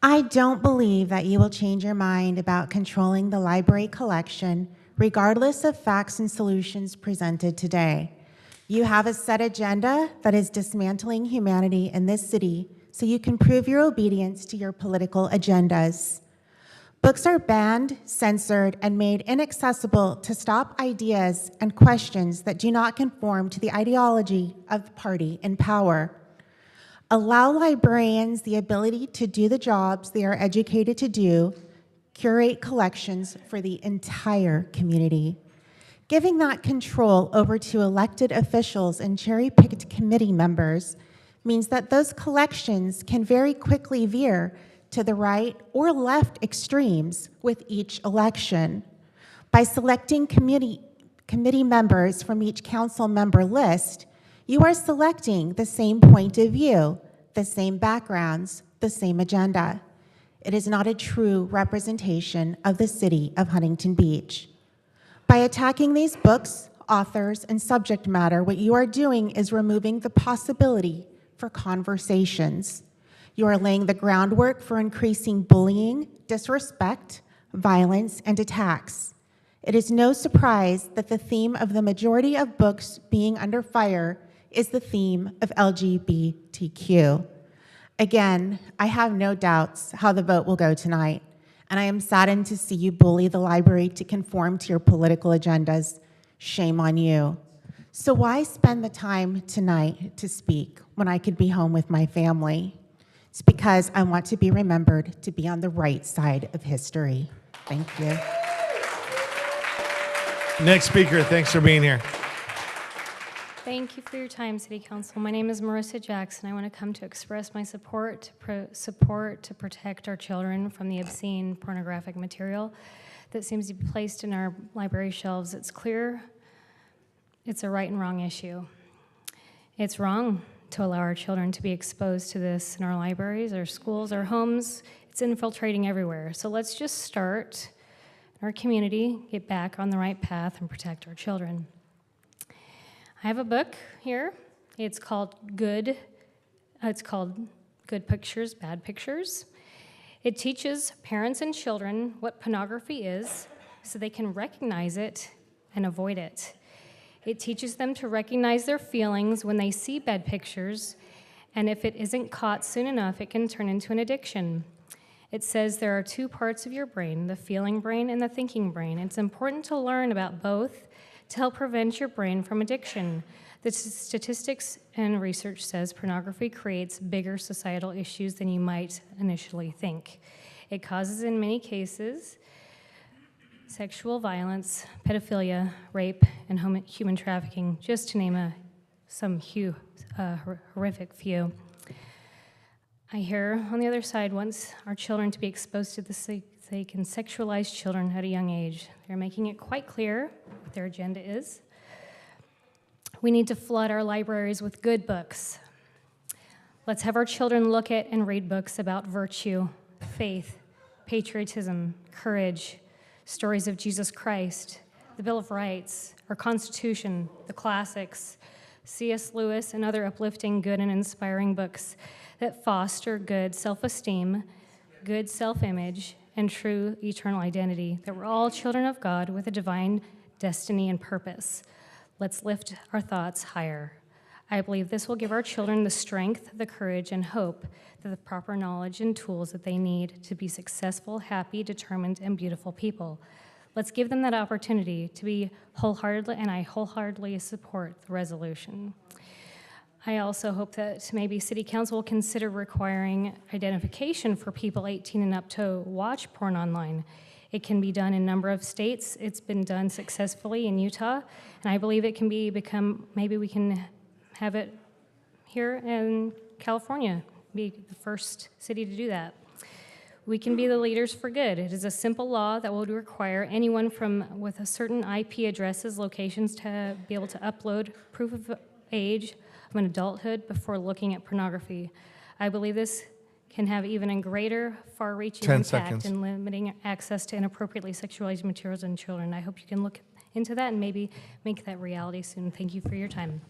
I don't believe that you will change your mind about controlling the library collection, regardless of facts and solutions presented today. You have a set agenda that is dismantling humanity in this city, so you can prove your obedience to your political agendas. Books are banned, censored, and made inaccessible to stop ideas and questions that do not conform to the ideology of the party in power. Allow librarians the ability to do the jobs they are educated to do, curate collections for the entire community. Giving that control over to elected officials and cherry-picked committee members means that those collections can very quickly veer to the right or left extremes with each election. By selecting committee members from each council member list, you are selecting the same point of view, the same backgrounds, the same agenda. It is not a true representation of the city of Huntington Beach. By attacking these books, authors, and subject matter, what you are doing is removing the possibility for conversations. You are laying the groundwork for increasing bullying, disrespect, violence, and attacks. It is no surprise that the theme of the majority of books being under fire is the theme of LGBTQ. Again, I have no doubts how the vote will go tonight, and I am saddened to see you bully the library to conform to your political agendas. Shame on you. So why spend the time tonight to speak when I could be home with my family? It's because I want to be remembered to be on the right side of history. Thank you. Next speaker, thanks for being here. Thank you for your time, City Council. My name is Marissa Jackson. I want to come to express my support to protect our children from the obscene pornographic material that seems to be placed in our library shelves. It's clear it's a right and wrong issue. It's wrong to allow our children to be exposed to this in our libraries, our schools, our homes. It's infiltrating everywhere. So let's just start in our community, get back on the right path, and protect our children. I have a book here. It's called Good Pictures, Bad Pictures. It teaches parents and children what pornography is so they can recognize it and avoid it. It teaches them to recognize their feelings when they see bad pictures, and if it isn't caught soon enough, it can turn into an addiction. It says there are two parts of your brain, the feeling brain and the thinking brain. It's important to learn about both to help prevent your brain from addiction. The statistics and research says pornography creates bigger societal issues than you might initially think. It causes, in many cases, sexual violence, pedophilia, rape, and human trafficking, just to name some horrific few. I hear, on the other side, wants our children to be exposed to this. They can sexualize children at a young age. They're making it quite clear what their agenda is. We need to flood our libraries with good books. Let's have our children look at and read books about virtue, faith, patriotism, courage, stories of Jesus Christ, the Bill of Rights, our Constitution, the classics, C.S. Lewis, and other uplifting, good, and inspiring books that foster good self-esteem, good self-image, and true eternal identity, that we're all children of God with a divine destiny and purpose. Let's lift our thoughts higher. I believe this will give our children the strength, the courage, and hope that the proper knowledge and tools that they need to be successful, happy, determined, and beautiful people. Let's give them that opportunity to be wholeheartedly, and I wholeheartedly support the resolution. I also hope that maybe City Council will consider requiring identification for people 18 and up to watch porn online. It can be done in a number of states. It's been done successfully in Utah, and I believe it can maybe we can have it here in California, be the first city to do that. We can be the leaders for good. It is a simple law that would require anyone with a certain IP addresses, locations to be able to upload proof of age of an adulthood before looking at pornography. I believe this can have even a greater, far-reaching impact in limiting access to inappropriately sexualized materials in children. I hope you can look into that and maybe make that reality soon. Thank you for your time.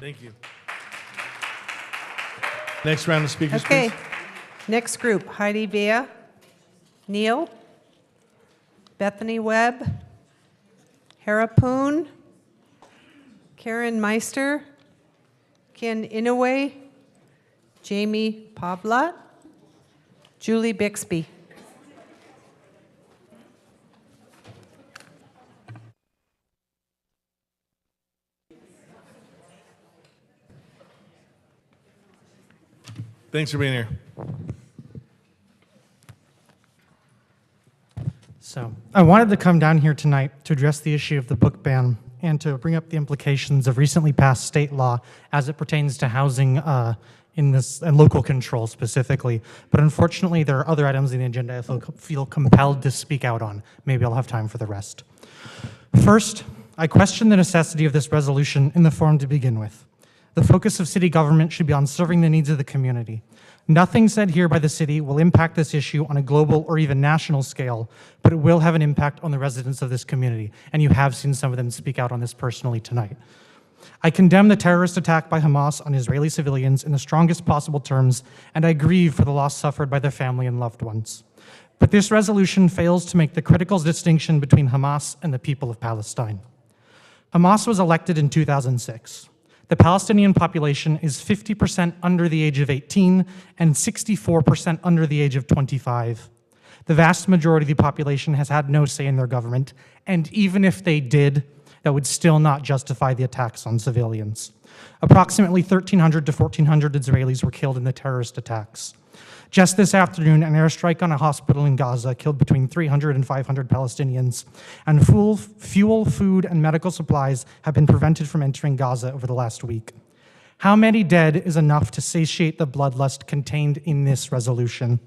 Thank you. Next round of speakers, Okay. please. Next group, Heidi Vea, Neil, Bethany Webb, Hera Poon, Karen Meister, Ken Inouye, Jamie Pavlat, Julie Bixby. Thanks for being here. So I wanted to come down here tonight to address the issue of the book ban and to bring up the implications of recently passed state law as it pertains to housing in this and local control specifically. But unfortunately, there are other items in the agenda I feel compelled to speak out on. Maybe I'll have time for the rest. First, I question the necessity of this resolution in the form to begin with. The focus of city government should be on serving the needs of the community. Nothing said here by the city will impact this issue on a global or even national scale, but it will have an impact on the residents of this community, and you have seen some of them speak out on this personally tonight. I condemn the terrorist attack by Hamas on Israeli civilians in the strongest possible terms, and I grieve for the loss suffered by their family and loved ones. But this resolution fails to make the critical distinction between Hamas and the people of Palestine. Hamas was elected in 2006. The Palestinian population is 50% under the age of 18 and 64% under the age of 25. The vast majority of the population has had no say in their government, and even if they did, that would still not justify the attacks on civilians. Approximately 1,300 to 1,400 Israelis were killed in the terrorist attacks. Just this afternoon, an airstrike on a hospital in Gaza killed between 300 and 500 Palestinians, and fuel, food, and medical supplies have been prevented from entering Gaza over the last week. How many dead is enough to satiate the bloodlust contained in this resolution?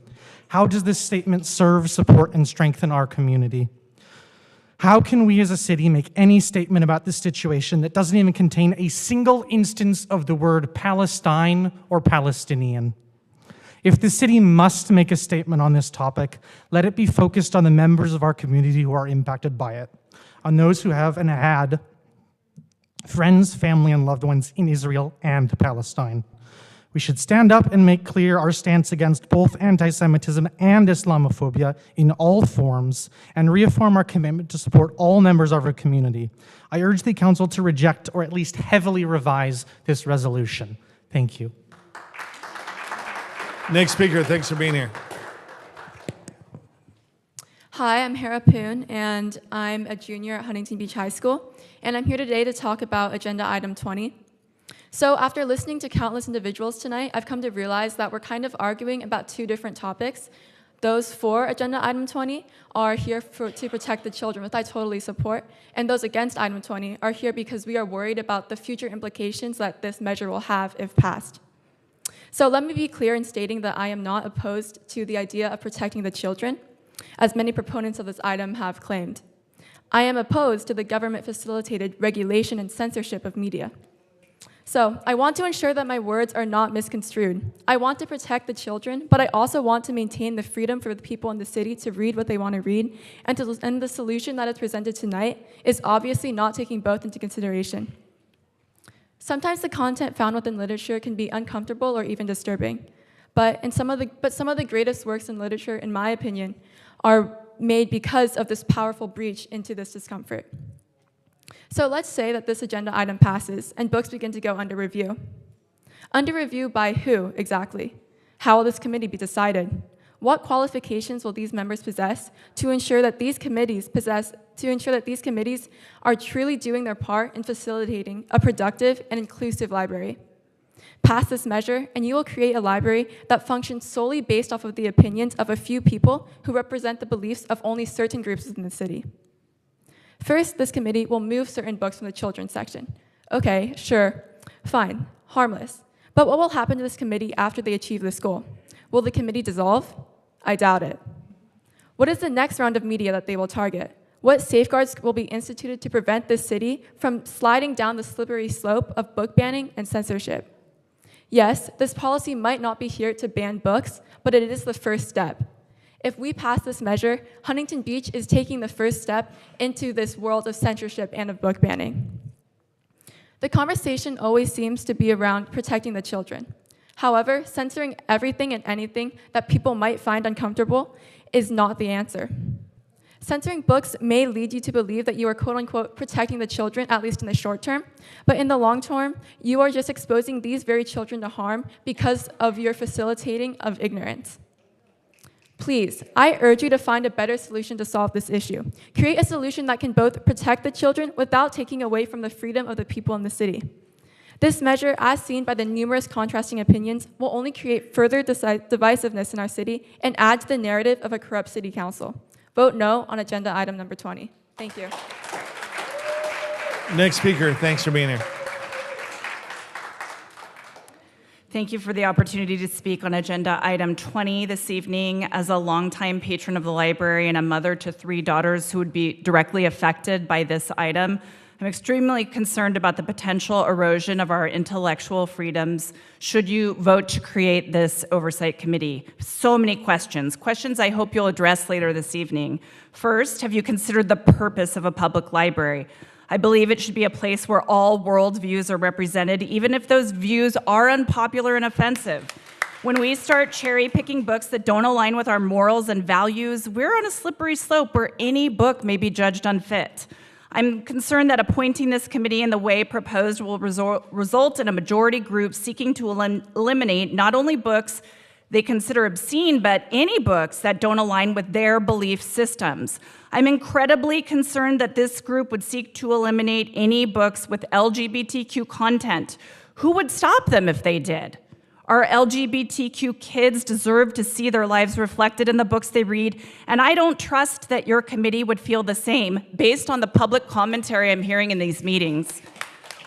How does this statement serve, support, and strengthen our community? How can we as a city make any statement about this situation that doesn't even contain a single instance of the word Palestine or Palestinian? If the city must make a statement on this topic, let it be focused on the members of our community who are impacted by it, on those who have and had friends, family, and loved ones in Israel and Palestine. We should stand up and make clear our stance against both anti-Semitism and Islamophobia in all forms and reaffirm our commitment to support all members of our community. I urge the council to reject or at least heavily revise this resolution. Thank you. Next speaker, thanks for being here. Hi, I'm Hera Poon, and I'm a junior at Huntington Beach High School, and I'm here today to talk about Agenda Item 20. So after listening to countless individuals tonight, I've come to realize that we're kind of arguing about two different topics. Those for Agenda Item 20 are here to protect the children, which I totally support, and those against Item 20 are here because we are worried about the future implications that this measure will have if passed. So let me be clear in stating that I am not opposed to the idea of protecting the children, as many proponents of this item have claimed. I am opposed to the government-facilitated regulation and censorship of media. So I want to ensure that my words are not misconstrued. I want to protect the children, but I also want to maintain the freedom for the people in the city to read what they want to read, and the solution that is presented tonight is obviously not taking both into consideration. Sometimes the content found within literature can be uncomfortable or even disturbing, but some of the greatest works in literature, in my opinion, are made because of this powerful breach into this discomfort. So let's say that this agenda item passes and books begin to go under review. Under review by who exactly? How will this committee be decided? What qualifications will these members possess to ensure that these committees are truly doing their part in facilitating a productive and inclusive library? Pass this measure, and you will create a library that functions solely based off of the opinions of a few people who represent the beliefs of only certain groups within the city. First, this committee will move certain books from the children's section. Okay, sure, fine, harmless. But what will happen to this committee after they achieve this goal? Will the committee dissolve? I doubt it. What is the next round of media that they will target? What safeguards will be instituted to prevent this city from sliding down the slippery slope of book banning and censorship? Yes, this policy might not be here to ban books, but it is the first step. If we pass this measure, Huntington Beach is taking the first step into this world of censorship and of book banning. The conversation always seems to be around protecting the children. However, censoring everything and anything that people might find uncomfortable is not the answer. Censoring books may lead you to believe that you are quote-unquote protecting the children, at least in the short term, but in the long term, you are just exposing these very children to harm because of your facilitating of ignorance. Please, I urge you to find a better solution to solve this issue. Create a solution that can both protect the children without taking away from the freedom of the people in the city. This measure, as seen by the numerous contrasting opinions, will only create further divisiveness in our city and add to the narrative of a corrupt city council. Vote no on agenda item number 20. Thank you. Next speaker, thanks for being here. Thank you for the opportunity to speak on agenda item 20 this evening. As a longtime patron of the library and a mother to 3 daughters who would be directly affected by this item, I'm extremely concerned about the potential erosion of our intellectual freedoms should you vote to create this oversight committee. So many questions I hope you'll address later this evening. First, have you considered the purpose of a public library? I believe it should be a place where all worldviews are represented, even if those views are unpopular and offensive. When we start cherry-picking books that don't align with our morals and values, we're on a slippery slope where any book may be judged unfit. I'm concerned that appointing this committee in the way proposed will result in a majority group seeking to eliminate not only books they consider obscene, but any books that don't align with their belief systems. I'm incredibly concerned that this group would seek to eliminate any books with LGBTQ content. Who would stop them if they did? Our LGBTQ kids deserve to see their lives reflected in the books they read, and I don't trust that your committee would feel the same based on the public commentary I'm hearing in these meetings.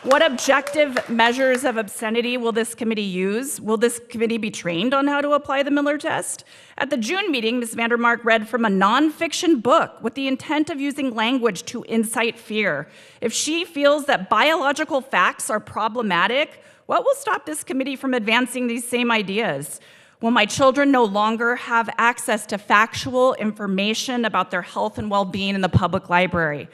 What objective measures of obscenity will this committee use? Will this committee be trained on how to apply the Miller test? At the June meeting, Ms. Vandermark read from a nonfiction book with the intent of using language to incite fear. If she feels that biological facts are problematic, what will stop this committee from advancing these same ideas? Will my children no longer have access to factual information about their health and well-being in the public library?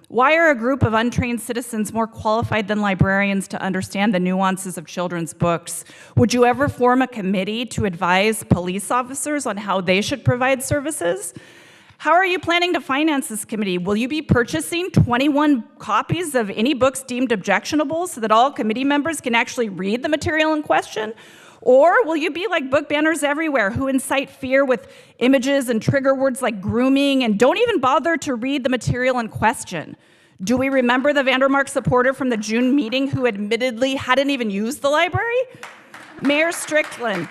Why are a group of untrained citizens more qualified than librarians to understand the nuances of children's books? Would you ever form a committee to advise police officers on how they should provide services? How are you planning to finance this committee? Will you be purchasing 21 copies of any books deemed objectionable so that all committee members can actually read the material in question? Or will you be like book banners everywhere who incite fear with images and trigger words like grooming and don't even bother to read the material in question? Do we remember the Vandermark supporter from the June meeting who admittedly hadn't even used the library? Mayor Strickland,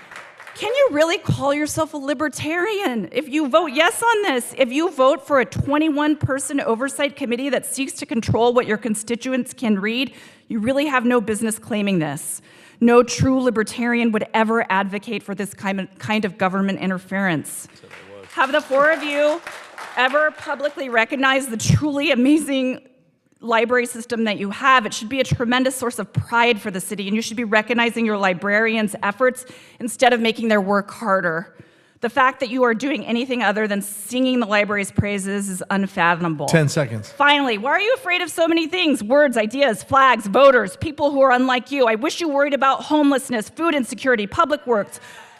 can you really call yourself a libertarian? If you vote yes on this, if you vote for a 21-person oversight committee that seeks to control what your constituents can read, you really have no business claiming this. No true libertarian would ever advocate for this kind of government interference. Have the four of you ever publicly recognized the truly amazing library system that you have? It should be a tremendous source of pride for the city, and you should be recognizing your librarians' efforts instead of making their work harder. The fact that you are doing anything other than singing the library's praises is unfathomable. 10 seconds. Finally, why are you afraid of so many things? Words, ideas, flags, voters, people who are unlike you. I wish you worried about homelessness, food insecurity, public works,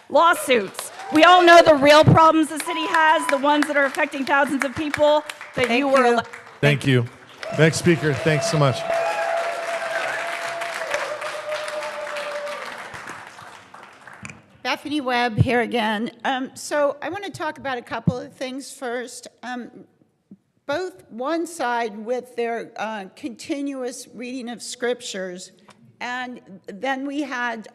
lawsuits. We all know the real problems the city has, the ones that are affecting thousands of people that you were. Thank you. Next speaker, thanks so much. Bethany Webb here again. So I want to talk about a couple of things first. Both one side with their continuous reading of scriptures, and then we had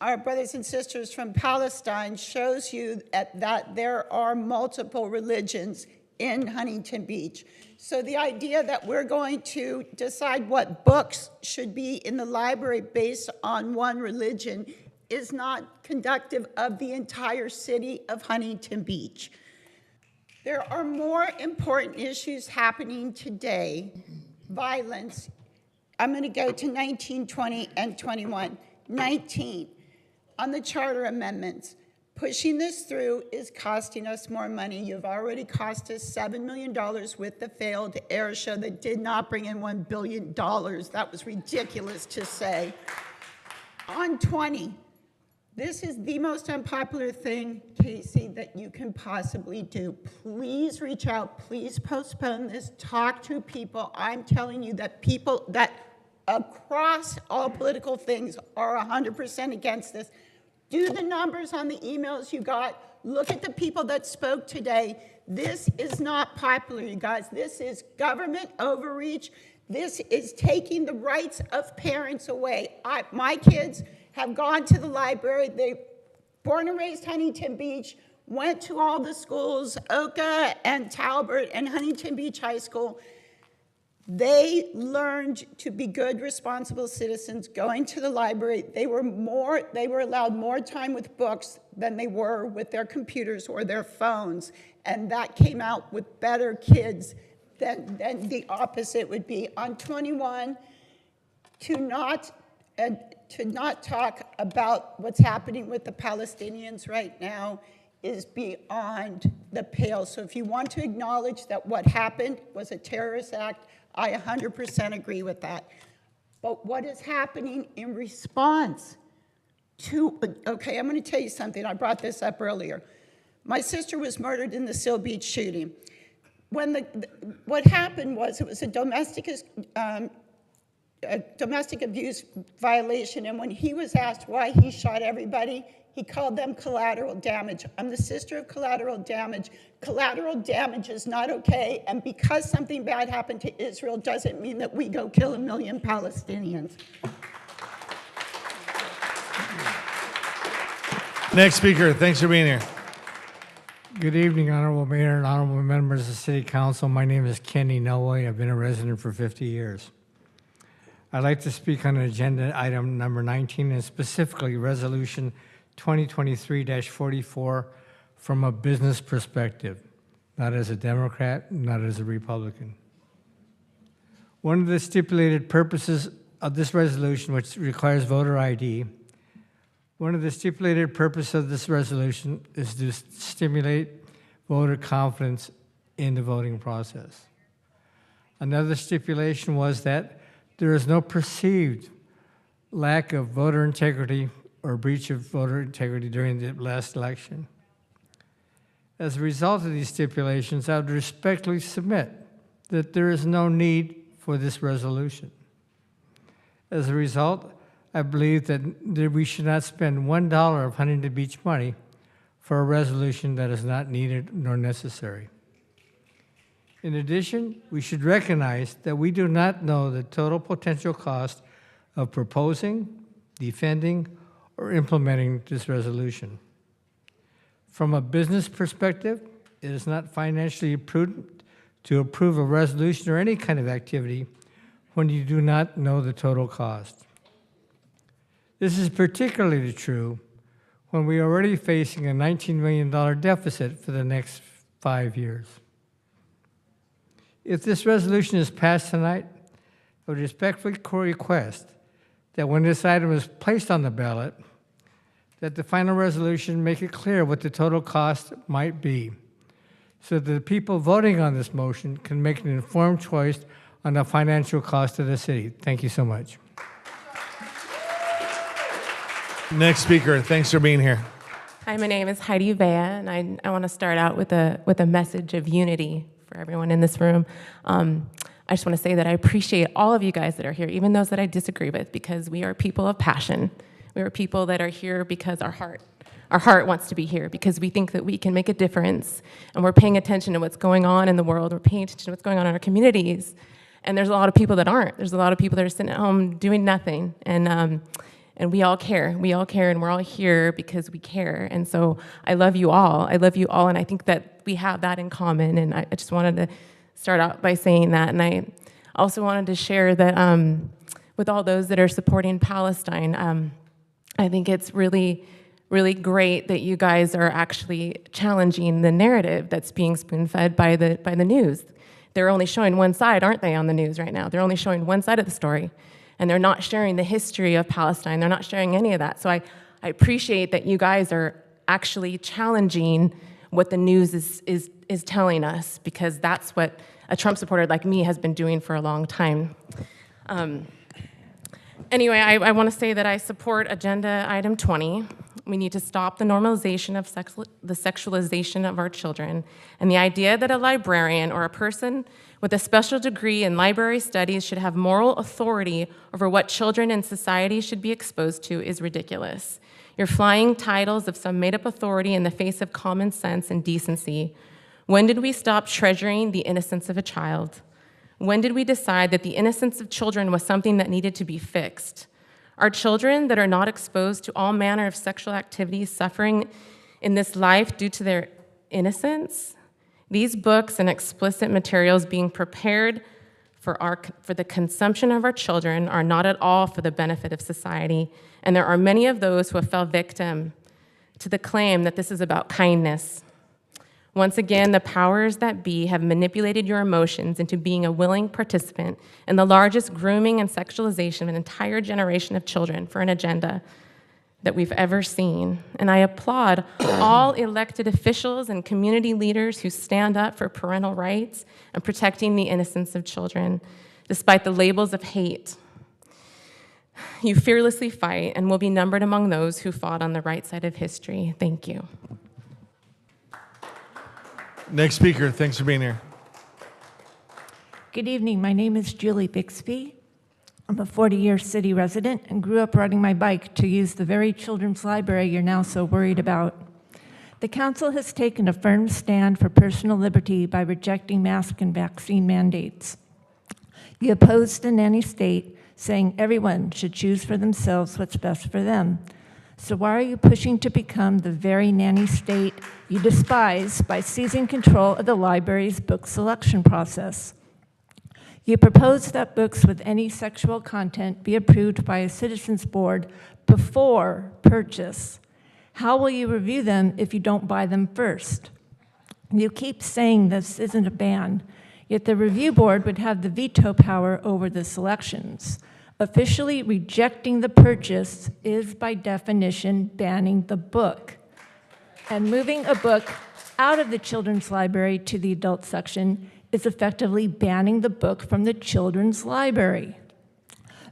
our brothers and sisters from Palestine shows you that there are multiple religions in Huntington Beach. So the idea that we're going to decide what books should be in the library based on one religion is not conducive of the entire city of Huntington Beach. There are more important issues happening today. Violence. I'm going to go to 19, 20, and 21. 19, on the charter amendments. Pushing this through is costing us more money. You've already cost us $7 million with the failed air show that did not bring in $1 billion. That was ridiculous to say. On 20, this is the most unpopular thing, Casey, that you can possibly do. Please reach out. Please postpone this. Talk to people. I'm telling you that people that across all political things are 100% against this. Do the numbers on the emails you got. Look at the people that spoke today. This is not popular, you guys. This is government overreach. This is taking the rights of parents away. My kids have gone to the library. They born and raised Huntington Beach, went to all the schools, Oka and Talbot and Huntington Beach High School. They learned to be good, responsible citizens going to the library. They were allowed more time with books than they were with their computers or their phones. And that came out with better kids than the opposite would be. On 21, to not talk about what's happening with the Palestinians right now is beyond the pale. So if you want to acknowledge that what happened was a terrorist act, I 100% agree with that. But what is happening in response to, okay, I'm going to tell you something. I brought this up earlier. My sister was murdered in the Seal Beach shooting. What happened was it was a domestic abuse violation, and when he was asked why he shot everybody, he called them collateral damage. I'm the sister of collateral damage. Collateral damage is not okay, and because something bad happened to Israel doesn't mean that we go kill 1 million Palestinians. Next speaker, thanks for being here. Good evening, Honorable Mayor and honorable members of the City Council. My name is Kenny Noe. I've been a resident for 50 years. I'd like to speak on agenda item number 19 and specifically Resolution 2023-44 from a business perspective, not as a Democrat, not as a Republican. One of the stipulated purposes of this resolution, which requires voter ID, one of the stipulated purposes of this resolution is to stimulate voter confidence in the voting process. Another stipulation was that there is no perceived lack of voter integrity or breach of voter integrity during the last election. As a result of these stipulations, I would respectfully submit that there is no need for this resolution. As a result, I believe that we should not spend $1 of Huntington Beach money for a resolution that is not needed nor necessary. In addition, we should recognize that we do not know the total potential cost of proposing, defending, or implementing this resolution. From a business perspective, it is not financially prudent to approve a resolution or any kind of activity when you do not know the total cost. This is particularly true when we are already facing a $19 million deficit for the next 5 years. If this resolution is passed tonight, I would respectfully request that when this item is placed on the ballot, that the final resolution make it clear what the total cost might be, so that the people voting on this motion can make an informed choice on the financial cost of the city. Thank you so much. Next speaker, thanks for being here. Hi, my name is Heidi Bea, and I want to start out with a message of unity for everyone in this room. I just want to say that I appreciate all of you guys that are here, even those that I disagree with, because we are people of passion. We are people that are here because our heart wants to be here, because we think that we can make a difference, and we're paying attention to what's going on in the world. We're paying attention to what's going on in our communities, and there's a lot of people that aren't. There's a lot of people that are sitting at home doing nothing, and we all care. We all care, and we're all here because we care. And so I love you all. I love you all, and I think that we have that in common. And I just wanted to start out by saying that. And I also wanted to share that with all those that are supporting Palestine, I think it's really, really great that you guys are actually challenging the narrative that's being spoon-fed by the news. They're only showing one side, aren't they, on the news right now? They're only showing one side of the story. And they're not sharing the history of Palestine. They're not sharing any of that. So I appreciate that you guys are actually challenging what the news is telling us, because that's what a Trump supporter like me has been doing for a long time. Anyway, I want to say that I support agenda item 20. We need to stop the normalization of the sexualization of our children, and the idea that a librarian or a person with a special degree in library studies should have moral authority over what children in society should be exposed to is ridiculous. You're flying titles of some made-up authority in the face of common sense and decency. When did we stop treasuring the innocence of a child? When did we decide that the innocence of children was something that needed to be fixed? Are children that are not exposed to all manner of sexual activities suffering in this life due to their innocence? These books and explicit materials being prepared for the consumption of our children are not at all for the benefit of society, and there are many of those who have fell victim to the claim that this is about kindness. Once again, the powers that be have manipulated your emotions into being a willing participant in the largest grooming and sexualization of an entire generation of children for an agenda that we've ever seen. And I applaud all elected officials and community leaders who stand up for parental rights and protecting the innocence of children, despite the labels of hate. You fearlessly fight and will be numbered among those who fought on the right side of history. Thank you. Next speaker, thanks for being here. Good evening. My name is Julie Bixby. I'm a 40-year city resident and grew up riding my bike to use the very children's library you're now so worried about. The council has taken a firm stand for personal liberty by rejecting mask and vaccine mandates. You opposed the nanny state, saying everyone should choose for themselves what's best for them. So why are you pushing to become the very nanny state you despise by seizing control of the library's book selection process? You propose that books with any sexual content be approved by a citizens board before purchase. How will you review them if you don't buy them first? You keep saying this isn't a ban, yet the review board would have the veto power over the selections. Officially rejecting the purchase is by definition banning the book. And moving a book out of the children's library to the adult section is effectively banning the book from the children's library.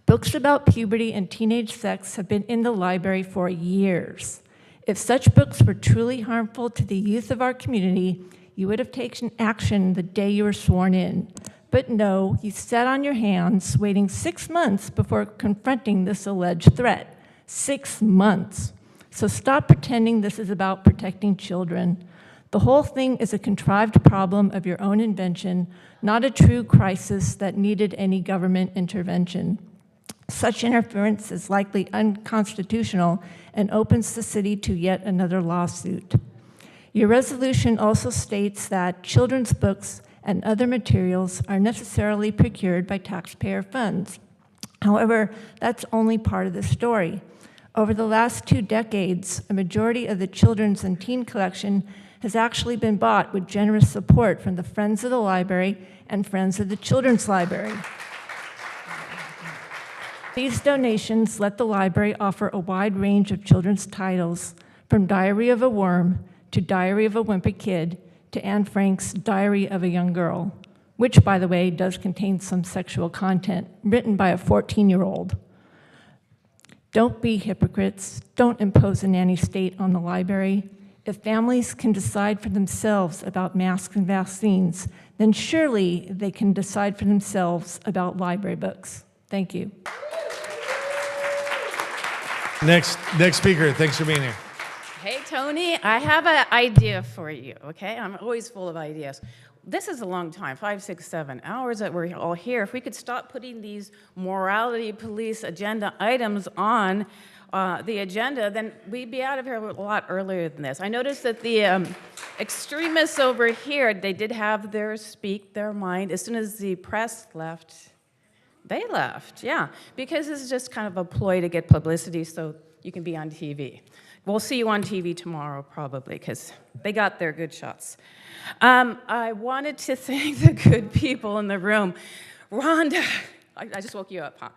Books about puberty and teenage sex have been in the library for years. If such books were truly harmful to the youth of our community, you would have taken action the day you were sworn in. But no, you sat on your hands, waiting 6 months before confronting this alleged threat. 6 months. So stop pretending this is about protecting children. The whole thing is a contrived problem of your own invention, not a true crisis that needed any government intervention. Such interference is likely unconstitutional and opens the city to yet another lawsuit. Your resolution also states that children's books and other materials are necessarily procured by taxpayer funds. However, that's only part of the story. Over the last 2 decades, a majority of the children's and teen collection has actually been bought with generous support from the Friends of the Library and Friends of the Children's Library. These donations let the library offer a wide range of children's titles, from Diary of a Worm to Diary of a Wimpy Kid to Anne Frank's Diary of a Young Girl, which, by the way, does contain some sexual content written by a 14-year-old. Don't be hypocrites. Don't impose a nanny state on the library. If families can decide for themselves about masks and vaccines, then surely they can decide for themselves about library books. Thank you. Next speaker, thanks for being here. Hey, Tony, I have an idea for you, okay? I'm always full of ideas. This is a long time, 5, 6, 7 hours that we're all here. If we could stop putting these morality police agenda items on the agenda, then we'd be out of here a lot earlier than this. I noticed that the extremists over here, they did have their speak their mind. As soon as the press left, they left, yeah, because this is just kind of a ploy to get publicity so you can be on TV. We'll see you on TV tomorrow, probably, because they got their good shots. I wanted to thank the good people in the room. Rhonda, I just woke you up, huh?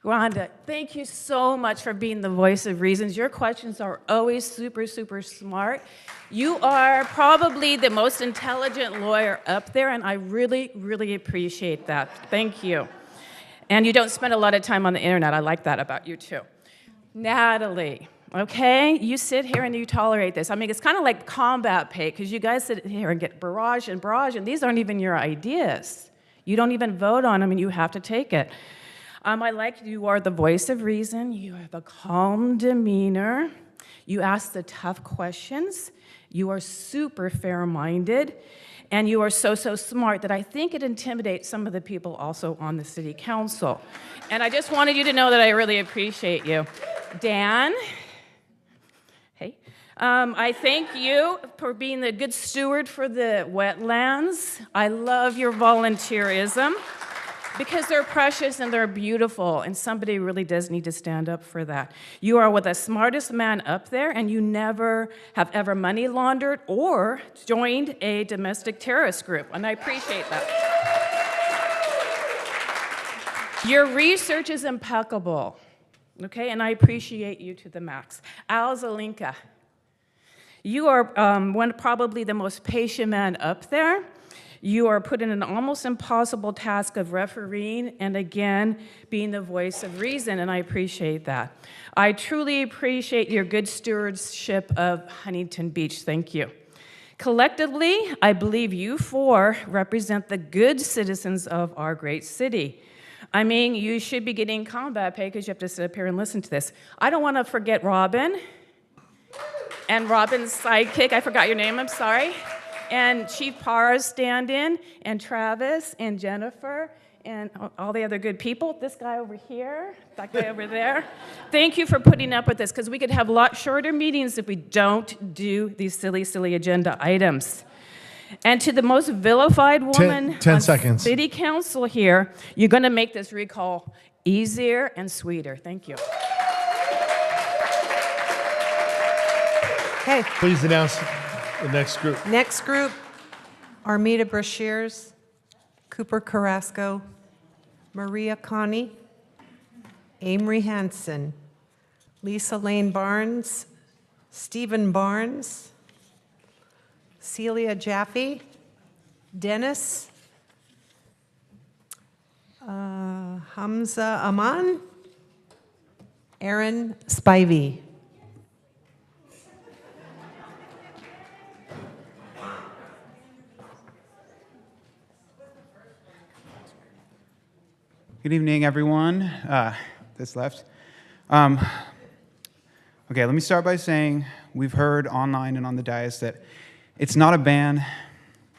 Rhonda, thank you so much for being the voice of reasons. Your questions are always super, super smart. You are probably the most intelligent lawyer up there, and I really, really appreciate that. Thank you. And you don't spend a lot of time on the internet. I like that about you, too. Natalie, okay? You sit here and you tolerate this. I mean, it's kind of like combat pay, because you guys sit here and get barrage, and these aren't even your ideas. You don't even vote on them, and you have to take it. I like you are the voice of reason. You have a calm demeanor. You ask the tough questions. You are super fair-minded. And you are so, so smart that I think it intimidates some of the people also on the city council. And I just wanted you to know that I really appreciate you. Dan, hey, I thank you for being the good steward for the wetlands. I love your volunteerism because they're precious and they're beautiful, and somebody really does need to stand up for that. You are the smartest man up there, and you never have ever money laundered or joined a domestic terrorist group, and I appreciate that. Your research is impeccable, okay, and I appreciate you to the max. Al Zelinka, you are probably the most patient man up there. You are put in an almost impossible task of refereeing and, again, being the voice of reason, and I appreciate that. I truly appreciate your good stewardship of Huntington Beach. Thank you. Collectively, I believe you four represent the good citizens of our great city. I mean, you should be getting combat pay because you have to sit up here and listen to this. I don't want to forget Robin and Robin's sidekick. I forgot your name, I'm sorry. and Chief Parr's stand-in, and Travis, and Jennifer, and all the other good people. This guy over here, that guy over there. Thank you for putting up with this, because we could have a lot shorter meetings if we don't do these silly, silly agenda items. And to the most vilified woman 10 on seconds. City Council here, you're going to make this recall easier and sweeter. Thank you. Okay. Please announce the next group. Next group, Armida Brashears, Cooper Carrasco, Maria Connie, Amory Hansen, Lisa Lane Barnes, Stephen Barnes, Celia Jaffe, Dennis, Hamza Aman, Aaron Spivey. Good evening, everyone. This left. Okay, let me start by saying we've heard online and on the dais that it's not a ban,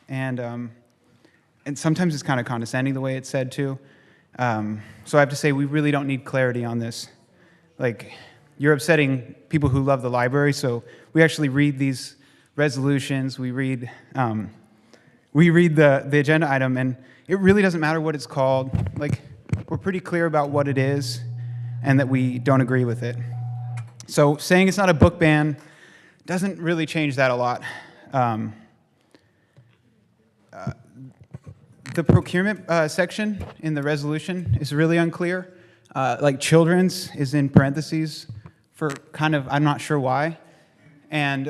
and sometimes it's kind of condescending the way it's said too. So I have to say we really don't need clarity on this. Like, you're upsetting people who love the library, so we actually read these resolutions, we read the agenda item, and it really doesn't matter what it's called. Like, we're pretty clear about what it is and that we don't agree with it. So saying it's not a book ban doesn't really change that a lot. The procurement section in the resolution is really unclear. Like children's is in parentheses for kind of, I'm not sure why. And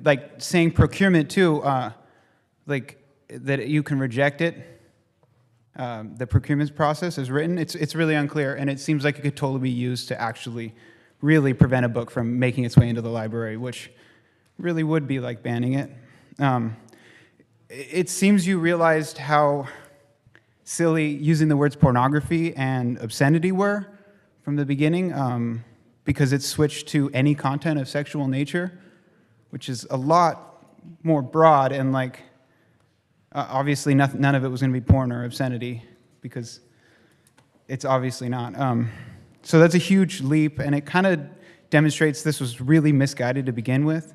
like saying procurement too, like that you can reject it. The procurement process is written, it's really unclear, and it seems like it could totally be used to actually really prevent a book from making its way into the library, which really would be like banning it. It seems you realized how silly using the words pornography and obscenity were from the beginning, because it's switched to any content of sexual nature, which is a lot more broad, and like, obviously, none of it was going to be porn or obscenity, because it's obviously not. So that's a huge leap, and it kind of demonstrates this was really misguided to begin with.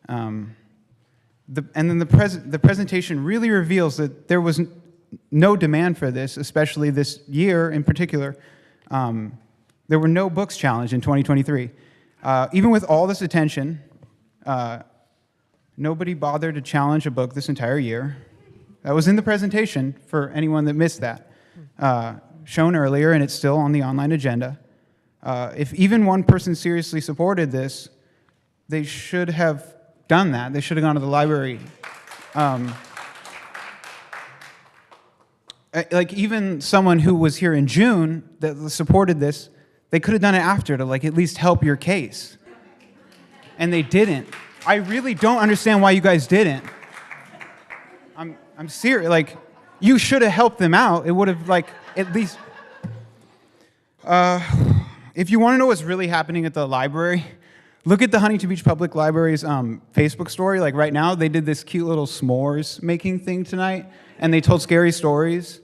And then the presentation really reveals that there was no demand for this, especially this year in particular. There were no books challenged in 2023. Even with all this attention, nobody bothered to challenge a book this entire year. That was in the presentation for anyone that missed that. Shown earlier, and it's still on the online agenda. If even one person seriously supported this, they should have done that. They should have gone to the library. Like even someone who was here in June that supported this, they could have done it after to like at least help your case. And they didn't. I really don't understand why you guys didn't. I'm serious, like, you should have helped them out. It would have, like, at least... if you want to know what's really happening at the library, look at the Huntington Beach Public Library's Facebook story. Like, right now, they did this cute little s'mores making thing tonight, and they told scary stories.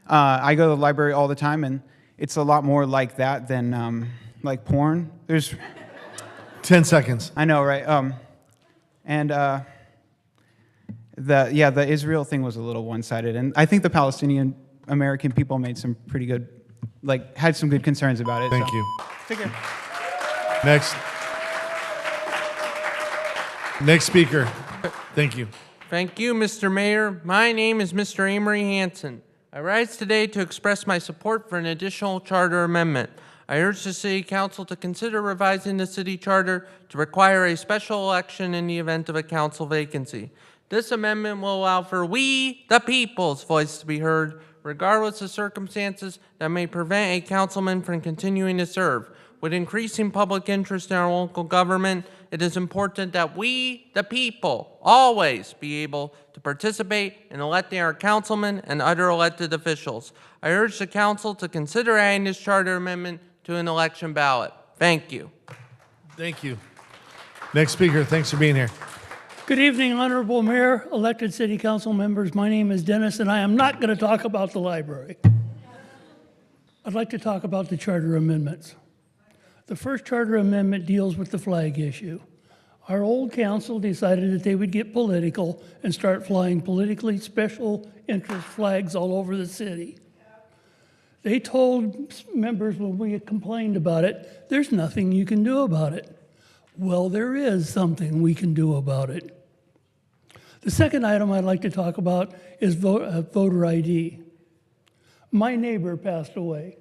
I go to the library all the time, and it's a lot more like that than, like, porn. There's... 10 seconds. I know, right? The Israel thing was a little one-sided, and I think the Palestinian American people made some pretty good, like, had some good concerns about it. Thank you. Take care. Next speaker. Thank you. Thank you, Mr. Mayor. My name is Mr. Amory Hansen. I rise today to express my support for an additional charter amendment. I urge the City Council to consider revising the city charter to require a special election in the event of a council vacancy. This amendment will allow for we, the people's voice to be heard, regardless of circumstances that may prevent a councilman from continuing to serve. With increasing public interest in our local government, it is important that we, the people, always be able to participate in electing our councilmen and other elected officials. I urge the council to consider adding this charter amendment to an election ballot. Thank you. Thank you. Next speaker, thanks for being here. Good evening, Honorable Mayor, elected City Council members. My name is Dennis, and I am not going to talk about the library. I'd like to talk about the charter amendments. The first charter amendment deals with the flag issue. Our old council decided that they would get political and start flying politically special interest flags all over the city. They told members when we complained about it, there's nothing you can do about it. Well, there is something we can do about it. The second item I'd like to talk about is voter ID. My neighbor passed away.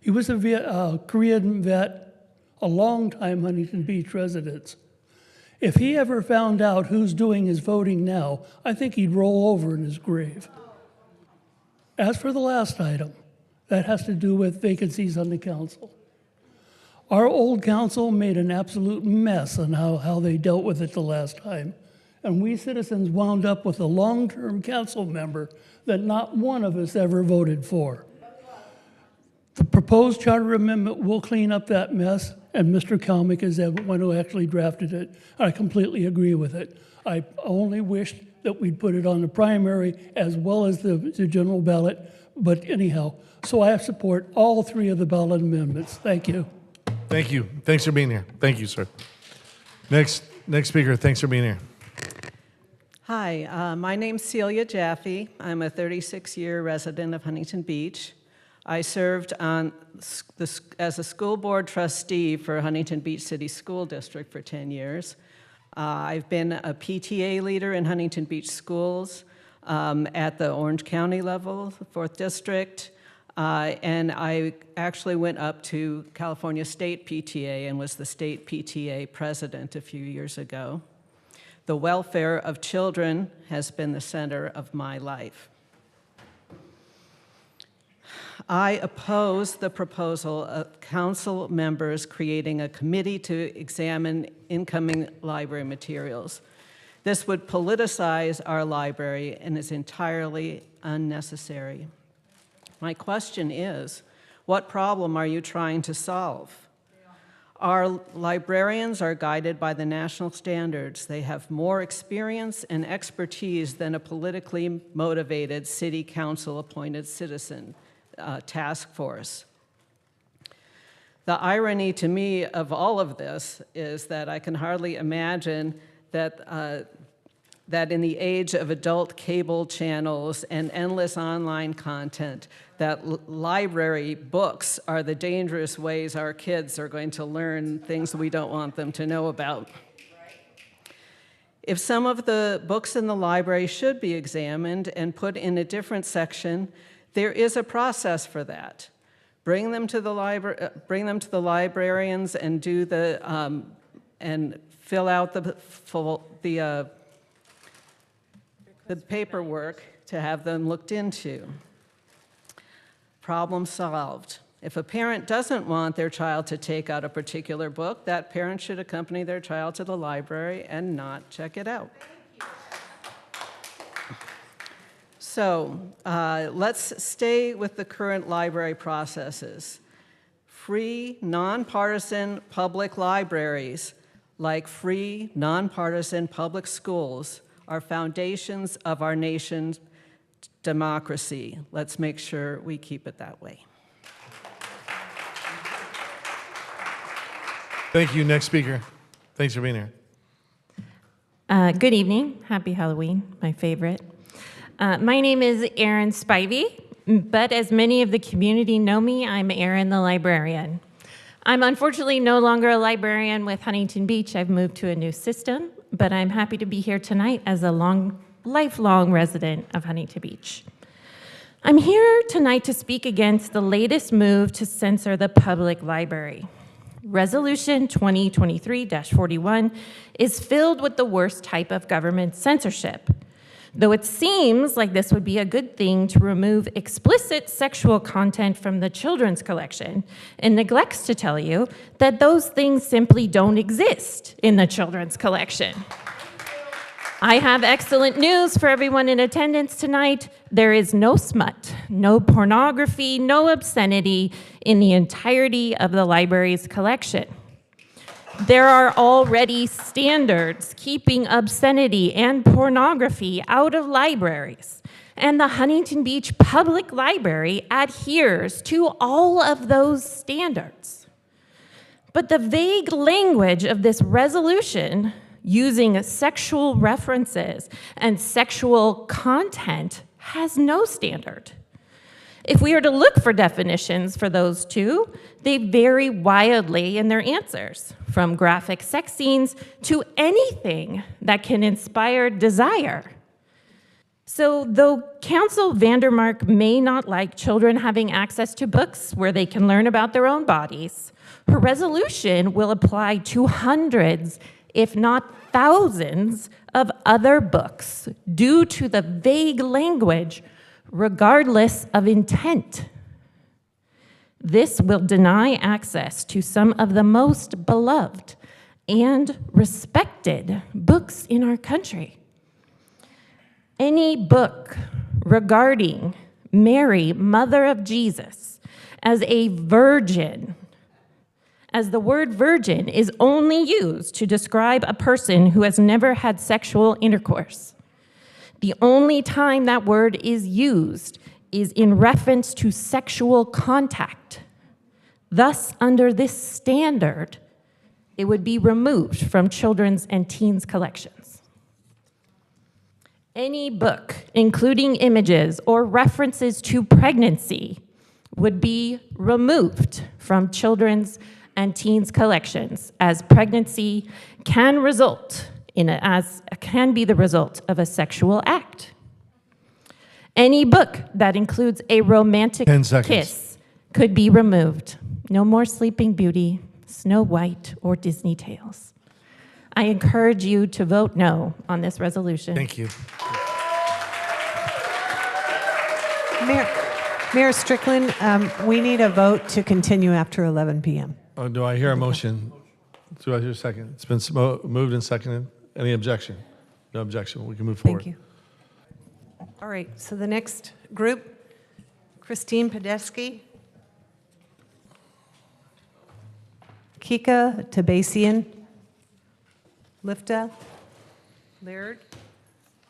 He was a Korean vet, a long-time Huntington Beach resident. If he ever found out who's doing his voting now, I think he'd roll over in his grave. As for the last item, that has to do with vacancies on the council. Our old council made an absolute mess on how they dealt with it the last time. And we citizens wound up with a long-term council member that not one of us ever voted for. The proposed charter amendment will clean up that mess, and Mr. Kalmick is the one who actually drafted it. I completely agree with it. I only wished that we'd put it on the primary as well as the general ballot, but anyhow. So I support all three of the ballot amendments. Thank you. Thank you. Thanks for being here. Thank you, sir. Next speaker, thanks for being here. Hi, my name's Celia Jaffe. I'm a 36-year resident of Huntington Beach. I served as a school board trustee for Huntington Beach City School District for 10 years. I've been a PTA leader in Huntington Beach schools at the Orange County level, 4th District, and I actually went up to California State PTA and was the state PTA president a few years ago. The welfare of children has been the center of my life. I oppose the proposal of council members creating a committee to examine incoming library materials. This would politicize our library and is entirely unnecessary. My question is, what problem are you trying to solve? Our librarians are guided by the national standards. They have more experience and expertise than a politically motivated city council appointed citizen task force. The irony to me of all of this is that I can hardly imagine that that in the age of adult cable channels and endless online content, that library books are the dangerous ways our kids are going to learn things we don't want them to know about. If some of the books in the library should be examined and put in a different section, there is a process for that. Bring them to the librarians and do the and fill out the paperwork to have them looked into. Problem solved. If a parent doesn't want their child to take out a particular book, that parent should accompany their child to the library and not check it out. So let's stay with the current library processes. Free, nonpartisan public libraries, like free, nonpartisan public schools, are foundations of our nation's democracy. Let's make sure we keep it that way. Thank you. Next speaker. Thanks for being here. Good evening. Happy Halloween, my favorite. My name is Erin Spivey, but as many of the community know me, I'm Erin the librarian. I'm unfortunately no longer a librarian with Huntington Beach. I've moved to a new system, but I'm happy to be here tonight as a lifelong resident of Huntington Beach. I'm here tonight to speak against the latest move to censor the public library. Resolution 2023-41 is filled with the worst type of government censorship. Though it seems like this would be a good thing to remove explicit sexual content from the children's collection, it neglects to tell you that those things simply don't exist in the children's collection. I have excellent news for everyone in attendance tonight. There is no smut, no pornography, no obscenity in the entirety of the library's collection. There are already standards keeping obscenity and pornography out of libraries, and the Huntington Beach Public Library adheres to all of those standards. But the vague language of this resolution, using sexual references and sexual content, has no standard. If we are to look for definitions for those two, they vary wildly in their answers, from graphic sex scenes to anything that can inspire desire. So though Council Vandermark may not like children having access to books where they can learn about their own bodies, her resolution will apply to hundreds, if not thousands, of other books due to the vague language regardless of intent. This will deny access to some of the most beloved and respected books in our country. Any book regarding Mary, Mother of Jesus, as a virgin, as the word virgin is only used to describe a person who has never had sexual intercourse. The only time that word is used is in reference to sexual contact. Thus, under this standard, it would be removed from children's and teens' collections. Any book, including images or references to pregnancy, would be removed from children's and teens' collections, as pregnancy can result can be the result of a sexual act. Any book that includes a romantic 10 seconds. kiss could be removed. No more Sleeping Beauty, Snow White, or Disney Tales. I encourage you to vote no on this resolution. Thank you. Mayor Strickland, we need a vote to continue after 11 p.m. Oh, do I hear a motion? Do I hear a second? It's been moved and seconded. Any objection? No objection. We can move forward. Thank you. All right, so the next group, Christine Podesky, Kika Tabasian, Lifta, Laird,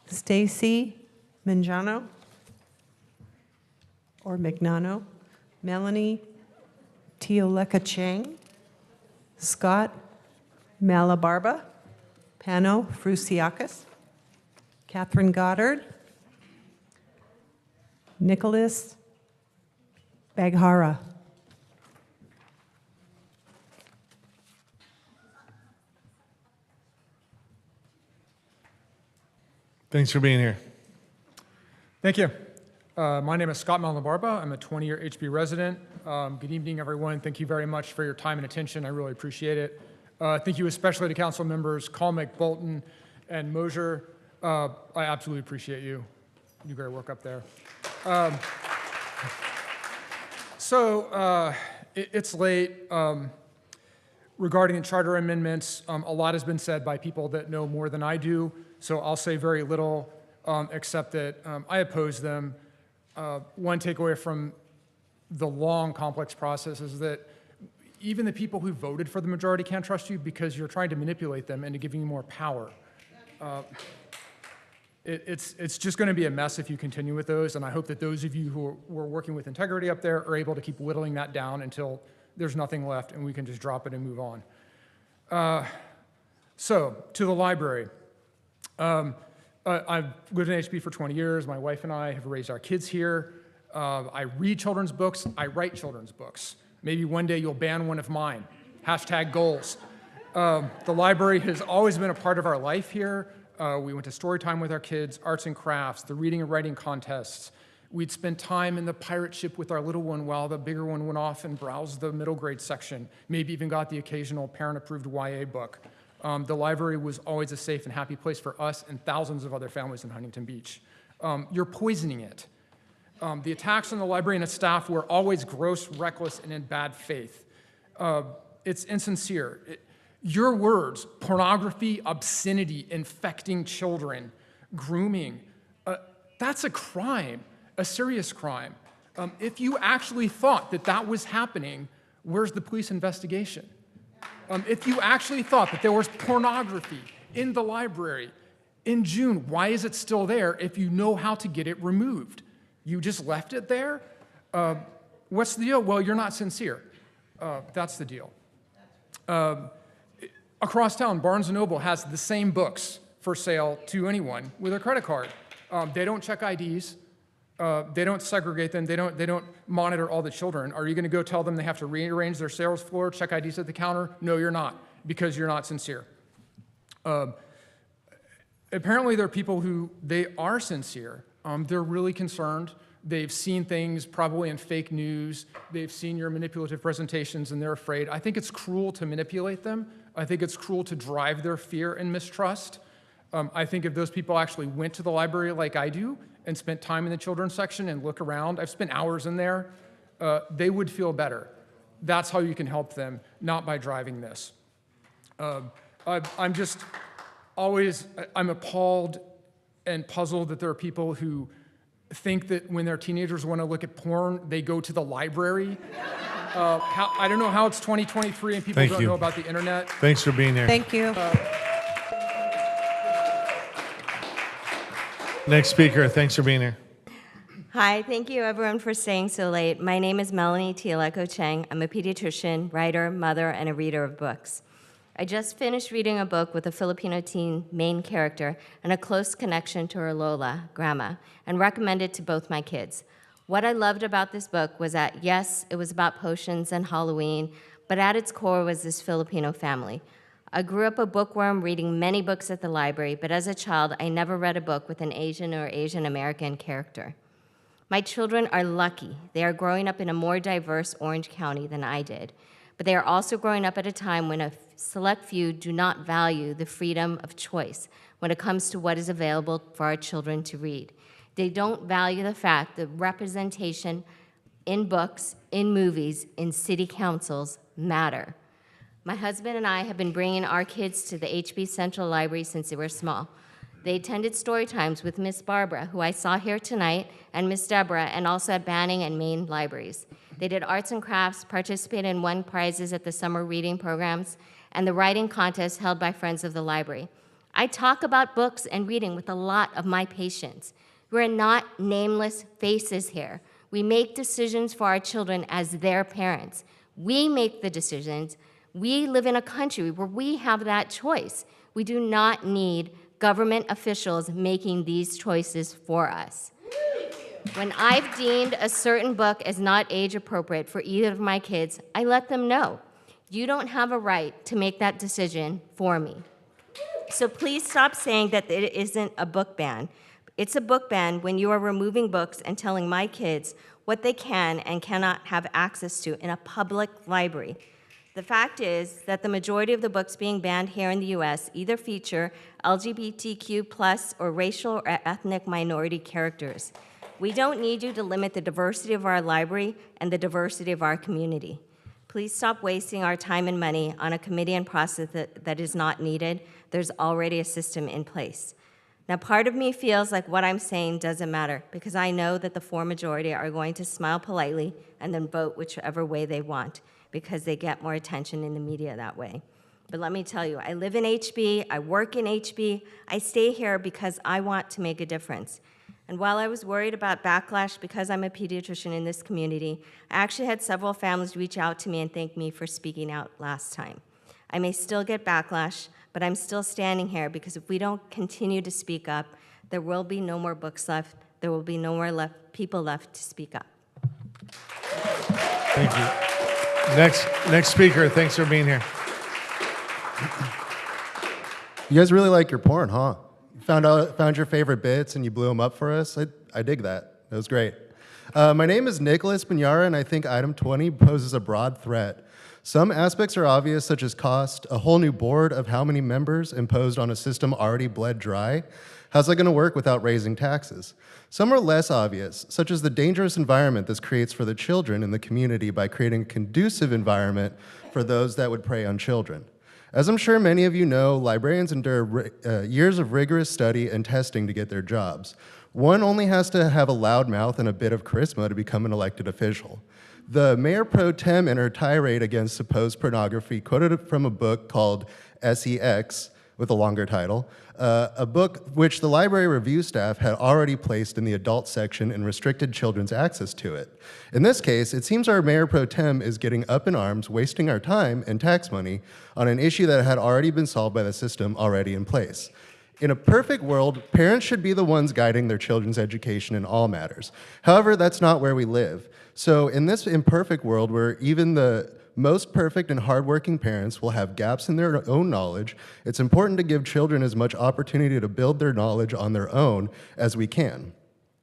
Stacy Mangiano, or Mignano, Melanie Teoleka Chang, Scott Malabarba, Pano Frusiakis, Catherine Goddard, Nicholas Baghara. Thanks for being here. Thank you. My name is Scott Malabarba. I'm a 20-year HB resident. Good evening, everyone. Thank you very much for your time and attention. I really appreciate it. Thank you especially to council members Kalmick, Bolton, and Mosier. I absolutely appreciate you. You do great work up there. It's late. Regarding the charter amendments, a lot has been said by people that know more than I do, so I'll say very little, except that I oppose them. One takeaway from the long, complex process is that even the people who voted for the majority can't trust you because you're trying to manipulate them into giving you more power. It's just going to be a mess if you continue with those, and I hope that those of you who are working with integrity up there are able to keep whittling that down until there's nothing left and we can just drop it and move on. So, to the library. I've lived in HB for 20 years. My wife and I have raised our kids here. I read children's books. I write children's books. Maybe one day you'll ban one of mine. #goals. The library has always been a part of our life here. We went to story time with our kids, arts and crafts, the reading and writing contests. We'd spend time in the pirate ship with our little one while the bigger one went off and browsed the middle grade section, maybe even got the occasional parent-approved YA book. The library was always a safe and happy place for us and thousands of other families in Huntington Beach. You're poisoning it. The attacks on the library and its staff were always gross, reckless, and in bad faith. It's insincere. Your words, pornography, obscenity, infecting children, grooming, that's a crime, a serious crime. If you actually thought that that was happening, where's the police investigation? If you actually thought that there was pornography in the library in June, why is it still there if you know how to get it removed? You just left it there? What's the deal? Well, you're not sincere. That's the deal. Across town, Barnes & Noble has the same books for sale to anyone with a credit card. They don't check IDs. They don't segregate them. They don't monitor all the children. Are you going to go tell them they have to rearrange their sales floor, check IDs at the counter? No, you're not, because you're not sincere. Apparently, there are people who they are sincere. They're really concerned. They've seen things probably in fake news. They've seen your manipulative presentations, and they're afraid. I think it's cruel to manipulate them. I think it's cruel to drive their fear and mistrust. I think if those people actually went to the library like I do and spent time in the children's section and look around, I've spent hours in there, they would feel better. That's how you can help them, not by driving this. I'm just always, I'm appalled and puzzled that there are people who think that when their teenagers want to look at porn, they go to the library. I don't know how it's 2023 and people don't know about the internet. Thanks for being here. Thank you. Next speaker, thanks for being here. Hi, thank you everyone for staying so late. My name is Melanie Tialeko Cheng. I'm a pediatrician, writer, mother, and a reader of books. I just finished reading a book with a Filipino teen main character and a close connection to her Lola, grandma, and recommended it to both my kids. What I loved about this book was that, yes, it was about potions and Halloween, but at its core was this Filipino family. I grew up a bookworm, reading many books at the library, but as a child, I never read a book with an Asian or Asian American character. My children are lucky. They are growing up in a more diverse Orange County than I did, but they are also growing up at a time when a select few do not value the freedom of choice when it comes to what is available for our children to read. They don't value the fact that representation in books, in movies, in city councils matter. My husband and I have been bringing our kids to the HB Central Library since they were small. They attended story times with Miss Barbara, who I saw here tonight, and Miss Deborah, and also at Banning and Maine libraries. They did arts and crafts, participated and won prizes at the summer reading programs, and the writing contest held by Friends of the Library. I talk about books and reading with a lot of my patients. We're not nameless faces here. We make decisions for our children as their parents. We make the decisions. We live in a country where we have that choice. We do not need government officials making these choices for us. When I've deemed a certain book as not age appropriate for either of my kids, I let them know. You don't have a right to make that decision for me. So please stop saying that it isn't a book ban. It's a book ban when you are removing books and telling my kids what they can and cannot have access to in a public library. The fact is that the majority of the books being banned here in the US either feature LGBTQ+ or racial or ethnic minority characters. We don't need you to limit the diversity of our library and the diversity of our community. Please stop wasting our time and money on a committee and process that is not needed. There's already a system in place. Now, part of me feels like what I'm saying doesn't matter because I know that the 4 majority are going to smile politely and then vote whichever way they want because they get more attention in the media that way. But let me tell you, I live in HB, I work in HB, I stay here because I want to make a difference. And while I was worried about backlash because I'm a pediatrician in this community, I actually had several families reach out to me and thank me for speaking out last time. I may still get backlash, but I'm still standing here because if we don't continue to speak up, there will be no more books left, there will be no more people left to speak up. Thank you. Next speaker, thanks for being here. You guys really like your porn, huh? Found your favorite bits and you blew them up for us. I dig that. That was great. My name is Nicholas Binyara, and I think item 20 poses a broad threat. Some aspects are obvious, such as cost, a whole new board of how many members imposed on a system already bled dry. How's that going to work without raising taxes? Some are less obvious, such as the dangerous environment this creates for the children in the community by creating a conducive environment for those that would prey on children. As I'm sure many of you know, librarians endure years of rigorous study and testing to get their jobs. One only has to have a loud mouth and a bit of charisma to become an elected official. The mayor pro tem in her tirade against supposed pornography quoted it from a book called SEX, with a longer title, a book which the library review staff had already placed in the adult section and restricted children's access to it. In this case, it seems our mayor pro tem is getting up in arms, wasting our time and tax money on an issue that had already been solved by the system already in place. In a perfect world, parents should be the ones guiding their children's education in all matters. However, that's not where we live. So in this imperfect world where even the most perfect and hardworking parents will have gaps in their own knowledge, it's important to give children as much opportunity to build their knowledge on their own as we can.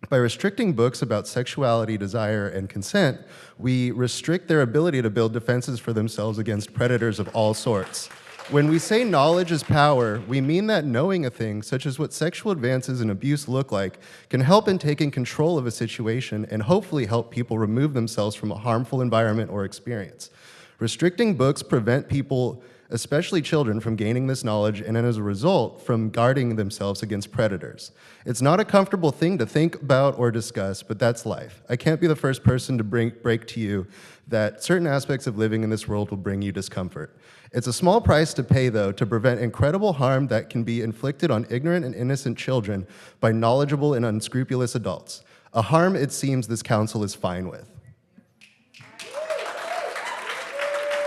By restricting books about sexuality, desire, and consent, we restrict their ability to build defenses for themselves against predators of all sorts. When we say knowledge is power, we mean that knowing a thing, such as what sexual advances and abuse look like, can help in taking control of a situation and hopefully help people remove themselves from a harmful environment or experience. Restricting books prevent people, especially children, from gaining this knowledge and as a result, from guarding themselves against predators. It's not a comfortable thing to think about or discuss, but that's life. I can't be the first person to break to you that certain aspects of living in this world will bring you discomfort. It's a small price to pay, though, to prevent incredible harm that can be inflicted on ignorant and innocent children by knowledgeable and unscrupulous adults. A harm it seems this council is fine with.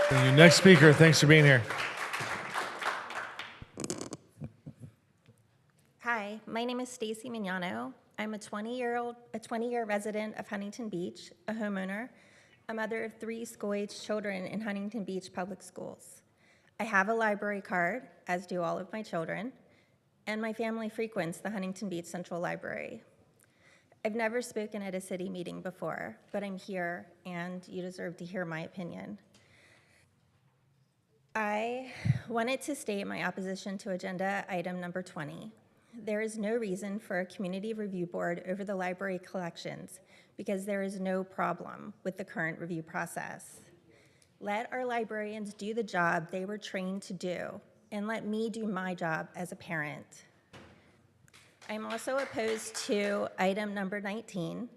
Thank you. Next speaker, thanks for being here. Hi, my name is Stacy Mignano. I'm a 20-year resident of Huntington Beach, a homeowner, a mother of 3 school-aged children in Huntington Beach Public Schools. I have a library card, as do all of my children, and my family frequents the Huntington Beach Central Library. I've never spoken at a city meeting before, but I'm here, and you deserve to hear my opinion. I wanted to state my opposition to agenda item number 20. There is no reason for a community review board over the library collections because there is no problem with the current review process. Let our librarians do the job they were trained to do, and let me do my job as a parent. I'm also opposed to item number 19.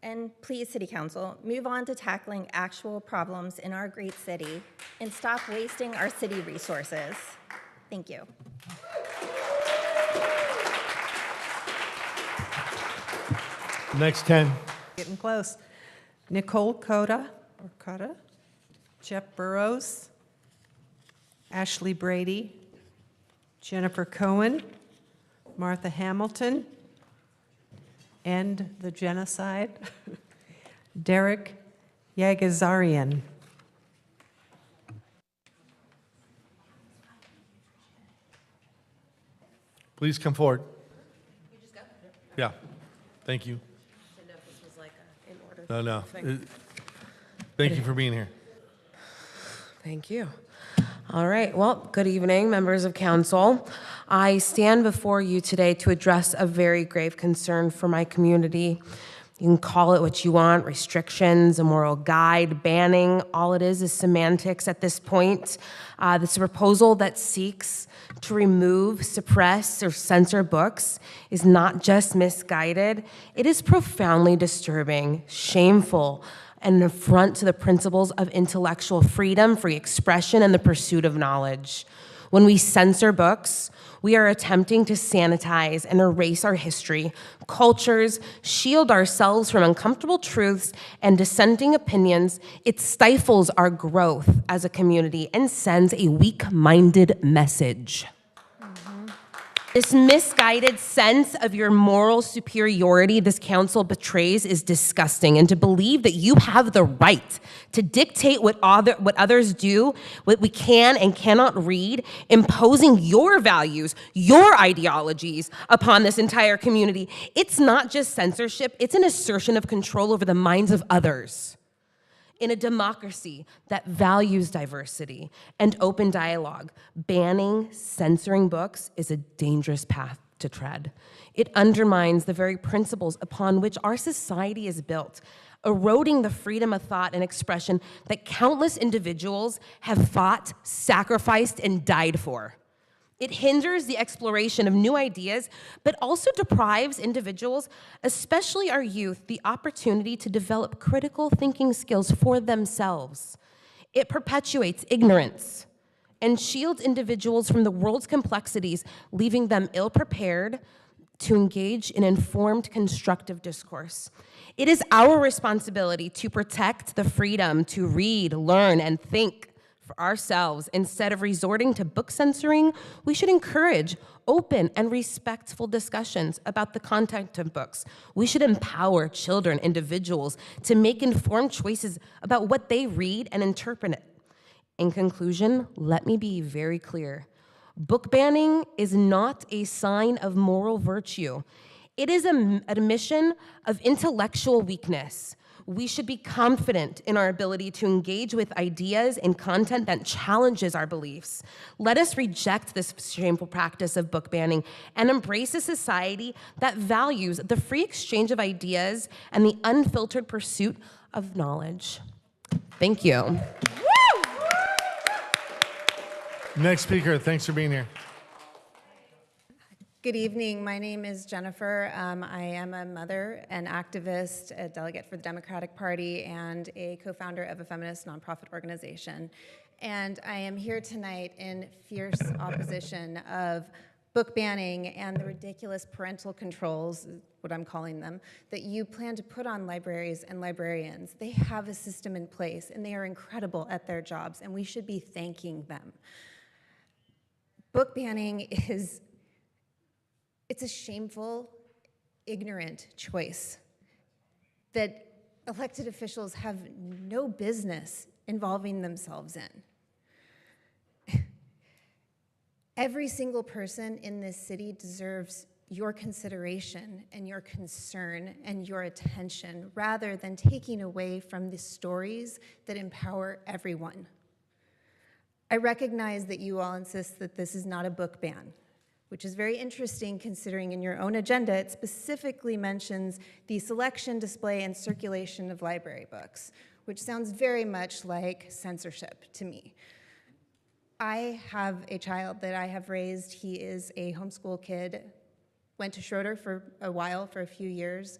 And please, City Council, move on to tackling actual problems in our great city and stop wasting our city resources. Thank you. Next 10. Getting close. Nicole Cota, Jeff Burrows, Ashley Brady, Jennifer Cohen, Martha Hamilton, End the Genocide, Derek Yagazarian. Please come forward. Yeah, thank you. No. Thank you for being here. Thank you. All right, well, good evening, members of council. I stand before you today to address a very grave concern for my community. You can call it what you want, restrictions, a moral guide, banning, all it is semantics at this point. This is a proposal that seeks to remove, suppress, or censor books is not just misguided, it is profoundly disturbing, shameful, and an affront to the principles of intellectual freedom, free expression, and the pursuit of knowledge. When we censor books, we are attempting to sanitize and erase our history, cultures, shield ourselves from uncomfortable truths and dissenting opinions. It stifles our growth as a community and sends a weak-minded message. This misguided sense of your moral superiority this council betrays is disgusting, and to believe that you have the right to dictate what others do, what we can and cannot read, imposing your values, your ideologies upon this entire community. It's not just censorship, it's an assertion of control over the minds of others. In a democracy that values diversity and open dialogue, banning, censoring books is a dangerous path to tread. It undermines the very principles upon which our society is built, eroding the freedom of thought and expression that countless individuals have fought, sacrificed, and died for. It hinders the exploration of new ideas, but also deprives individuals, especially our youth, the opportunity to develop critical thinking skills for themselves. It perpetuates ignorance and shields individuals from the world's complexities, leaving them ill-prepared to engage in informed, constructive discourse. It is our responsibility to protect the freedom to read, learn, and think for ourselves. Instead of resorting to book censoring, we should encourage open and respectful discussions about the content of books. We should empower children, individuals, to make informed choices about what they read and interpret it. In conclusion, let me be very clear. Book banning is not a sign of moral virtue. It is an admission of intellectual weakness. We should be confident in our ability to engage with ideas and content that challenges our beliefs. Let us reject this shameful practice of book banning and embrace a society that values the free exchange of ideas and the unfiltered pursuit of knowledge. Thank you. Next speaker, thanks for being here. Good evening. My name is Jennifer. I am a mother, an activist, a delegate for the Democratic Party, and a co-founder of a feminist nonprofit organization. And I am here tonight in fierce opposition of book banning and the ridiculous parental controls, what I'm calling them, that you plan to put on libraries and librarians. They have a system in place, and they are incredible at their jobs, and we should be thanking them. Book banning is it's a shameful, ignorant choice that elected officials have no business involving themselves in. Every single person in this city deserves your consideration and your concern and your attention rather than taking away from the stories that empower everyone. I recognize that you all insist that this is not a book ban, which is very interesting considering in your own agenda, it specifically mentions the selection, display, and circulation of library books, which sounds very much like censorship to me. I have a child that I have raised. He is a homeschool kid, went to Schroeder for a while, for a few years.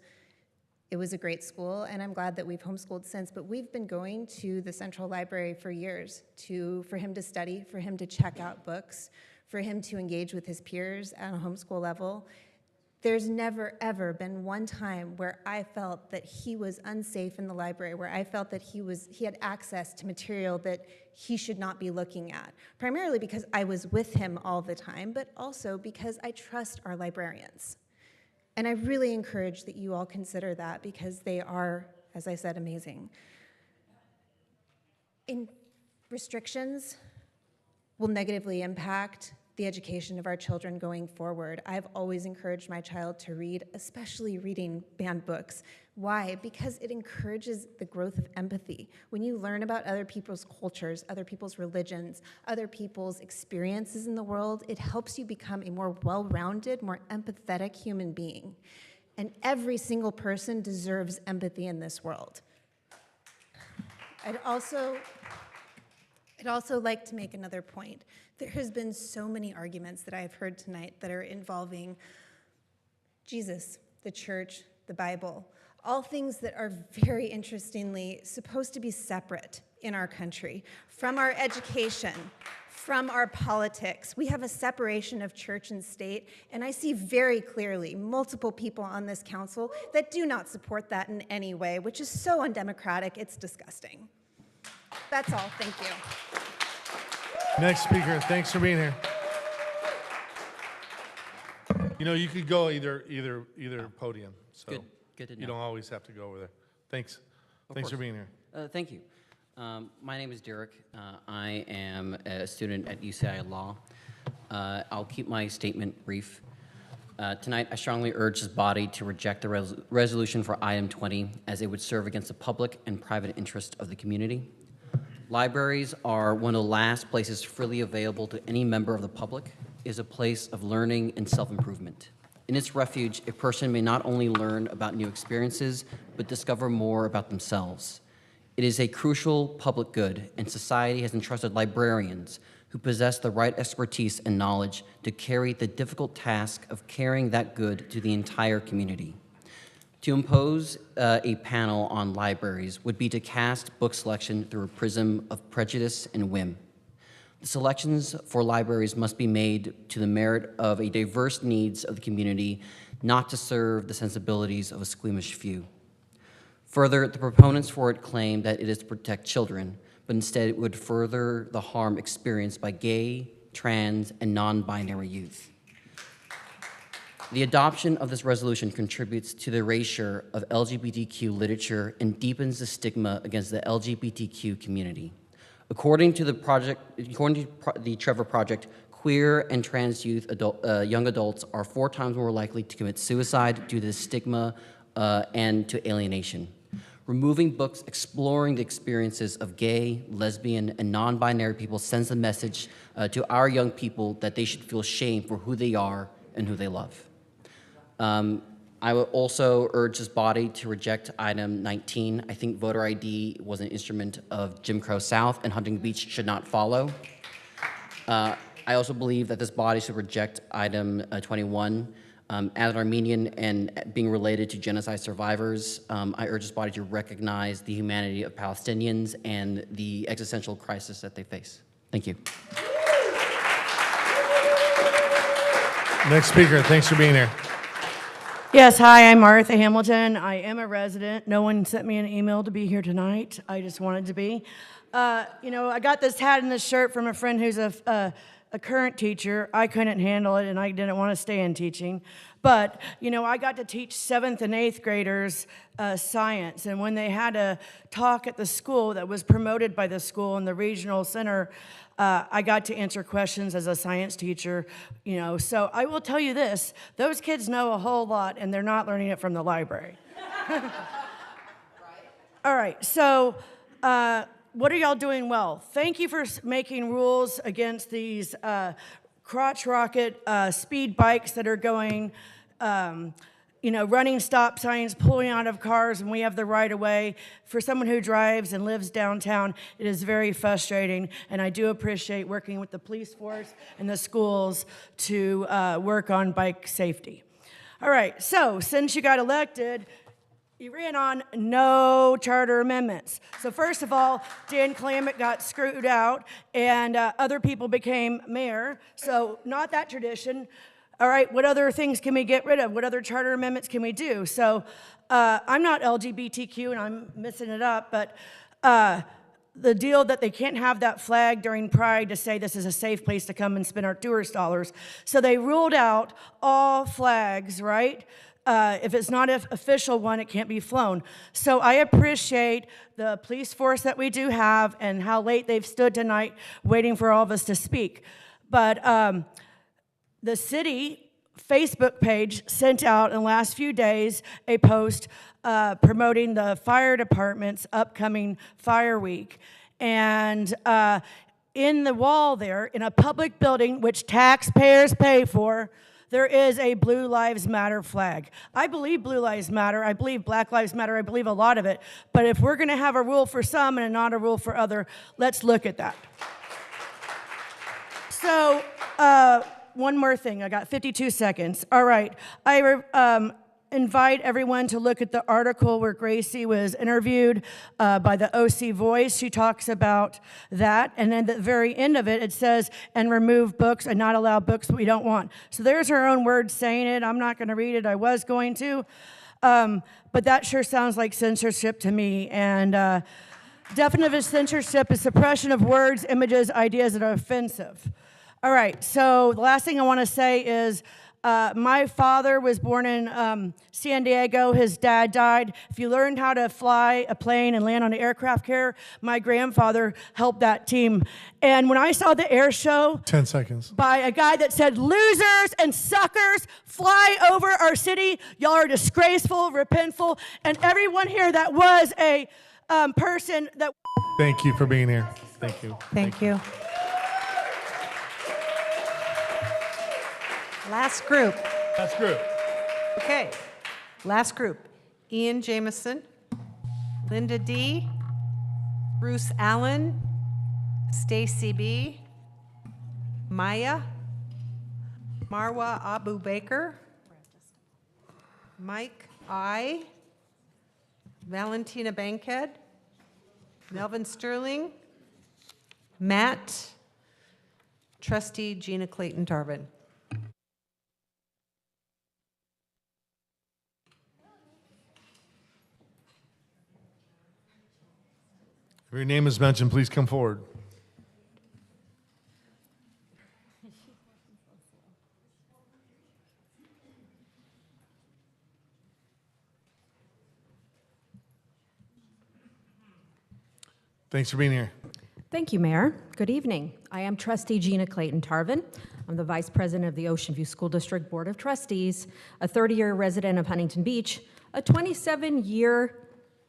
It was a great school, and I'm glad that we've homeschooled since, but we've been going to the Central Library for years for him to study, for him to check out books, for him to engage with his peers at a homeschool level. There's never, ever been one time where I felt that he was unsafe in the library, where I felt that he had access to material that he should not be looking at, primarily because I was with him all the time, but also because I trust our librarians. And I really encourage that you all consider that because they are, as I said, amazing. Restrictions will negatively impact the education of our children going forward. I've always encouraged my child to read, especially reading banned books. Why? Because it encourages the growth of empathy. When you learn about other people's cultures, other people's religions, other people's experiences in the world, it helps you become a more well-rounded, more empathetic human being. And every single person deserves empathy in this world. I'd also like to make another point. There has been so many arguments that I've heard tonight that are involving Jesus, the church, the Bible, all things that are very interestingly supposed to be separate in our country, from our education, from our politics. We have a separation of church and state, and I see very clearly multiple people on this council that do not support that in any way, which is so undemocratic, it's disgusting. That's all, thank you. Next speaker, thanks for being here. You know, you could go either podium, so good to know. you don't always have to go over there. Thanks. Of Thanks for course. being here. Thank you. My name is Derek. I am a student at UCI Law. I'll keep my statement brief. Tonight, I strongly urge this body to reject the resolution for item 20 as it would serve against the public and private interest of the community. Libraries are one of the last places freely available to any member of the public. It is a place of learning and self-improvement. In its refuge, a person may not only learn about new experiences, but discover more about themselves. It is a crucial public good, and society has entrusted librarians who possess the right expertise and knowledge to carry the difficult task of carrying that good to the entire community. To impose a panel on libraries would be to cast book selection through a prism of prejudice and whim. The selections for libraries must be made to the merit of a diverse needs of the community, not to serve the sensibilities of a squeamish few. Further, the proponents for it claim that it is to protect children, but instead it would further the harm experienced by gay, trans, and non-binary youth. The adoption of this resolution contributes to the erasure of LGBTQ literature and deepens the stigma against the LGBTQ community. According to the Trevor Project, queer and trans youth, young adults are 4 times more likely to commit suicide due to the stigma and to alienation. Removing books exploring the experiences of gay, lesbian, and non-binary people sends a message to our young people that they should feel shame for who they are and who they love. I would also urge this body to reject item 19. I think voter ID was an instrument of Jim Crow South, and Huntington Beach should not follow. I also believe that this body should reject item 21. As an Armenian and being related to genocide survivors, I urge this body to recognize the humanity of Palestinians and the existential crisis that they face. Thank you. Next speaker, thanks for being here. Yes, hi, I'm Martha Hamilton. I am a resident. No one sent me an email to be here tonight. I just wanted to be. You know, I got this hat and this shirt from a friend who's a current teacher. I couldn't handle it, and I didn't want to stay in teaching. But, you know, I got to teach 7th and 8th graders science, and when they had a talk at the school that was promoted by the school in the regional center, I got to answer questions as a science teacher, you know. So I will tell you this, those kids know a whole lot, and they're not learning it from the library. All right, so what are y'all doing well? Thank you for making rules against these crotch rocket speed bikes that are going, you know, running stop signs, pulling out of cars, and we have the right of way. For someone who drives and lives downtown, it is very frustrating, and I do appreciate working with the police force and the schools to work on bike safety. All right, so since you got elected, you ran on no charter amendments. So first of all, Dan Clammett got screwed out, and other people became mayor, so not that tradition. All right, what other things can we get rid of? What other charter amendments can we do? So I'm not LGBTQ, and I'm messing it up, but the deal that they can't have that flag during Pride to say this is a safe place to come and spend our tourist dollars. So they ruled out all flags, right? If it's not an official one, it can't be flown. So I appreciate the police force that we do have and how late they've stood tonight waiting for all of us to speak. But the city Facebook page sent out in the last few days a post promoting the fire department's upcoming fire week. And in the wall there, in a public building which taxpayers pay for, there is a Blue Lives Matter flag. I believe Blue Lives Matter. I believe Black Lives Matter. I believe a lot of it. But if we're going to have a rule for some and not a rule for other, let's look at that. So one more thing. I got 52 seconds. All right. I invite everyone to look at the article where Gracie was interviewed by the OC Voice. She talks about that. And then at the very end of it, it says, and remove books and not allow books we don't want. So there's her own words saying it. I'm not going to read it. I was going to. But that sure sounds like censorship to me. And definition of censorship is suppression of words, images, ideas that are offensive. All right, so the last thing I want to say is my father was born in San Diego. His dad died. If you learned how to fly a plane and land on an aircraft carrier, my grandfather helped that team. And when I saw the air show 10 seconds. by a guy that said, losers and suckers fly over our city, y'all are disgraceful, repentful, and everyone here that was a person that... Thank you for being here. Thank you. Thank you. Last group. Last group. Okay. Last group. Ian Jamison, Linda D., Bruce Allen, Stacy B., Maya, Marwa Abu Baker, Mike I, Valentina Bankhead, Melvin Sterling, Matt, Trustee Gina Clayton Tarvin. If your name is mentioned, please come forward. Thanks for being here. Thank you, Mayor. Good evening. I am Trustee Gina Clayton Tarvin. I'm the Vice President of the Ocean View School District Board of Trustees, a 30-year resident of Huntington Beach, a 27-year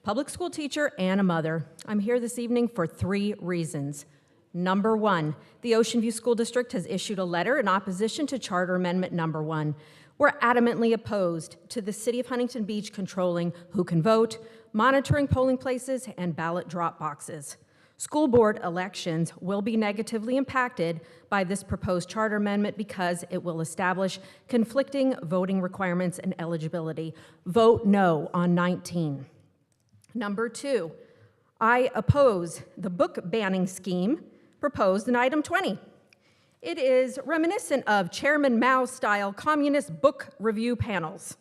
public school teacher, and a mother. I'm here this evening for 3 reasons. Number 1, the Ocean View School District has issued a letter in opposition to Charter Amendment Number 1. We're adamantly opposed to the City of Huntington Beach controlling who can vote, monitoring polling places, and ballot drop boxes. School board elections will be negatively impacted by this proposed charter amendment because it will establish conflicting voting requirements and eligibility. Vote no on 19. Number 2, I oppose the book banning scheme proposed in item 20. It is reminiscent of Chairman Mao-style communist book review panels.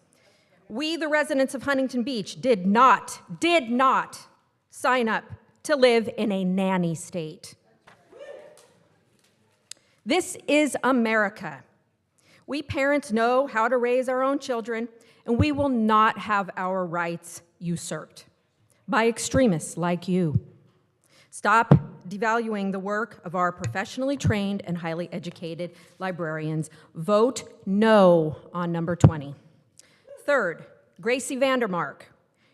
We, the residents of Huntington Beach, did not sign up to live in a nanny state. This is America. We parents know how to raise our own children, and we will not have our rights usurped by extremists like you. Stop devaluing the work of our professionally trained and highly educated librarians. Vote no on number 20. Third, Gracie Vandermark.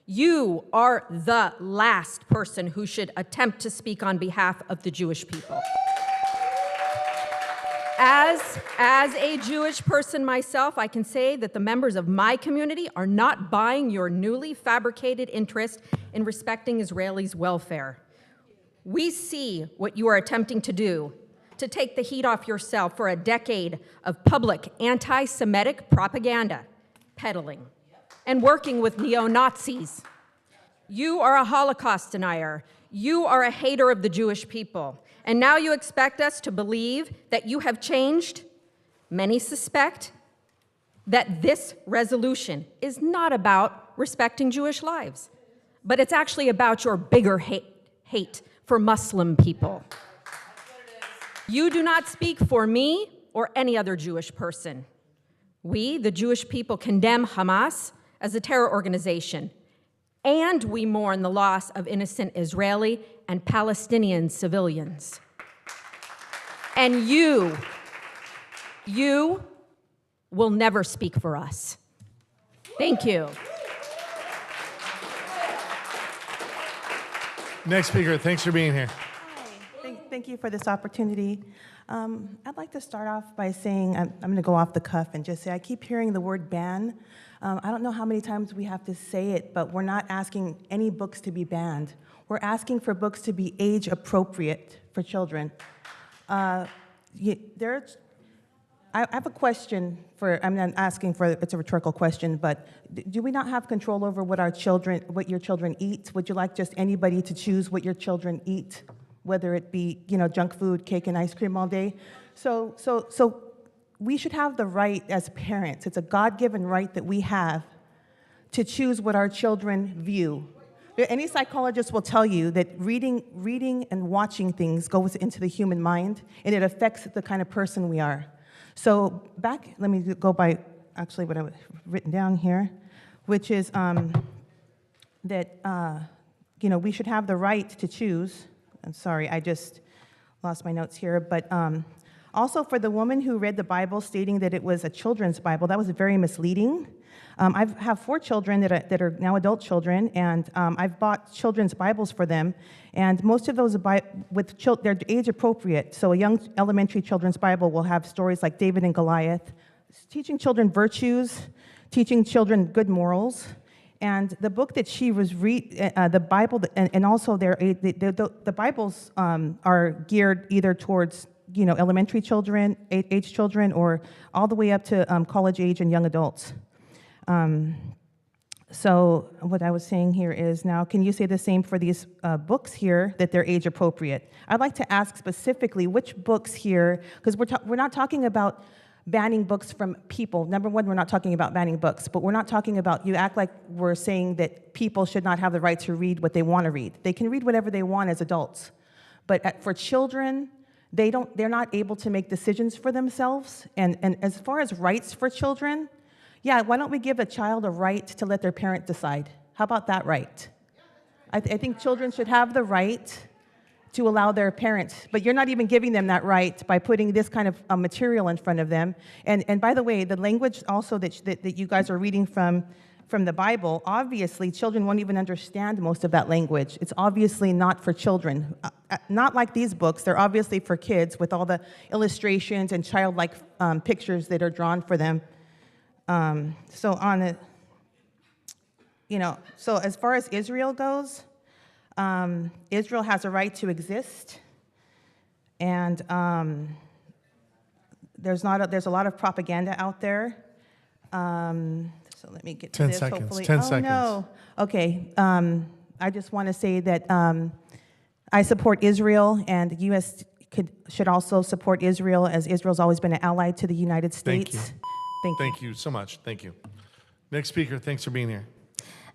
You are the last person who should attempt to speak on behalf of the Jewish people. As a Jewish person myself, I can say that the members of my community are not buying your newly fabricated interest in respecting Israelis' welfare. We see what you are attempting to do, to take the heat off yourself for a decade of public anti-Semitic propaganda, peddling, and working with neo-Nazis. You are a Holocaust denier. You are a hater of the Jewish people. And now you expect us to believe that you have changed? Many suspect that this resolution is not about respecting Jewish lives, but it's actually about your bigger hate for Muslim people. You do not speak for me or any other Jewish person. We, the Jewish people, condemn Hamas as a terror organization, and we mourn the loss of innocent Israeli and Palestinian civilians. And you will never speak for us. Thank you. Next speaker, thanks for being here. Thank you for this opportunity. I'd like to start off by saying, I'm going to go off the cuff and just say, I keep hearing the word ban. I don't know how many times we have to say it, but we're not asking any books to be banned. We're asking for books to be age appropriate for children. I have a question I'm not asking for, it's a rhetorical question, but do we not have control over what your children eat? Would you like just anybody to choose what your children eat, whether it be, junk food, cake and ice cream all day? So we should have the right as parents, it's a God-given right that we have to choose what our children view. Any psychologist will tell you that reading and watching things goes into the human mind, and it affects the kind of person we are. So let me go by actually what I've written down here, which is that we should have the right to choose. I'm sorry, I just lost my notes here, but also for the woman who read the Bible stating that it was a children's Bible, that was very misleading. I have 4 children that are now adult children, and I've bought children's Bibles for them, and most of those they're age appropriate. So a young elementary children's Bible will have stories like David and Goliath, teaching children virtues, teaching children good morals. And the book that she was the Bible, and also the Bibles are geared either towards elementary children, age children, or all the way up to college age and young adults. So what I was saying here is now, can you say the same for these books here, that they're age appropriate? I'd like to ask specifically which books here, because we're not talking about banning books from people. Number one, we're not talking about banning books, but we're not talking about, you act like we're saying that people should not have the right to read what they want to read. They can read whatever they want as adults. But for children, they're not able to make decisions for themselves. And as far as rights for children, yeah, why don't we give a child a right to let their parent decide? How about that right? I think children should have the right to allow their parents, but you're not even giving them that right by putting this kind of material in front of them. And by the way, the language also that you guys are reading from the Bible, obviously children won't even understand most of that language. It's obviously not for children. Not like these books, they're obviously for kids with all the illustrations and childlike pictures that are drawn for them. So as far as Israel goes, Israel has a right to exist, and there's a lot of propaganda out there. So let me get to 10 this. seconds. Hopefully. 10 oh, seconds. No. Okay. I just want to say that I support Israel, and the U.S. should also support Israel, as Israel's always been an ally to the United States. Thank you. Thank you so much. Thank you. Next speaker, thanks for being here.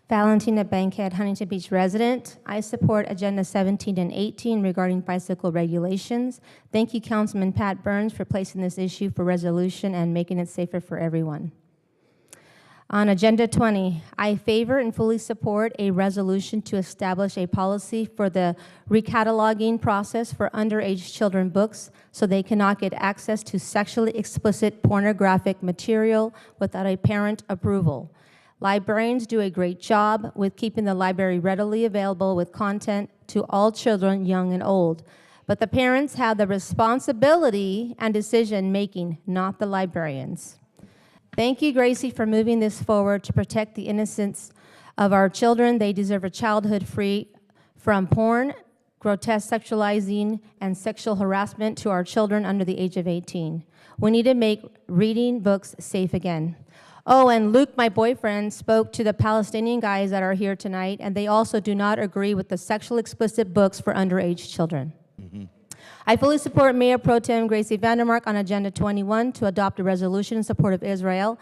Valentina Bankhead, Huntington Beach resident. I support Agenda 17 and 18 regarding bicycle regulations. Thank you, Councilman Pat Burns, for placing this issue for resolution and making it safer for everyone. On Agenda 20, I favor and fully support a resolution to establish a policy for the recataloging process for underage children books so they cannot get access to sexually explicit pornographic material without a parent approval. Librarians do a great job with keeping the library readily available with content to all children, young and old. But the parents have the responsibility and decision-making, not the librarians. Thank you, Gracie, for moving this forward to protect the innocence of our children. They deserve a childhood free from porn, grotesque sexualizing, and sexual harassment to our children under the age of 18. We need to make reading books safe again. Oh, and Luke, my boyfriend, spoke to the Palestinian guys that are here tonight, and they also do not agree with the sexually explicit books for underage children. I fully support Mayor Pro Tem Gracie Vandermark on Agenda 21 to adopt a resolution in support of Israel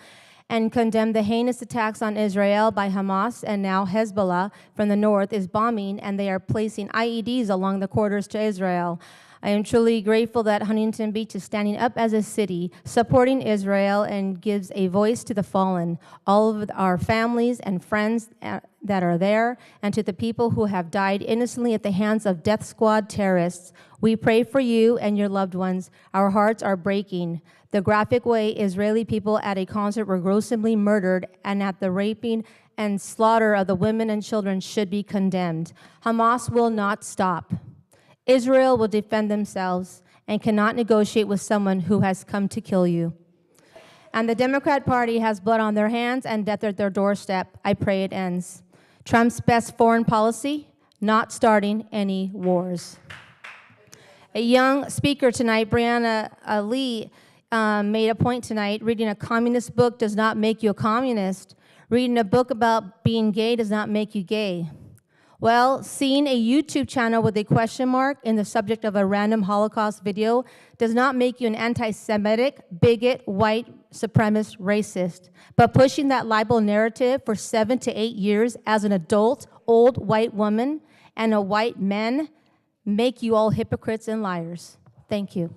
and condemn the heinous attacks on Israel by Hamas, and now Hezbollah from the north is bombing, and they are placing IEDs along the corridors to Israel. I am truly grateful that Huntington Beach is standing up as a city, supporting Israel, and gives a voice to the fallen, all of our families and friends that are there, and to the people who have died innocently at the hands of death squad terrorists. We pray for you and your loved ones. Our hearts are breaking. The graphic way Israeli people at a concert were gruesomely murdered, and at the raping and slaughter of the women and children should be condemned. Hamas will not stop. Israel will defend themselves and cannot negotiate with someone who has come to kill you. And the Democrat Party has blood on their hands and death at their doorstep. I pray it ends. Trump's best foreign policy, not starting any wars. A young speaker tonight, Brianna Lee, made a point tonight. Reading a communist book does not make you a communist. Reading a book about being gay does not make you gay. Well, seeing a YouTube channel with a question mark in the subject of a random Holocaust video does not make you an anti-Semitic, bigot, white, supremacist, racist. But pushing that libel narrative for 7 to 8 years as an adult, old white woman and a white man make you all hypocrites and liars. Thank you.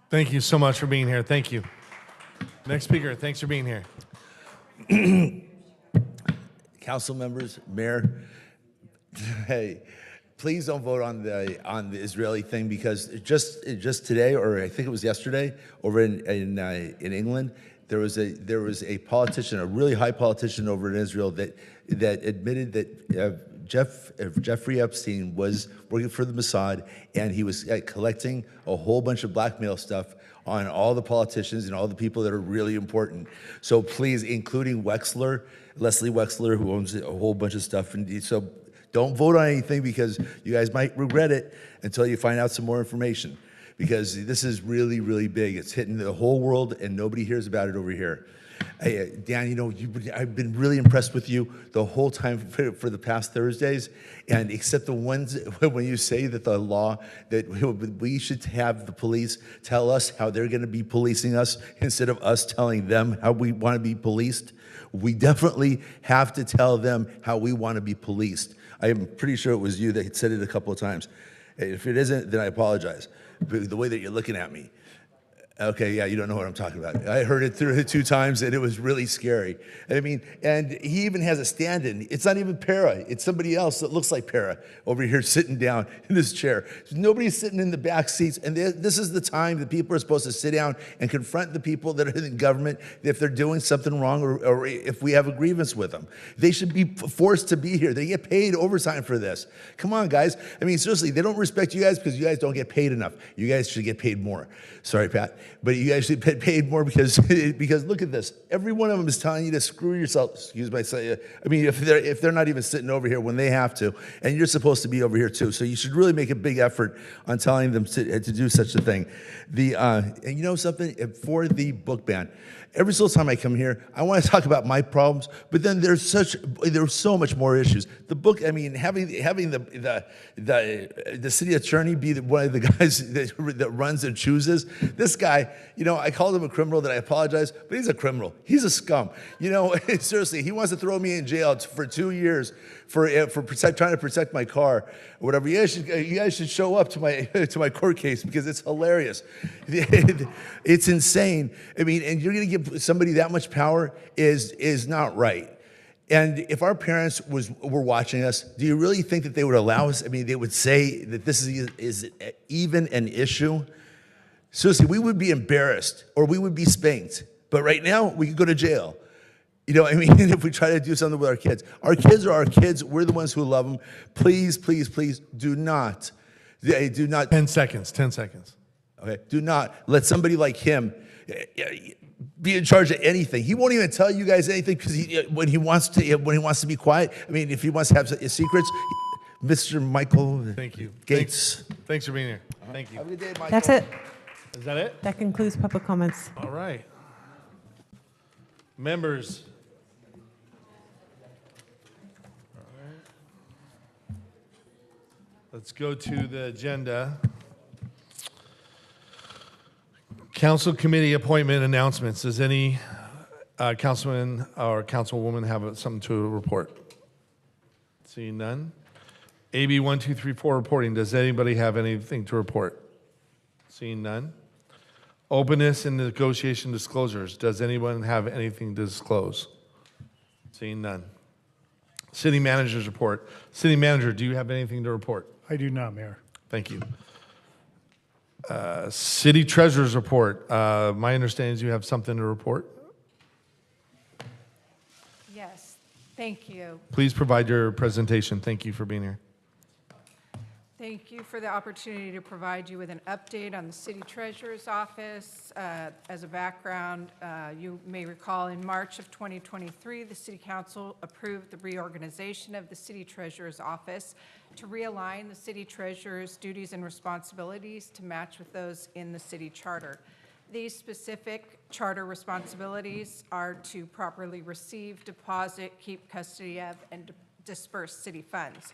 Thank you so much for being here. Thank you. Next speaker, thanks for being here. Council members, Mayor, hey, please don't vote on the Israeli thing, because just today, or I think it was yesterday, over in England, there was a politician, a really high politician over in Israel that admitted that Jeffrey Epstein was working for the Mossad, and he was collecting a whole bunch of blackmail stuff on all the politicians and all the people that are really important. So please, including Leslie Wexler, who owns a whole bunch of stuff, and so. Don't vote on anything, because you guys might regret it until you find out some more information. because this is really, really big. It's hitting the whole world, and nobody hears about it over here. Hey, Dan, you know, I've been really impressed with you the whole time for the past Thursdays, and except the ones when you say that the law, that we should have the police tell us how they're going to be policing us instead of us telling them how we want to be policed. We definitely have to tell them how we want to be policed. I am pretty sure it was you that said it a couple of times. If it isn't, then I apologize. The way that you're looking at me. Okay, yeah, you don't know what I'm talking about. I heard it through 2 times, and it was really scary. I mean, and he even has a stand-in. It's not even Para. It's somebody else that looks like Para over here sitting down in this chair. Nobody's sitting in the back seats, and this is the time that people are supposed to sit down and confront the people that are in the government if they're doing something wrong or if we have a grievance with them. They should be forced to be here. They get paid overtime for this. Come on, guys. I mean, seriously, they don't respect you guys because you guys don't get paid enough. You guys should get paid more. Sorry, Pat. But you guys should get paid more because look at this. Every one of them is telling you to screw yourself. Excuse my say. I mean, if they're not even sitting over here when they have to, and you're supposed to be over here too. So you should really make a big effort on telling them to do such a thing. And you know something? For the book ban, every single time I come here, I want to talk about my problems, but then there's so much more issues. The book, I mean, having the city attorney be one of the guys that runs and chooses. This guy, you know, I called him a criminal, that I apologize, but he's a criminal. He's a scum. You know, seriously, he wants to throw me in jail for 2 years for trying to protect my car or whatever. You guys should show up to my court case because it's hilarious. It's insane. I mean, and you're going to give somebody that much power is not right. And if our parents were watching us, do you really think that they would allow us? I mean, they would say that this is even an issue? Seriously, we would be embarrassed or we would be spanked. But right now, we could go to jail. You know, I mean, if we try to do something with our kids are our kids. We're the ones who love them. Please, please, please do not. 10 seconds, 10 seconds. Okay, do not let somebody like him be in charge of anything. He won't even tell you guys anything because when he wants to be quiet. I mean, if he wants to have secrets, Mr. Michael. Thank you. Gates. Thanks for being here. Thank you. Have a good day, Michael. That's it. Is that it? That concludes public comments. All right. Members. All right. Let's go to the agenda. Council committee appointment announcements. Does any councilman or councilwoman have something to report? Seeing none. AB 1234 reporting. Does anybody have anything to report? Seeing none. Openness and negotiation disclosures. Does anyone have anything to disclose? Seeing none. City manager's report. City manager, do you have anything to report? I do not, Mayor. Thank you. City treasurer's report. My understanding is you have something to report. Yes, thank you. Please provide your presentation. Thank you for being here. Thank you for the opportunity to provide you with an update on the City Treasurer's Office. As a background, you may recall in March of 2023, the City Council approved the reorganization of the City Treasurer's Office to realign the City Treasurer's duties and responsibilities to match with those in the City Charter. These specific charter responsibilities are to properly receive, deposit, keep custody of, and disperse city funds.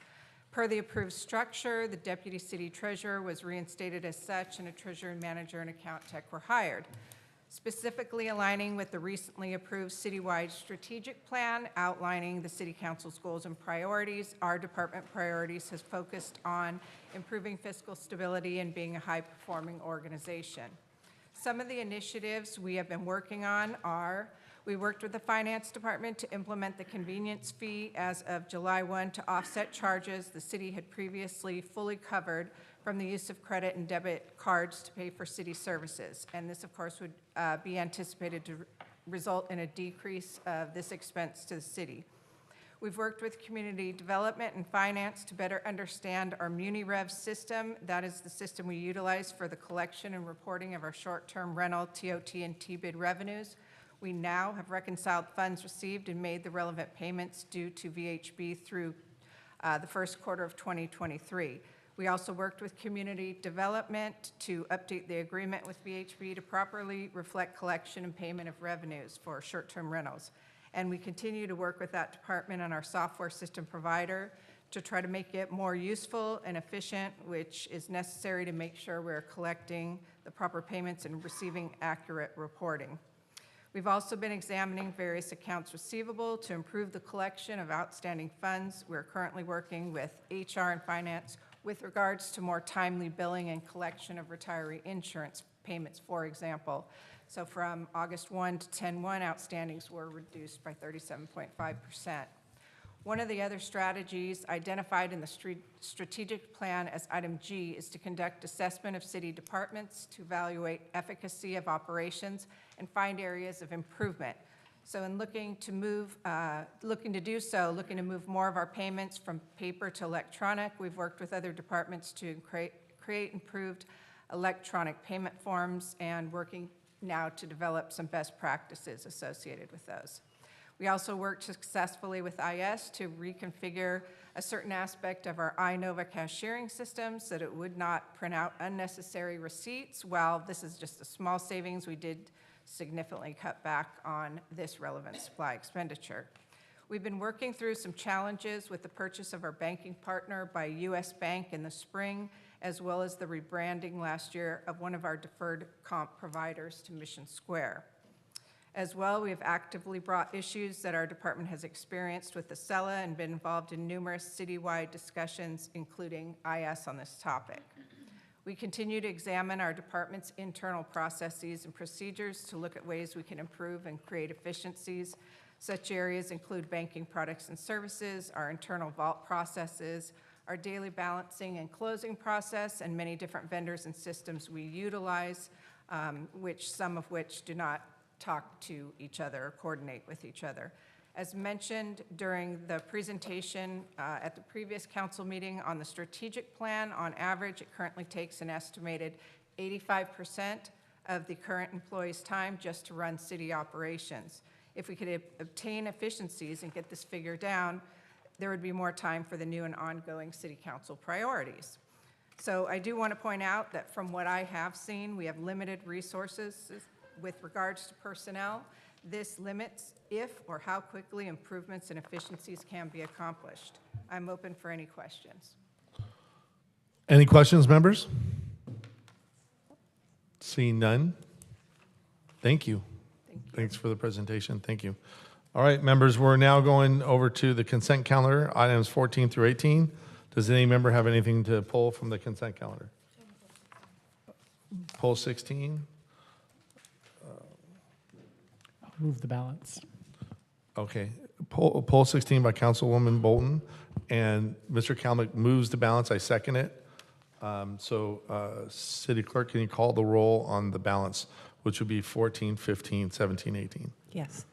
Per the approved structure, the Deputy City Treasurer was reinstated as such, and a Treasurer, Manager, and Account Tech were hired. Specifically aligning with the recently approved citywide strategic plan outlining the City Council's goals and priorities, our department priorities has focused on improving fiscal stability and being a high-performing organization. Some of the initiatives we have been working on are: we worked with the Finance Department to implement the convenience fee as of July 1 to offset charges the city had previously fully covered from the use of credit and debit cards to pay for city services. And this, of course, would be anticipated to result in a decrease of this expense to the city. We've worked with community development and finance to better understand our MuniRev system. That is the system we utilize for the collection and reporting of our short-term rental, TOT, and T-bid revenues. We now have reconciled funds received and made the relevant payments due to VHB through the first quarter of 2023. We also worked with community development to update the agreement with VHB to properly reflect collection and payment of revenues for short-term rentals. And we continue to work with that department and our software system provider to try to make it more useful and efficient, which is necessary to make sure we're collecting the proper payments and receiving accurate reporting. We've also been examining various accounts receivable to improve the collection of outstanding funds. We're currently working with HR and finance with regards to more timely billing and collection of retiree insurance payments, for example. So from August 1 to 10/1, outstandings were reduced by 37.5%. One of the other strategies identified in the strategic plan as item G is to conduct assessment of city departments to evaluate efficacy of operations and find areas of improvement. So in looking to move more of our payments from paper to electronic, we've worked with other departments to create improved electronic payment forms and working now to develop some best practices associated with those. We also worked successfully with IS to reconfigure a certain aspect of our iNova cashiering system so that it would not print out unnecessary receipts. While this is just a small savings, we did significantly cut back on this relevant supply expenditure. We've been working through some challenges with the purchase of our banking partner by U.S. Bank in the spring, as well as the rebranding last year of one of our deferred comp providers to Mission Square. As well, we have actively brought issues that our department has experienced with the CELA and been involved in numerous citywide discussions, including IS on this topic. We continue to examine our department's internal processes and procedures to look at ways we can improve and create efficiencies. Such areas include banking products and services, our internal vault processes, our daily balancing and closing process, and many different vendors and systems we utilize, some of which do not talk to each other or coordinate with each other. As mentioned during the presentation at the previous council meeting on the strategic plan, on average, it currently takes an estimated 85% of the current employees' time just to run city operations. If we could obtain efficiencies and get this figure down, there would be more time for the new and ongoing city council priorities. So I do want to point out that from what I have seen, we have limited resources with regards to personnel. This limits if or how quickly improvements and efficiencies can be accomplished. I'm open for any questions. Any questions, members? Seeing none. Thank you. Thanks for the presentation. Thank you. All right, members, we're now going over to the consent calendar, items 14 through 18. Does any member have anything to pull from the consent calendar? Pull 16. Move the balance. Okay. Poll 16 by Councilwoman Bolton, and Mr. Kalnick moves the balance. I second it. City Clerk, can you call the roll on the balance, which would be 14, 15, 17, 18? Yes.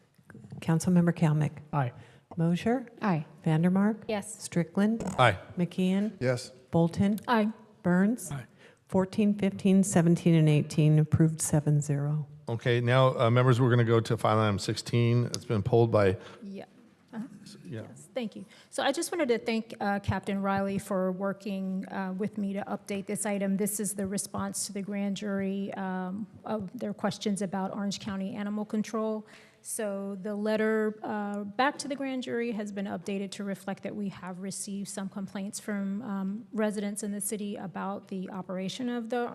Councilmember Kalnick. Aye. Mosher. Aye. Vandermark. Yes. Strickland. Aye. McKeon. Yes. Bolton. Aye. Burns. Aye. 14, 15, 17, and 18 approved 7-0. Okay, now, members, we're going to go to file item 16. It's been pulled by, Yeah. yeah. Yes, thank you. So I just wanted to thank Captain Riley for working with me to update this item. This is the response to the grand jury of their questions about Orange County Animal Control. So the letter back to the grand jury has been updated to reflect that we have received some complaints from residents in the city about the operation of the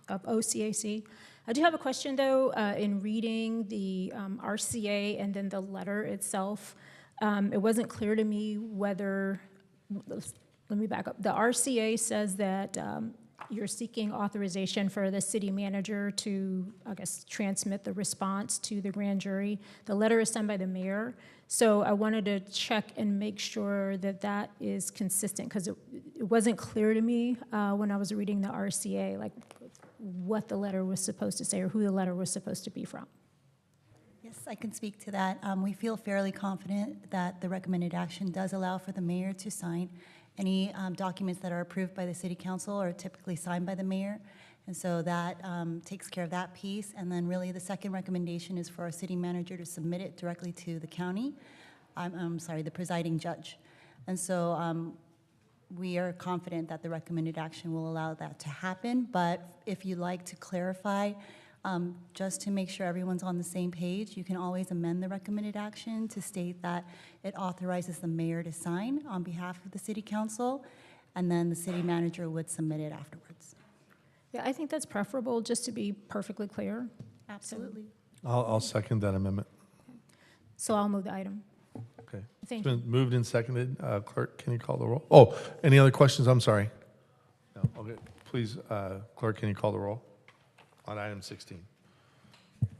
of OCAC. I do have a question, though. In reading the RCA and then the letter itself, it wasn't clear to me whether, let me back up. The RCA says that you're seeking authorization for the city manager to, I guess, transmit the response to the grand jury. The letter is signed by the mayor. So I wanted to check and make sure that that is consistent, because it wasn't clear to me when I was reading the RCA, like what the letter was supposed to say or who the letter was supposed to be from. Yes, I can speak to that. We feel fairly confident that the recommended action does allow for the mayor to sign. Any documents that are approved by the city council are typically signed by the mayor. And so that takes care of that piece. And then really the second recommendation is for our city manager to submit it directly to the county, the presiding judge. And so we are confident that the recommended action will allow that to happen. But if you'd like to clarify, just to make sure everyone's on the same page, you can always amend the recommended action to state that it authorizes the mayor to sign on behalf of the city council, and then the city manager would submit it afterwards. Yeah, I think that's preferable, just to be perfectly clear. Absolutely. I'll second that amendment. So I'll move the item. Okay. Thank It's been moved and seconded. Clerk, can you call the roll? Oh, any other questions? I'm sorry. No, okay. Please, clerk, can you call the roll on item 16?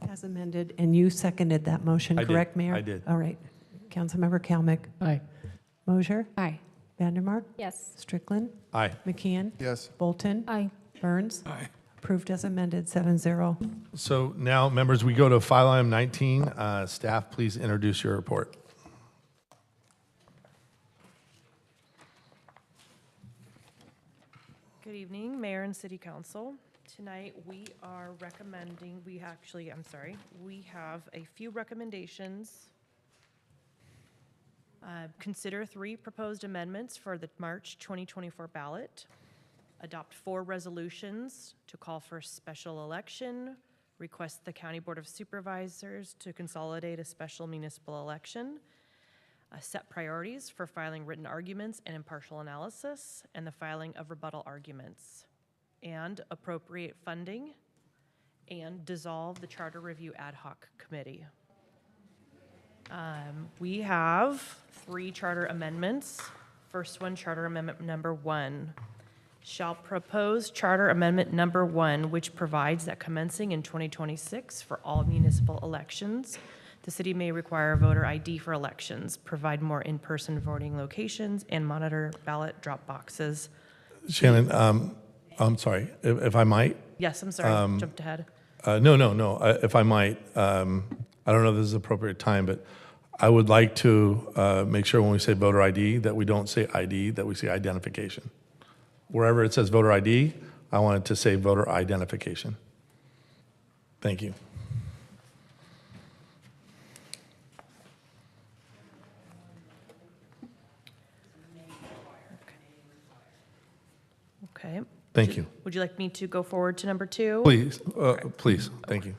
As amended, and you seconded that motion, I did. correct, Mayor? I did. All right. Councilmember Kalmick. Aye. Mosier? Aye. Vandermark? Yes. Strickland? Aye. McKeon? Yes. Bolton? Aye. Burns? Aye. Approved as amended, 7-0. So now, members, we go to file item 19. Staff, please introduce your report. Good evening, Mayor and City Council. Tonight, we are recommending, we have a few recommendations. Consider 3 proposed amendments for the March 2024 ballot. Adopt 4 resolutions to call for a special election. Request the County Board of Supervisors to consolidate a special municipal election. Set priorities for filing written arguments and impartial analysis, and the filing of rebuttal arguments. And appropriate funding, and dissolve the Charter Review Ad Hoc Committee. We have 3 charter amendments. First one, Charter Amendment number 1. Shall propose Charter Amendment number 1, which provides that commencing in 2026 for all municipal elections, the city may require voter ID for elections, provide more in-person voting locations, and monitor ballot drop boxes. Shannon, I'm sorry, if I might. Yes, I'm sorry, jumped ahead. No. If I might, I don't know if this is appropriate time, but I would like to make sure when we say voter ID that we don't say ID, that we say identification. Wherever it says voter ID, I want it to say voter identification. Thank you. Okay. Thank you. Would you like me to go forward to number 2? Please, please, thank you.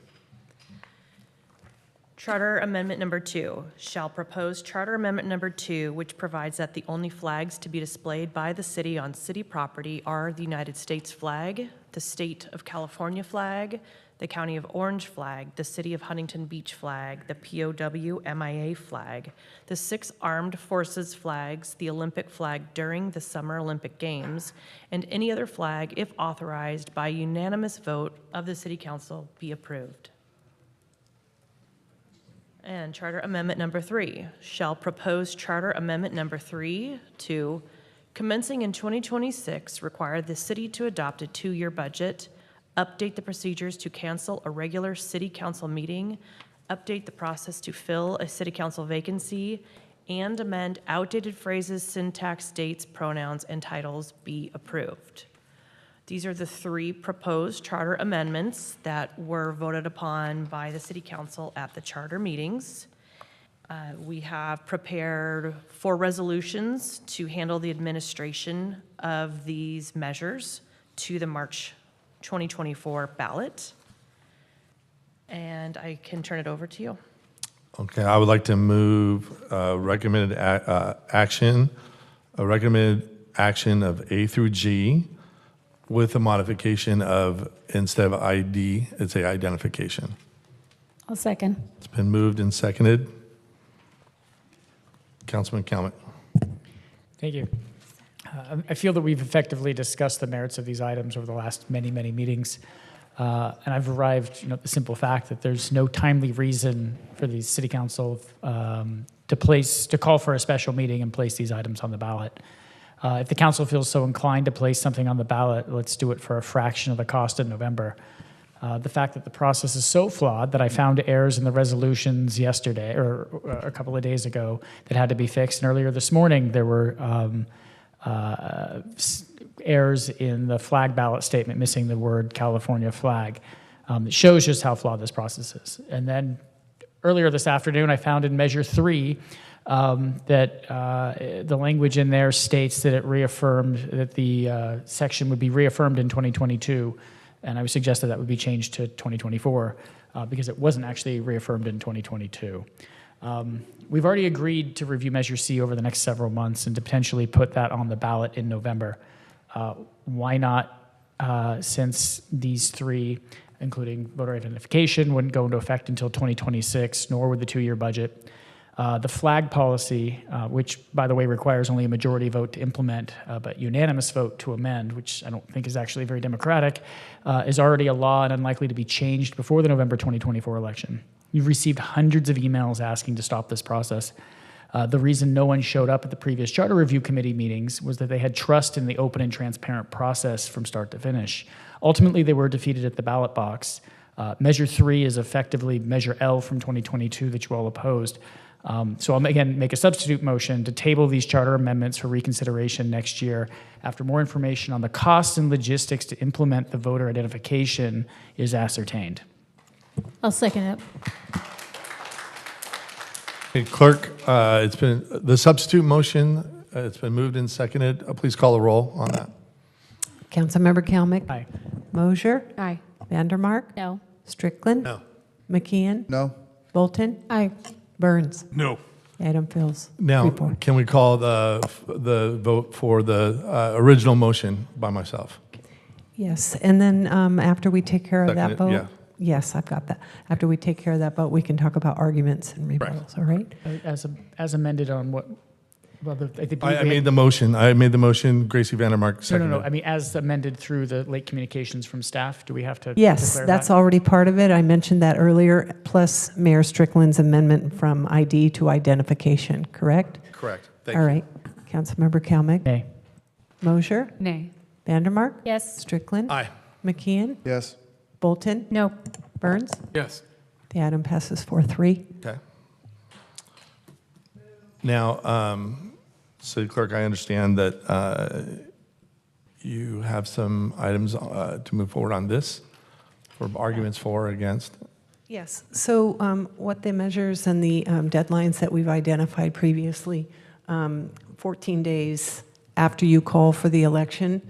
Charter Amendment number 2. Shall propose Charter Amendment number 2, which provides that the only flags to be displayed by the city on city property are the United States flag, the State of California flag, the County of Orange flag, the City of Huntington Beach flag, the POW MIA flag, the 6 armed forces flags, the Olympic flag during the Summer Olympic Games, and any other flag, if authorized by unanimous vote of the City Council, be approved. And Charter Amendment number 3, shall propose Charter Amendment number 3 to, commencing in 2026, require the city to adopt a 2-year budget, update the procedures to cancel a regular city council meeting, update the process to fill a city council vacancy, and amend outdated phrases, syntax, dates, pronouns, and titles be approved. These are the 3 proposed charter amendments that were voted upon by the City Council at the charter meetings. We have prepared 4 resolutions to handle the administration of these measures to the March 2024 ballot. And I can turn it over to you. Okay, I would like to move recommended action of A through G with a modification of, instead of ID, it's a identification. I'll second. It's been moved and seconded. Councilman Kalmick. Thank you. I feel that we've effectively discussed the merits of these items over the last many meetings. And I've arrived at the simple fact that there's no timely reason for the City Council to call for a special meeting and place these items on the ballot. If the council feels so inclined to place something on the ballot, let's do it for a fraction of the cost in November. The fact that the process is so flawed that I found errors in the resolutions yesterday or a couple of days ago that had to be fixed. And earlier this morning, there were errors in the flag ballot statement missing the word California flag. It shows just how flawed this process is. And then earlier this afternoon, I found in Measure 3 The language in there states that it reaffirmed that the section would be reaffirmed in 2022, and I would suggest that would be changed to 2024 because it wasn't actually reaffirmed in 2022. We've already agreed to review Measure C over the next several months and to potentially put that on the ballot in November. Why not, since these three, including voter identification, wouldn't go into effect until 2026, nor would the two-year budget. The flag policy, which, by the way, requires only a majority vote to implement, but unanimous vote to amend, which I don't think is actually very democratic, is already a law and unlikely to be changed before the November 2024 election. You've received hundreds of emails asking to stop this process. The reason no one showed up at the previous Charter Review Committee meetings was that they had trust in the open and transparent process from start to finish. Ultimately, they were defeated at the ballot box. Measure 3 is effectively Measure L from 2022 that you all opposed. So I'll again make a substitute motion to table these charter amendments for reconsideration next year after more information on the costs and logistics to implement the voter identification is ascertained. I'll second it. Hey, Clerk, it's been the substitute motion. It's been moved and seconded. Please call the roll on that. Councilmember Kalmick? Aye. Mosier? Aye. Vandermark? No. Strickland? No. McKeon? No. Bolton? Aye. Burns? No. Item fails. Now, 3-4. can we call the vote for the original motion by myself? Yes, and then after we take care of that Seconded, vote? yeah. Yes, I've got that. After we take care of that vote, we can talk about arguments and rebuttals, all right? As amended on what? Well, I think I made the motion. I made the motion. Gracie Vandermark seconded. No. I mean, as amended through the late communications from staff, do we have to Yes, declare that's that? already part of it. I mentioned that earlier, plus Mayor Strickland's amendment from ID to identification, correct? Correct. Thank All you. right. Councilmember Kalmick? Nay. Mosier? Nay. Vandermark? Yes. Strickland? Aye. McKeon? Yes. Bolton? No. Burns? Yes. The item passes 4-3. Okay. Now, City Clerk, I understand that you have some items to move forward on this, for arguments for or against. Yes, so what the measures and the deadlines that we've identified previously, 14 days after you call for the election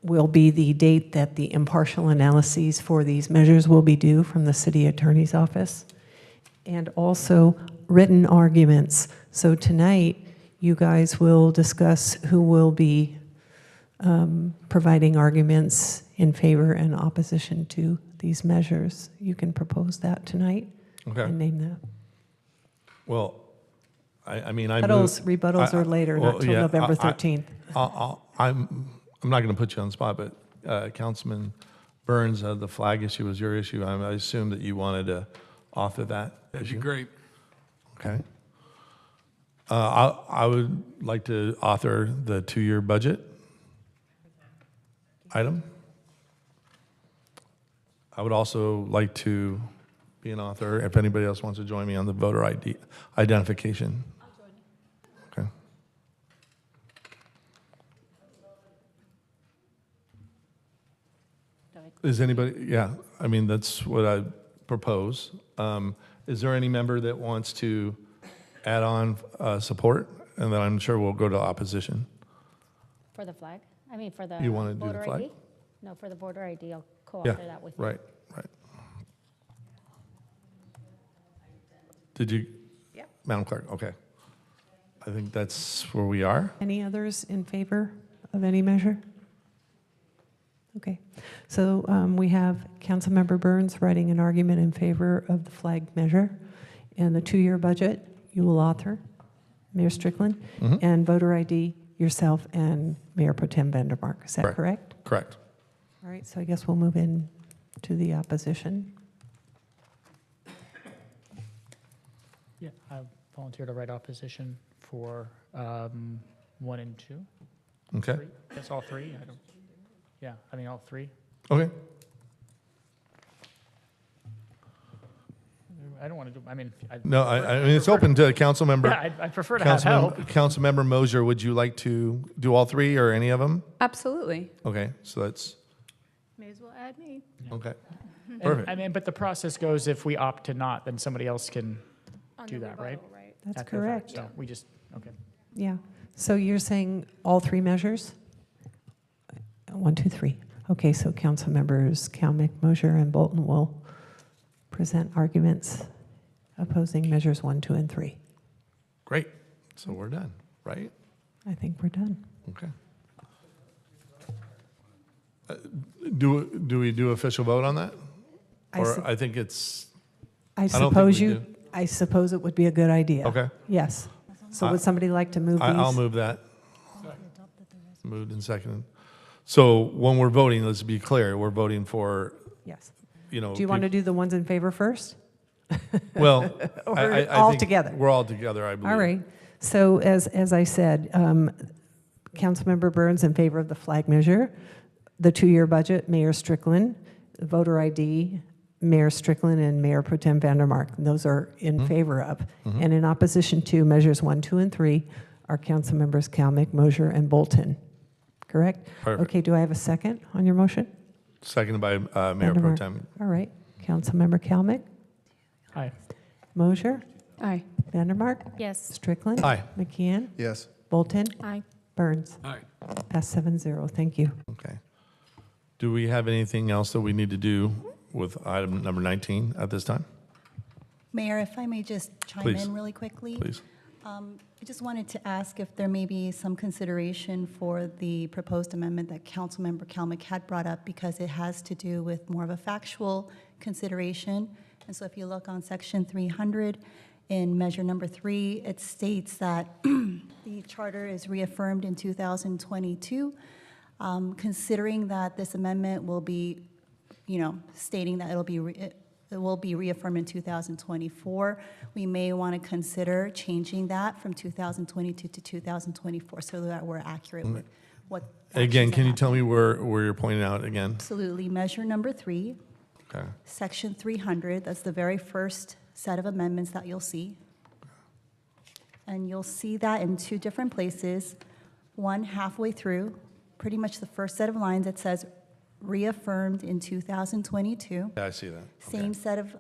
will be the date that the impartial analyses for these measures will be due from the city attorney's office, and also written arguments. So tonight, you guys will discuss who will be providing arguments in favor and opposition to these measures. You can propose that tonight and name that. Well, I mean, Rebuttals are later, not till November 13th. I'm not going to put you on the spot, but Councilman Burns, the flag issue was your issue. I assume that you wanted to author that. That'd be great. Okay. I would like to author the 2-year budget item. I would also like to be an author if anybody else wants to join me on the voter ID identification. I'll join you. Okay. Is anybody, yeah, I mean, that's what I propose. Is there any member that wants to add on support? And then I'm sure we'll go to opposition. For the flag? I mean, for the You wanna do the voter flag? ID? No, for the voter ID, I'll co-author that with you. Right. Did you? Yeah. Madam Clerk, okay. I think that's where we are. Any others in favor of any measure? Okay, so we have Councilmember Burns writing an argument in favor of the flag measure, and the 2-year budget you will author, Mayor Strickland, and voter ID yourself and Mayor Pro Tem Vandermark. Is that correct? Correct. All right, so I guess we'll move in to the opposition. Yeah, I volunteer to write opposition for 1 and 2. Okay. 3? That's all 3? I don't. Yeah, I mean all 3. Okay. I don't want to do. I mean. No, I mean it's open to council member. Yeah, I prefer to have help. Councilmember Mosier, would you like to do all 3 or any of them? Absolutely. Okay, so that's May as well add me. okay. And, Perfect. I mean, but the process goes if we opt to not, then somebody else can do that, right? That's after the fact. correct. So we just, okay. Yeah. So you're saying all three measures? 1, 2, 3. Okay, so council members Kalmick, Mosier, and Bolton will present arguments opposing measures 1, 2, and 3. Great. So we're done, right? I think we're done. Okay. Do we do official vote on that? Or I think it's, I don't think suppose we you, do. I suppose it would be a good idea. Okay. Yes. So would somebody like to move these? I'll move that. Moved and seconded. So when we're voting, let's be clear, we're voting for, Yes. you know. Do you want to do the ones in favor first? Well, Or I all think together? We're all together, I believe. All right. So as I said, Councilmember Burns in favor of the flag measure, the 2-year budget, Mayor Strickland, voter ID, Mayor Strickland and Mayor Pro Tem Vandermark. Those are in favor of. And in opposition to measures 1, 2, and 3 are council members Kalmick, Mosier, and Bolton. Correct? Perfect. Okay, do I have a second on your motion? Seconded by Mayor Pro Vandermark. Tem. All right. Councilmember Kalmick, Aye. Mosier, Aye. Vandermark, Yes. Strickland. Aye. McKeon, Yes. Bolton, Aye. Burns. Aye. Pass 7-0. Thank you. Okay. Do we have anything else that we need to do with item number 19 at this time? Mayor, if I may just chime Please. in really quickly. Please. I just wanted to ask if there may be some consideration for the proposed amendment that Councilmember Kalmick had brought up, because it has to do with more of a factual consideration. And so if you look on section 300 in measure number 3, it states that the charter is reaffirmed in 2022. Considering that this amendment will be, stating that it will be reaffirmed in 2024, we may want to consider changing that from 2022 to 2024 so that we're accurate with what. Again, actions can you are tell me where you're pointing out again? Absolutely. Measure number 3, Okay. section 300, that's the very first set of amendments that you'll see. And you'll see that in 2 different places. One halfway through, pretty much the first set of lines, it says reaffirmed in 2022. Yeah, I see that. Same set of,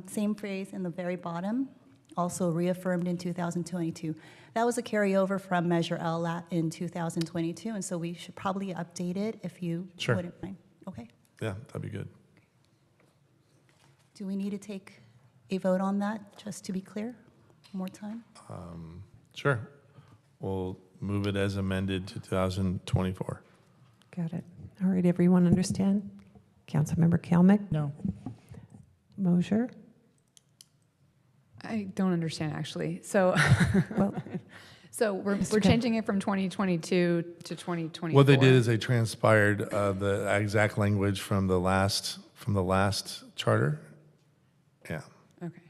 same phrase in the very bottom, also reaffirmed in 2022. That was a carryover from Measure L in 2022, and so we should probably update it if you Sure. wouldn't mind. Okay. Yeah, that'd be good. Do we need to take a vote on that, just to be clear? One more time? Sure. We'll move it as amended to 2024. Got it. All right, everyone understand? Councilmember Kalmick? No. Mosier? I don't understand, actually. So, Well, so we're Mr. changing it from 2022 to 2024. What they did is they transpired the exact language from the last charter. Yeah. Okay.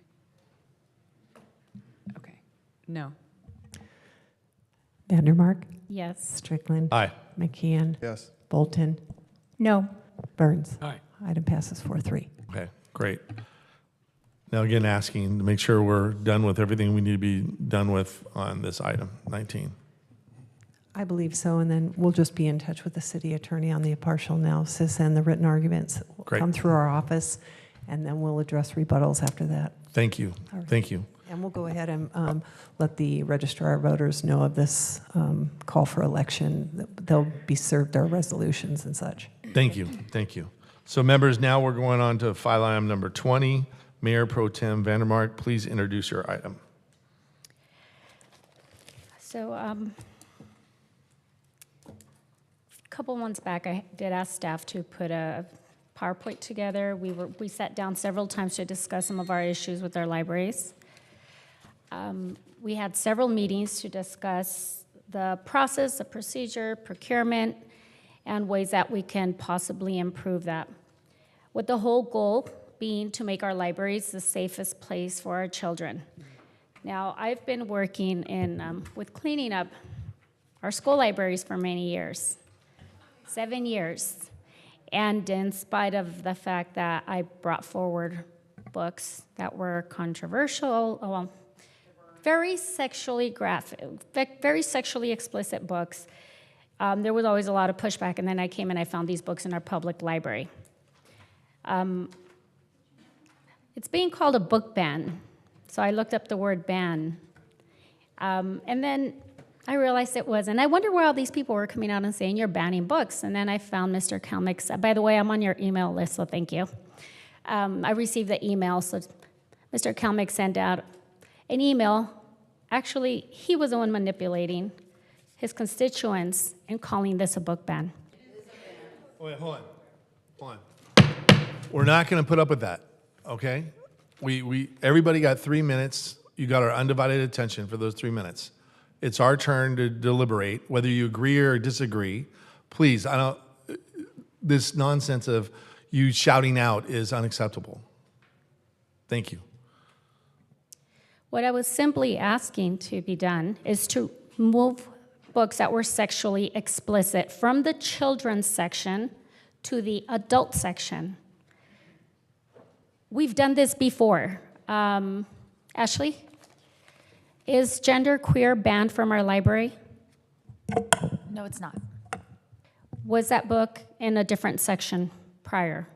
Okay. No. Vandermark? Yes. Strickland? Aye. McKeon? Yes. Bolton? No. Burns? Aye. Item passes 4-3. Okay, great. Now again, asking to make sure we're done with everything we need to be done with on this item 19. I believe so, and then we'll just be in touch with the city attorney on the partial analysis and the written arguments. Will Great. come through our office, and then we'll address rebuttals after that. Thank you. All right. Thank you. And we'll go ahead and let the registrar of voters know of this call for election. They'll be served our resolutions and such. Thank you. Thank you. So members, now we're going on to file item number 20. Mayor Pro Tem Vandermark, please introduce your item. So a couple months back, I did ask staff to put a PowerPoint together. We sat down several times to discuss some of our issues with our libraries. We had several meetings to discuss the process, the procedure, procurement, and ways that we can possibly improve that, with the whole goal being to make our libraries the safest place for our children. Now, I've been working with cleaning up our school libraries for many years, 7 years. And in spite of the fact that I brought forward books that were controversial, very sexually graphic, very sexually explicit books, there was always a lot of pushback. And then I came and I found these books in our public library. It's being called a book ban. So I looked up the word ban. And then I realized it wasn't. I wonder where all these people were coming out and saying you're banning books. And then I found Mr. Kalmick's. By the way, I'm on your email list, so thank you. I received the email, so Mr. Kalmick sent out an email. Actually, he was the one manipulating his constituents and calling this a book ban. Wait, hold on. We're not going to put up with that, okay? Everybody got 3 minutes. You got our undivided attention for those 3 minutes. It's our turn to deliberate, whether you agree or disagree. Please, this nonsense of you shouting out is unacceptable. Thank you. What I was simply asking to be done is to move books that were sexually explicit from the children's section to the adult section. We've done this before. Ashley, is genderqueer banned from our library? No, it's not. Was that book in a different section prior?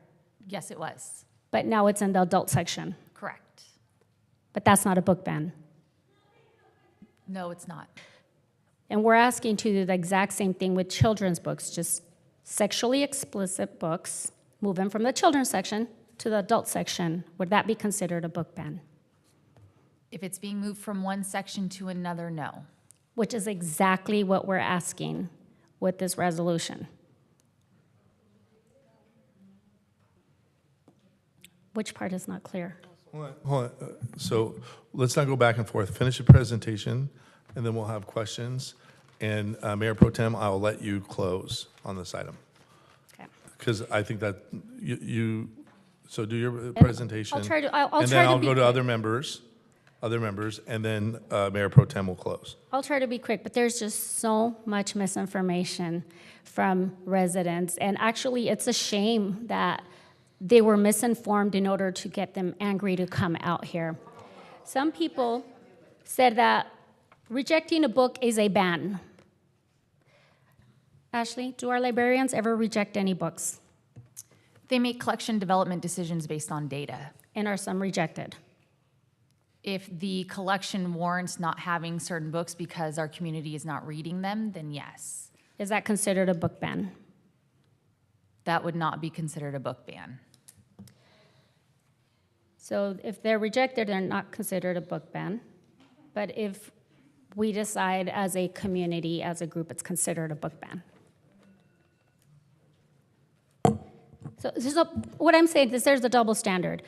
Yes, it was. But now it's in the adult section? Correct. But that's not a book ban? No, it's not. And we're asking to do the exact same thing with children's books, just sexually explicit books, move them from the children's section to the adult section. Would that be considered a book ban? If it's being moved from one section to another, no. Which is exactly what we're asking with this resolution. Which part is not clear? Hold on. So let's not go back and forth. Finish the presentation, and then we'll have questions. And Mayor Pro Tem, I will let you close on this item. Okay. Because I think that so do your presentation. I'll try to and then I'll go to other members, and then Mayor Pro Tem will close. I'll try to be quick, but there's just so much misinformation from residents. And actually, it's a shame that they were misinformed in order to get them angry to come out here. Some people said that rejecting a book is a ban. Ashley, do our librarians ever reject any books? They make collection development decisions based on data. And are some rejected? If the collection warrants not having certain books because our community is not reading them, then yes. Is that considered a book ban? That would not be considered a book ban. So if they're rejected, they're not considered a book ban. But if we decide as a community, as a group, it's considered a book ban. So what I'm saying is there's a double standard.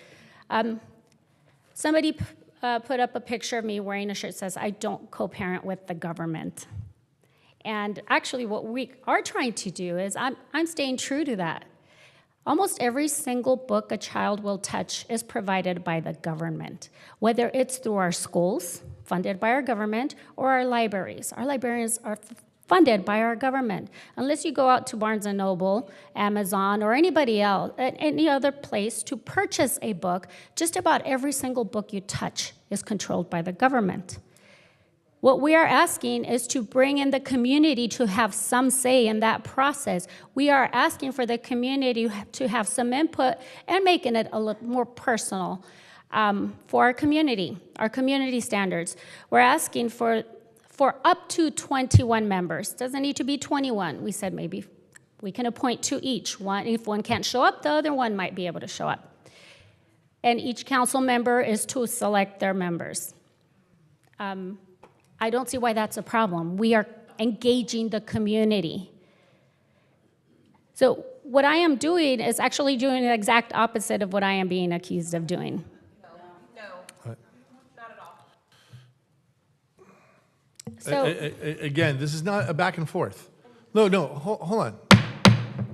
Somebody put up a picture of me wearing a shirt that says, "I don't co-parent with the government." And actually what we are trying to do is I'm staying true to that. Almost every single book a child will touch is provided by the government, whether it's through our schools, funded by our government, or our libraries. Our librarians are funded by our government. Unless you go out to Barnes & Noble, Amazon, or anybody else, any other place to purchase a book, just about every single book you touch is controlled by the government. What we are asking is to bring in the community to have some say in that process. We are asking for the community to have some input and making it a little more personal for our community standards. We're asking for up to 21 members. Doesn't need to be 21. We said maybe we can appoint 2 each. If one can't show up, the other one might be able to show up. And each council member is to select their members. I don't see why that's a problem. We are engaging the community. So what I am doing is actually doing the exact opposite of what I am being accused of doing. So, again, this is not a back and forth. No, hold on.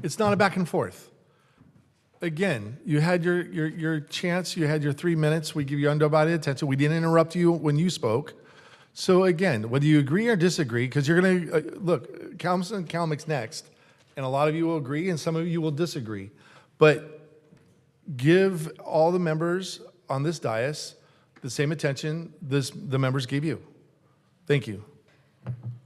It's not a back and forth. Again, you had your chance, you had your 3 minutes, we give you undivided attention. We didn't interrupt you when you spoke. So again, whether you agree or disagree, because you're gonna, look, Councilman Kalmick's next, and a lot of you will agree and some of you will disagree. But give all the members on this dais the same attention the members gave you. Thank you.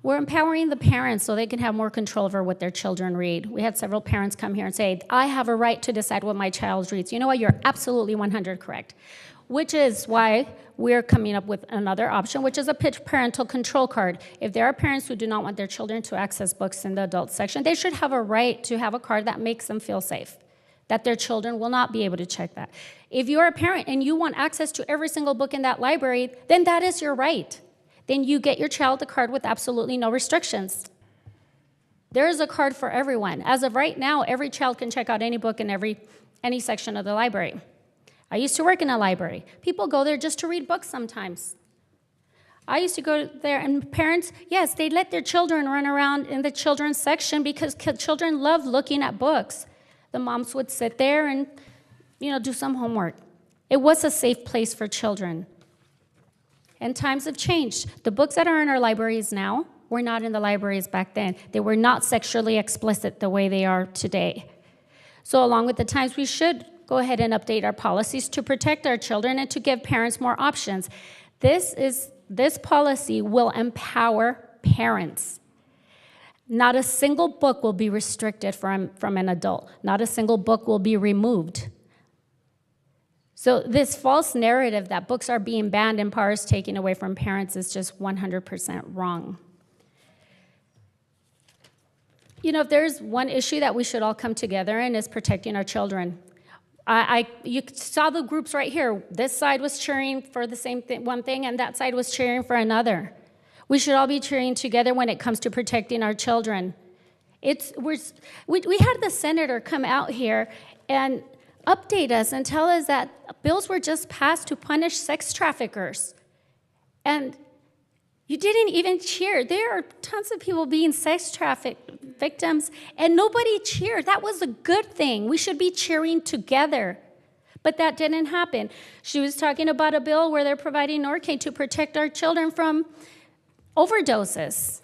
we're empowering the parents so they can have more control over what their children read. We had several parents come here and say, I have a right to decide what my child reads. You know what? You're absolutely 100 correct. which is why we're coming up with another option, which is a parental control card. If there are parents who do not want their children to access books in the adult section, they should have a right to have a card that makes them feel safe, that their children will not be able to check that. If you're a parent and you want access to every single book in that library, then that is your right. Then you get your child the card with absolutely no restrictions. There is a card for everyone. As of right now, every child can check out any book in any section of the library. I used to work in a library. People go there just to read books sometimes. I used to go there, and parents, yes, they let their children run around in the children's section because children love looking at books. The moms would sit there and, do some homework. It was a safe place for children. And times have changed. The books that are in our libraries now were not in the libraries back then. They were not sexually explicit the way they are today. So along with the times, we should go ahead and update our policies to protect our children and to give parents more options. This policy will empower parents. Not a single book will be restricted from an adult. Not a single book will be removed. So this false narrative that books are being banned and powers taken away from parents is just 100% wrong. If there's one issue that we should all come together in is protecting our children. You saw the groups right here. This side was cheering for the same one thing, and that side was cheering for another. We should all be cheering together when it comes to protecting our children. We had the senator come out here and update us and tell us that bills were just passed to punish sex traffickers. And you didn't even cheer. There are tons of people being sex trafficked victims, and nobody cheered. That was a good thing. We should be cheering together. But that didn't happen. She was talking about a bill where they're providing Norcaine to protect our children from overdoses.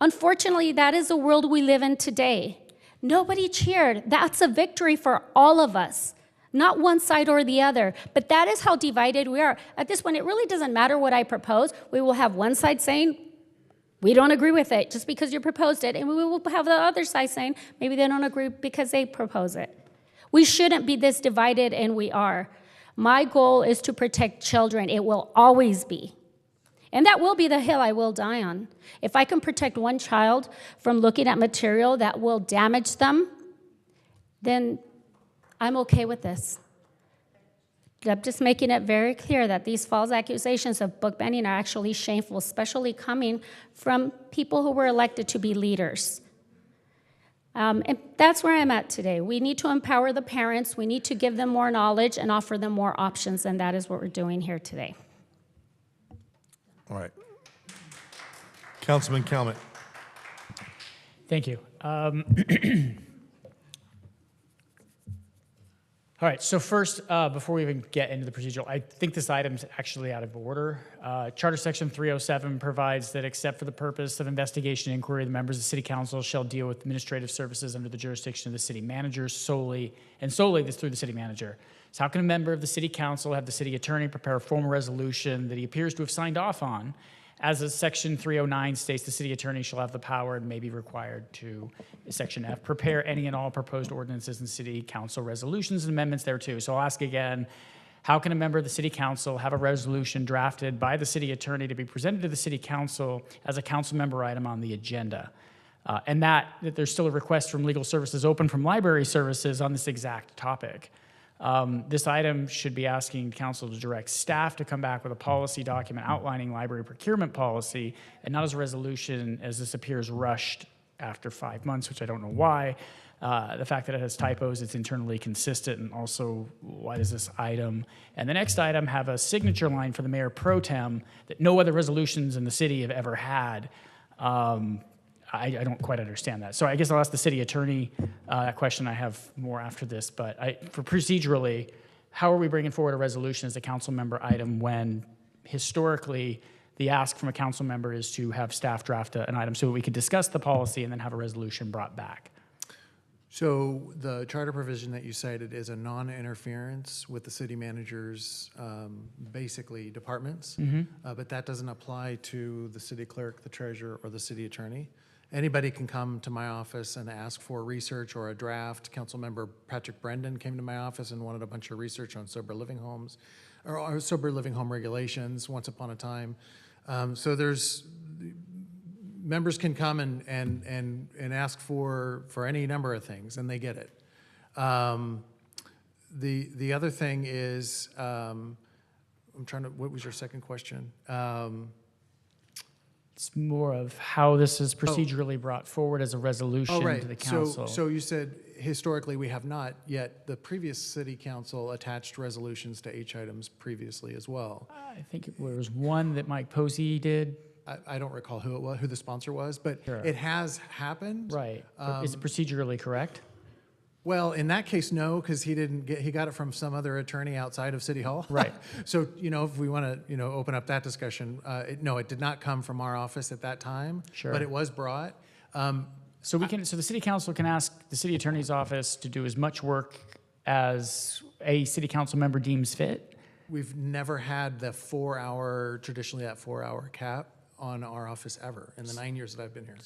Unfortunately, that is the world we live in today. Nobody cheered. That's a victory for all of us. Not one side or the other, but that is how divided we are. At this point, it really doesn't matter what I propose. We will have one side saying, we don't agree with it just because you proposed it, and we will have the other side saying, maybe they don't agree because they propose it. We shouldn't be this divided, and we are. My goal is to protect children. It will always be. And that will be the hill I will die on. If I can protect one child from looking at material that will damage them, then I'm okay with this. I'm just making it very clear that these false accusations of book banning are actually shameful, especially coming from people who were elected to be leaders. And that's where I'm at today. We need to empower the parents. We need to give them more knowledge and offer them more options, and that is what we're doing here today. All right. Councilman Calmet. Thank you. All right, so first, before we even get into the procedural, I think this item's actually out of order. Charter Section 307 provides that except for the purpose of investigation and inquiry, the members of the City Council shall deal with administrative services under the jurisdiction of the city manager solely this through the city manager. So how can a member of the City Council have the city attorney prepare a formal resolution that he appears to have signed off on? As Section 309 states, the city attorney shall have the power and may be required to, Section F, prepare any and all proposed ordinances and city council resolutions and amendments thereto. So I'll ask again, how can a member of the city council have a resolution drafted by the city attorney to be presented to the city council as a council member item on the agenda? And that there's still a request from legal services open from library services on this exact topic. This item should be asking council to direct staff to come back with a policy document outlining library procurement policy, and not as a resolution, as this appears rushed after 5 months, which I don't know why. The fact that it has typos, it's internally consistent, and also why does this item and the next item have a signature line for the mayor pro tem that no other resolutions in the city have ever had? I don't quite understand that. So I guess I'll ask the city attorney that question. I have more after this, but for procedurally, how are we bringing forward a resolution as a council member item when historically the ask from a council member is to have staff draft an item so we could discuss the policy and then have a resolution brought back? So the charter provision that you cited is a non-interference with the city manager's basically departments, but that doesn't apply to the city clerk, the treasurer, or the city attorney. Anybody can come to my office and ask for research or a draft. Councilmember Patrick Brendan came to my office and wanted a bunch of research on sober living homes or sober living home regulations once upon a time. So there's, members can come and ask for any number of things, and they get it. The other thing is, I'm trying to, what was your second question? It's more of how this is procedurally brought forward as a resolution to the council. So you said historically we have not, yet the previous city council attached resolutions to H items previously as well. I think there was one that Mike Posey did. I don't recall who it was, who the sponsor was, but Sure. it has happened. Right. Is it procedurally correct? Well, in that case, no, because he got it from some other attorney outside of City Hall. Right. So, if we want to, open up that discussion, no, it did not come from our office at that time. Sure. But it was brought. So the city council can ask the city attorney's office to do as much work as a city council member deems fit? We've never had traditionally that 4-hour cap on our office ever in the 9 years that I've been here.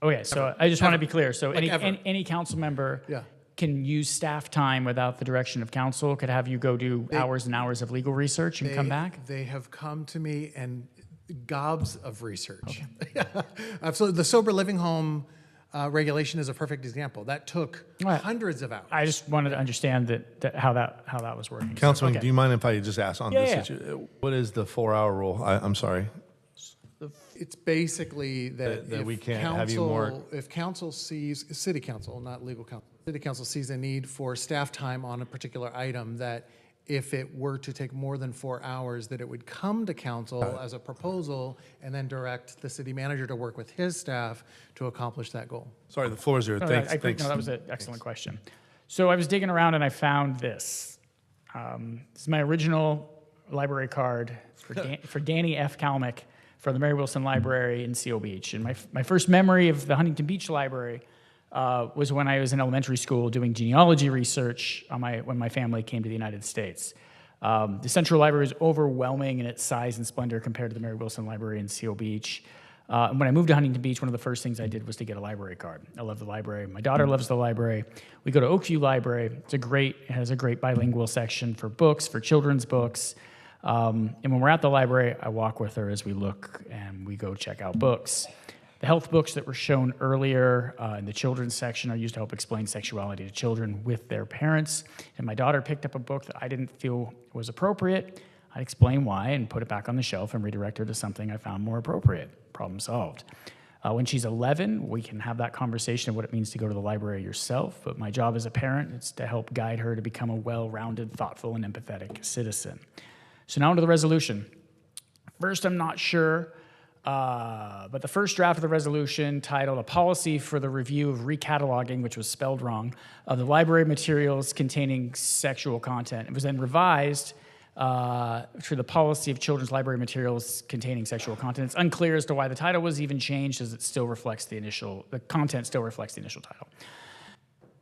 Okay, so Ever. I just want to Ever. be clear. So Like ever. any council member Yeah. can use staff time without the direction of council, could have you go do hours and hours of legal research and come back? They have come to me and gobs of research. Absolutely. The sober living home regulation is a perfect example. That took hundreds of hours. I just wanted to understand how that was working. Councilman, Okay. do you mind if I just ask on Yeah, this yeah. issue? What is the 4-hour rule? I'm sorry. It's basically that That if we can't have you more- if council sees, city council, not legal council, city council sees a need for staff time on a particular item, that if it were to take more than 4 hours, that it would come to council as a proposal and then direct the city manager to work with his staff to accomplish that goal. Sorry, the floor is yours. No, Thanks. No, that was an excellent question. So I was digging around and I found this. This is my original library card for Danny F. Kalmick from the Mary Wilson Library in Seal Beach. And my first memory of the Huntington Beach Library was when I was in elementary school doing genealogy research when my family came to the United States. The Central Library is overwhelming in its size and splendor compared to the Mary Wilson Library in Seal Beach. And when I moved to Huntington Beach, one of the first things I did was to get a library card. I love the library. My daughter loves the library. We go to Oakview Library. It has a great bilingual section for books, for children's books. And when we're at the library, I walk with her as we look and we go check out books. The health books that were shown earlier in the children's section are used to help explain sexuality to children with their parents. And my daughter picked up a book that I didn't feel was appropriate. I'd explain why and put it back on the shelf and redirect her to something I found more appropriate. Problem solved. When she's 11, we can have that conversation of what it means to go to the library yourself. But my job as a parent is to help guide her to become a well-rounded, thoughtful, and empathetic citizen. So now onto the resolution. First, I'm not sure, but the first draft of the resolution titled "A Policy for the Review of Recataloging," which was spelled wrong, of the library materials containing sexual content. It was then revised for the policy of children's library materials containing sexual content. It's unclear as to why the title was even changed, as it still reflects the content still reflects the initial title.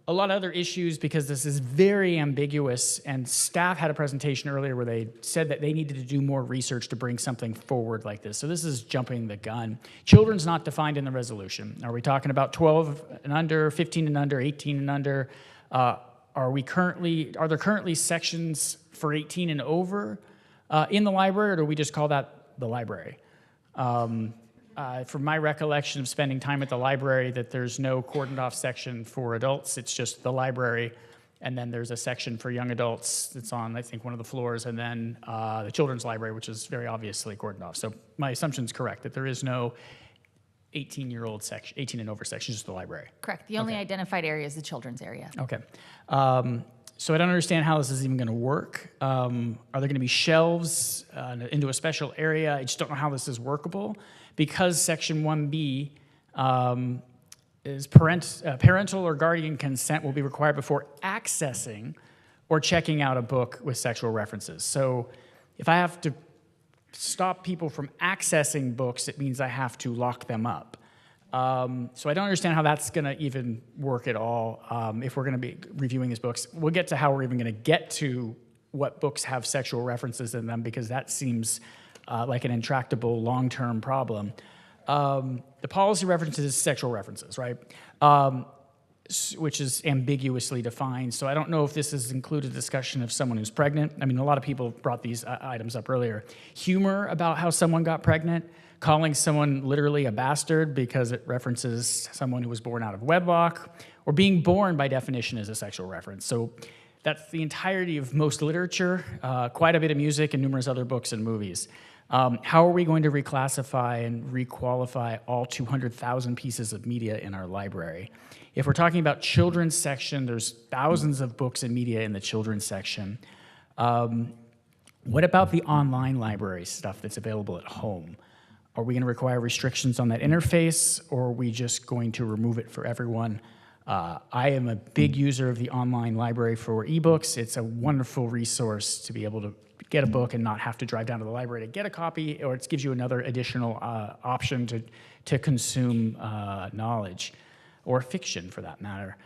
A lot of other issues, because this is very ambiguous, and staff had a presentation earlier where they said that they needed to do more research to bring something forward like this. So this is jumping the gun. Children's not defined in the resolution. Are we talking about 12 and under, 15 and under, 18 and under? Are there currently sections for 18 and over in the library, or do we just call that the library? From my recollection of spending time at the library, that there's no cordoned off section for adults. It's just the library, and then there's a section for young adults that's on, I think, one of the floors, and then the children's library, which is very obviously cordoned off. So my assumption's correct, that there is no 18-year-old section, 18 and over section, just the library. Correct. The only identified area is the children's area. Okay. So I don't understand how this is even going to work. Are there going to be shelves into a special area? I just don't know how this is workable, because Section 1B is parental or guardian consent will be required before accessing or checking out a book with sexual references. So if I have to stop people from accessing books, it means I have to lock them up. So I don't understand how that's going to even work at all if we're going to be reviewing these books. We'll get to how we're even going to get to what books have sexual references in them, because that seems like an intractable long-term problem. The policy references sexual references, right? which is ambiguously defined. So I don't know if this has included discussion of someone who's pregnant. I mean, a lot of people brought these items up earlier. Humor about how someone got pregnant, calling someone literally a bastard because it references someone who was born out of wedlock, or being born by definition is a sexual reference. So that's the entirety of most literature, quite a bit of music, and numerous other books and movies. How are we going to reclassify and requalify all 200,000 pieces of media in our library? If we're talking about children's section, there's thousands of books and media in the children's section. What about the online library stuff that's available at home? Are we going to require restrictions on that interface, or are we just going to remove it for everyone? I am a big user of the online library for ebooks. It's a wonderful resource to be able to get a book and not have to drive down to the library to get a copy, or it gives you another additional option to consume knowledge, or fiction for that matter.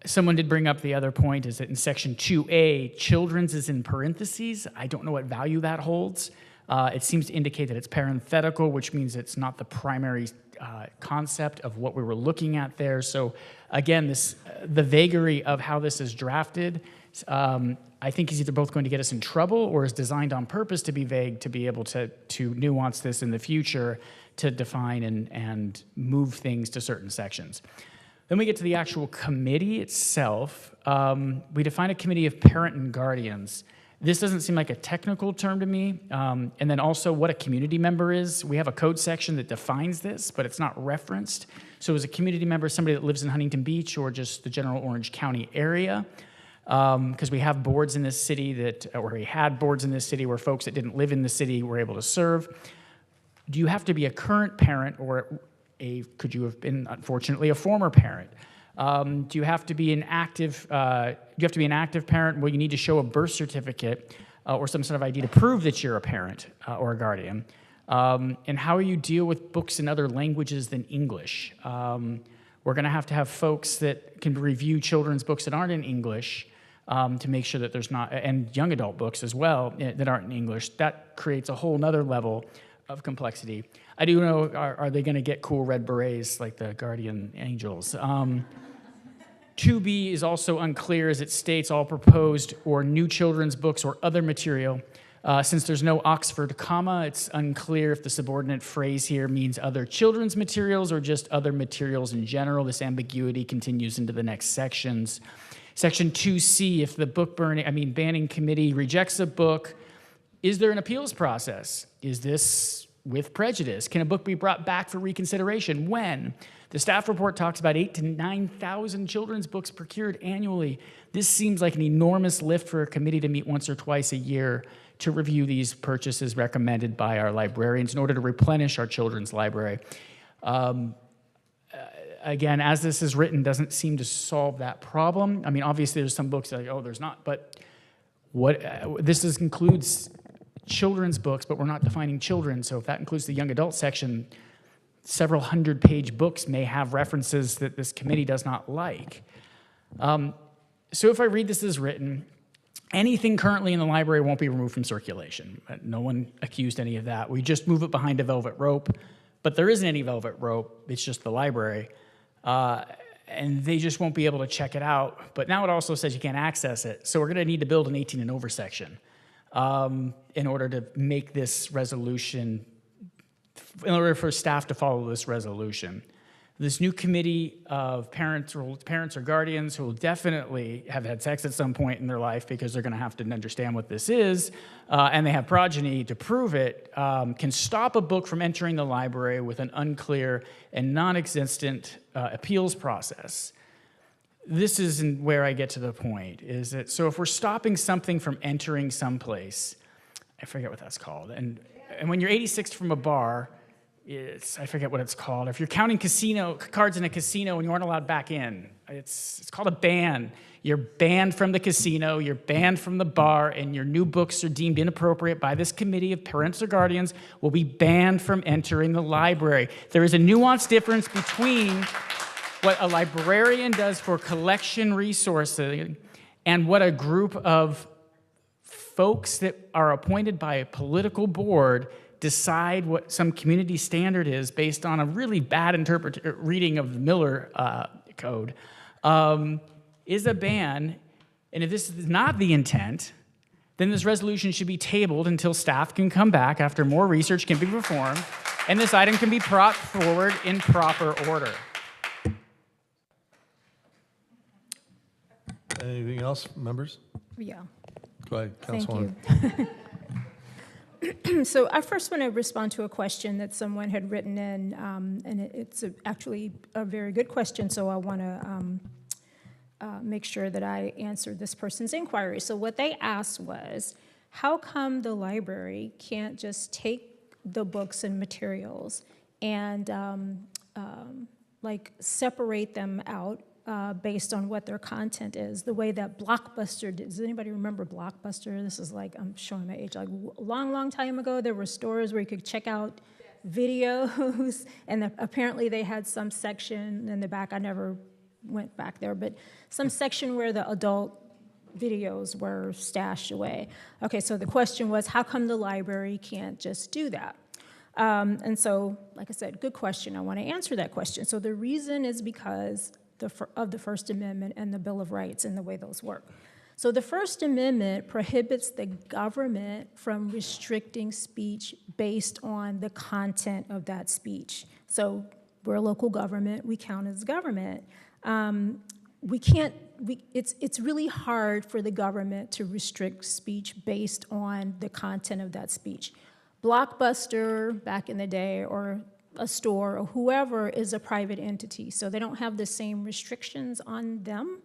Someone did bring up the other point, is that in section 2A, children's is in parentheses. I don't know what value that holds. It seems to indicate that it's parenthetical, which means it's not the primary concept of what we were looking at there. So again, the vagary of how this is drafted, I think is either both going to get us in trouble or is designed on purpose to be vague, to be able to nuance this in the future, to define and move things to certain sections. Then we get to the actual committee itself. We define a committee of parent and guardians. This doesn't seem like a technical term to me. And then also what a community member is. We have a code section that defines this, but it's not referenced. So as a community member, somebody that lives in Huntington Beach or just the general Orange County area, because we have boards in this city or we had boards in this city where folks that didn't live in the city were able to serve. Do you have to be a current parent, or could you have been, unfortunately, a former parent? Do you have to be an active? Parent? Well, you need to show a birth certificate or some sort of ID to prove that you're a parent or a guardian. And how you deal with books in other languages than English. We're going to have folks that can review children's books that aren't in English to make sure that there's not, and young adult books as well that aren't in English. That creates a whole nother level of complexity. I do know, are they going to get cool red berets like the guardian angels? 2B is also unclear, as it states all proposed or new children's books or other material. Since there's no Oxford comma, it's unclear if the subordinate phrase here means other children's materials or just other materials in general. This ambiguity continues into the next sections. Section 2C, if the banning committee rejects a book, is there an appeals process? Is this with prejudice? Can a book be brought back for reconsideration? When? The staff report talks about 8,000 to 9,000 children's books procured annually. This seems like an enormous lift for a committee to meet once or twice a year to review these purchases recommended by our librarians in order to replenish our children's library. Again, as this is written, doesn't seem to solve that problem. I mean, obviously there's some books that are like, oh, there's not, but this includes children's books, but we're not defining children. So if that includes the young adult section, several hundred-page books may have references that this committee does not like. So if I read this as written, anything currently in the library won't be removed from circulation. No one accused any of that. We just move it behind a velvet rope, but there isn't any velvet rope. It's just the library. And they just won't be able to check it out. But now it also says you can't access it. So we're going to need to build an 18 and over section in order to make this resolution, in order for staff to follow this resolution. This new committee of parents or guardians who will definitely have had sex at some point in their life because they're going to have to understand what this is, and they have progeny to prove it, can stop a book from entering the library with an unclear and non-existent appeals process. This is where I get to the point, is that, so if we're stopping something from entering someplace, I forget what that's called, and when you're 86th from a bar, I forget what it's called. If you're counting casino cards in a casino and you aren't allowed back in, it's called a ban. You're banned from the casino, you're banned from the bar, and your new books are deemed inappropriate by this committee of parents or guardians will be banned from entering the library. There is a nuanced difference between what a librarian does for collection resources and what a group of folks that are appointed by a political board decide what some community standard is based on a really bad reading of the Miller code, is a ban. And if this is not the intent, then this resolution should be tabled until staff can come back after more research can be performed, and this item can be brought forward in proper order. Anything else, members? Yeah. Go ahead, Thank Councilwoman. you. So I first want to respond to a question that someone had written in, and it's actually a very good question, so I want to make sure that I answer this person's inquiry. So what they asked was, how come the library can't just take the books and materials and like separate them out based on what their content is, the way that Blockbuster did. Does anybody remember Blockbuster? This is like, I'm showing my age, like a long, long time ago, there were stores where you could check out videos, and apparently they had some section in the back, I never went back there, but some section where the adult videos were stashed away. Okay, so the question was, how come the library can't just do that? And so, like I said, good question. I want to answer that question. So the reason is because of the First Amendment and the Bill of Rights and the way those work. So the First Amendment prohibits the government from restricting speech based on the content of that speech. So we're a local government, we count as government. It's really hard for the government to restrict speech based on the content of that speech. Blockbuster, back in the day, or a store, or whoever, is a private entity, so they don't have the same restrictions on them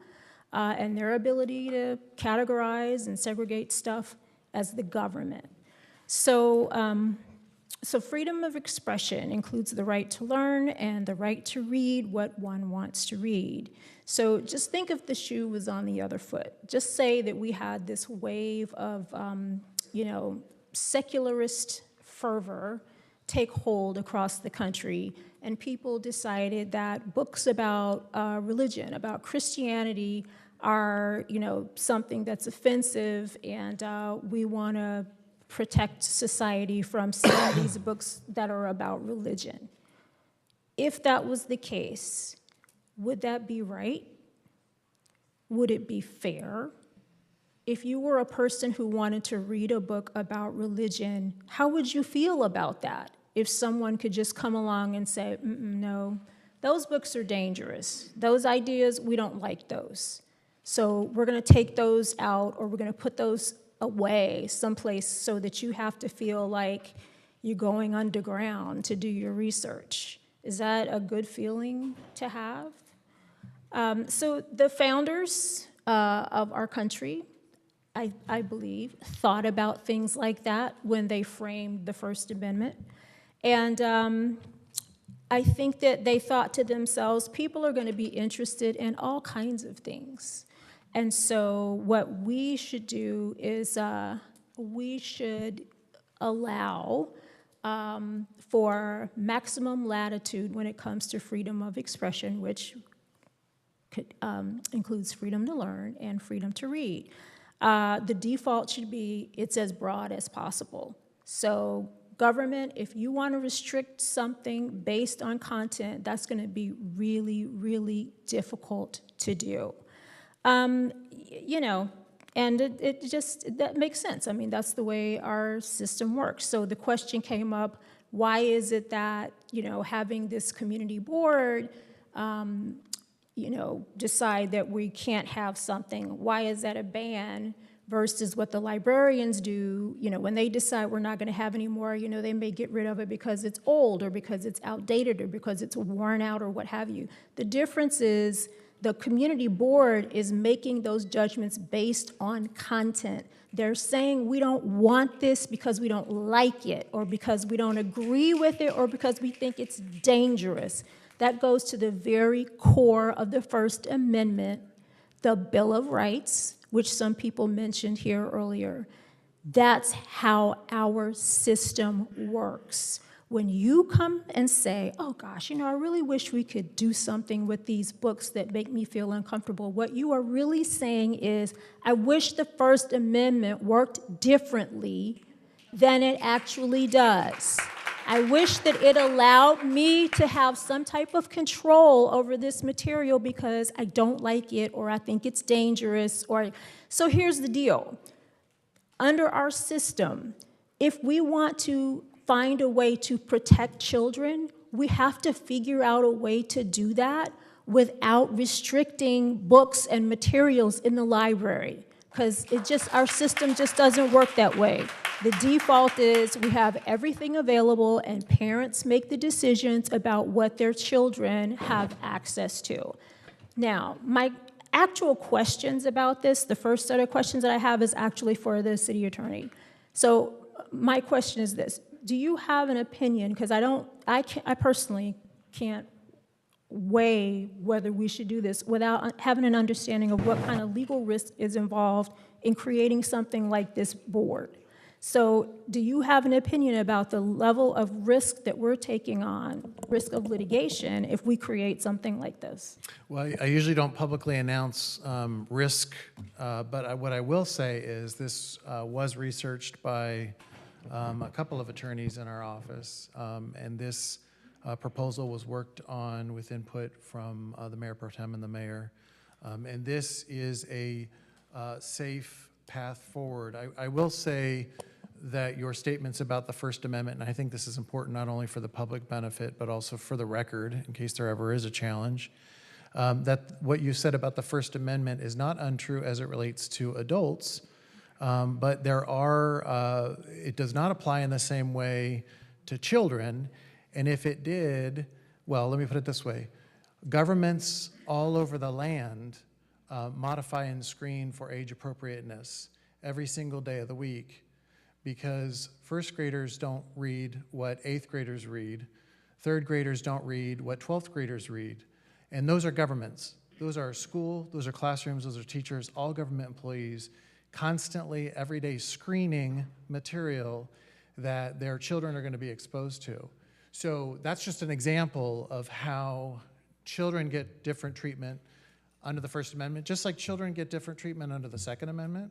and their ability to categorize and segregate stuff as the government. So, so freedom of expression includes the right to learn and the right to read what one wants to read. So just think if the shoe was on the other foot. Just say that we had this wave of, secularist fervor take hold across the country, and people decided that books about religion, about Christianity, are, something that's offensive, and we want to protect society from seeing these books that are about religion. If that was the case, would that be right? Would it be fair? If you were a person who wanted to read a book about religion, how would you feel about that? If someone could just come along and say, no, those books are dangerous. Those ideas, we don't like those. So we're going to take those out, or we're going to put those away someplace so that you have to feel like you're going underground to do your research. Is that a good feeling to have? So the founders of our country, I believe, thought about things like that when they framed the First Amendment. And I think that they thought to themselves, people are going to be interested in all kinds of things. And so what we should do is we should allow for maximum latitude when it comes to freedom of expression, which includes freedom to learn and freedom to read. The default should be it's as broad as possible. So government, if you want to restrict something based on content, that's going to be really, really difficult to do. And that makes sense. I mean, that's the way our system works. So the question came up, why is it that, having this community board, decide that we can't have something? Why is that a ban versus what the librarians do? When they decide we're not going to have any more, they may get rid of it because it's old or because it's outdated or because it's worn out or what have you. The difference is the community board is making those judgments based on content. They're saying we don't want this because we don't like it, or because we don't agree with it, or because we think it's dangerous. That goes to the very core of the First Amendment, the Bill of Rights, which some people mentioned here earlier. That's how our system works. When you come and say, oh gosh, I really wish we could do something with these books that make me feel uncomfortable, what you are really saying is, I wish the First Amendment worked differently than it actually does. I wish that it allowed me to have some type of control over this material because I don't like it or I think it's dangerous. So here's the deal. Under our system, if we want to find a way to protect children, we have to figure out a way to do that without restricting books and materials in the library, because our system just doesn't work that way. The default is we have everything available and parents make the decisions about what their children have access to. Now, my actual questions about this, the first set of questions that I have is actually for the city attorney. So my question is this: do you have an opinion? Because I personally can't weigh whether we should do this without having an understanding of what kind of legal risk is involved in creating something like this board. So do you have an opinion about the level of risk that we're taking on, risk of litigation, if we create something like this? Well, I usually don't publicly announce risk, but what I will say is this was researched by a couple of attorneys in our office, and this proposal was worked on with input from the Mayor Pro Tem and the Mayor. And this is a safe path forward. I will say that your statements about the First Amendment, and I think this is important not only for the public benefit, but also for the record, in case there ever is a challenge, that what you said about the First Amendment is not untrue as it relates to adults, but it does not apply in the same way to children. And if it did, well, let me put it this way. Governments all over the land modify and screen for age appropriateness every single day of the week, because first graders don't read what 8th graders read, 3rd graders don't read what 12th graders read. And those are governments. Those are school, those are classrooms, those are teachers, all government employees, constantly, every day screening material that their children are going to be exposed to. So that's just an example of how children get different treatment under the First Amendment, just like children get different treatment under the Second Amendment.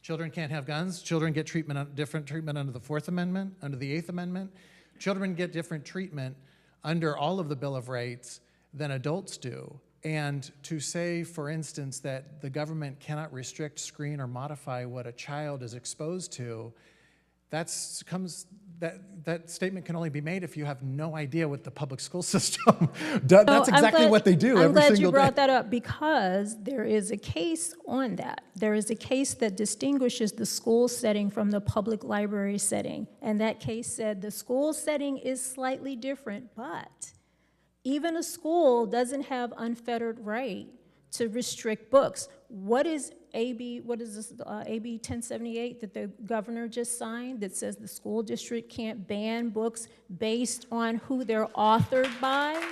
Children can't have guns. Children get different treatment under the Fourth Amendment, under the Eighth Amendment. Children get different treatment under all of the Bill of Rights than adults do. And to say, for instance, that the government cannot restrict, screen, or modify what a child is exposed to, that statement can only be made if you have no idea what the public school system does. That's exactly what they do every single day. I'm glad you brought that up, because there is a case on that. There is a case that distinguishes the school setting from the public library setting. And that case said the school setting is slightly different, but even a school doesn't have unfettered right to restrict books. What is AB 1078 that the governor just signed that says the school district can't ban books based on who they're authored by?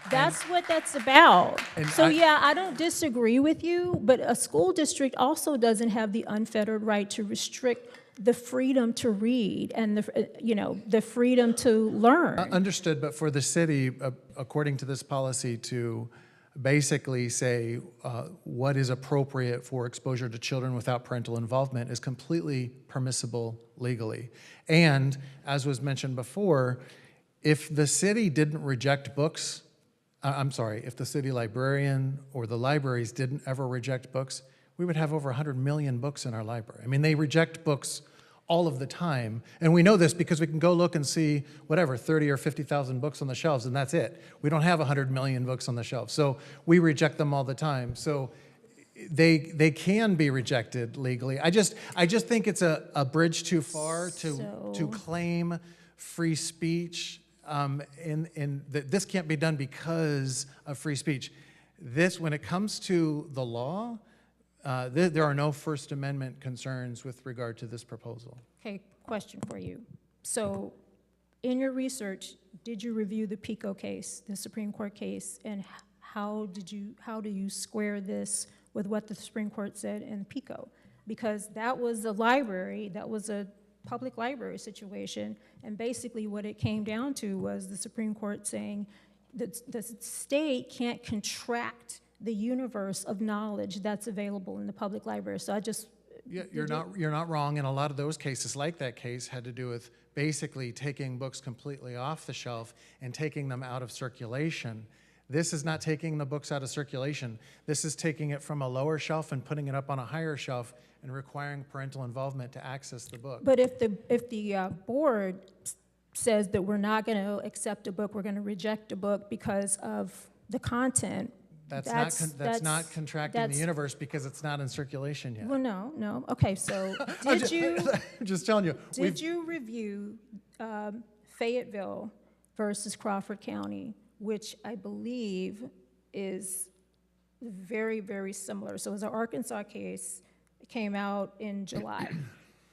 That's what that's about. I don't disagree with you, but a school district also doesn't have the unfettered right to restrict the freedom to read and the freedom to learn. Understood, but for the city, according to this policy, to basically say what is appropriate for exposure to children without parental involvement is completely permissible legally. And as was mentioned before, if the city didn't reject books, if the city librarian or the libraries didn't ever reject books, we would have over 100 million books in our library. I mean, they reject books all of the time. And we know this because we can go look and see, 30 or 50,000 books on the shelves, and that's it. We don't have 100 million books on the shelves. So we reject them all the time. So they can be rejected legally. I just think it's a bridge too far to claim free speech, and that this can't be done because of free speech. When it comes to the law, there are no First Amendment concerns with regard to this proposal. Okay, question for you. So in your research, did you review the PICO case, the Supreme Court case, and how do you square this with what the Supreme Court said in PICO? Because that was a library, that was a public library situation, and basically what it came down to was the Supreme Court saying that the state can't contract the universe of knowledge that's available in the public library. So Yeah, you're not wrong, and a lot of those cases, like that case, had to do with basically taking books completely off the shelf and taking them out of circulation. This is not taking the books out of circulation. This is taking it from a lower shelf and putting it up on a higher shelf and requiring parental involvement to access the book. But if the board says that we're not going to accept a book, we're going to reject a book because of the content. That's not contracting the universe because it's not in circulation yet. Well, no. Okay, so did you? I'm just telling you. Did you review Fayetteville versus Crawford County, which I believe is very, very similar? So it was an Arkansas case. It came out in July.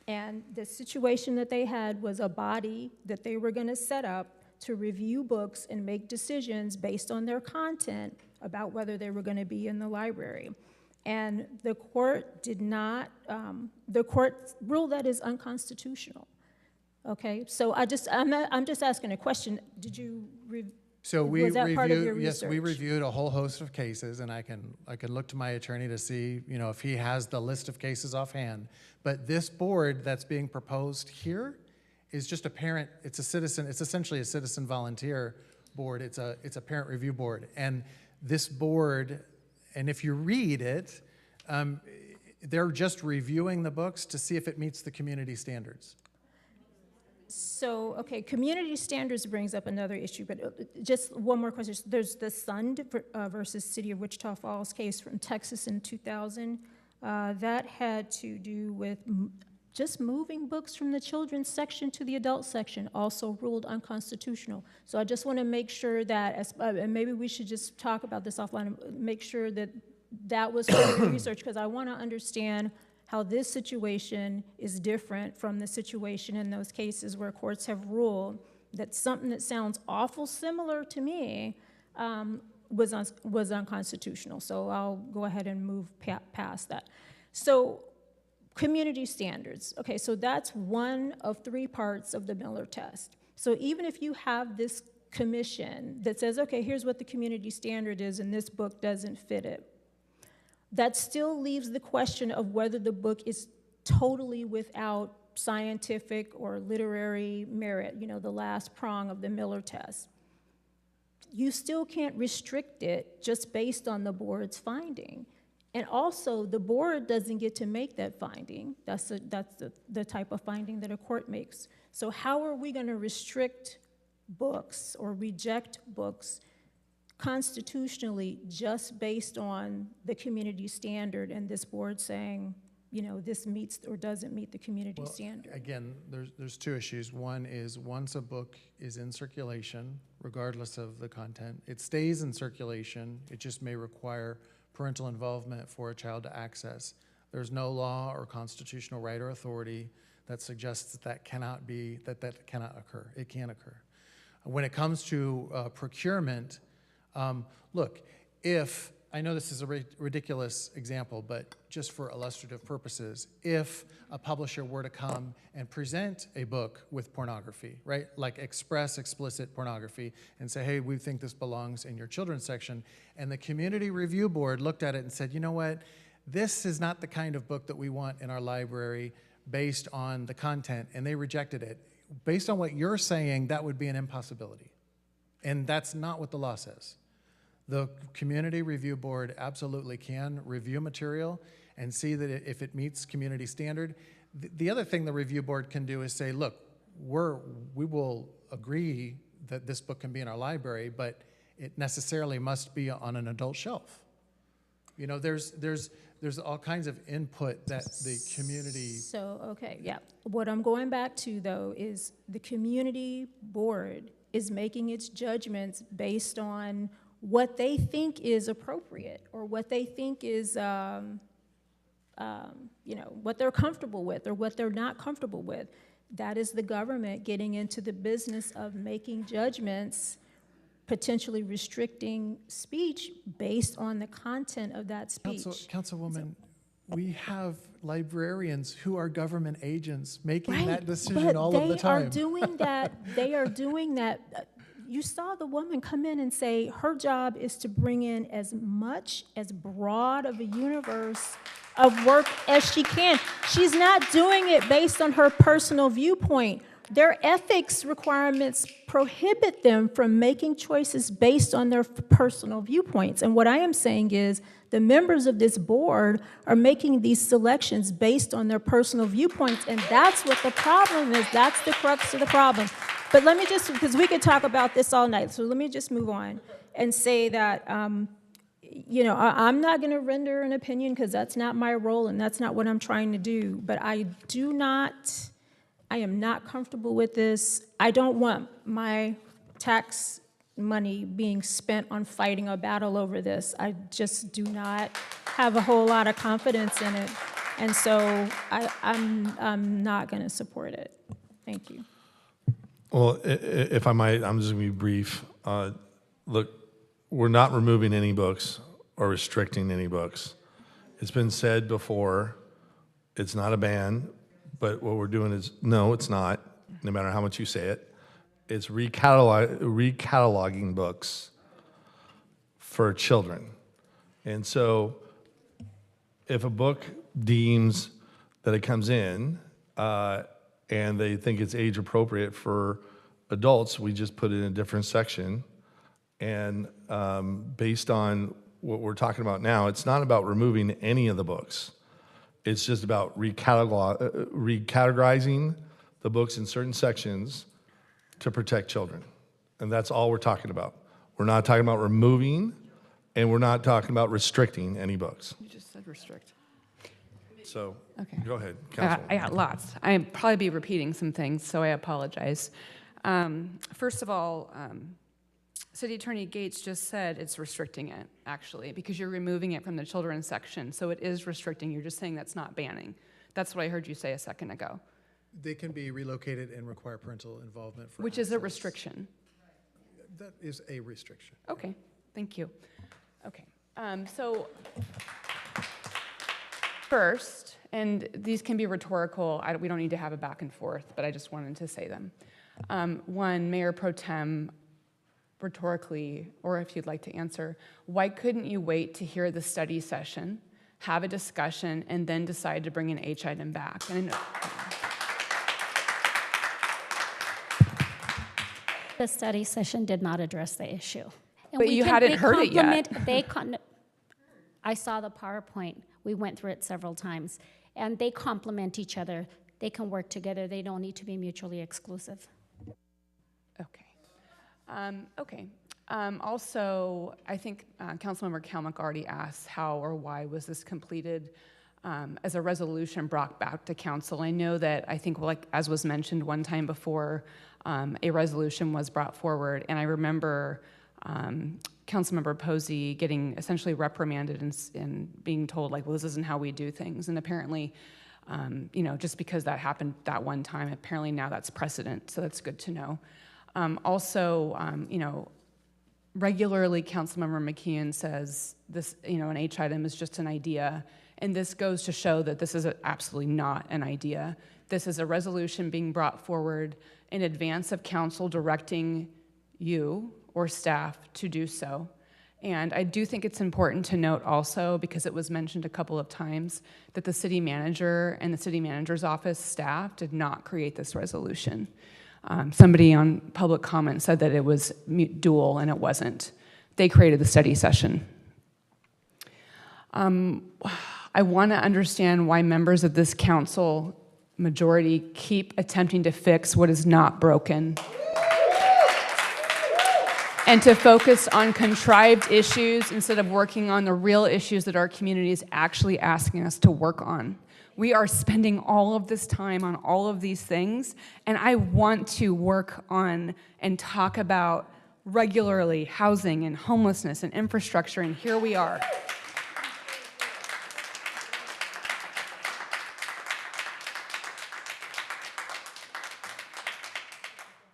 And the situation that they had was a body that they were going to set up to review books and make decisions based on their content about whether they were going to be in the library. And the court did not, the court ruled that is unconstitutional. Okay, so I'm just asking a question. Did you So we was that part of your reviewed, yes, we research? reviewed a whole host of cases, and I can look to my attorney to see, if he has the list of cases offhand. But this board that's being proposed here is just a parent. It's a citizen. It's essentially a citizen volunteer board. It's a parent review board, and this board, and if you read it, they're just reviewing the books to see if it meets the community standards. So, okay, community standards brings up another issue, but just one more question. There's the Sund versus City of Wichita Falls case from Texas in 2000. That had to do with just moving books from the children's section to the adult section, also ruled unconstitutional. So I just want to make sure that, and maybe we should just talk about this offline, and make sure that that was part of the research, because I want to understand how this situation is different from the situation in those cases where courts have ruled that something that sounds awful similar to me was unconstitutional. So I'll go ahead and move past that. So community standards. Okay, so that's one of 3 parts of the Miller test. So even if you have this commission that says, okay, here's what the community standard is and this book doesn't fit it, that still leaves the question of whether the book is totally without scientific or literary merit, the last prong of the Miller test. You still can't restrict it just based on the board's finding. And also, the board doesn't get to make that finding. That's the type of finding that a court makes. So how are we going to restrict books or reject books constitutionally just based on the community standard and this board saying, this meets or doesn't meet the community standard? Again, there's 2 issues. One is once a book is in circulation, regardless of the content, it stays in circulation. It just may require parental involvement for a child to access. There's no law or constitutional right or authority that suggests that cannot occur. It can occur. When it comes to procurement, look, if, I know this is a ridiculous example, but just for illustrative purposes, if a publisher were to come and present a book with pornography, right, like explicit pornography, and say, hey, we think this belongs in your children's section, and the community review board looked at it and said, you know what, this is not the kind of book that we want in our library based on the content, and they rejected it. Based on what you're saying, that would be an impossibility. And that's not what the law says. The community review board absolutely can review material and see that if it meets community standard. The other thing the review board can do is say, look, we will agree that this book can be in our library, but it necessarily must be on an adult shelf. There's all kinds of input that the community. So, okay, yeah. What I'm going back to, though, is the community board is making its judgments based on what they think is appropriate or what they think is, what they're comfortable with or what they're not comfortable with. That is the government getting into the business of making judgments, potentially restricting speech based on the content of that speech. Councilwoman, we have librarians who are government agents making that decision but all of the time. They are doing that. They are doing that. You saw the woman come in and say her job is to bring in as much, as broad of a universe of work as she can. She's not doing it based on her personal viewpoint. Their ethics requirements prohibit them from making choices based on their personal viewpoints. And what I am saying is the members of this board are making these selections based on their personal viewpoints, and that's what the problem is. That's the crux of the problem. But let me just, because we could talk about this all night, so let me just move on and say that, you know, I'm not going to render an opinion because that's not my role and that's not what I'm trying to do. But I am not comfortable with this. I don't want my tax money being spent on fighting a battle over this. I just do not have a whole lot of confidence in it. And so I'm not going to support it. Thank you. Well, if I might, I'm just going to be brief. Look, we're not removing any books or restricting any books. It's been said before, it's not a ban, but what we're doing is, no, it's not, no matter how much you say it. It's recataloging books for children. And so if a book deems that it comes in and they think it's age appropriate for adults, we just put it in a different section. And based on what we're talking about now, it's not about removing any of the books. It's just about recategorizing the books in certain sections to protect children. And that's all we're talking about. We're not talking about removing, and we're not talking about restricting any books. You just said restrict. So, Okay. go ahead, Council. I got lots. I'd probably be repeating some things, so I apologize. First of all, City Attorney Gates just said it's restricting it, actually, because you're removing it from the children's section. So it is restricting. You're just saying that's not banning. That's what I heard you say a second ago. They can be relocated and require parental involvement for Which is a access. restriction. That is a restriction. Okay, thank you. Okay, so first, and these can be rhetorical, we don't need to have a back and forth, but I just wanted to say them. One, Mayor Pro Tem, rhetorically, or if you'd like to answer, why couldn't you wait to hear the study session, have a discussion, and then decide to bring an H item back? And The study session did not address the issue. And But you hadn't heard it yet. I saw the PowerPoint. We went through it several times. And they complement each other. They can work together. They don't need to be mutually exclusive. Okay. Also, I think Councilmember Kalmack already asked how or why was this completed as a resolution brought back to council. I know that, I think, like as was mentioned one time before, a resolution was brought forward, and I remember Councilmember Posey getting essentially reprimanded and being told, like, well, this isn't how we do things. And apparently, you know, just because that happened that one time, apparently now that's precedent, so that's good to know. Also, you know, regularly Councilmember McKeon says this, you know, an H item is just an idea, and this goes to show that this is absolutely not an idea. This is a resolution being brought forward in advance of council directing you or staff to do so. And I do think it's important to note also, because it was mentioned a couple of times, that the city manager and the city manager's office staff did not create this resolution. Somebody on public comment said that it was dual, and it wasn't. They created the study session. I want to understand why members of this council majority keep attempting to fix what is not broken and to focus on contrived issues instead of working on the real issues that our community is actually asking us to work on. We are spending all of this time on all of these things, and I want to work on and talk about regularly housing and homelessness and infrastructure, and here we are.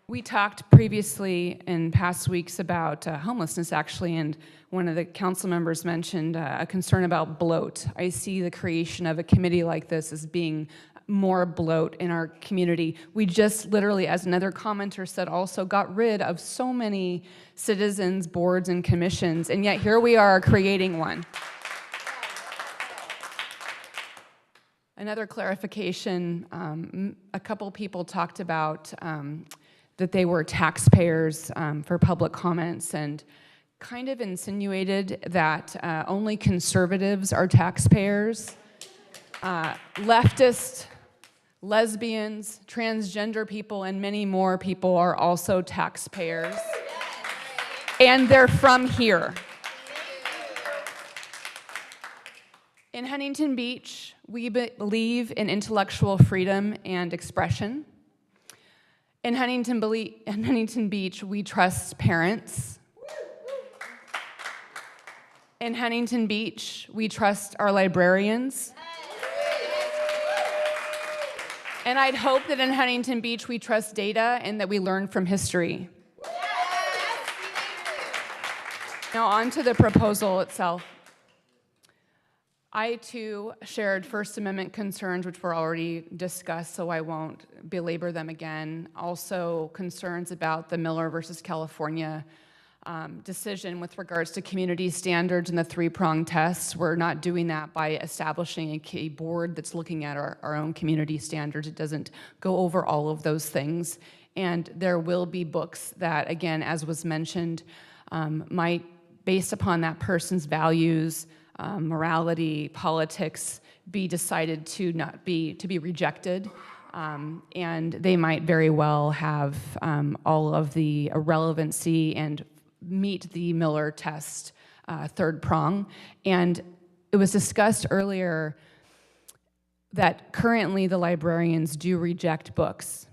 We talked previously in past weeks about homelessness, actually, and one of the council members mentioned a concern about bloat. I see the creation of a committee like this as being more bloat in our community. We just literally, as another commenter said, also got rid of so many citizens, boards, and commissions, and yet here we are creating one. Another clarification, a couple people talked about that they were taxpayers for public comments and kind of insinuated that only conservatives are taxpayers. Leftists, lesbians, transgender people, and many more people are also taxpayers. And they're from here. In Huntington Beach, we believe in intellectual freedom and expression. In Huntington Beach, we trust parents. In Huntington Beach, we trust our librarians. And I'd hope that in Huntington Beach, we trust data and that we learn from history. Now, on to the proposal itself. I, too, shared First Amendment concerns, which were already discussed, so I won't belabor them again. Also, concerns about the Miller versus California decision with regards to community standards and the three-pronged tests. We're not doing that by establishing a board that's looking at our own community standards. It doesn't go over all of those things. And there will be books that, again, as was mentioned, might, based upon that person's values, morality, politics, be decided to be rejected, and they might very well have all of the irrelevancy and meet the Miller test third prong. And it was discussed earlier that currently the librarians do reject books,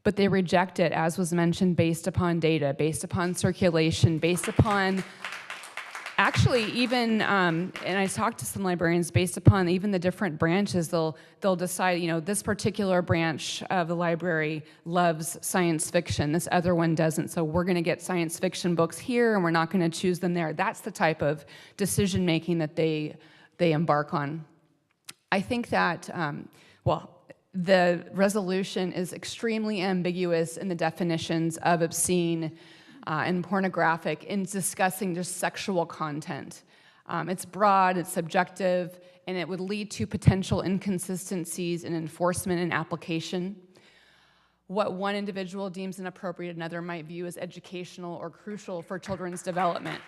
but they reject it, as was mentioned, based upon data, based upon circulation, based upon actually, even, and I talked to some librarians, based upon even the different branches, they'll decide, this particular branch of the library loves science fiction, this other one doesn't, so we're gonna get science fiction books here and we're not gonna choose them there. That's the type of decision-making that they embark on. I think that, the resolution is extremely ambiguous in the definitions of obscene and pornographic in discussing just sexual content. It's broad, it's subjective, and it would lead to potential inconsistencies in enforcement and application. What one individual deems inappropriate, another might view as educational or crucial for children's development.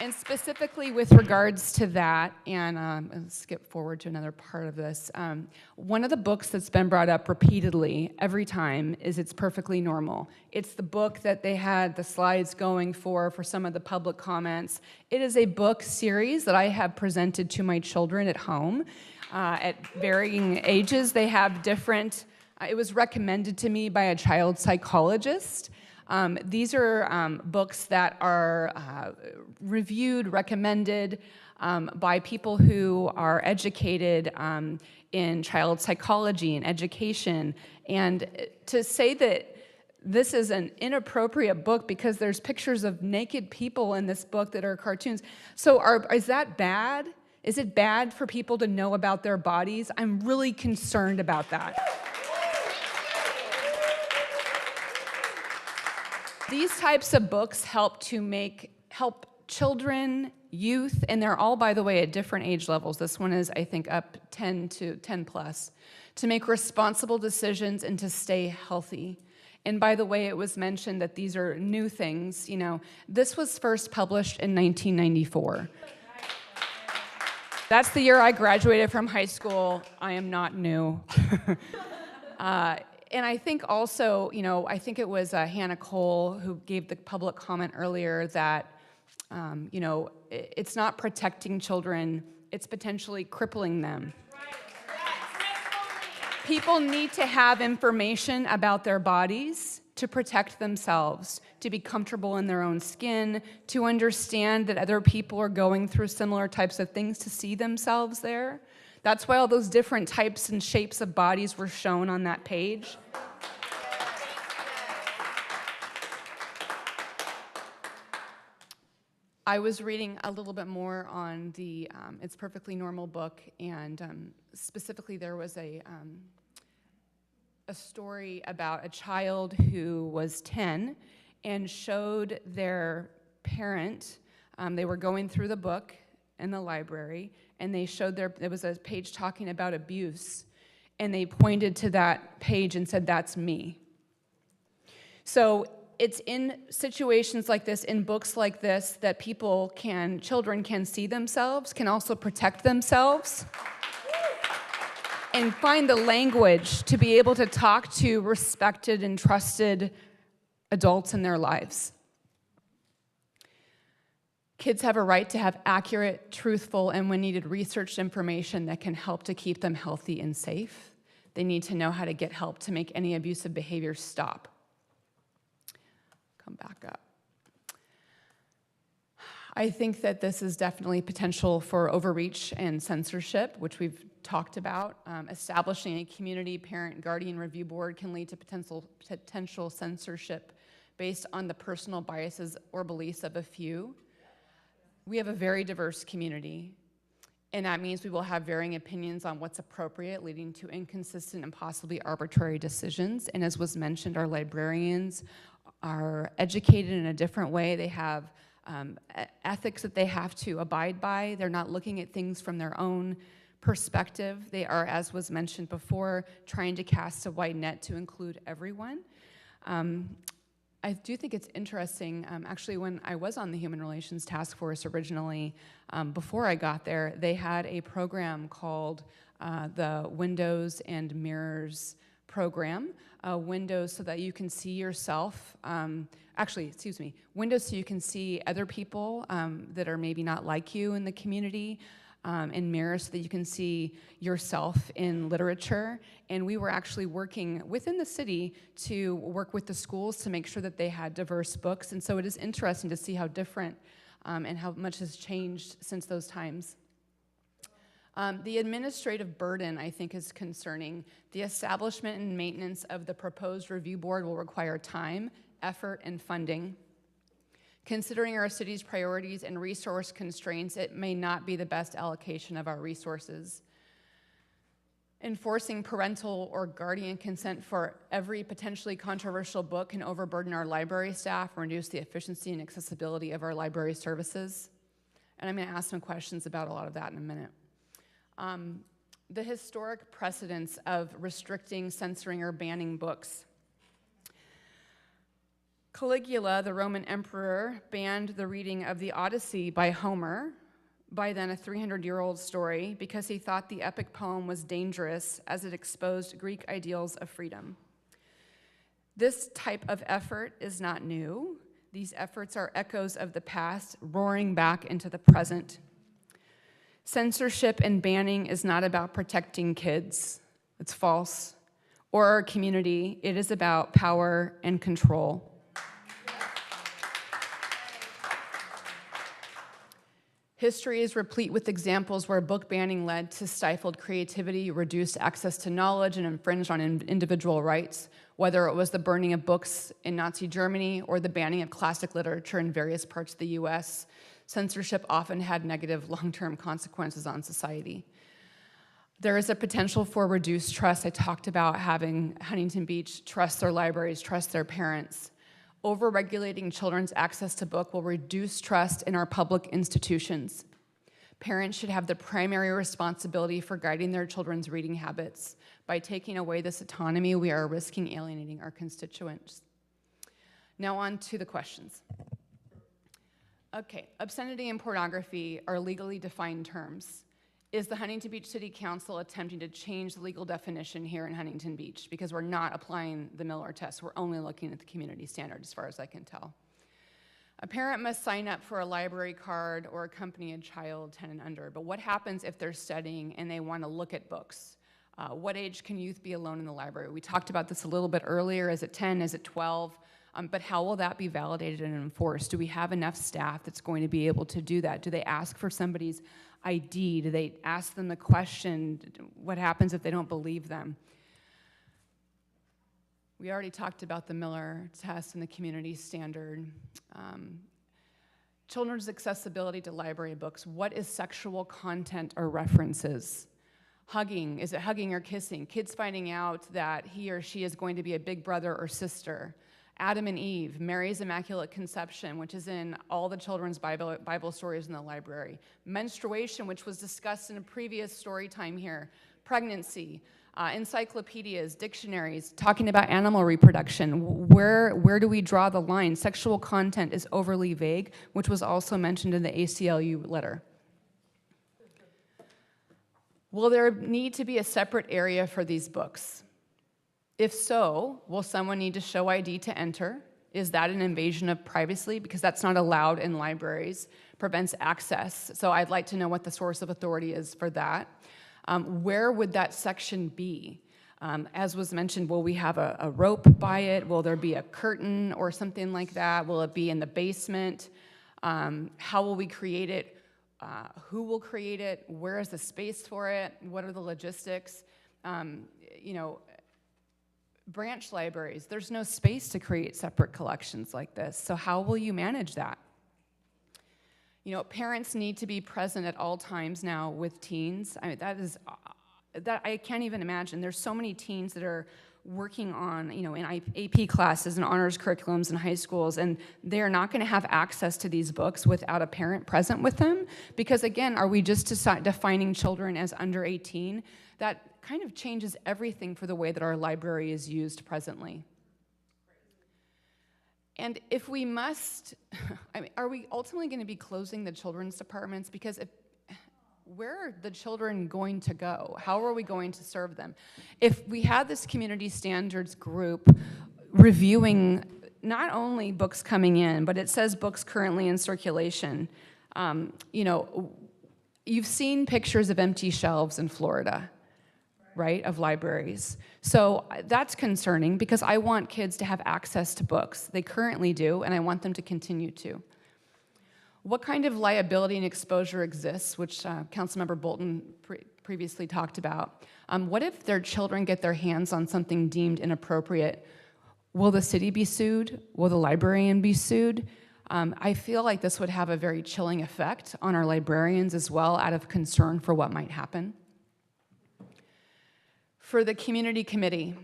And specifically with regards to that, and I'll skip forward to another part of this, one of the books that's been brought up repeatedly every time is It's Perfectly Normal. It's the book that they had the slides going for some of the public comments. It is a book series that I have presented to my children at home. At varying ages, they have different, it was recommended to me by a child psychologist. These are books that are reviewed, recommended by people who are educated in child psychology and education. And to say that this is an inappropriate book because there's pictures of naked people in this book that are cartoons. So is that bad? Is it bad for people to know about their bodies? I'm really concerned about that. These types of books help children, youth, and they're all, by the way, at different age levels. This one is, I think, up 10 plus, to make responsible decisions and to stay healthy. And by the way, it was mentioned that these are new things. This was first published in 1994. That's the year I graduated from high school. I am not new. And I think also, I think it was Hannah Cole who gave the public comment earlier that, it's not protecting children, it's potentially crippling them. People need to have information about their bodies to protect themselves, to be comfortable in their own skin, to understand that other people are going through similar types of things, to see themselves there. That's why all those different types and shapes of bodies were shown on that page. I was reading a little bit more on the It's Perfectly Normal book, and specifically there was a story about a child who was 10 and showed their parent, they were going through the book, in the library, and they showed there was a page talking about abuse, and they pointed to that page and said, "That's me." So it's in situations like this, in books like this, that children can see themselves, can also protect themselves, and find the language to be able to talk to respected and trusted adults in their lives. Kids have a right to have accurate, truthful, and when needed, researched information that can help to keep them healthy and safe. They need to know how to get help to make any abusive behavior stop. Come back up. I think that this is definitely potential for overreach and censorship, which we've talked about. Establishing a community parent guardian review board can lead to potential censorship based on the personal biases or beliefs of a few. We have a very diverse community, and that means we will have varying opinions on what's appropriate, leading to inconsistent and possibly arbitrary decisions. And as was mentioned, our librarians are educated in a different way. They have ethics that they have to abide by. They're not looking at things from their own perspective. They are, as was mentioned before, trying to cast a wide net to include everyone. I do think it's interesting, actually, when I was on the Human Relations Task Force originally, before I got there, they had a program called the Windows and Mirrors program. Windows so that you can see yourself, windows so you can see other people that are maybe not like you in the community, and mirrors so that you can see yourself in literature. And we were actually working within the city to work with the schools to make sure that they had diverse books. And so it is interesting to see how different and how much has changed since those times. The administrative burden, I think, is concerning. The establishment and maintenance of the proposed review board will require time, effort, and funding. Considering our city's priorities and resource constraints, it may not be the best allocation of our resources. Enforcing parental or guardian consent for every potentially controversial book can overburden our library staff and reduce the efficiency and accessibility of our library services. And I'm going to ask some questions about a lot of that in a minute. The historic precedence of restricting, censoring, or banning books. Caligula, the Roman emperor, banned the reading of the Odyssey by Homer, by then a 300-year-old story, because he thought the epic poem was dangerous as it exposed Greek ideals of freedom. This type of effort is not new. These efforts are echoes of the past, roaring back into the present. Censorship and banning is not about protecting kids. It's false. Or our community. It is about power and control. History is replete with examples where book banning led to stifled creativity, reduced access to knowledge, and infringed on individual rights, whether it was the burning of books in Nazi Germany or the banning of classic literature in various parts of the US. Censorship often had negative long-term consequences on society. There is a potential for reduced trust. I talked about having Huntington Beach trust their libraries, trust their parents. Over-regulating children's access to book will reduce trust in our public institutions. Parents should have the primary responsibility for guiding their children's reading habits. By taking away this autonomy, we are risking alienating our constituents. Now on to the questions. Okay, obscenity and pornography are legally defined terms. Is the Huntington Beach City Council attempting to change the legal definition here in Huntington Beach? Because we're not applying the Miller test. We're only looking at the community standard as far as I can tell. A parent must sign up for a library card or accompany a child 10 and under. But what happens if they're studying and they want to look at books? What age can youth be alone in the library? We talked about this a little bit earlier. Is it 10? Is it 12? But how will that be validated and enforced? Do we have enough staff that's going to be able to do that? Do they ask for somebody's ID? Do they ask them the question, what happens if they don't believe them? We already talked about the Miller test and the community standard. Children's accessibility to library books. What is sexual content or references? Hugging, is it hugging or kissing? Kids finding out that he or she is going to be a big brother or sister. Adam and Eve, Mary's Immaculate Conception, which is in all the children's Bible stories in the library. Menstruation, which was discussed in a previous story time here. Pregnancy, encyclopedias, dictionaries, talking about animal reproduction. Where do we draw the line? Sexual content is overly vague, which was also mentioned in the ACLU letter. Will there need to be a separate area for these books? If so, will someone need to show ID to enter? Is that an invasion of privacy? Because that's not allowed in libraries, prevents access. So I'd like to know what the source of authority is for that. Where would that section be? As was mentioned, will we have a rope by it? Will there be a curtain or something like that? Will it be in the basement? How will we create it? Who will create it? Where is the space for it? What are the logistics? Branch libraries, there's no space to create separate collections like this. So how will you manage that? Parents need to be present at all times now with teens. I mean, that I can't even imagine. There's so many teens that are working on, in AP classes and honors curriculums in high schools, and they're not going to have access to these books without a parent present with them. Because again, are we just defining children as under 18? That kind of changes everything for the way that our library is used presently. And if we must, are we ultimately going to be closing the children's departments? Because where are the children going to go? How are we going to serve them? If we had this community standards group reviewing not only books coming in, but it says books currently in circulation. You've seen pictures of empty shelves in Florida, right, of libraries. So that's concerning because I want kids to have access to books. They currently do, and I want them to continue to. What kind of liability and exposure exists, which Councilmember Bolton previously talked about? What if their children get their hands on something deemed inappropriate? Will the city be sued? Will the librarian be sued? I feel like this would have a very chilling effect on our librarians as well, out of concern for what might happen. For the community committee,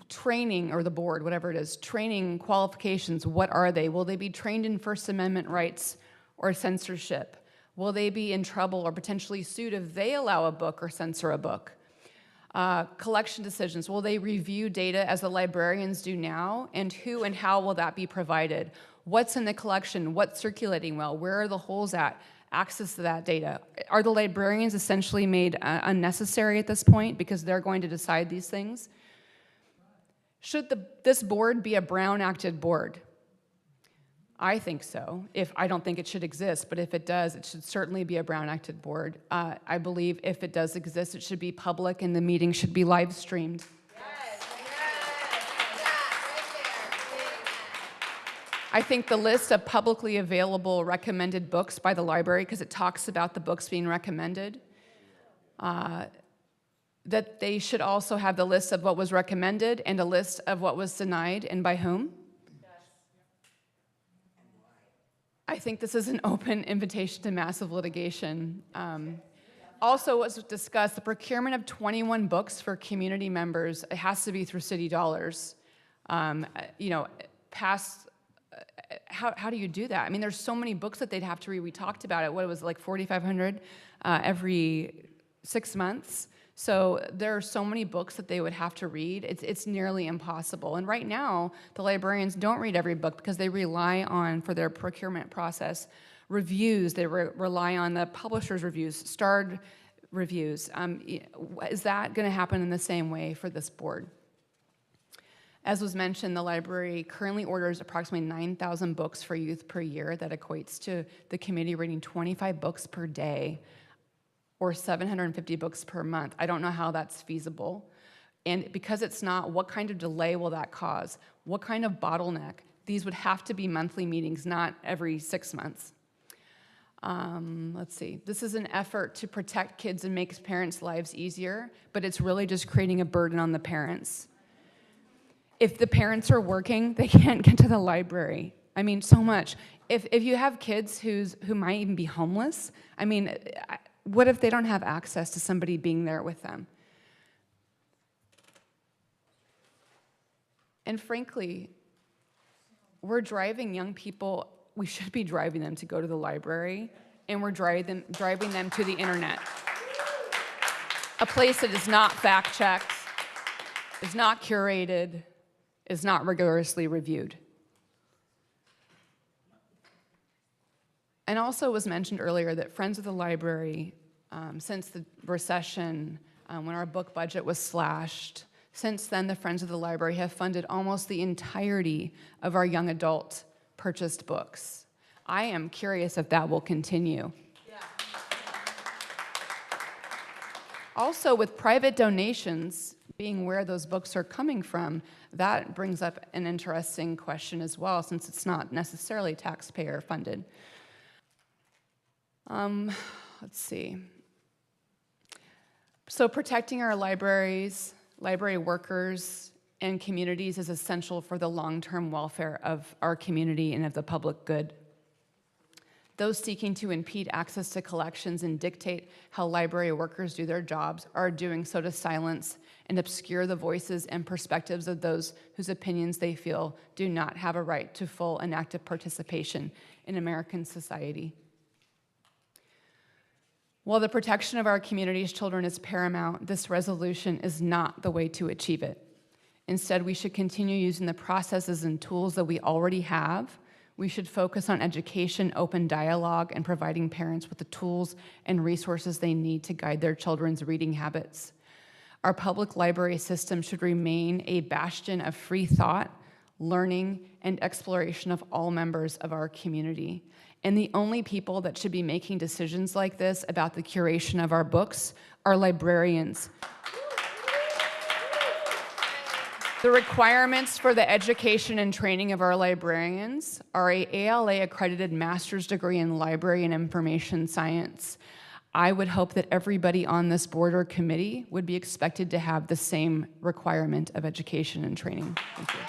training, or the board, whatever it is, training qualifications, what are they? Will they be trained in First Amendment rights or censorship? Will they be in trouble or potentially sued if they allow a book or censor a book? Collection decisions, will they review data as the librarians do now? And who and how will that be provided? What's in the collection? What's circulating well? Where are the holes at? Access to that data. Are the librarians essentially made unnecessary at this point because they're going to decide these things? Should this board be a Brown-acted board? I think so. I don't think it should exist, but if it does, it should certainly be a Brown-acted board. I believe if it does exist, it should be public and the meeting should be live streamed. I think the list of publicly available recommended books by the library, because it talks about the books being recommended, that they should also have the list of what was recommended and a list of what was denied and by whom. I think this is an open invitation to massive litigation. Also, was discussed, the procurement of 21 books for community members, it has to be through city dollars. How do you do that? I mean, there's so many books that they'd have to read. We talked about it, what it was like 4,500 every 6 months. So there are so many books that they would have to read. It's nearly impossible. And right now, the librarians don't read every book because they rely on, for their procurement process, reviews. They rely on the publisher's reviews, starred reviews. Is that going to happen in the same way for this board? As was mentioned, the library currently orders approximately 9,000 books for youth per year. That equates to the committee reading 25 books per day or 750 books per month. I don't know how that's feasible. And because it's not, what kind of delay will that cause? What kind of bottleneck? These would have to be monthly meetings, not every 6 months. Let's see. This is an effort to protect kids and make parents' lives easier, but it's really just creating a burden on the parents. If the parents are working, they can't get to the library. I mean, so much. If you have kids who might even be homeless, I mean, what if they don't have access to somebody being there with them? And frankly, we're driving young people, we should be driving them to go to the library, and we're driving them to the internet. A place that is not fact-checked, is not curated, is not rigorously reviewed. And also it was mentioned earlier that Friends of the Library, since the recession, when our book budget was slashed, since then the Friends of the Library have funded almost the entirety of our young adult purchased books. I am curious if that will continue. Also, with private donations being where those books are coming from, that brings up an interesting question as well, since it's not necessarily taxpayer funded. Let's see. So protecting our libraries, library workers, and communities is essential for the long-term welfare of our community and of the public good. Those seeking to impede access to collections and dictate how library workers do their jobs are doing so to silence and obscure the voices and perspectives of those whose opinions they feel do not have a right to full and active participation in American society. While the protection of our community's children is paramount, this resolution is not the way to achieve it. Instead, we should continue using the processes and tools that we already have. We should focus on education, open dialogue, and providing parents with the tools and resources they need to guide their children's reading habits. Our public library system should remain a bastion of free thought, learning, and exploration of all members of our community. And the only people that should be making decisions like this about the curation of our books are librarians. The requirements for the education and training of our librarians are an ALA-accredited master's degree in library and information science. I would hope that everybody on this board or committee would be expected to have the same requirement of education and training. Thank you.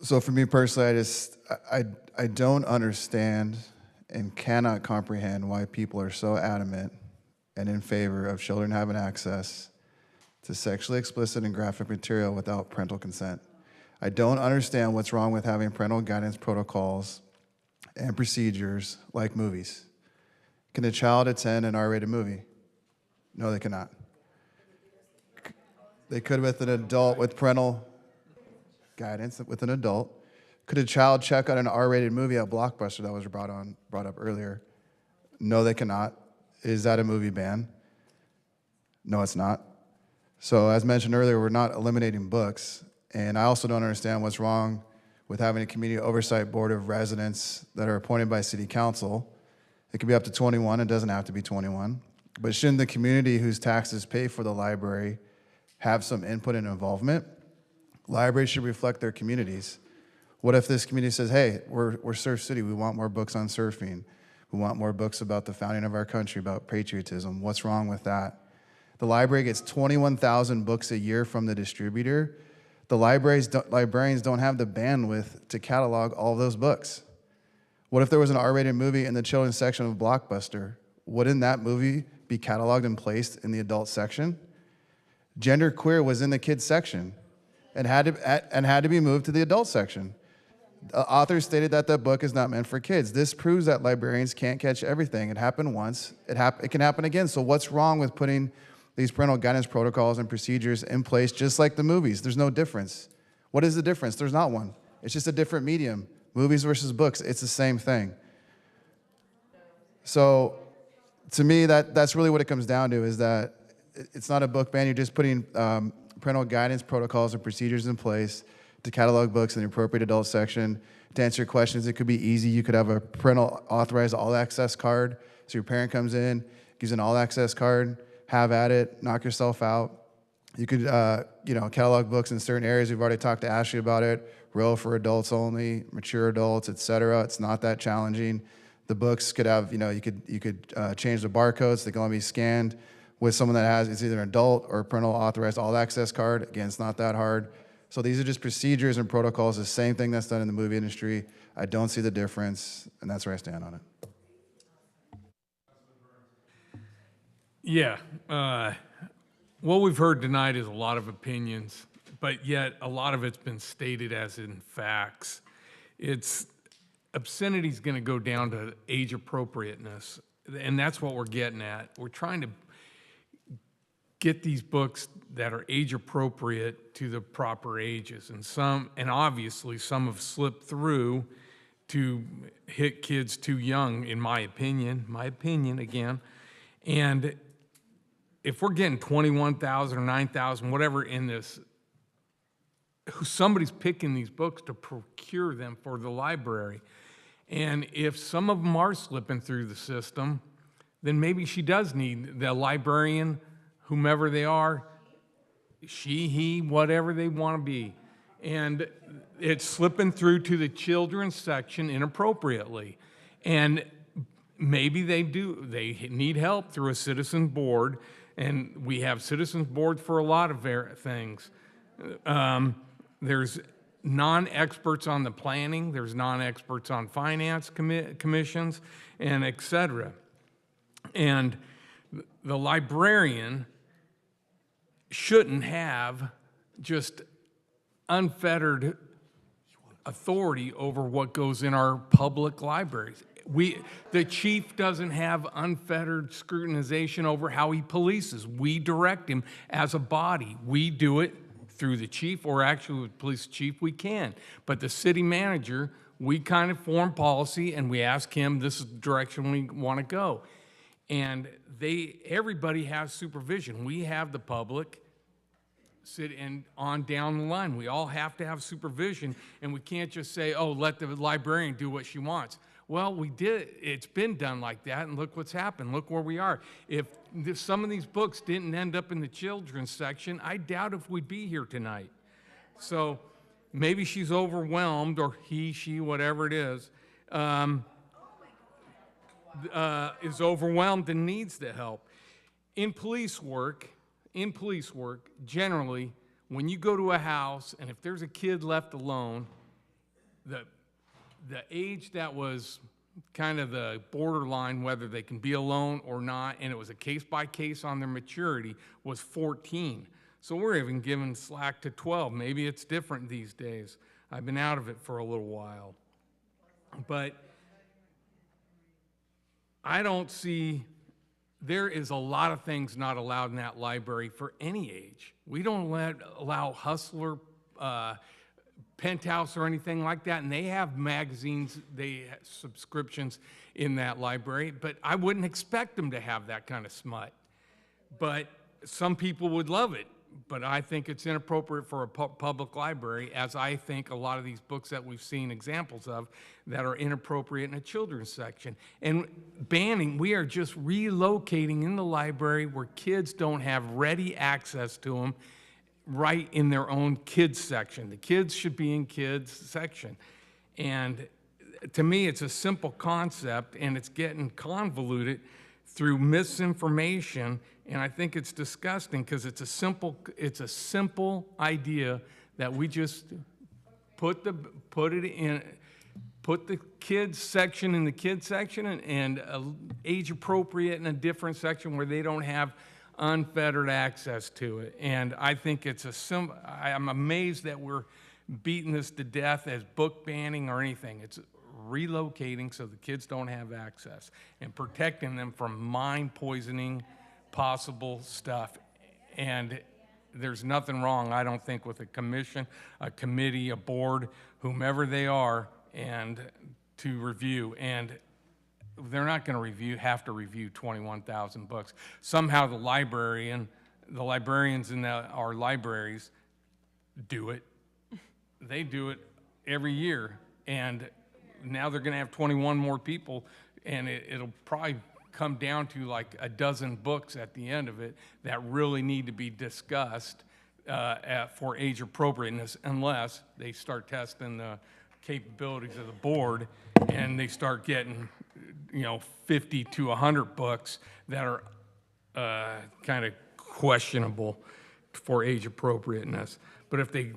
So for me personally, I don't understand and cannot comprehend why people are so adamant and in favor of children having access to sexually explicit and graphic material without parental consent. I don't understand what's wrong with having parental guidance protocols and procedures like movies. Can a child attend an R-rated movie? No, they cannot. They could with an adult with parental guidance with an adult. Could a child check out an R-rated movie at Blockbuster that was brought up earlier? No, they cannot. Is that a movie ban? No, it's not. So as mentioned earlier, we're not eliminating books. And I also don't understand what's wrong with having a community oversight board of residents that are appointed by city council. It could be up to 21, it doesn't have to be 21. But shouldn't the community whose taxes pay for the library have some input and involvement? Libraries should reflect their communities. What if this community says, hey, we're Surf City, we want more books on surfing. We want more books about the founding of our country, about patriotism. What's wrong with that? The library gets 21,000 books a year from the distributor. The librarians don't have the bandwidth to catalog all those books. What if there was an R-rated movie in the children's section of Blockbuster? Wouldn't that movie be cataloged and placed in the adult section? Genderqueer was in the kids section and had to be moved to the adult section. The author stated that the book is not meant for kids. This proves that librarians can't catch everything. It happened once, it can happen again. So what's wrong with putting these parental guidance protocols and procedures in place just like the movies? There's no difference. What is the difference? There's not one. It's just a different medium. Movies versus books, it's the same thing. So to me, that's really what it comes down to, is that it's not a book ban. You're just putting parental guidance protocols and procedures in place to catalog books in the appropriate adult section. To answer your questions, it could be easy. You could have a parental authorized all-access card. So your parent comes in, gives an all-access card, have at it, knock yourself out. You could catalog books in certain areas. We've already talked to Ashley about it. Row for adults only, mature adults, et cetera. It's not that challenging. The books could have, you could change the barcodes. They can only be scanned with someone that has, it's either an adult or a parental authorized all-access card. Again, it's not that hard. So these are just procedures and protocols, the same thing that's done in the movie industry. I don't see the difference, and that's where I stand on it. Yeah. What we've heard tonight is a lot of opinions, but yet a lot of it's been stated as in facts. Obscenity is going to go down to age appropriateness, and that's what we're getting at. We're trying to get these books that are age appropriate to the proper ages, and obviously some have slipped through to hit kids too young, in my opinion again. And if we're getting 21,000 or 9,000, whatever in this, somebody's picking these books to procure them for the library. And if some of them are slipping through the system, then maybe she does need the librarian, whomever they are, she, he, whatever they want to be. And it's slipping through to the children's section inappropriately. And maybe they need help through a citizen board, and we have citizens boards for a lot of things. There's non-experts on the planning, there's non-experts on finance commissions, and et cetera. And the librarian shouldn't have just unfettered authority over what goes in our public libraries. The chief doesn't have unfettered scrutinization over how he polices. We direct him as a body. We do it through the chief, or actually with police chief, we can. But the city manager, we kind of form policy and we ask him, this is the direction we want to go. And everybody has supervision. We have the public, and on down the line. We all have to have supervision, and we can't just say, oh, let the librarian do what she wants. Well, we did. It's been done like that, and look what's happened. Look where we are. If some of these books didn't end up in the children's section, I doubt if we'd be here tonight. So maybe she's overwhelmed, or he, she, whatever it is overwhelmed and needs the help. In police work, generally, when you go to a house and if there's a kid left alone, the age that was kind of the borderline, whether they can be alone or not, and it was a case by case on their maturity, was 14. So we're even giving slack to 12. Maybe it's different these days. I've been out of it for a little while. But I don't see, there is a lot of things not allowed in that library for any age. We don't allow Hustler, Penthouse, or anything like that, and they have magazines, they have subscriptions in that library, but I wouldn't expect them to have that kind of smut. But some people would love it, but I think it's inappropriate for a public library, as I think a lot of these books that we've seen examples of that are inappropriate in a children's section. And banning, we are just relocating in the library where kids don't have ready access to them right in their own kids section. The kids should be in kids section. And to me, it's a simple concept, and it's getting convoluted through misinformation, and I think it's disgusting because it's a simple idea that we just put the kids section in the kids section, and age appropriate in a different section where they don't have unfettered access to it. And I think it's I'm amazed that we're beating this to death as book banning or anything. It's relocating so the kids don't have access and protecting them from mind poisoning possible stuff. And there's nothing wrong, I don't think, with a commission, a committee, a board, whomever they are, and to review. And they're not going to have to review 21,000 books. Somehow the librarians in our libraries do it. They do it every year, and now they're going to have 21 more people, and it'll probably come down to like a dozen books at the end of it that really need to be discussed for age appropriateness, unless they start testing the capabilities of the board and they start getting 50 to 100 books that are kind of questionable for age appropriateness. But if they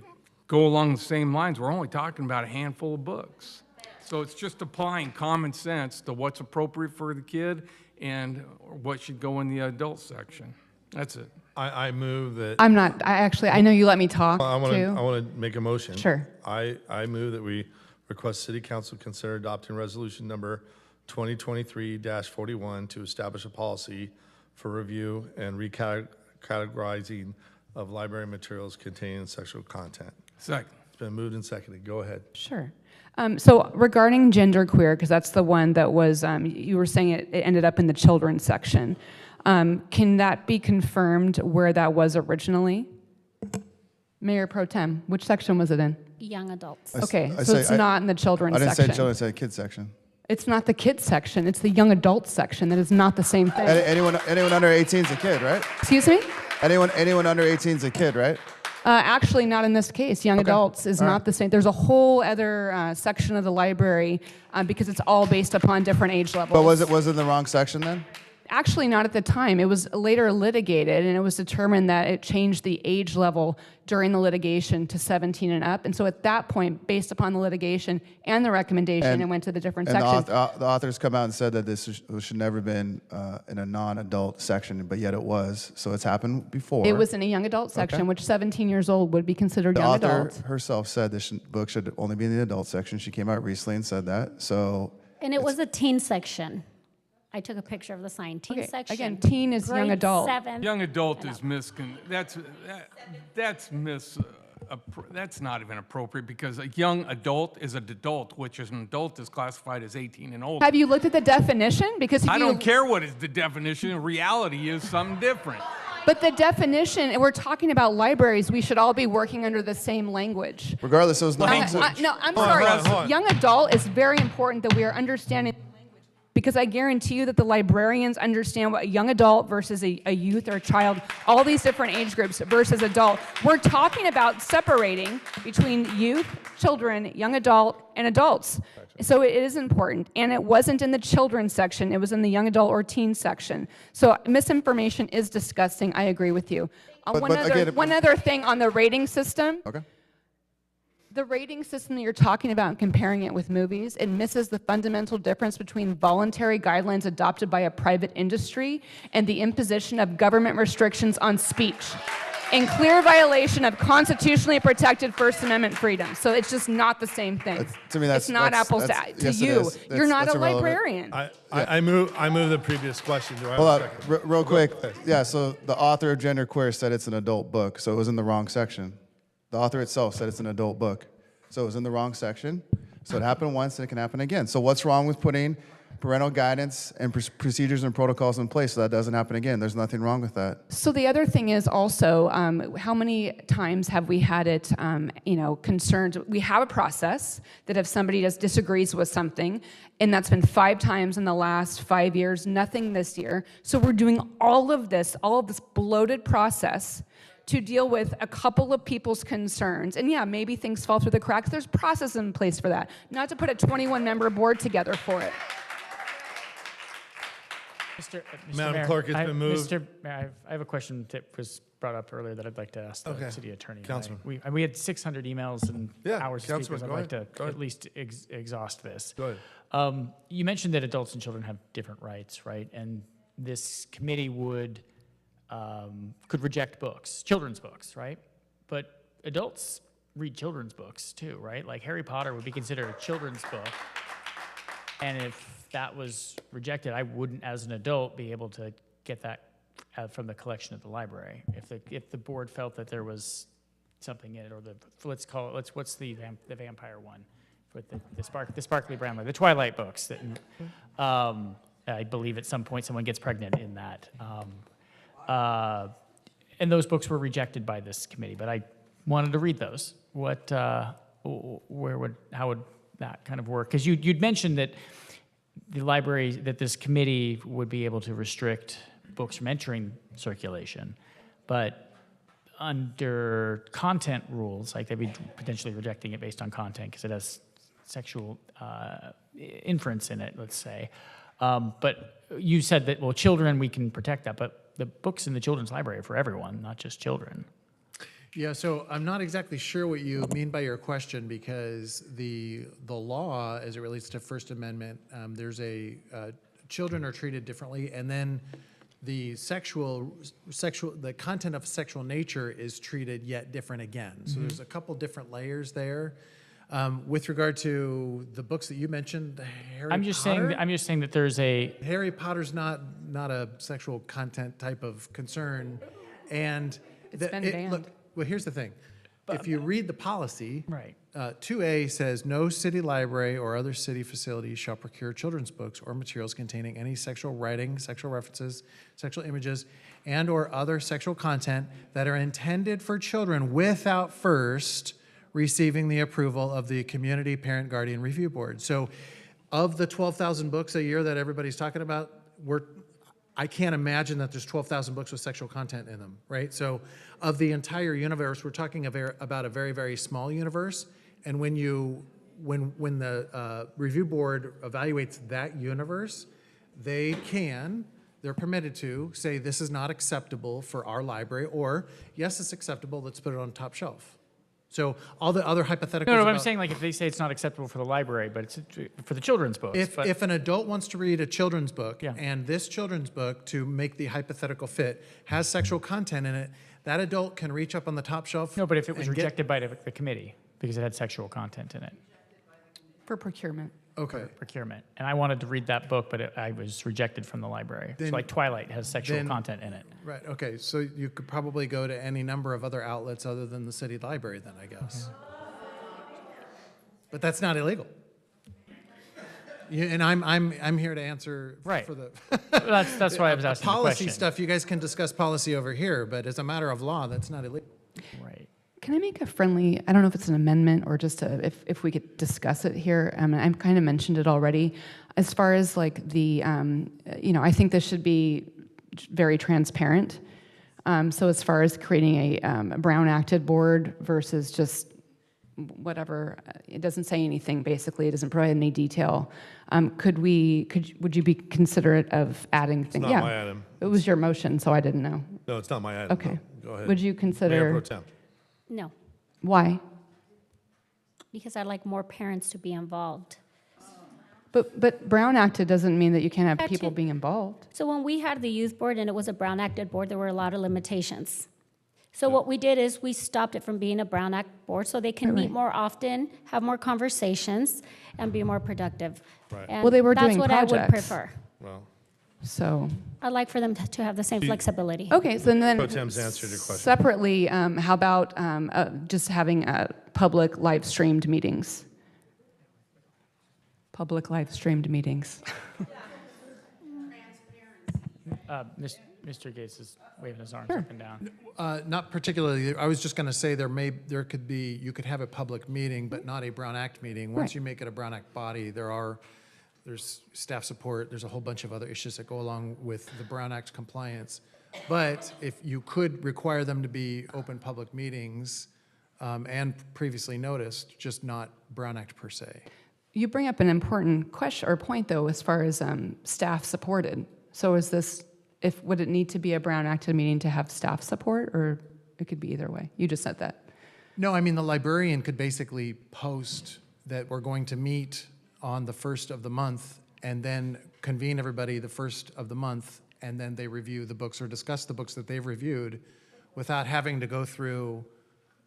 go along the same lines, we're only talking about a handful of books. So it's just applying common sense to what's appropriate for the kid and what should go in the adult section. That's it. I move that. I'm not, I know you let me talk, I want too. to make a motion. Sure. I move that we request City Council consider adopting resolution number 2023-41 to establish a policy for review and recategorizing of library materials containing sexual content. Second. It's been moved and seconded. Go ahead. Sure. So regarding genderqueer, because that's the one that was, you were saying it ended up in the children's section. Can that be confirmed where that was originally? Mayor Pro Tem, which section was it in? Young adults. Okay, so it's not in the children's I didn't section. say children, I said kids section. It's not the kids section, it's the young adults section. That is not the same thing. Anyone under 18 is a kid, right? Excuse me? Anyone under 18 is a kid, right? Actually, not in this case. Young adults is not the same. There's a whole other section of the library because it's all based upon different age levels. But was it in the wrong section then? Actually, not at the time. It was later litigated, and it was determined that it changed the age level during the litigation to 17 and up. And so at that point, based upon the litigation and the recommendation, it went to the different section. The authors come out and said that this should never have been in a non-adult section, but yet it was. So it's happened before. It was in a young adult section, which 17 years old would be considered The young author adult. herself said this book should only be in the adult section. She came out recently and said that. So And it was a teen section. I took a picture of the sign, teen section. Again, teen is young grade adult. 7. Young adult is that's not even appropriate because a young adult is an adult, which is an adult is classified as 18 and older. Have you looked at the definition? Because if I you, don't care what is the definition. In reality is something different. But the definition, and we're talking about libraries, we should all be working under the same language. regardless, it was the wrong section. No, I'm Hold on, sorry. hold on, hold on. Young adult is very important that we are understanding language because I guarantee you that the librarians understand what a young adult versus a youth or a child, all these different age groups versus adult. We're talking about separating between youth, children, young adult, and adults. So it is important. And it wasn't in the children's section. It was in the young adult or teen section. So misinformation is disgusting. I agree with you. One other thing on the rating system. Okay. The rating system that you're talking about and comparing it with movies, it misses the fundamental difference between voluntary guidelines adopted by a private industry and the imposition of government restrictions on speech in clear violation of constitutionally protected First Amendment freedom. So it's just not the same thing. To me, it's not apples to yes, you. it is. You're not That's a irrelevant. librarian. I move the previous question. Do I have Hold a on, second? real quick. Yeah, so the author of Genderqueer said it's an adult book, so it was in the wrong section. The author itself said it's an adult book, so it was in the wrong section. So it happened once, and it can happen again. So what's wrong with putting parental guidance and procedures and protocols in place so that doesn't happen again? There's nothing wrong with that. So the other thing is also, how many times have we had it, concerned? We have a process that if somebody disagrees with something, and that's been 5 times in the last 5 years, nothing this year. So we're doing all of this bloated process to deal with a couple of people's concerns. And yeah, maybe things fall through the cracks. There's process in place for that, not to put a 21-member board together for it. Madam Mayor, Clerk, it's been moved. Mr. Mayor, I have a question that was brought up earlier that I'd like to ask the city attorney. Councilman. We had 600 emails and hours of speakers. Councilman, I'd like to at least exhaust this. Go ahead. You mentioned that adults and children have different rights, right? And this committee could reject books, children's books, right? But adults read children's books too, right? Like Harry Potter would be considered a children's book. And if that was rejected, I wouldn't, as an adult, be able to get that from the collection at the library. If the board felt that there was something in it, or what's the vampire one, with the sparkly brown, like the Twilight books that I believe at some point someone gets pregnant in that. And those books were rejected by this committee, but I wanted to read those. How would that kind of work? Because you'd mentioned that the library, that this committee would be able to restrict books from entering circulation, but under content rules, like they'd be potentially rejecting it based on content because it has sexual inference in it, let's say. But you said that, well, children, we can protect that, but the books in the children's library are for everyone, not just children. Yeah, so I'm not exactly sure what you mean by your question because the law, as it relates to First Amendment, there's a children are treated differently, and then the the content of sexual nature is treated yet different again. So there's a couple different layers there. With regard to the books that you mentioned, the Harry I'm just Potter. saying that there's a Harry Potter's not a sexual content type of concern, and It's been banned. Look, well, here's the thing: if you read the policy, right. 2A says no city library or other city facility shall procure children's books or materials containing any sexual writing, sexual references, sexual images, and/or other sexual content that are intended for children without first receiving the approval of the Community Parent Guardian Review Board. So of the 12,000 books a year that everybody's talking about, I can't imagine that there's 12,000 books with sexual content in them, right? So of the entire universe, we're talking about a very, very small universe. And when the review board evaluates that universe, they're permitted to say this is not acceptable for our library, or yes, it's acceptable, let's put it on top shelf. So all the other hypotheticals. No, I'm about- saying like if they say it's not acceptable for the library, but it's for the children's books. If an adult wants to read a children's book, Yeah. and this children's book, to make the hypothetical fit, has sexual content in it, that adult can reach up on the top shelf. No, but if it was and get- rejected by the committee because it had sexual content in it. For procurement. Okay. Procurement. And I wanted to read that book, but I was rejected from the library. Then- so like Twilight has sexual then- content in it. Right, okay, so you could probably go to any number of other outlets other than the city library then, I guess. But that's not illegal. And I'm here to answer Right. for the That's why I was asking the policy question. stuff. You guys can discuss policy over here, but as a matter of law, that's not illegal. Right. Can I make a friendly, I don't know if it's an amendment or just if we could discuss it here. I've kind of mentioned it already. As far as like the, I think this should be very transparent. So as far as creating a Brown acted board versus just whatever, it doesn't say anything basically, it doesn't provide any detail. Would you be considerate of adding things? not my item. It was your motion, so I didn't know. No, it's not my item. Okay. No. Go ahead. Would you consider? Mayor Pro Tem. No, Why? because I'd like more parents to be involved. But Brown acted doesn't mean that you can't have That people too. being involved. So when we had the youth board and it was a Brown acted board, there were a lot of limitations. So what we did is we stopped it from being a Brown Act board so they can meet more often, have more conversations, and be more productive. Right. And Well, they were that's doing what I would projects. prefer. Well, So, I'd like for them to have the same flexibility. okay, so then Pro Tem's answered your question. separately, how about just having public live streamed meetings? Public live streamed meetings. Mr. Gates is waving his arms Sure. up and down. Not particularly. I was just going to say you could have a public meeting, but not a Brown Act meeting. Once Right. you make it a Brown Act body, there's staff support, there's a whole bunch of other issues that go along with the Brown Act compliance. But if you could require them to be open public meetings and previously noticed, just not Brown Act per se. You bring up an important question or point, though, as far as staff supported. So would it need to be a Brown acted meeting to have staff support, or it could be either way? You just said that. No, I mean, the librarian could basically post that we're going to meet on the first of the month and then convene everybody the first of the month, and then they review the books or discuss the books that they've reviewed without having to go through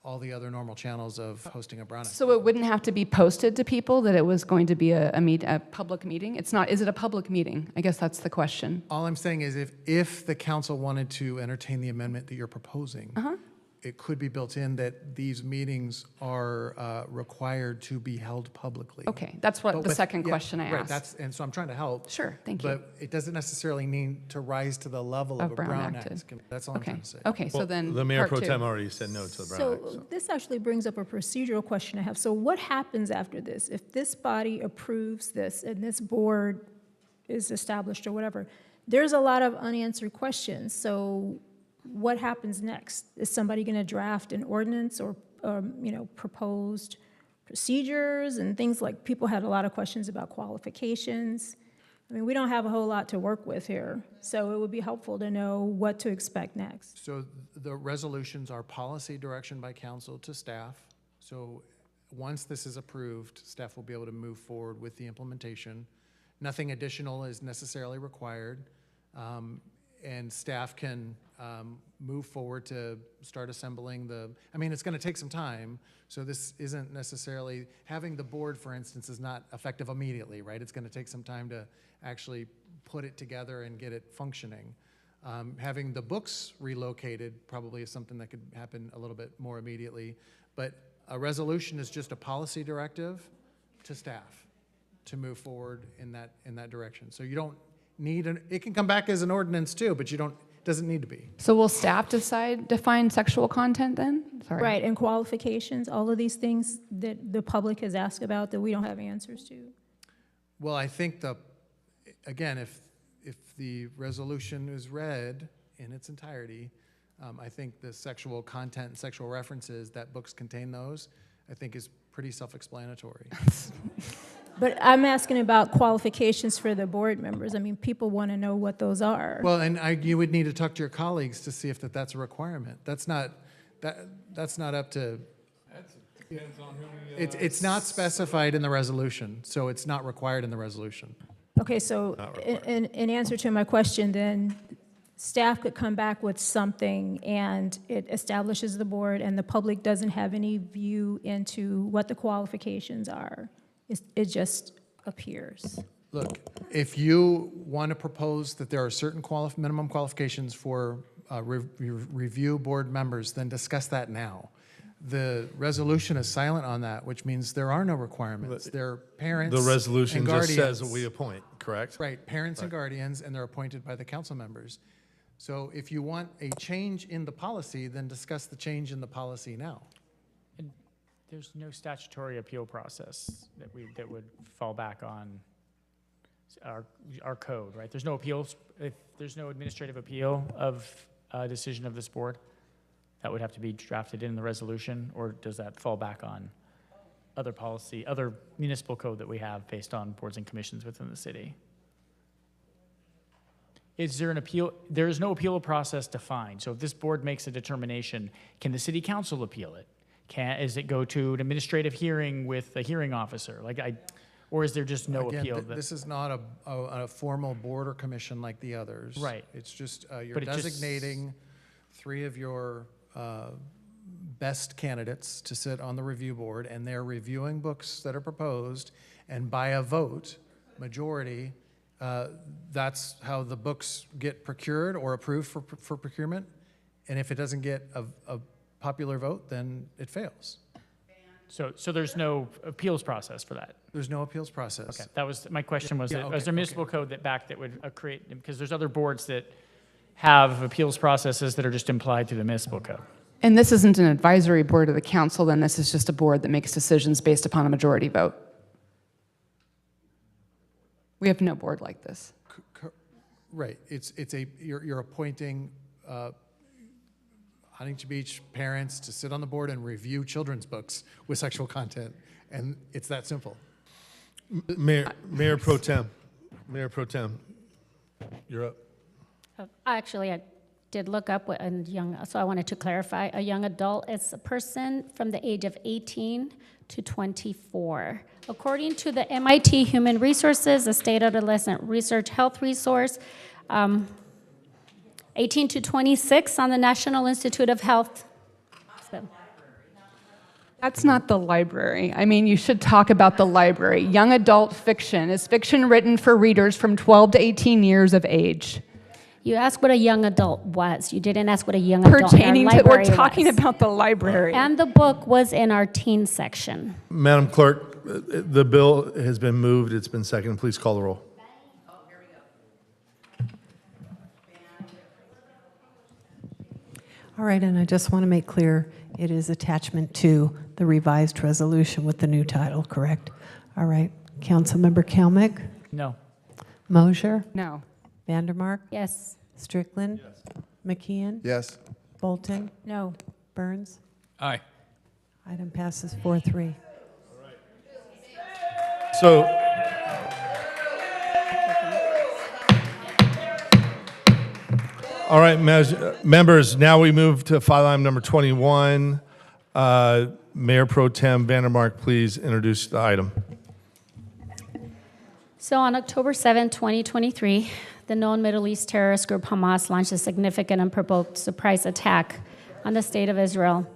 all the other normal channels of hosting a Brown Act. So it wouldn't have to be posted to people that it was going to be a public meeting? It's not, is it a public meeting? I guess that's the question. All I'm saying is if the council wanted to entertain the amendment that you're proposing, it could be built in that these meetings are required to be held publicly. Okay, that's what But the with- second yeah, question I right, asked. and so I'm trying to help. Sure, thank you. But it doesn't necessarily need to rise to the level of a Brown Act. That's all I'm trying to say. Okay, so then the Mayor part Pro two. Tem already said no to the Brown Act. So this actually brings up a procedural question I have. So what happens after this? If this body approves this and this board is established or whatever, there's a lot of unanswered questions. So what happens next? Is somebody going to draft an ordinance or proposed procedures and things like, people had a lot of questions about qualifications. I mean, we don't have a whole lot to work with here, so it would be helpful to know what to expect next. So the resolutions are policy direction by council to staff. So once this is approved, staff will be able to move forward with the implementation. Nothing additional is necessarily required. And staff can move forward to start assembling I mean, it's going to take some time, so this isn't necessarily, having the board, for instance, is not effective immediately, right? It's going to take some time to actually put it together and get it functioning. Having the books relocated probably is something that could happen a little bit more immediately, but a resolution is just a policy directive to staff to move forward in that direction. So you don't need it can come back as an ordinance too, but doesn't need to be. So will staff define sexual content then? Sorry. Right, and qualifications, all of these things that the public has asked about that we don't have answers to. Well, I think again, if the resolution is read in its entirety, I think the sexual content and sexual references that books contain those, I think is pretty self-explanatory. But I'm asking about qualifications for the board members. I mean, people want to know what those are. Well, and you would need to talk to your colleagues to see if that's a requirement. That's not up to. Depends on who It's not specified in the resolution, so it's not required in the resolution. Okay, so in answer to my question, then staff could come back with something and it establishes the board and the public doesn't have any view into what the qualifications are. It just appears. Look, if you want to propose that there are certain minimum qualifications for review board members, then discuss that now. The resolution is silent on that, which means there are no requirements. They're parents The resolution and just guardians. says that we appoint, correct? Right, parents and guardians, and they're appointed by the council members. So if you want a change in the policy, then discuss the change in the policy now. And there's no statutory appeal process that would fall back on our code, right? There's no appeals, if there's no administrative appeal of a decision of this board, that would have to be drafted in the resolution, or does that fall back on other policy, other municipal code that we have based on boards and commissions within the city? Is there an appeal? There is no appeal process defined. So if this board makes a determination, can the city council appeal it? Is it go to an administrative hearing with a hearing officer? Or is there just no Again, appeal? This is not a formal board or commission like the others. Right. It's just you're designating 3 of your best candidates to sit on the review board, and they're reviewing books that are proposed, and by a vote, majority, that's how the books get procured or approved for procurement. And if it doesn't get a popular vote, then it fails. So there's no appeals process for that? There's no appeals process. Okay, that was, my question was, Yeah, was there a municipal code that would create, because there's other boards that have appeals processes that are just implied through the municipal code. And this isn't an advisory board of the council, then this is just a board that makes decisions based upon a majority vote. We have no board like this. Right. You're appointing Huntington Beach parents to sit on the board and review children's books with sexual content, and it's that simple. Mayor Pro Tem, you're up. Actually, I did look up what a young, so I wanted to clarify. A young adult is a person from the age of 18 to 24. According to the MIT Human Resources, the State Adolescent Research Health Resource, 18 to 26 on the National Institute of Health. So. That's not the library. I mean, you should talk about the library. Young adult fiction is fiction written for readers from 12 to 18 years of age. You asked what a young adult was. You didn't ask what a young adult Pertaining to, we're library talking was. about the library. And the book was in our teen section. Madam Clerk, the bill has been moved. It's been seconded. Please call the roll. All right, and I just want to make clear, it is attachment to the revised resolution with the new title, correct? All right. Councilmember Kalmick? No. Mosier? No. Vandermark? Yes. Strickland? McKeon? Yes. Bolton? No. Burns? Aye. Item passes 4-3. So, all right, members, now we move to file item number 21. Mayor Pro Tem Vandermark, please introduce the item. So on October 7, 2023, the known Middle East terrorist group Hamas launched a significant and provoked surprise attack on the state of Israel.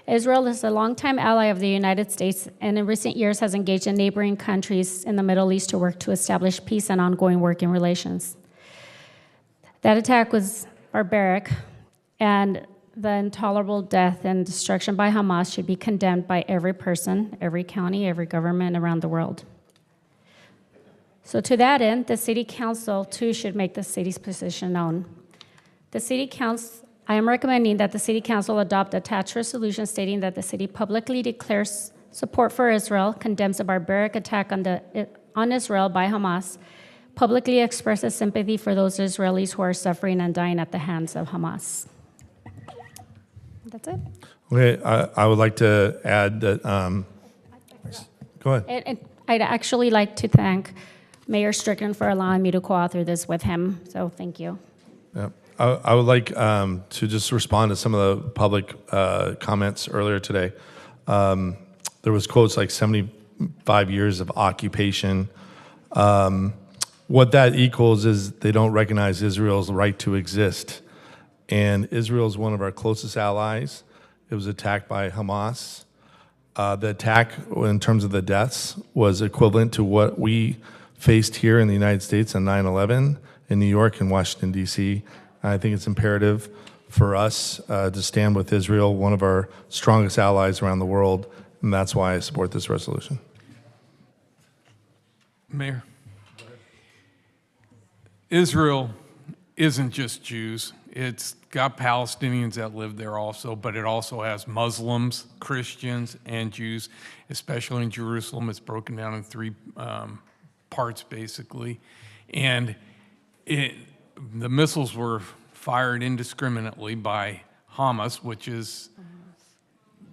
Israel is a longtime ally of the United States and in recent years has engaged in neighboring countries in the Middle East to work to establish peace and ongoing working relations. That attack was barbaric, and the intolerable death and destruction by Hamas should be condemned by every person, every county, every government around the world. So to that end, the City Council too should make the city's position known. I am recommending that the City Council adopt attached resolution stating that the city publicly declares support for Israel, condemns a barbaric attack on Israel by Hamas, publicly expresses sympathy for those Israelis who are suffering and dying at the hands of Hamas. That's it. Okay, I would like to add that, go ahead. And I'd actually like to thank Mayor Strickland for allowing me to co-author this with him, so thank you. Yeah. I would like to just respond to some of the public comments earlier today. There was quotes like 75 years of occupation. What that equals is they don't recognize Israel's right to exist. And Israel is one of our closest allies. It was attacked by Hamas. The attack, in terms of the deaths, was equivalent to what we faced here in the United States on 9/11 in New York and Washington, D.C. I think it's imperative for us to stand with Israel, one of our strongest allies around the world, and that's why I support this resolution. Mayor, Israel isn't just Jews. It's got Palestinians that live there also, but it also has Muslims, Christians, and Jews, especially in Jerusalem. It's broken down in three parts, basically. And the missiles were fired indiscriminately by Hamas, which is,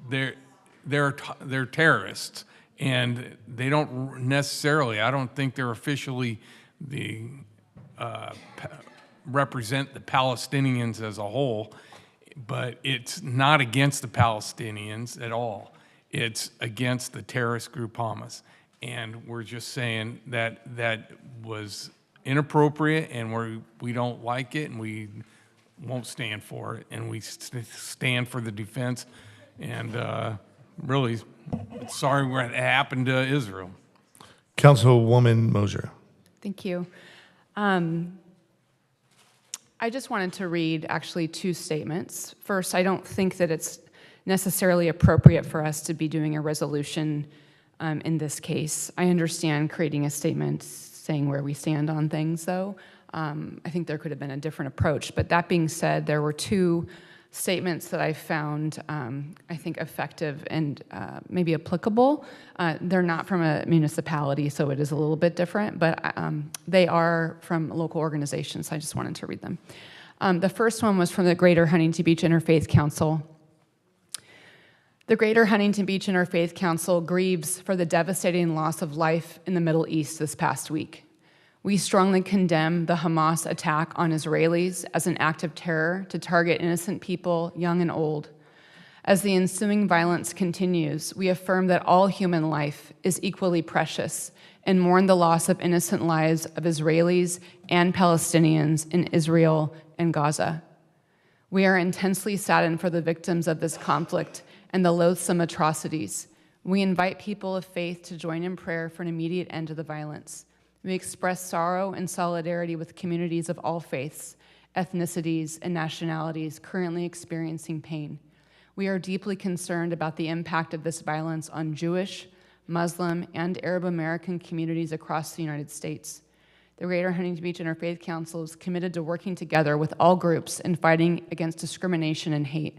they're terrorists. And they don't necessarily, I don't think they're officially represent the Palestinians as a whole, but it's not against the Palestinians at all. It's against the terrorist group Hamas. And we're just saying that that was inappropriate, and we don't like it, and we won't stand for it, and we stand for the defense, and really sorry what happened to Israel. Councilwoman Mosier. Thank you. I just wanted to read actually two statements. First, I don't think that it's necessarily appropriate for us to be doing a resolution in this case. I understand creating a statement saying where we stand on things, though. I think there could have been a different approach. But that being said, there were two statements that I found, I think, effective and maybe applicable. They're not from a municipality, so it is a little bit different, but they are from local organizations, so I just wanted to read them. The first one was from the Greater Huntington Beach Interfaith Council. The Greater Huntington Beach Interfaith Council grieves for the devastating loss of life in the Middle East this past week. We strongly condemn the Hamas attack on Israelis as an act of terror to target innocent people, young and old. As the ensuing violence continues, we affirm that all human life is equally precious and mourn the loss of innocent lives of Israelis and Palestinians in Israel and Gaza. We are intensely saddened for the victims of this conflict and the loathsome atrocities. We invite people of faith to join in prayer for an immediate end to the violence. We express sorrow and solidarity with communities of all faiths, ethnicities, and nationalities currently experiencing pain. We are deeply concerned about the impact of this violence on Jewish, Muslim, and Arab American communities across the United States. The Greater Huntington Beach Interfaith Council is committed to working together with all groups in fighting against discrimination and hate.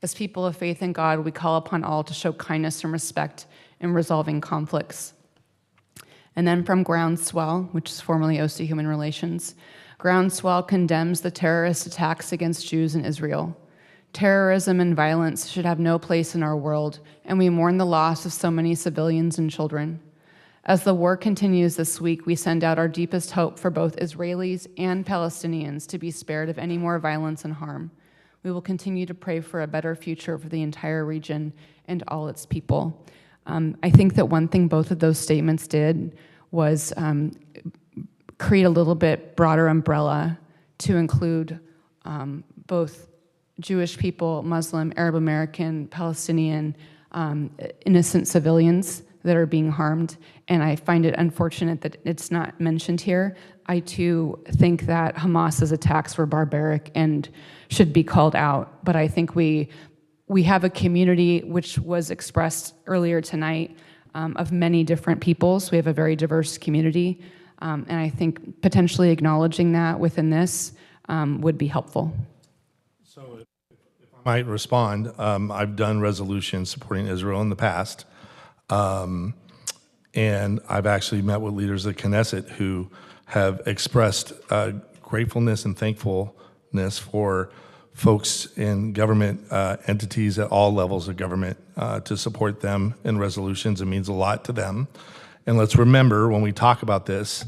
As people of faith in God, we call upon all to show kindness and respect in resolving conflicts. And then from Groundswell, which is formerly OC Human Relations, Groundswell condemns the terrorist attacks against Jews in Israel. Terrorism and violence should have no place in our world, and we mourn the loss of so many civilians and children. As the war continues this week, we send out our deepest hope for both Israelis and Palestinians to be spared of any more violence and harm. We will continue to pray for a better future for the entire region and all its people. I think that one thing both of those statements did was create a little bit broader umbrella to include both Jewish people, Muslim, Arab American, Palestinian, innocent civilians that are being harmed. And I find it unfortunate that it's not mentioned here. I too think that Hamas's attacks were barbaric and should be called out. But I think we have a community, which was expressed earlier tonight, of many different peoples. We have a very diverse community. And I think potentially acknowledging that within this would be helpful. So if I might respond, I've done resolutions supporting Israel in the past. And I've actually met with leaders of Knesset who have expressed gratefulness and thankfulness for folks in government entities at all levels of government to support them in resolutions. It means a lot to them. And let's remember when we talk about this,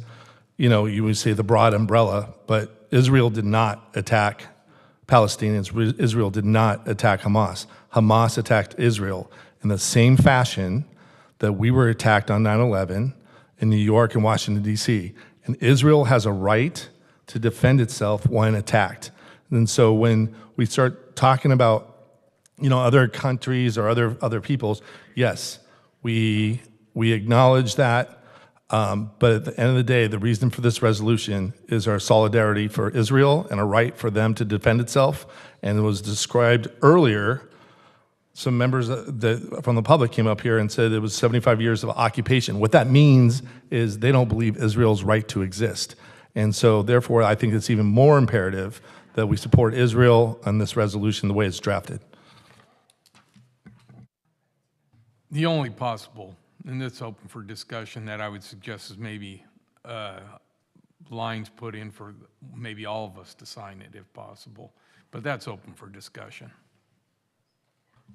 you know, you would say the broad umbrella, but Israel did not attack Palestinians. Israel did not attack Hamas. Hamas attacked Israel in the same fashion that we were attacked on 9/11 in New York and Washington, D.C. And Israel has a right to defend itself when attacked. And so when we start talking about, you know, other countries or other peoples, yes, we acknowledge that. But at the end of the day, the reason for this resolution is our solidarity for Israel and a right for them to defend itself. And it was described earlier. Some members from the public came up here and said it was 75 years of occupation. What that means is they don't believe Israel's right to exist. And so therefore, I think it's even more imperative that we support Israel on this resolution the way it's drafted. The only possible, and it's open for discussion, that I would suggest is maybe lines put in for maybe all of us to sign it if possible. But that's open for discussion.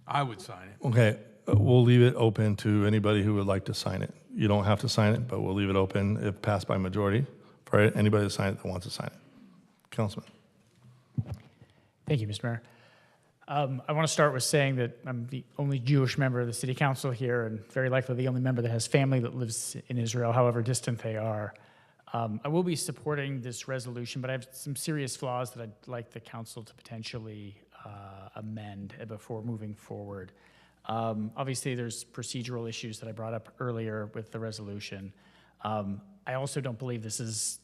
I would sign it. Okay, we'll leave it open to anybody who would like to sign it. You don't have to sign it, but we'll leave it open if passed by majority for anybody to sign it that wants to sign it. Councilman. Thank you, Mr. Mayor. I want to start with saying that I'm the only Jewish member of the city council here, and very likely the only member that has family that lives in Israel, however distant they are. I will be supporting this resolution, but I have some serious flaws that I'd like the council to potentially amend before moving forward. Obviously, there's procedural issues that I brought up earlier with the resolution. I also don't believe this is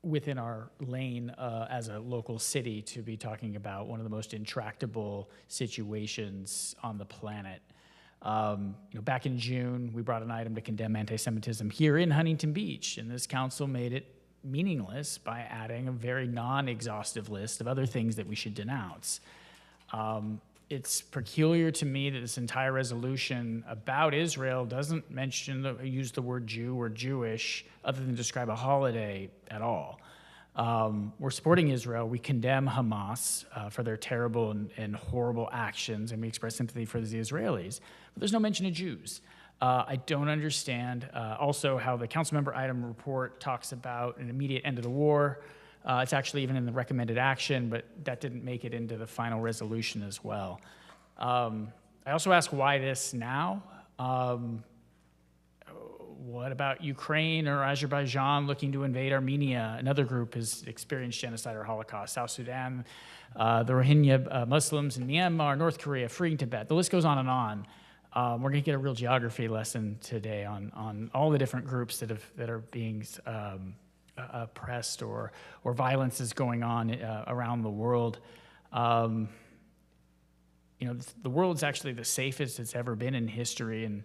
within our lane as a local city to be talking about one of the most intractable situations on the planet. Back in June, we brought an item to condemn anti-Semitism here in Huntington Beach, and this council made it meaningless by adding a very non-exhaustive list of other things that we should denounce. It's peculiar to me that this entire resolution about Israel doesn't use the word Jew or Jewish other than describe a holiday at all. We're supporting Israel. We condemn Hamas for their terrible and horrible actions, and we express sympathy for the Israelis. But there's no mention of Jews. I don't understand also how the council member item report talks about an immediate end of the war. It's actually even in the recommended action, but that didn't make it into the final resolution as well. I also ask why this now? What about Ukraine or Azerbaijan looking to invade Armenia? Another group has experienced genocide or Holocaust. South Sudan, the Rohingya Muslims in Myanmar, North Korea, freeing Tibet. The list goes on and on. We're going to get a real geography lesson today on all the different groups that are being oppressed or violence is going on around the world. The world's actually the safest it's ever been in history, and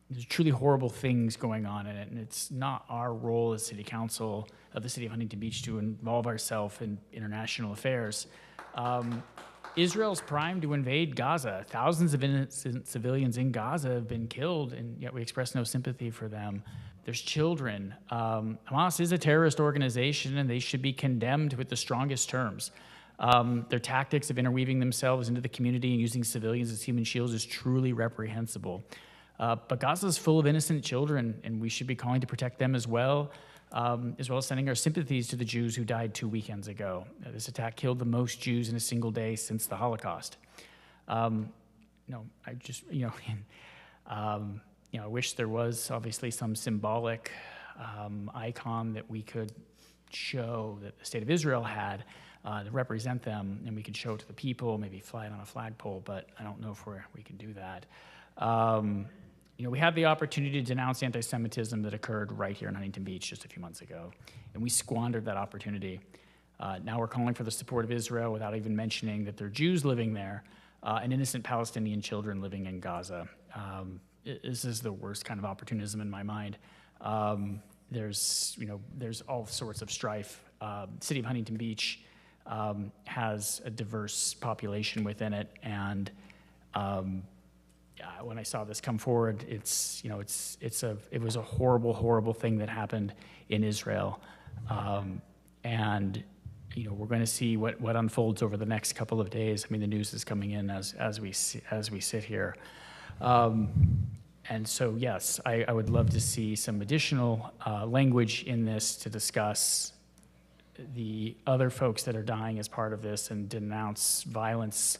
there's truly horrible things going on in it, and it's not our role as City Council of the City of Huntington Beach to involve ourselves in international affairs. Israel's primed to invade Gaza. Thousands of innocent civilians in Gaza have been killed, and yet we express no sympathy for them. There's children. Hamas is a terrorist organization, and they should be condemned with the strongest terms. Their tactics of interweaving themselves into the community and using civilians as human shields is truly reprehensible. But Gaza is full of innocent children, and we should be calling to protect them as well as sending our sympathies to the Jews who died 2 weekends ago. This attack killed the most Jews in a single day since the Holocaust. I wish there was obviously some symbolic icon that we could show that the state of Israel had to represent them, and we could show it to the people, maybe fly it on a flagpole, but I don't know if we can do that. We had the opportunity to denounce anti-Semitism that occurred right here in Huntington Beach just a few months ago, and we squandered that opportunity. Now we're calling for the support of Israel without even mentioning that there are Jews living there and innocent Palestinian children living in Gaza. This is the worst kind of opportunism in my mind. There's all sorts of strife. The city of Huntington Beach has a diverse population within it, and when I saw this come forward, it was a horrible, horrible thing that happened in Israel, and we're going to see what unfolds over the next couple of days. I mean, the news is coming in as we sit here. And so, yes, I would love to see some additional language in this to discuss the other folks that are dying as part of this and denounce violence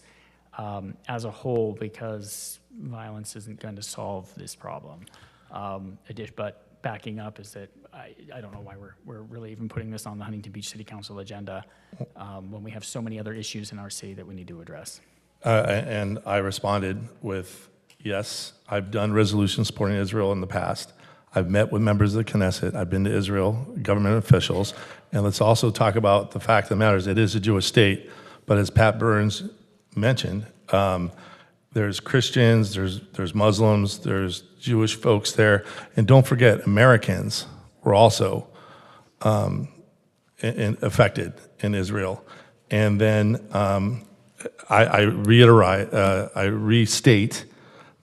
as a whole, because violence isn't going to solve this problem. But backing up is that I don't know why we're really even putting this on the Huntington Beach City Council agenda when we have so many other issues in our city that we need to address. And I responded with, yes, I've done resolutions supporting Israel in the past. I've met with members of the Knesset. I've been to Israel, government officials. And let's also talk about the fact that matters. It is a Jewish state, but as Pat Burns mentioned, there's Christians, there's Muslims, there's Jewish folks there. And don't forget, Americans were also affected in Israel. And then I restate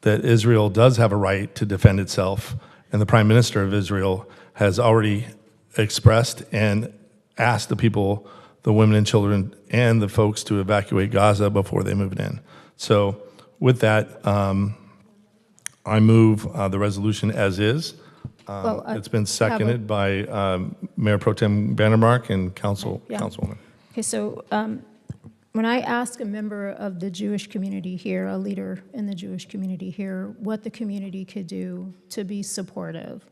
that Israel does have a right to defend itself, and the Prime Minister of Israel has already expressed and asked the people, the women and children, and the folks to evacuate Gaza before they moved in. So with that, I move the resolution as is. It's been seconded by Mayor Pro Tem Vandermark and Councilwoman. Okay, so when I ask a member of the Jewish community here, a leader in the Jewish community here, what the community could do to be supportive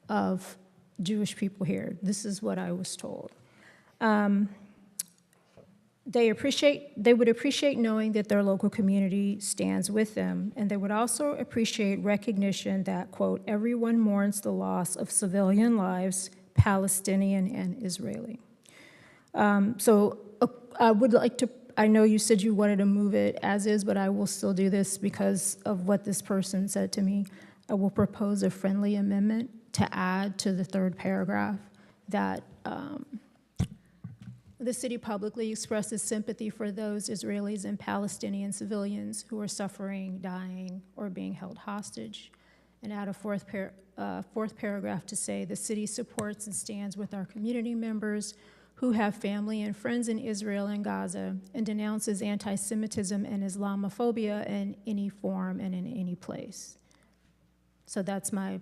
of Jewish people here, this is what I was told. They would appreciate knowing that their local community stands with them, and they would also appreciate recognition that, quote, everyone mourns the loss of civilian lives, Palestinian and Israeli. So I would like to, I know you said you wanted to move it as is, but I will still do this because of what this person said to me. I will propose a friendly amendment to add to the third paragraph that the city publicly expresses sympathy for those Israelis and Palestinian civilians who are suffering, dying, or being held hostage. And add a fourth paragraph to say the city supports and stands with our community members who have family and friends in Israel and Gaza, and denounces anti-Semitism and Islamophobia in any form and in any place. So that's my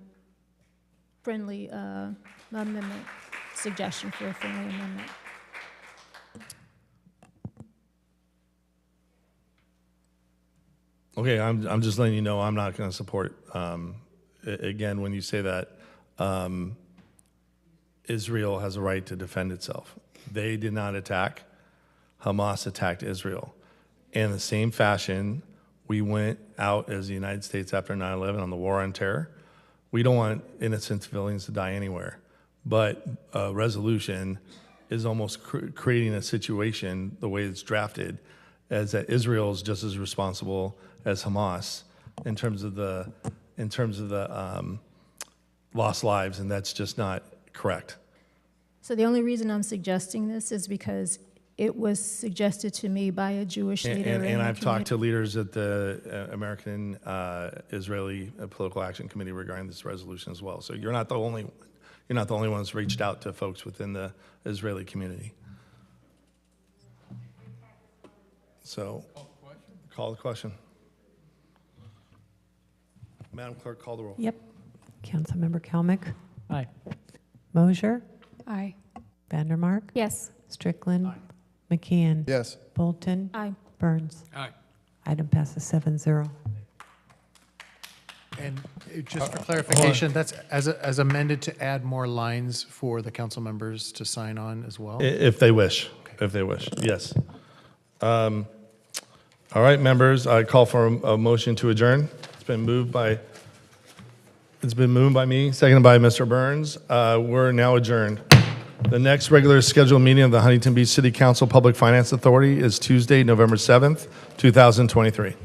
friendly amendment, suggestion for a friendly amendment. Okay, I'm just letting you know I'm not going to support. Again, when you say that, Israel has a right to defend itself. They did not attack. Hamas attacked Israel. In the same fashion, we went out as the United States after 9/11 on the war on terror. We don't want innocent civilians to die anywhere. But a resolution is almost creating a situation, the way it's drafted, as that Israel is just as responsible as Hamas in terms of the lost lives, and that's just not correct. So the only reason I'm suggesting this is because it was suggested to me by a Jewish leader. And I've talked to leaders at the American Israeli Political Action Committee regarding this resolution as well. So you're not the only ones who reached out to folks within the Israeli community. So, call the question. Madam Clerk, call the roll. Yep. Councilmember Kalmick. Aye. Mosier. Aye. Vandermark. Yes. Strickland. McKeon. Yes. Bolton. Aye. Burns. Aye. Item passes 7-0. And just for clarification, that's as amended to add more lines for the council members to sign on as well? If they wish, if they wish, yes. All right, members, I call for a motion to adjourn. It's been moved by me, seconded by Mr. Burns. We're now adjourned. The next regular scheduled meeting of the Huntington Beach City Council Public Finance Authority is Tuesday, November 7th, 2023.